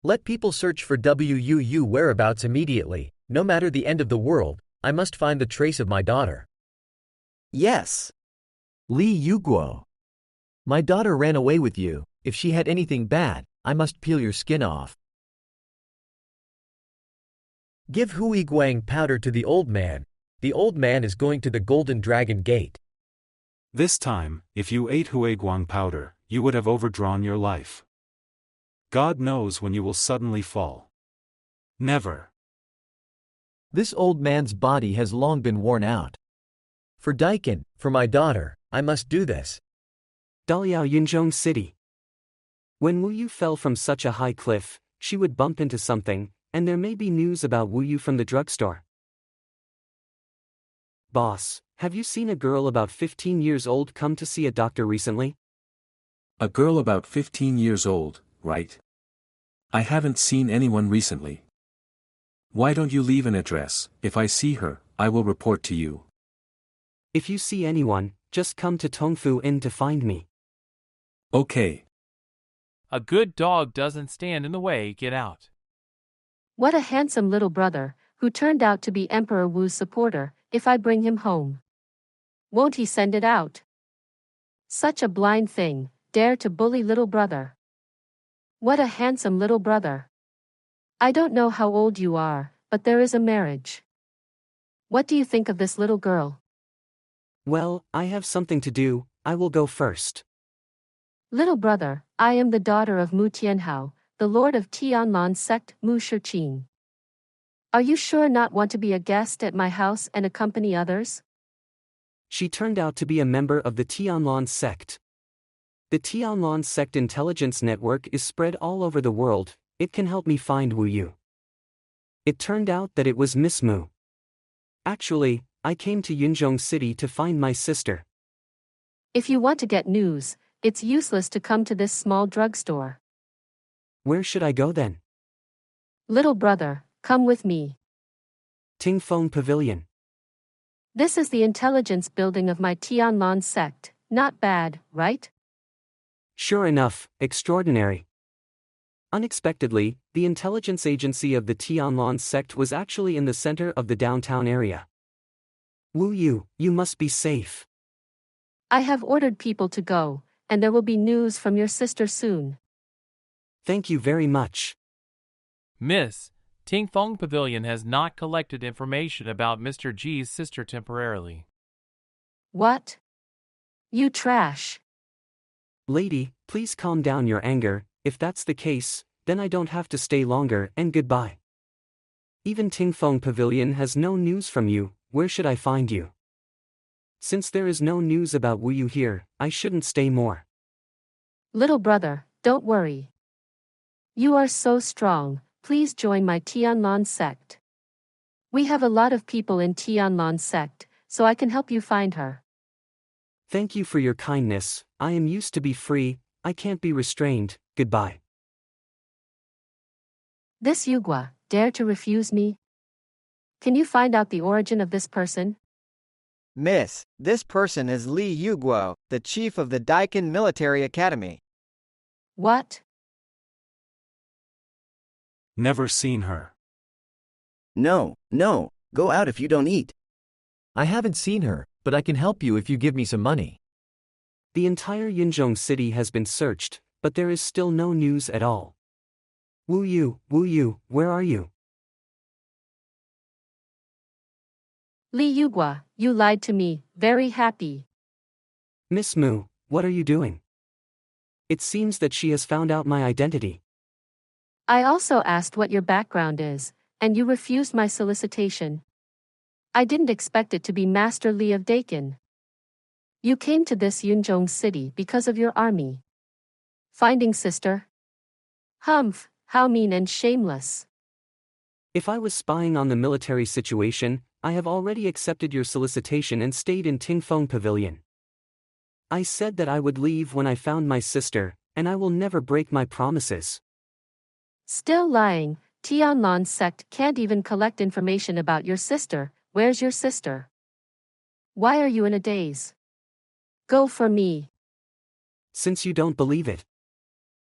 Let people search for Wu whereabouts immediately. No matter the end of the world, I must find the trace of my daughter. Yes. Yu Guo. My daughter ran away with you. If she had anything bad, I must peel your skin off. Give Hui Guang powder to the old man. The old man is going to the Golden Dragon Gate. This time, if you ate Huiguang powder, you would have overdrawn your life. God knows when you will suddenly fall. Never. This old man's body has long been worn out. For Daikin, for my daughter, I must do this. Daliao Yunzhong City. When Wu Yu fell from such a high cliff, she would bump into something, and there may be news about Wu Yu from the drugstore. Boss, have you seen a girl about 15 years old come to see a doctor recently? A girl about 15 years old, right? I haven't seen anyone recently. Why don't you leave an address? If I see her, I will report to you. If you see anyone, just come to Tongfu Inn to find me. Okay. A good dog doesn't stand in the way. Get out. What a handsome little brother, who turned out to be Emperor Wu's supporter. If I bring him home, won't he send it out? Such a blind thing, dare to bully little brother. What a handsome little brother. I don't know how old you are, but there is a marriage. What do you think of this little girl? Well, I have something to do. I will go first. Little brother, I am the daughter of Mu Tianhao, the lord of Tianlan sect Mu Shiqing. Are you sure not want to be a guest at my house and accompany others? She turned out to be a member of the Tianlan sect. The Tianlan sect intelligence network is spread all over the world. It can help me find Wu Yu. It turned out that it was Miss Mu. Actually, I came to Yunzhong City to find my sister. If you want to get news, it's useless to come to this small drugstore. Where should I go then? Little brother, come with me. Tingfeng Pavilion. This is the intelligence building of my Tianlan sect. Not bad, right? Sure enough, extraordinary. Unexpectedly, the intelligence agency of the Tianlan sect was actually in the center of the downtown area. Wu Yu, you must be safe. I have ordered people to go, and there will be news from your sister soon. Thank you very much. Miss, Tingfeng Pavilion has not collected information about Mr. G's sister temporarily. What? You trash. Lady, please calm down your anger. If that's the case, then I don't have to stay longer and goodbye. Even Tingfeng Pavilion has no news from you. Where should I find you? Since there is no news about Wu Yu here, I shouldn't stay more. Little brother, don't worry. You are so strong, please join my Tianlan sect. We have a lot of people in Tianlon sect, so I can help you find her. Thank you for your kindness, I am used to be free, I can't be restrained, goodbye. This Yu Guo, dare to refuse me? Can you find out the origin of this person? Miss, this person is Yu Guo, the chief of the Daikin Military Academy. What? Never seen her. No, go out if you don't eat. I haven't seen her, but I can help you if you give me some money. The entire Yinzhong city has been searched, but there is still no news at all. Wu Yu, where are you? Yu Guo, you lied to me, very happy. Miss Mu, what are you doing? It seems that she has found out my identity. I also asked what your background is, and you refused my solicitation. I didn't expect it to be Master Li of Dakin. You came to this Yunzhong city because of your army. Finding sister? Humph, how mean and shameless. If I was spying on the military situation, I have already accepted your solicitation and stayed in Tingfeng Pavilion. I said that I would leave when I found my sister, and I will never break my promises. Still lying, Tianlon sect can't even collect information about your sister. Where's your sister? Why are you in a daze? Go for me. Since you don't believe it.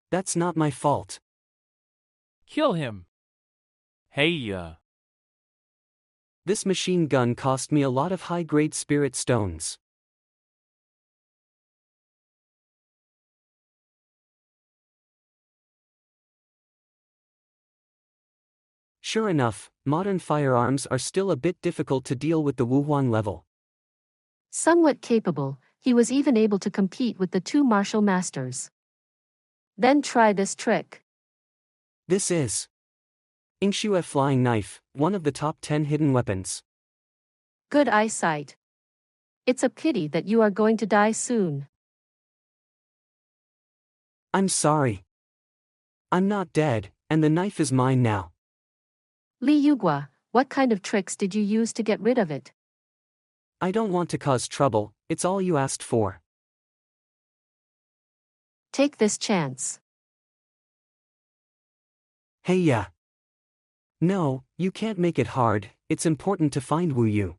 That's not my fault. Kill him. Hey. This machine gun cost me a lot of high-grade spirit stones. Sure enough, modern firearms are still a bit difficult to deal with the Wuhuan level. Somewhat capable, he was even able to compete with the two martial masters. Then try this trick. This is Yingxue flying knife, one of the top 10 hidden weapons. Good eyesight. It's a pity that you are going to die soon. I'm sorry. I'm not dead, and the knife is mine now. Yu Guo, what kind of tricks did you use to get rid of it? I don't want to cause trouble, it's all you asked for. Take this chance. Hey. No, you can't make it hard, it's important to find Wu Yu.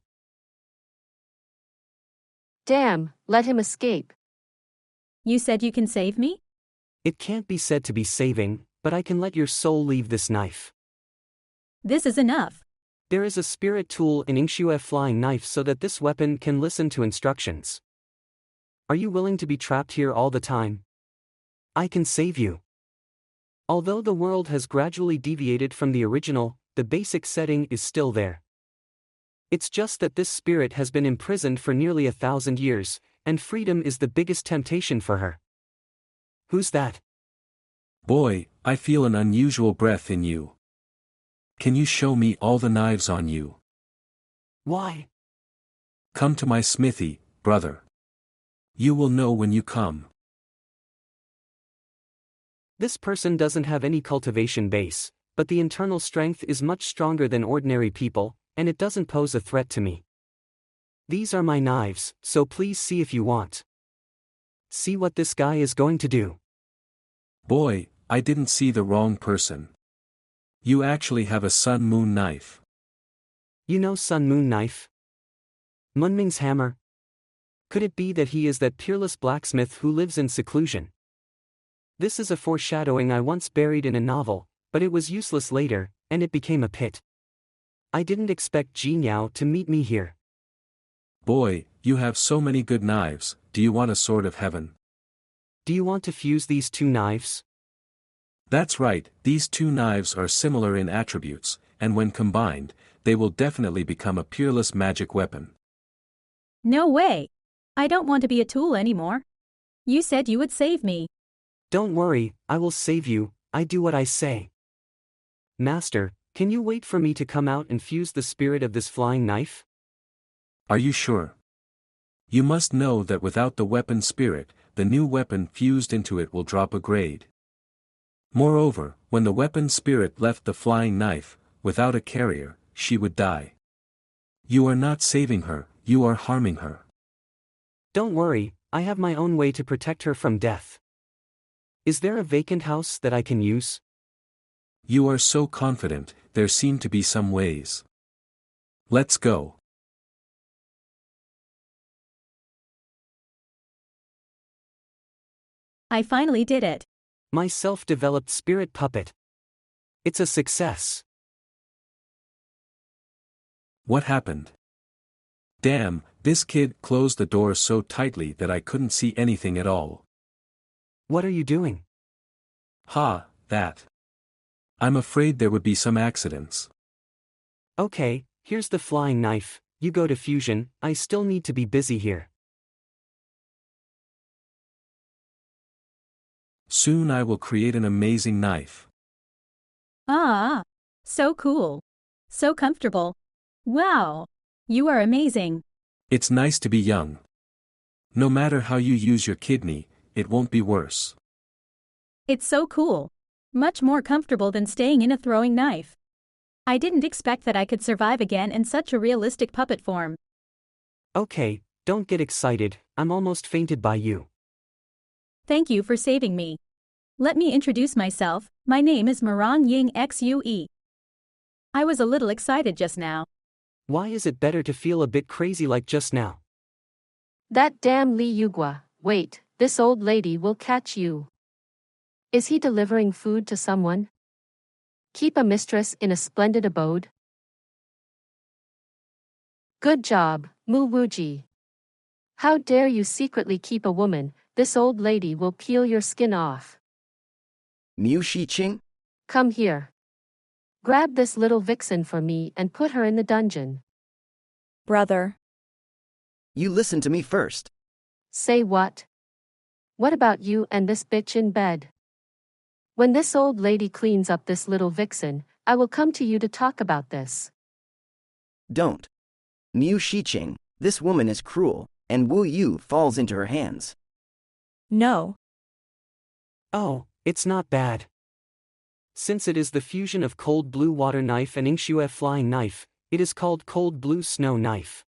Damn, let him escape. You said you can save me? It can't be said to be saving, but I can let your soul leave this knife. This is enough. There is a spirit tool in Yingxue flying knife so that this weapon can listen to instructions. Are you willing to be trapped here all the time? I can save you. Although the world has gradually deviated from the original, the basic setting is still there. It's just that this spirit has been imprisoned for nearly 1,000 years, and freedom is the biggest temptation for her. Who's that? Boy, I feel an unusual breath in you. Can you show me all the knives on you? Why? Come to my smithy, brother. You will know when you come. This person doesn't have any cultivation base, but the internal strength is much stronger than ordinary people, and it doesn't pose a threat to me. These are my knives, so please see if you want. See what this guy is going to do. Boy, I didn't see the wrong person. You actually have a Sun Moon knife. You know Sun Moon knife? Munming's hammer? Could it be that he is that peerless blacksmith who lives in seclusion? This is a foreshadowing I once buried in a novel, but it was useless later, and it became a pit. I didn't expect Jin Yao to meet me here. Boy, you have so many good knives, do you want a sword of heaven? Do you want to fuse these two knives? That's right, these two knives are similar in attributes, and when combined, they will definitely become a peerless magic weapon. No way. I don't want to be a tool anymore. You said you would save me. Don't worry, I will save you, I do what I say. Master, can you wait for me to come out and fuse the spirit of this flying knife? Are you sure? You must know that without the weapon spirit, the new weapon fused into it will drop a grade. Moreover, when the weapon spirit left the flying knife, without a carrier, she would die. You are not saving her, you are harming her. Don't worry, I have my own way to protect her from death. Is there a vacant house that I can use? You are so confident, there seem to be some ways. Let's go. I finally did it. My self-developed spirit puppet. It's a success. What happened? Damn, this kid closed the door so tightly that I couldn't see anything at all. What are you doing? Ha, that. I'm afraid there would be some accidents. Okay, here's the flying knife, you go to fusion, I still need to be busy here. Soon I will create an amazing knife. Ah, so cool. So comfortable. Wow. You are amazing. It's nice to be young. No matter how you use your kidney, it won't be worse. It's so cool. Much more comfortable than staying in a throwing knife. I didn't expect that I could survive again in such a realistic puppet form. Okay, don't get excited, I'm almost fainted by you. Thank you for saving me. Let me introduce myself, my name is Marang Ying Xue. I was a little excited just now. Why is it better to feel a bit crazy like just now? That damn Yu Guo, wait, this old lady will catch you. Is he delivering food to someone? Keep a mistress in a splendid abode? Good job, Mu Wuji. How dare you secretly keep a woman, this old lady will peel your skin off. Mu Shiqing? Come here. Grab this little vixen for me and put her in the dungeon. Brother. You listen to me first. Say what? What about you and this bitch in bed? When this old lady cleans up this little vixen, I will come to you to talk about this. Don't. Mu Shiqing, this woman is cruel, and Wu Yu falls into her hands. No. Oh, it's not bad. Since it is the fusion of cold blue water knife and Yingxue flying knife, it is called cold blue snow knife.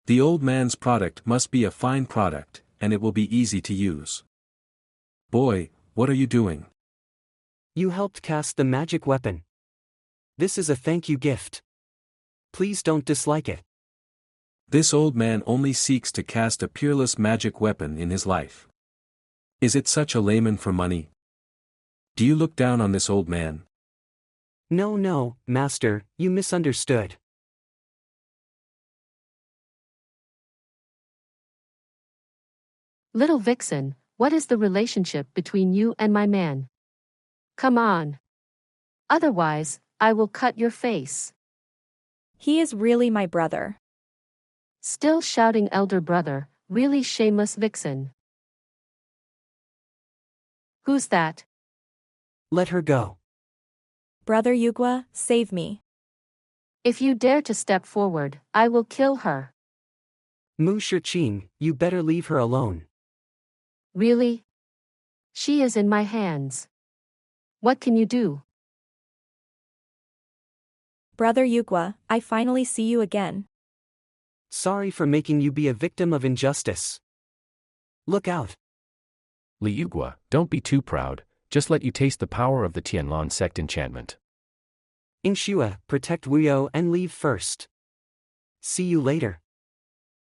The old man's product must be a fine product, and it will be easy to use. Boy, what are you doing? You helped cast the magic weapon. This is a thank you gift. Please don't dislike it. This old man only seeks to cast a peerless magic weapon in his life. Is it such a layman for money? Do you look down on this old man? No, master, you misunderstood. Little vixen, what is the relationship between you and my man? Come on. Otherwise, I will cut your face. He is really my brother. Still shouting elder brother, really shameless vixen. Who's that? Let her go. Brother Yu Guo, save me. If you dare to step forward, I will kill her. Mu Shiqing, you better leave her alone. Really? She is in my hands. What can you do? Brother Yu Guo, I finally see you again. Sorry for making you be a victim of injustice. Look out. Yu Guo, don't be too proud, just let you taste the power of the Tianlan sect enchantment. Yingxue, protect Wuyo and leave first. See you later.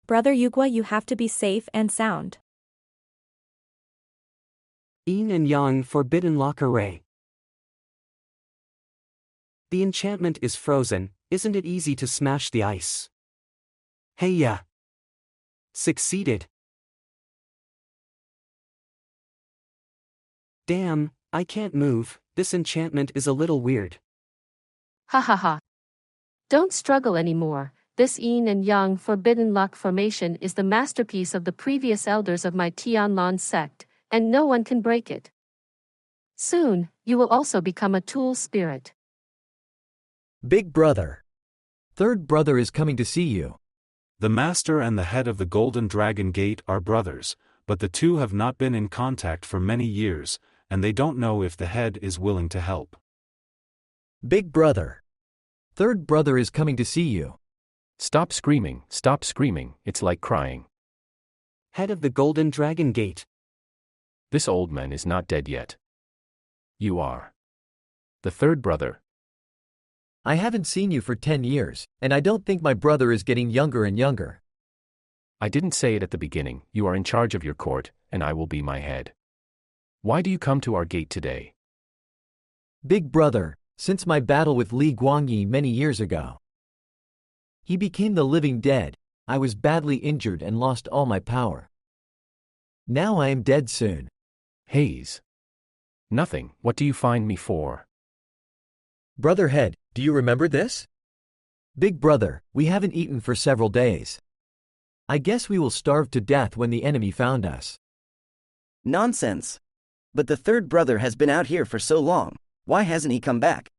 Brother Yu Guo, you have to be safe and sound. Yin and Yang forbidden lock array. The enchantment is frozen, isn't it easy to smash the ice? Hey ya. Succeeded. Damn, I can't move, this enchantment is a little weird. Ha ha ha. Don't struggle anymore, this yin and yang forbidden lock formation is the masterpiece of the previous elders of my Tianlan sect, and no one can break it. Soon, you will also become a tool spirit. Big brother. Third brother is coming to see you. The master and the head of the Golden Dragon Gate are brothers, but the two have not been in contact for many years, and they don't know if the head is willing to help. Big brother. Third brother is coming to see you. Stop screaming, it's like crying. Head of the Golden Dragon Gate. This old man is not dead yet. You are. The third brother. I haven't seen you for 10 years, and I don't think my brother is getting younger and younger. I didn't say it at the beginning, you are in charge of your court, and I will be my head. Why do you come to our gate today? Big brother, since my battle with Li Guangyi many years ago. He became the living dead, I was badly injured and lost all my power. Now I am dead soon. Haze. Nothing, what do you find me for? Brother Head, do you remember this? Big brother, we haven't eaten for several days. I guess we will starve to death when the enemy found us. Nonsense. But the third brother has been out here for so long, why hasn't he come back?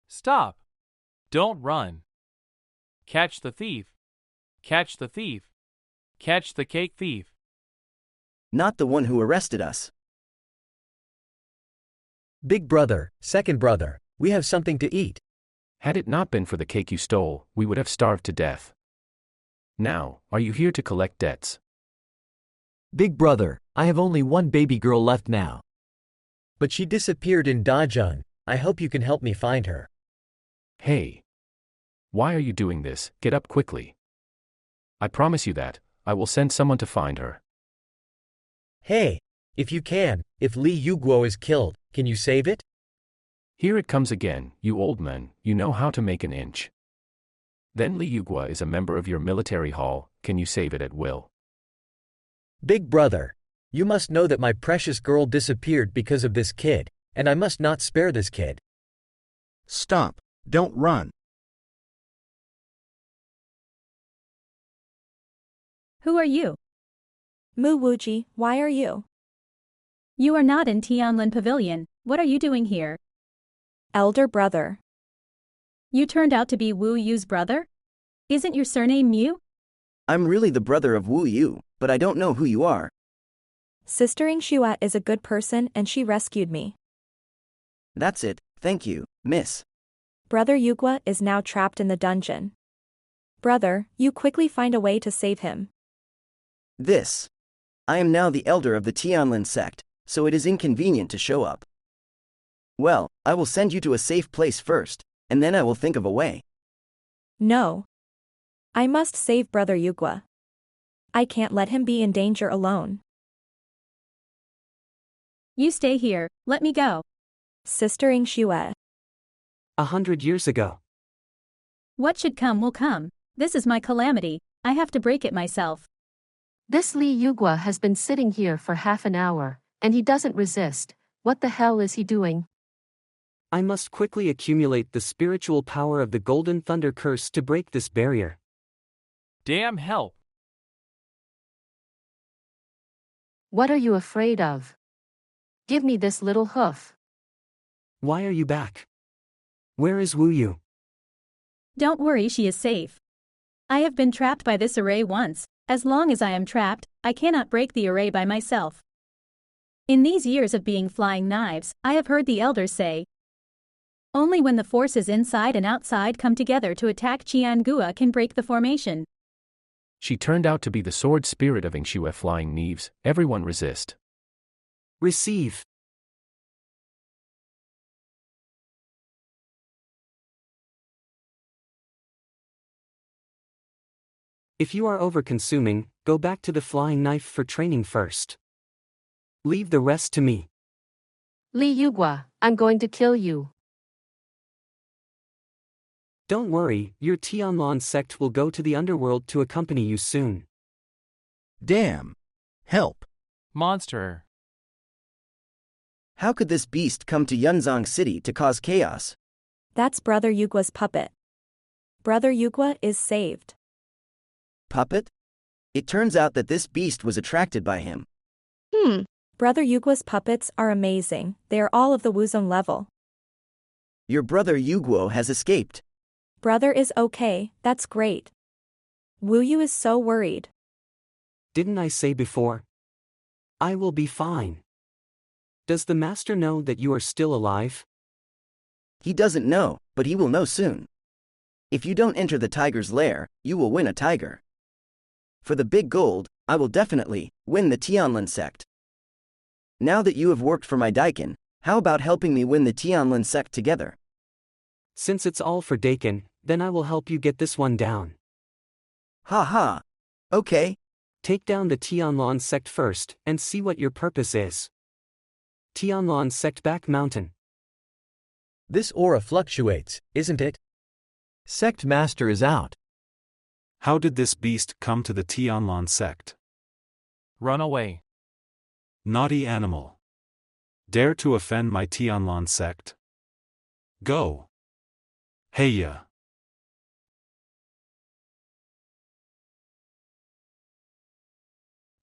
Stop. Don't run. Catch the thief. Catch the thief. Catch the cake thief. Not the one who arrested us. Big brother, second brother, we have something to eat. Had it not been for the cake you stole, we would have starved to death. Now, are you here to collect debts? Big brother, I have only one baby girl left now. But she disappeared in Dajun, I hope you can help me find her. Hey. Why are you doing this? Get up quickly. I promise you that, I will send someone to find her. Hey, if you can, if Li Yu Guo is killed, can you save it? Here it comes again, you old man, you know how to make an inch. Then Li Yu Guo is a member of your military hall, can you save it at will? Big brother, you must know that my precious girl disappeared because of this kid, and I must not spare this kid. Stop, don't run. Who are you? Mu Wuji, why are you? You are not in Tianlin Pavilion, what are you doing here? Elder brother. You turned out to be Wu Yu's brother? Isn't your surname Mu? I'm really the brother of Wu Yu, but I don't know who you are. Sister Xue is a good person and she rescued me. That's it, thank you, miss. Brother Yu Guo is now trapped in the dungeon. Brother, you quickly find a way to save him. This. I am now the elder of the Tianlin sect, so it is inconvenient to show up. Well, I will send you to a safe place first, and then I will think of a way. No. I must save Brother Yu Guo. I can't let him be in danger alone. You stay here, let me go. Sister Xue. 100 years ago. What should come will come. This is my calamity, I have to break it myself. This Li Yu Guo has been sitting here for half an hour, and he doesn't resist. What the hell is he doing? I must quickly accumulate the spiritual power of the Golden Thunder Curse to break this barrier. Damn help. What are you afraid of? Give me this little hoof. Why are you back? Where is Wu Yu? Don't worry, she is safe. I have been trapped by this array once. As long as I am trapped, I cannot break the array by myself. In these years of being flying knives, I have heard the elders say, only when the forces inside and outside come together to attack Qiangua can break the formation. She turned out to be the sword spirit of Xue flying knives, everyone resist. Receive. If you are over-consuming, go back to the flying knife for training first. Leave the rest to me. Li Yu Guo, I'm going to kill you. Don't worry, your Tianlon sect will go to the underworld to accompany you soon. Damn. Help. Monster. How could this beast come to Yunzong City to cause chaos? That's Brother Yu Guo's puppet. Brother Yu Guo is saved. Puppet? It turns out that this beast was attracted by him. Brother Yu Guo's puppets are amazing, they are all of the Wuzong level. Your brother Yu Guo has escaped. Brother is okay, that's great. Wu Yu is so worried. Didn't I say before? I will be fine. Does the master know that you are still alive? He doesn't know, but he will know soon. If you don't enter the tiger's lair, you will win a tiger. For the big gold, I will definitely win the Tianlin sect. Now that you have worked for my Daikin, how about helping me win the Tianlin sect together? Since it's all for Dakin, then I will help you get this one down. Ha ha. Okay. Take down the Tianlin sect first, and see what your purpose is. Tianlin sect back mountain. This aura fluctuates, isn't it? Sect Master is out. How did this beast come to the Tianlin sect? Run away. Naughty animal. Dare to offend my Tianlin sect? Go. Heya.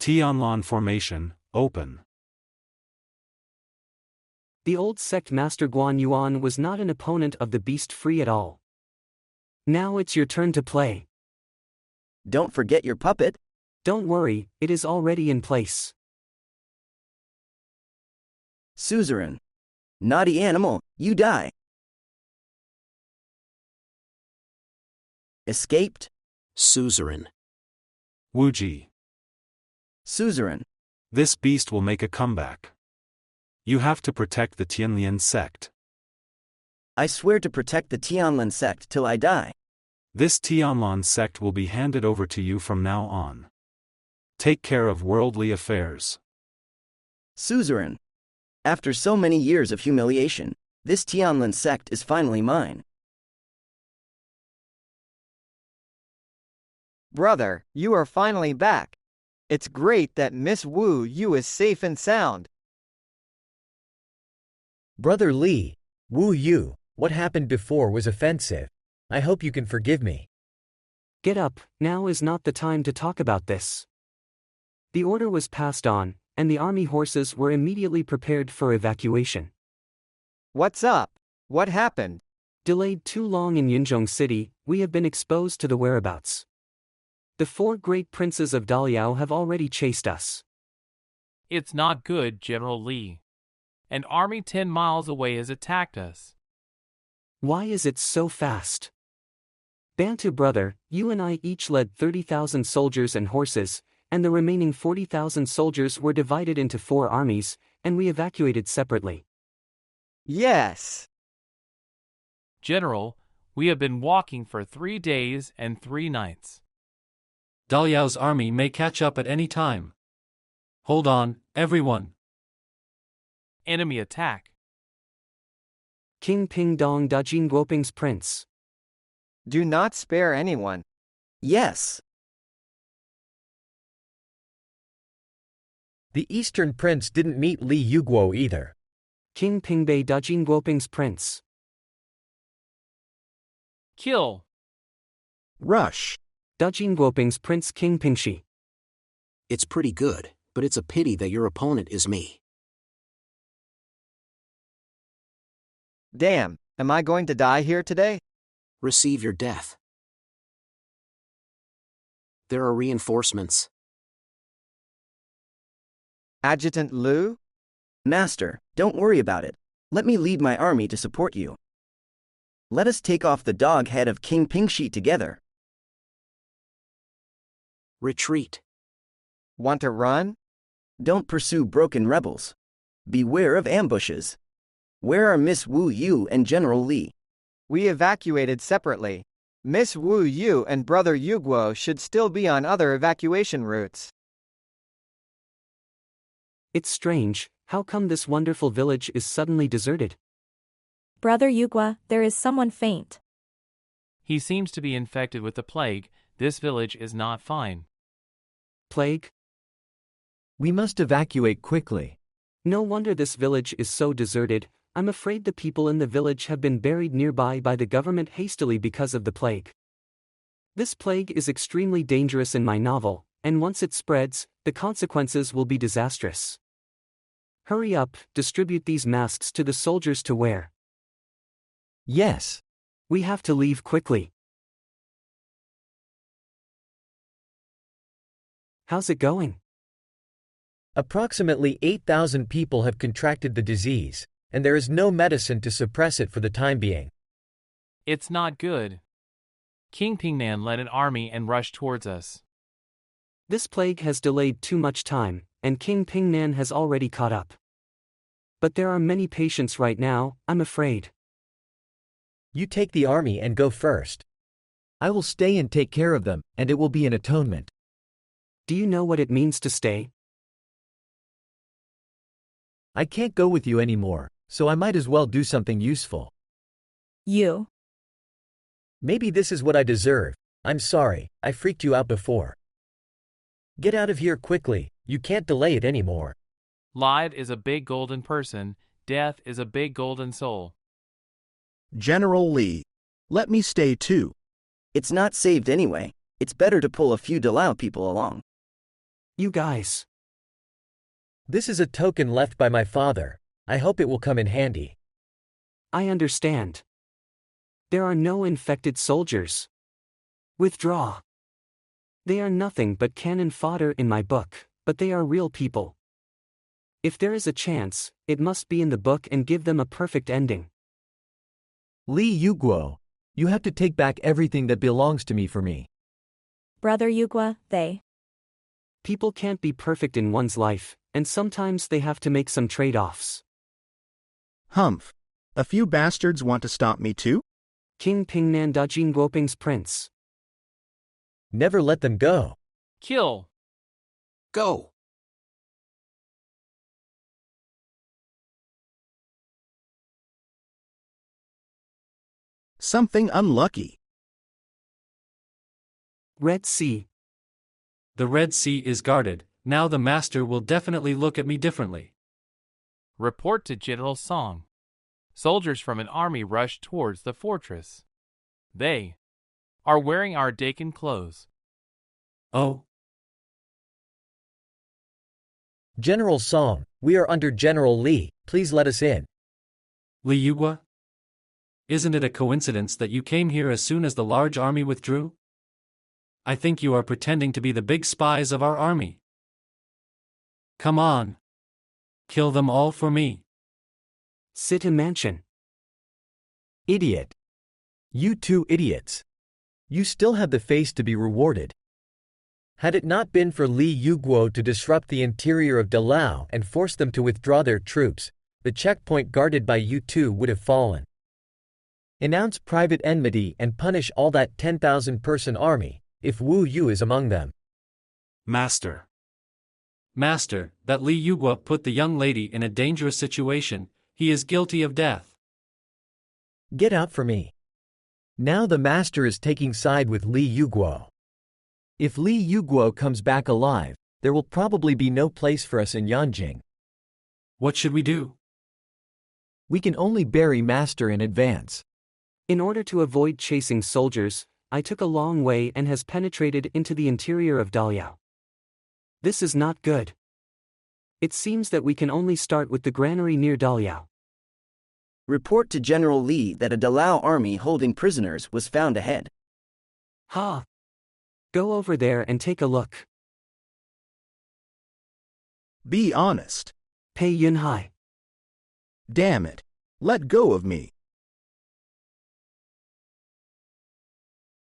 Tianlin formation, open. The old sect master Guan Yuan was not an opponent of the beast free at all. Now it's your turn to play. Don't forget your puppet. Don't worry, it is already in place. Suzerain. Naughty animal, you die. Escaped. Suzerain. Wuji. Suzerain. This beast will make a comeback. You have to protect the Tianlin sect. I swear to protect the Tianlin sect till I die. This Tianlin sect will be handed over to you from now on. Take care of worldly affairs. Suzerain. After so many years of humiliation, this Tianlin sect is finally mine. Brother, you are finally back. It's great that Miss Wu Yu is safe and sound. Brother Li, Wu Yu, what happened before was offensive. I hope you can forgive me. Get up, now is not the time to talk about this. The order was passed on, and the army horses were immediately prepared for evacuation. What's up? What happened? Delayed too long in Yunzhong City, we have been exposed to the whereabouts. The 4 great princes of Daliao have already chased us. It's not good, General Li. An army 10 miles away has attacked us. Why is it so fast? Bantu brother, you and I each led 30,000 soldiers and horses, and the remaining 40,000 soldiers were divided into 4 armies, and we evacuated separately. Yes. General, we have been walking for 3 days and 3 nights. Daliao's army may catch up at any time. Hold on, everyone. Enemy attack. King Ping Dong Dajin Guoping's prince. Do not spare anyone. Yes. The Eastern Prince didn't meet Li Yu Guo either. King Pingbei Dajin Guoping's prince. Kill. Rush. Dajin Guoping's prince King Pingshi. It's pretty good, but it's a pity that your opponent is me. Damn, am I going to die here today? Receive your death. There are reinforcements. Adjutant Liu? Master, don't worry about it. Let me lead my army to support you. Let us take off the dog head of King Pingshi together. Retreat. Want to run? Don't pursue broken rebels. Beware of ambushes. Where are Miss Wu Yu and General Li? We evacuated separately. Miss Wu Yu and Brother Yu Guo should still be on other evacuation routes. It's strange, how come this wonderful village is suddenly deserted? Brother Yu Guo, there is someone faint. He seems to be infected with the plague. This village is not fine. Plague? We must evacuate quickly. No wonder this village is so deserted. I'm afraid the people in the village have been buried nearby by the government hastily because of the plague. This plague is extremely dangerous in my novel, and once it spreads, the consequences will be disastrous. Hurry up, distribute these masks to the soldiers to wear. Yes. We have to leave quickly. How's it going? Approximately 8,000 people have contracted the disease, and there is no medicine to suppress it for the time being. It's not good. King Pingnan led an army and rushed towards us. This plague has delayed too much time, and King Pingnan has already caught up. But there are many patients right now, I'm afraid. You take the army and go first. I will stay and take care of them, and it will be an atonement. Do you know what it means to stay? I can't go with you anymore, so I might as well do something useful. You. Maybe this is what I deserve. I'm sorry, I freaked you out before. Get out of here quickly, you can't delay it anymore. Lied is a big golden person, death is a big golden soul. General Li. Let me stay too. It's not saved anyway. It's better to pull a few Dalao people along. You guys. This is a token left by my father. I hope it will come in handy. I understand. There are no infected soldiers. Withdraw. They are nothing but cannon fodder in my book, but they are real people. If there is a chance, it must be in the book and give them a perfect ending. Yu Guo, you have to take back everything that belongs to me for me. Brother Yu Guo, they. People can't be perfect in one's life, and sometimes they have to make some trade-offs. Humph. A few bastards want to stop me too? King Pingnan Dajin Guoping's prince. Never let them go. Kill. Go. Something unlucky. Red Sea. The Red Sea is guarded, now the master will definitely look at me differently. Report to General Song. Soldiers from an army rushed towards the fortress. They are wearing our Dakin clothes. Oh. General Song, we are under General Li, please let us in. Li Yugua? Isn't it a coincidence that you came here as soon as the large army withdrew? I think you are pretending to be the big spies of our army. Come on. Kill them all for me. Sit in mansion. Idiot. You two idiots. You still have the face to be rewarded. Had it not been for Yu Guo to disrupt the interior of Dalao and force them to withdraw their troops, the checkpoint guarded by you two would have fallen. Announce private enmity and punish all that 10,000-person army, if Wu Yu is among them. Master. Master, that Li Yugua put the young lady in a dangerous situation, he is guilty of death. Get out for me. Now the master is taking side with Yu Guo. If Yu Guo comes back alive, there will probably be no place for us in Yanjing. What should we do? We can only bury master in advance. In order to avoid chasing soldiers, I took a long way and has penetrated into the interior of Daliao. This is not good. It seems that we can only start with the granary near Daliao. Report to General Li that a Dalao army holding prisoners was found ahead. Ha! Go over there and take a look. Be honest. Pei Yunhai. Damn it. Let go of me.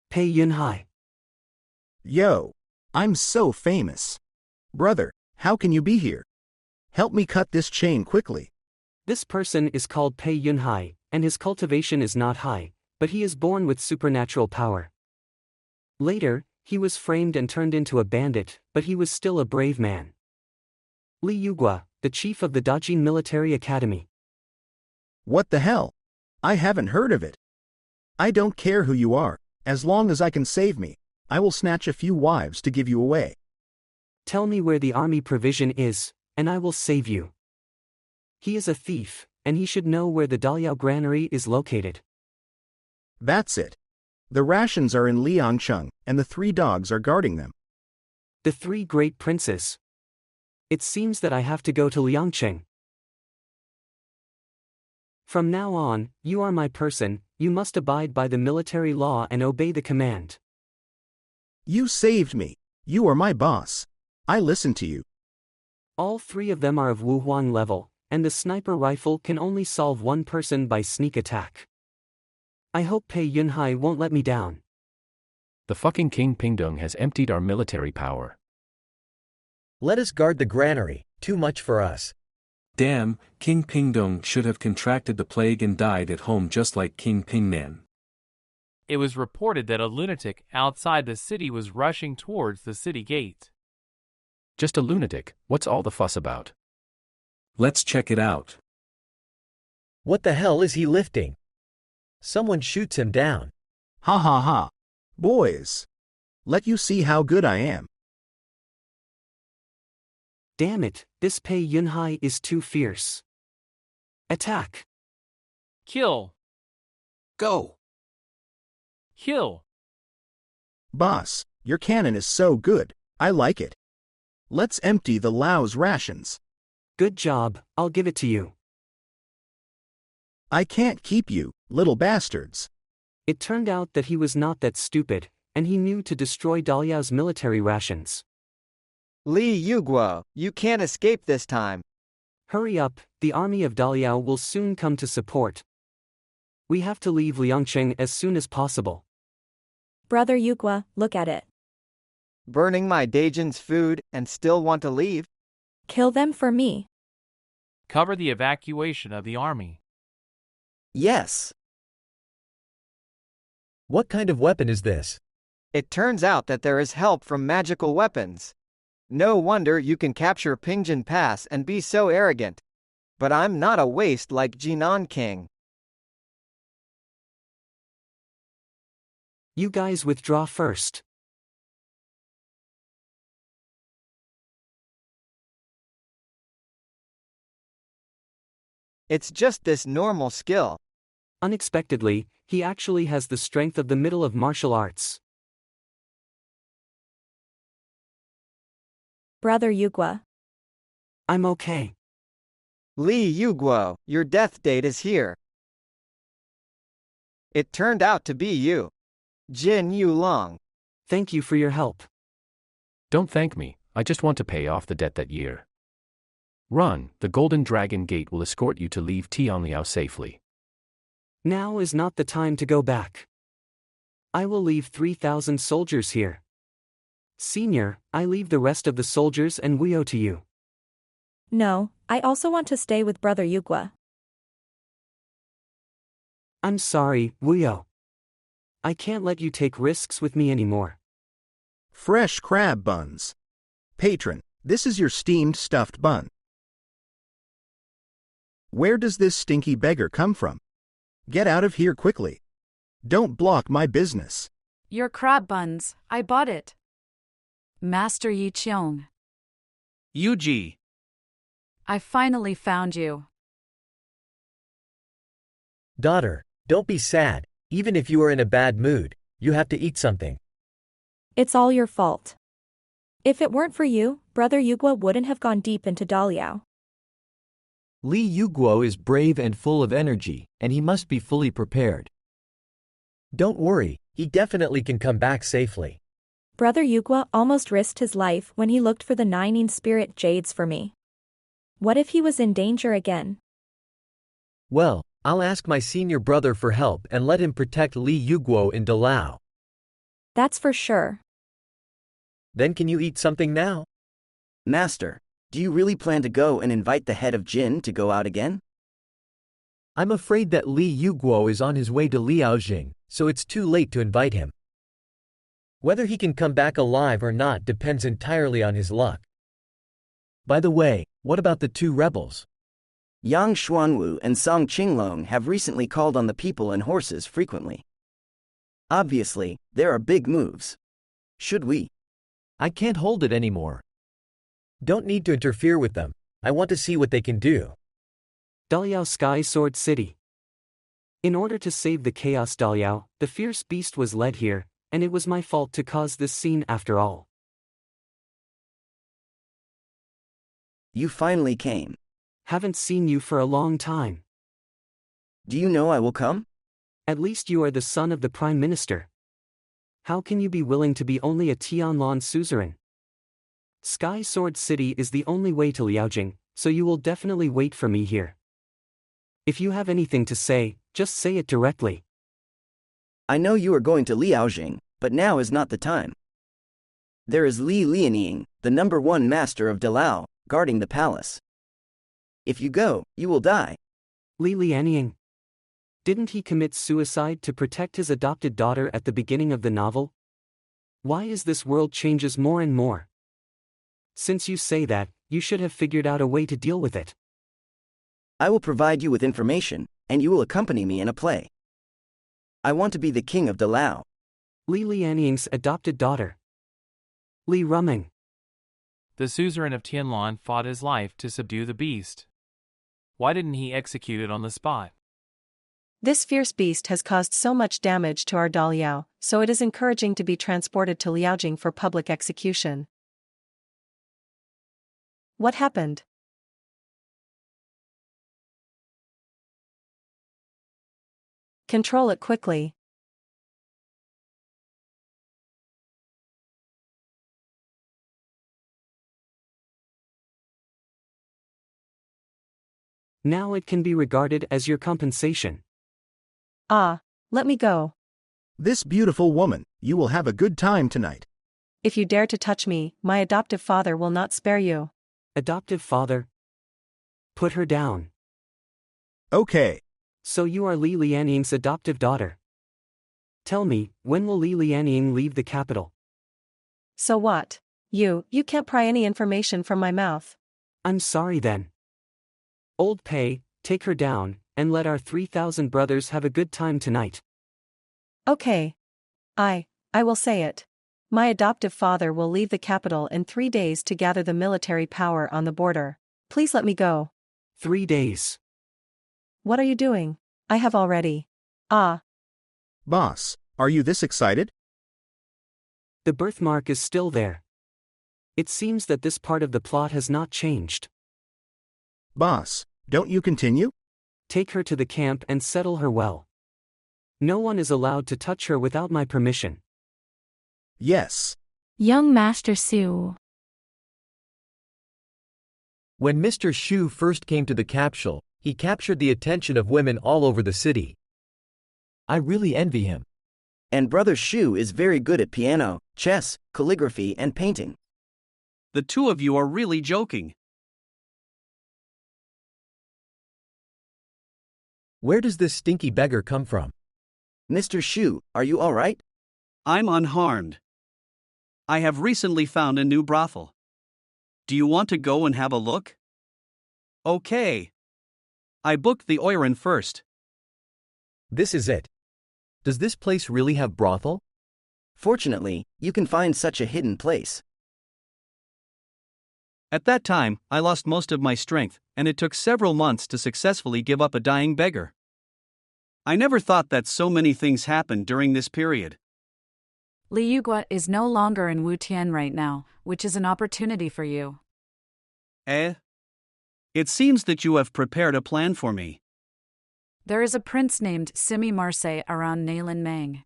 Pei Yunhai. Yo. I'm so famous. Brother, how can you be here? Help me cut this chain quickly. This person is called Pei Yunhai, and his cultivation is not high, but he is born with supernatural power. Later, he was framed and turned into a bandit, but he was still a brave man. Li Yugua, the chief of the Dajin Military Academy. What the hell? I haven't heard of it. I don't care who you are, as long as I can save me, I will snatch a few wives to give you away. Tell me where the army provision is, and I will save you. He is a thief, and he should know where the Daliao granary is located. That's it. The rations are in Liangcheng, and the 3 dogs are guarding them. The 3 great princes. It seems that I have to go to Liangcheng. From now on, you are my person, you must abide by the military law and obey the command. You saved me. You are my boss. I listen to you. All 3 of them are of Wu Huang level, and the sniper rifle can only solve 1 person by sneak attack. I hope Pei Yunhai won't let me down. The fucking King Pingdong has emptied our military power. Let us guard the granary, too much for us. Damn, King Pingdong should have contracted the plague and died at home just like King Pingnan. It was reported that a lunatic outside the city was rushing towards the city gate. Just a lunatic, what's all the fuss about? Let's check it out. What the hell is he lifting? Someone shoots him down. Ha ha ha. Boys. Let you see how good I am. Damn it, this Pei Yunhai is too fierce. Attack. Kill. Go. Kill. Boss, your cannon is so good, I like it. Let's empty the Lao's rations. Good job, I'll give it to you. I can't keep you, little bastards. It turned out that he was not that stupid, and he knew to destroy Daliao's military rations. Yu Guo, you can't escape this time. Hurry up, the army of Daliao will soon come to support. We have to leave Liangcheng as soon as possible. Brother Yu Guo, look at it. Burning my Daejin's food and still want to leave? Kill them for me. Cover the evacuation of the army. Yes. What kind of weapon is this? It turns out that there is help from magical weapons. No wonder you can capture Pingjin Pass and be so arrogant. But I'm not a waste like Jinan King. You guys withdraw first. It's just this normal skill. Unexpectedly, he actually has the strength of the middle of martial arts. Brother Yu Guo. I'm okay. Yu Guo, your death date is here. It turned out to be you. Jin Yulong. Thank you for your help. Don't thank me, I just want to pay off the debt that year. Run, the Golden Dragon Gate will escort you to leave Tianliao safely. Now is not the time to go back. I will leave 3,000 soldiers here. Senior, I leave the rest of the soldiers and Wuyo to you. No, I also want to stay with Brother Yu Guo. I'm sorry, Wuyo. I can't let you take risks with me anymore. Fresh crab buns. Patron, this is your steamed stuffed bun. Where does this stinky beggar come from? Get out of here quickly. Don't block my business. Your crab buns, I bought it. Master Yi Qiong. Yuji. I finally found you. Daughter, don't be sad. Even if you are in a bad mood, you have to eat something. It's all your fault. If it weren't for you, Brother Yu Guo wouldn't have gone deep into Daliao. Yu Guo is brave and full of energy, and he must be fully prepared. Don't worry, he definitely can come back safely. Brother Yu Guo almost risked his life when he looked for the 9 spirit jades for me. What if he was in danger again? Well, I'll ask my senior brother for help and let him protect Yu Guo in Dalao. That's for sure. Then can you eat something now? Master, do you really plan to go and invite the head of Jin to go out again? I'm afraid that Yu Guo is on his way to Liaojing, so it's too late to invite him. Whether he can come back alive or not depends entirely on his luck. By the way, what about the 2 rebels? Yang Xuanwu and Song Qinglong have recently called on the people and horses frequently. Obviously, there are big moves. Should we? I can't hold it anymore. Don't need to interfere with them. I want to see what they can do. Daliao Sky Sword City. In order to save the Chaos Daliao, the fierce beast was led here, and it was my fault to cause this scene after all. You finally came. Haven't seen you for a long time. Do you know I will come? At least you are the son of the Prime Minister. How can you be willing to be only a Tianlan suzerain? Sky Sword City is the only way to Liaojing, so you will definitely wait for me here. If you have anything to say, just say it directly. I know you are going to Liaojing, but now is not the time. There is Li Lianying, the #1 master of Dalao, guarding the palace. If you go, you will die. Li Lianying. Didn't he commit suicide to protect his adopted daughter at the beginning of the novel? Why is this world changes more and more? Since you say that, you should have figured out a way to deal with it. I will provide you with information, and you will accompany me in a play. I want to be the king of Dalao. Li Lianying's adopted daughter. Li Ruming. The suzerain of Tianlan fought his life to subdue the beast. Why didn't he execute it on the spot? This fierce beast has caused so much damage to our Daliao, so it is encouraging to be transported to Liaojing for public execution. What happened? Control it quickly. Now it can be regarded as your compensation. Ah, let me go. This beautiful woman, you will have a good time tonight. If you dare to touch me, my adoptive father will not spare you. Adoptive father? Put her down. Okay. So you are Li Lianying's adoptive daughter. Tell me, when will Li Lianying leave the capital? So what? You can't pry any information from my mouth. I'm sorry then. Old Pei, take her down, and let our 3,000 brothers have a good time tonight. Okay. I will say it. My adoptive father will leave the capital in 3 days to gather the military power on the border. Please let me go. 3 days. What are you doing? I have already. Boss, are you this excited? The birthmark is still there. It seems that this part of the plot has not changed. Boss, don't you continue? Take her to the camp and settle her well. No one is allowed to touch her without my permission. Yes. Young Master Su. When Mr. Shu first came to the capsule, he captured the attention of women all over the city. I really envy him. And Brother Shu is very good at piano, chess, calligraphy, and painting. The two of you are really joking. Where does this stinky beggar come from? Mr. Shu, are you all right? I'm unharmed. I have recently found a new brothel. Do you want to go and have a look? Okay. I booked the Oiran first. This is it. Does this place really have brothel? Fortunately, you can find such a hidden place. At that time, I lost most of my strength, and it took several months to successfully give up a dying beggar. I never thought that so many things happened during this period. Li Guo is no longer in Wutian right now, which is an opportunity for you. It seems that you have prepared a plan for me. There is a prince named Simi Marseille around Nayland Mang.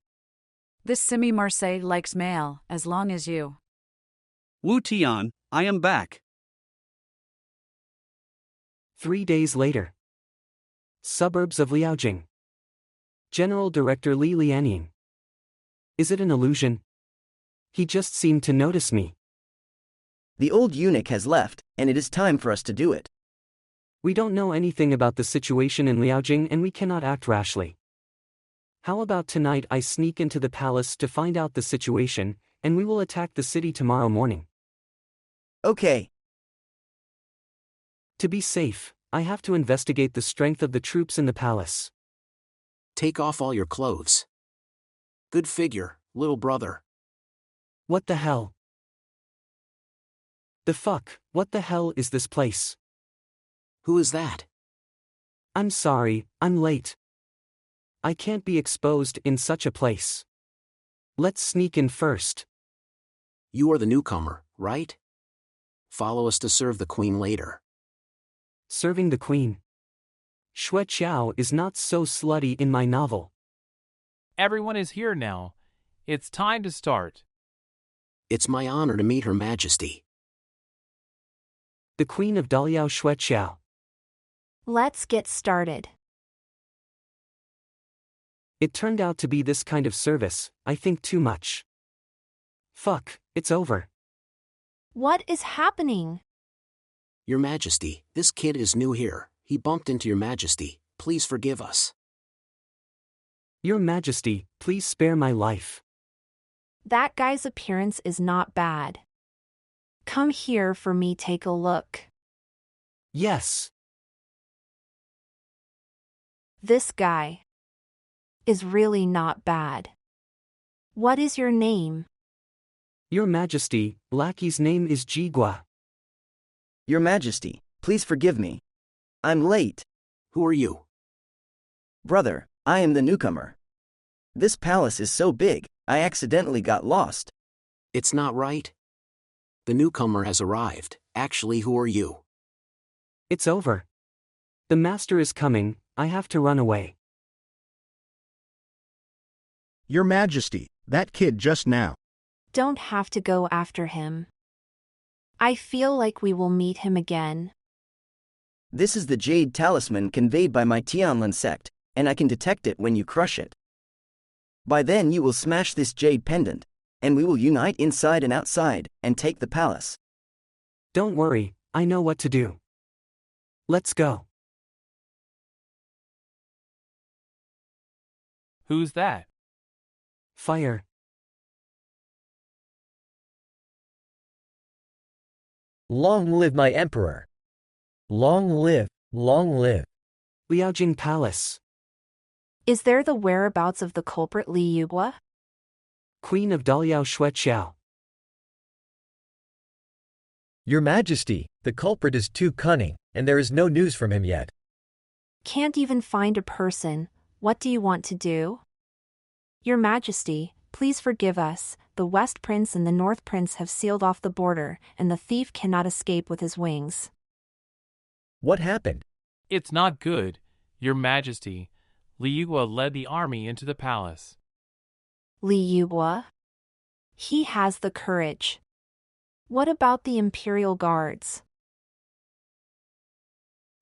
This Simi Marseille likes male, as long as you. Wu Tian, I am back. 3 days later. Suburbs of Liaojing. General Director Li Lianying. Is it an illusion? He just seemed to notice me. The old eunuch has left, and it is time for us to do it. We don't know anything about the situation in Liaojing and we cannot act rashly. How about tonight I sneak into the palace to find out the situation, and we will attack the city tomorrow morning. Okay. To be safe, I have to investigate the strength of the troops in the palace. Take off all your clothes. Good figure, little brother. What the hell? The fuck, what the hell is this place? Who is that? I'm sorry, I'm late. I can't be exposed in such a place. Let's sneak in first. You are the newcomer, right? Follow us to serve the queen later. Serving the queen. Xue Qiao is not so slutty in my novel. Everyone is here now. It's time to start. It's my honor to meet Her Majesty. The Queen of Daliao Xue Qiao. Let's get started. It turned out to be this kind of service, I think too much. Fuck, it's over. What is happening? Your Majesty, this kid is new here. He bumped into Your Majesty. Please forgive us. Your Majesty, please spare my life. That guy's appearance is not bad. Come here for me take a look. Yes. This guy is really not bad. What is your name? Your Majesty, lackey's name is Yu Guo. Your Majesty, please forgive me. I'm late. Who are you? Brother, I am the newcomer. This palace is so big, I accidentally got lost. It's not right. The newcomer has arrived. Actually, who are you? It's over. The master is coming, I have to run away. Your Majesty, that kid just now. Don't have to go after him. I feel like we will meet him again. This is the jade talisman conveyed by my Tianlin sect, and I can detect it when you crush it. By then you will smash this jade pendant, and we will unite inside and outside, and take the palace. Don't worry, I know what to do. Let's go. Who's that? Fire. Long live my emperor. Long live, long live. Liaojing Palace. Is there the whereabouts of the culprit Yu Guo? Queen of Daliao Xueqiao. Your Majesty, the culprit is too cunning, and there is no news from him yet. Can't even find a person. What do you want to do? Your Majesty, please forgive us. The West Prince and the North Prince have sealed off the border, and the thief cannot escape with his wings. What happened? It's not good, Your Majesty. Yu Guo led the army into the palace. Yu Guo? He has the courage. What about the Imperial Guards?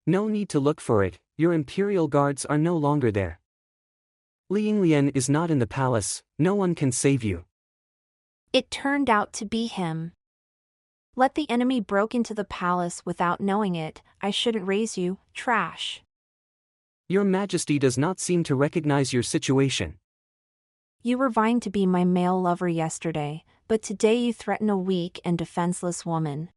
No need to look for it, your Imperial Guards are no longer there. Li Yinglian is not in the palace, no one can save you. It turned out to be him. Let the enemy broke into the palace without knowing it. I shouldn't raise you, trash. Your Majesty does not seem to recognize your situation. You were vying to be my male lover yesterday, but today you threaten a weak and defenseless woman.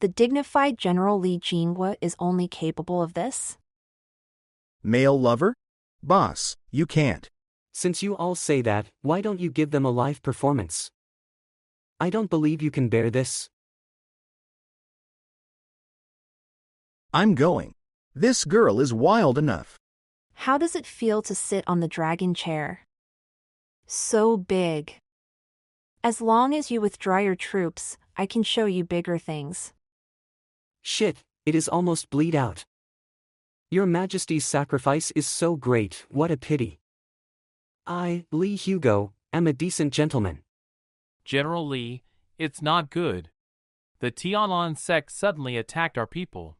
The dignified General Li Jinghua is only capable of this? Male lover? Boss, you can't. Since you all say that, why don't you give them a live performance? I don't believe you can bear this. I'm going. This girl is wild enough. How does it feel to sit on the dragon chair? So big. As long as you withdraw your troops, I can show you bigger things. Shit, it is almost bleed out. Your Majesty's sacrifice is so great, what a pity. I, Li Hugo, am a decent gentleman. General Li, it's not good. The Tianlin sect suddenly attacked our people.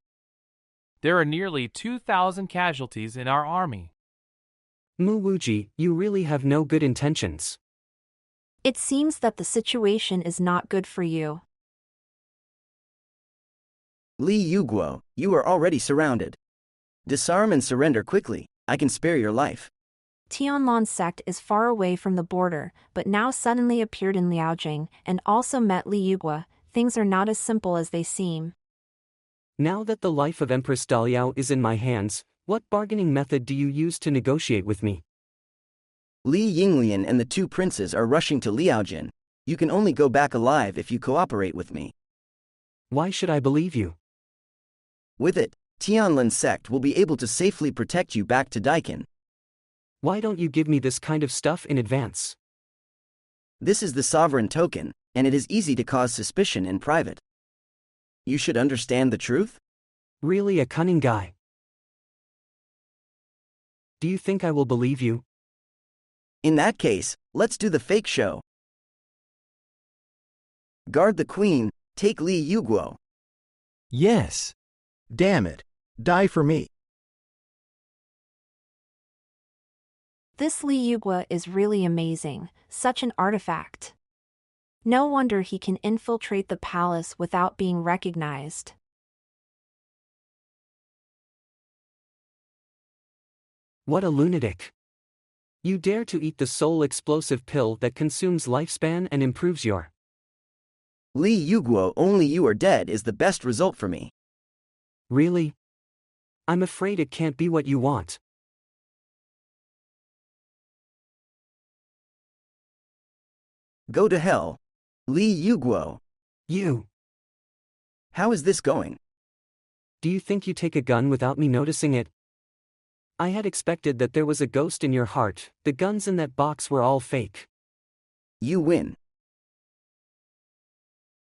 There are nearly 2,000 casualties in our army. Mu Wuji, you really have no good intentions. It seems that the situation is not good for you. Yu Guo, you are already surrounded. Disarm and surrender quickly, I can spare your life. Tianlin sect is far away from the border, but now suddenly appeared in Liaojing, and also met Yu Guo. Things are not as simple as they seem. Now that the life of Empress Daliao is in my hands, what bargaining method do you use to negotiate with me? Li Yinglian and the two princes are rushing to Liaojin. You can only go back alive if you cooperate with me. Why should I believe you? With it, Tianlin sect will be able to safely protect you back to Daikin. Why don't you give me this kind of stuff in advance? This is the sovereign token, and it is easy to cause suspicion in private. You should understand the truth? Really a cunning guy. Do you think I will believe you? In that case, let's do the fake show. Guard the queen, take Yu Guo. Yes. Damn it. Die for me. This Yu Guo is really amazing, such an artifact. No wonder he can infiltrate the palace without being recognized. What a lunatic. You dare to eat the soul explosive pill that consumes lifespan and improves your. Yu Guo, only you are dead is the best result for me. Really? I'm afraid it can't be what you want. Go to hell. Yu Guo. You. How is this going? Do you think you take a gun without me noticing it? I had expected that there was a ghost in your heart. The guns in that box were all fake. You win.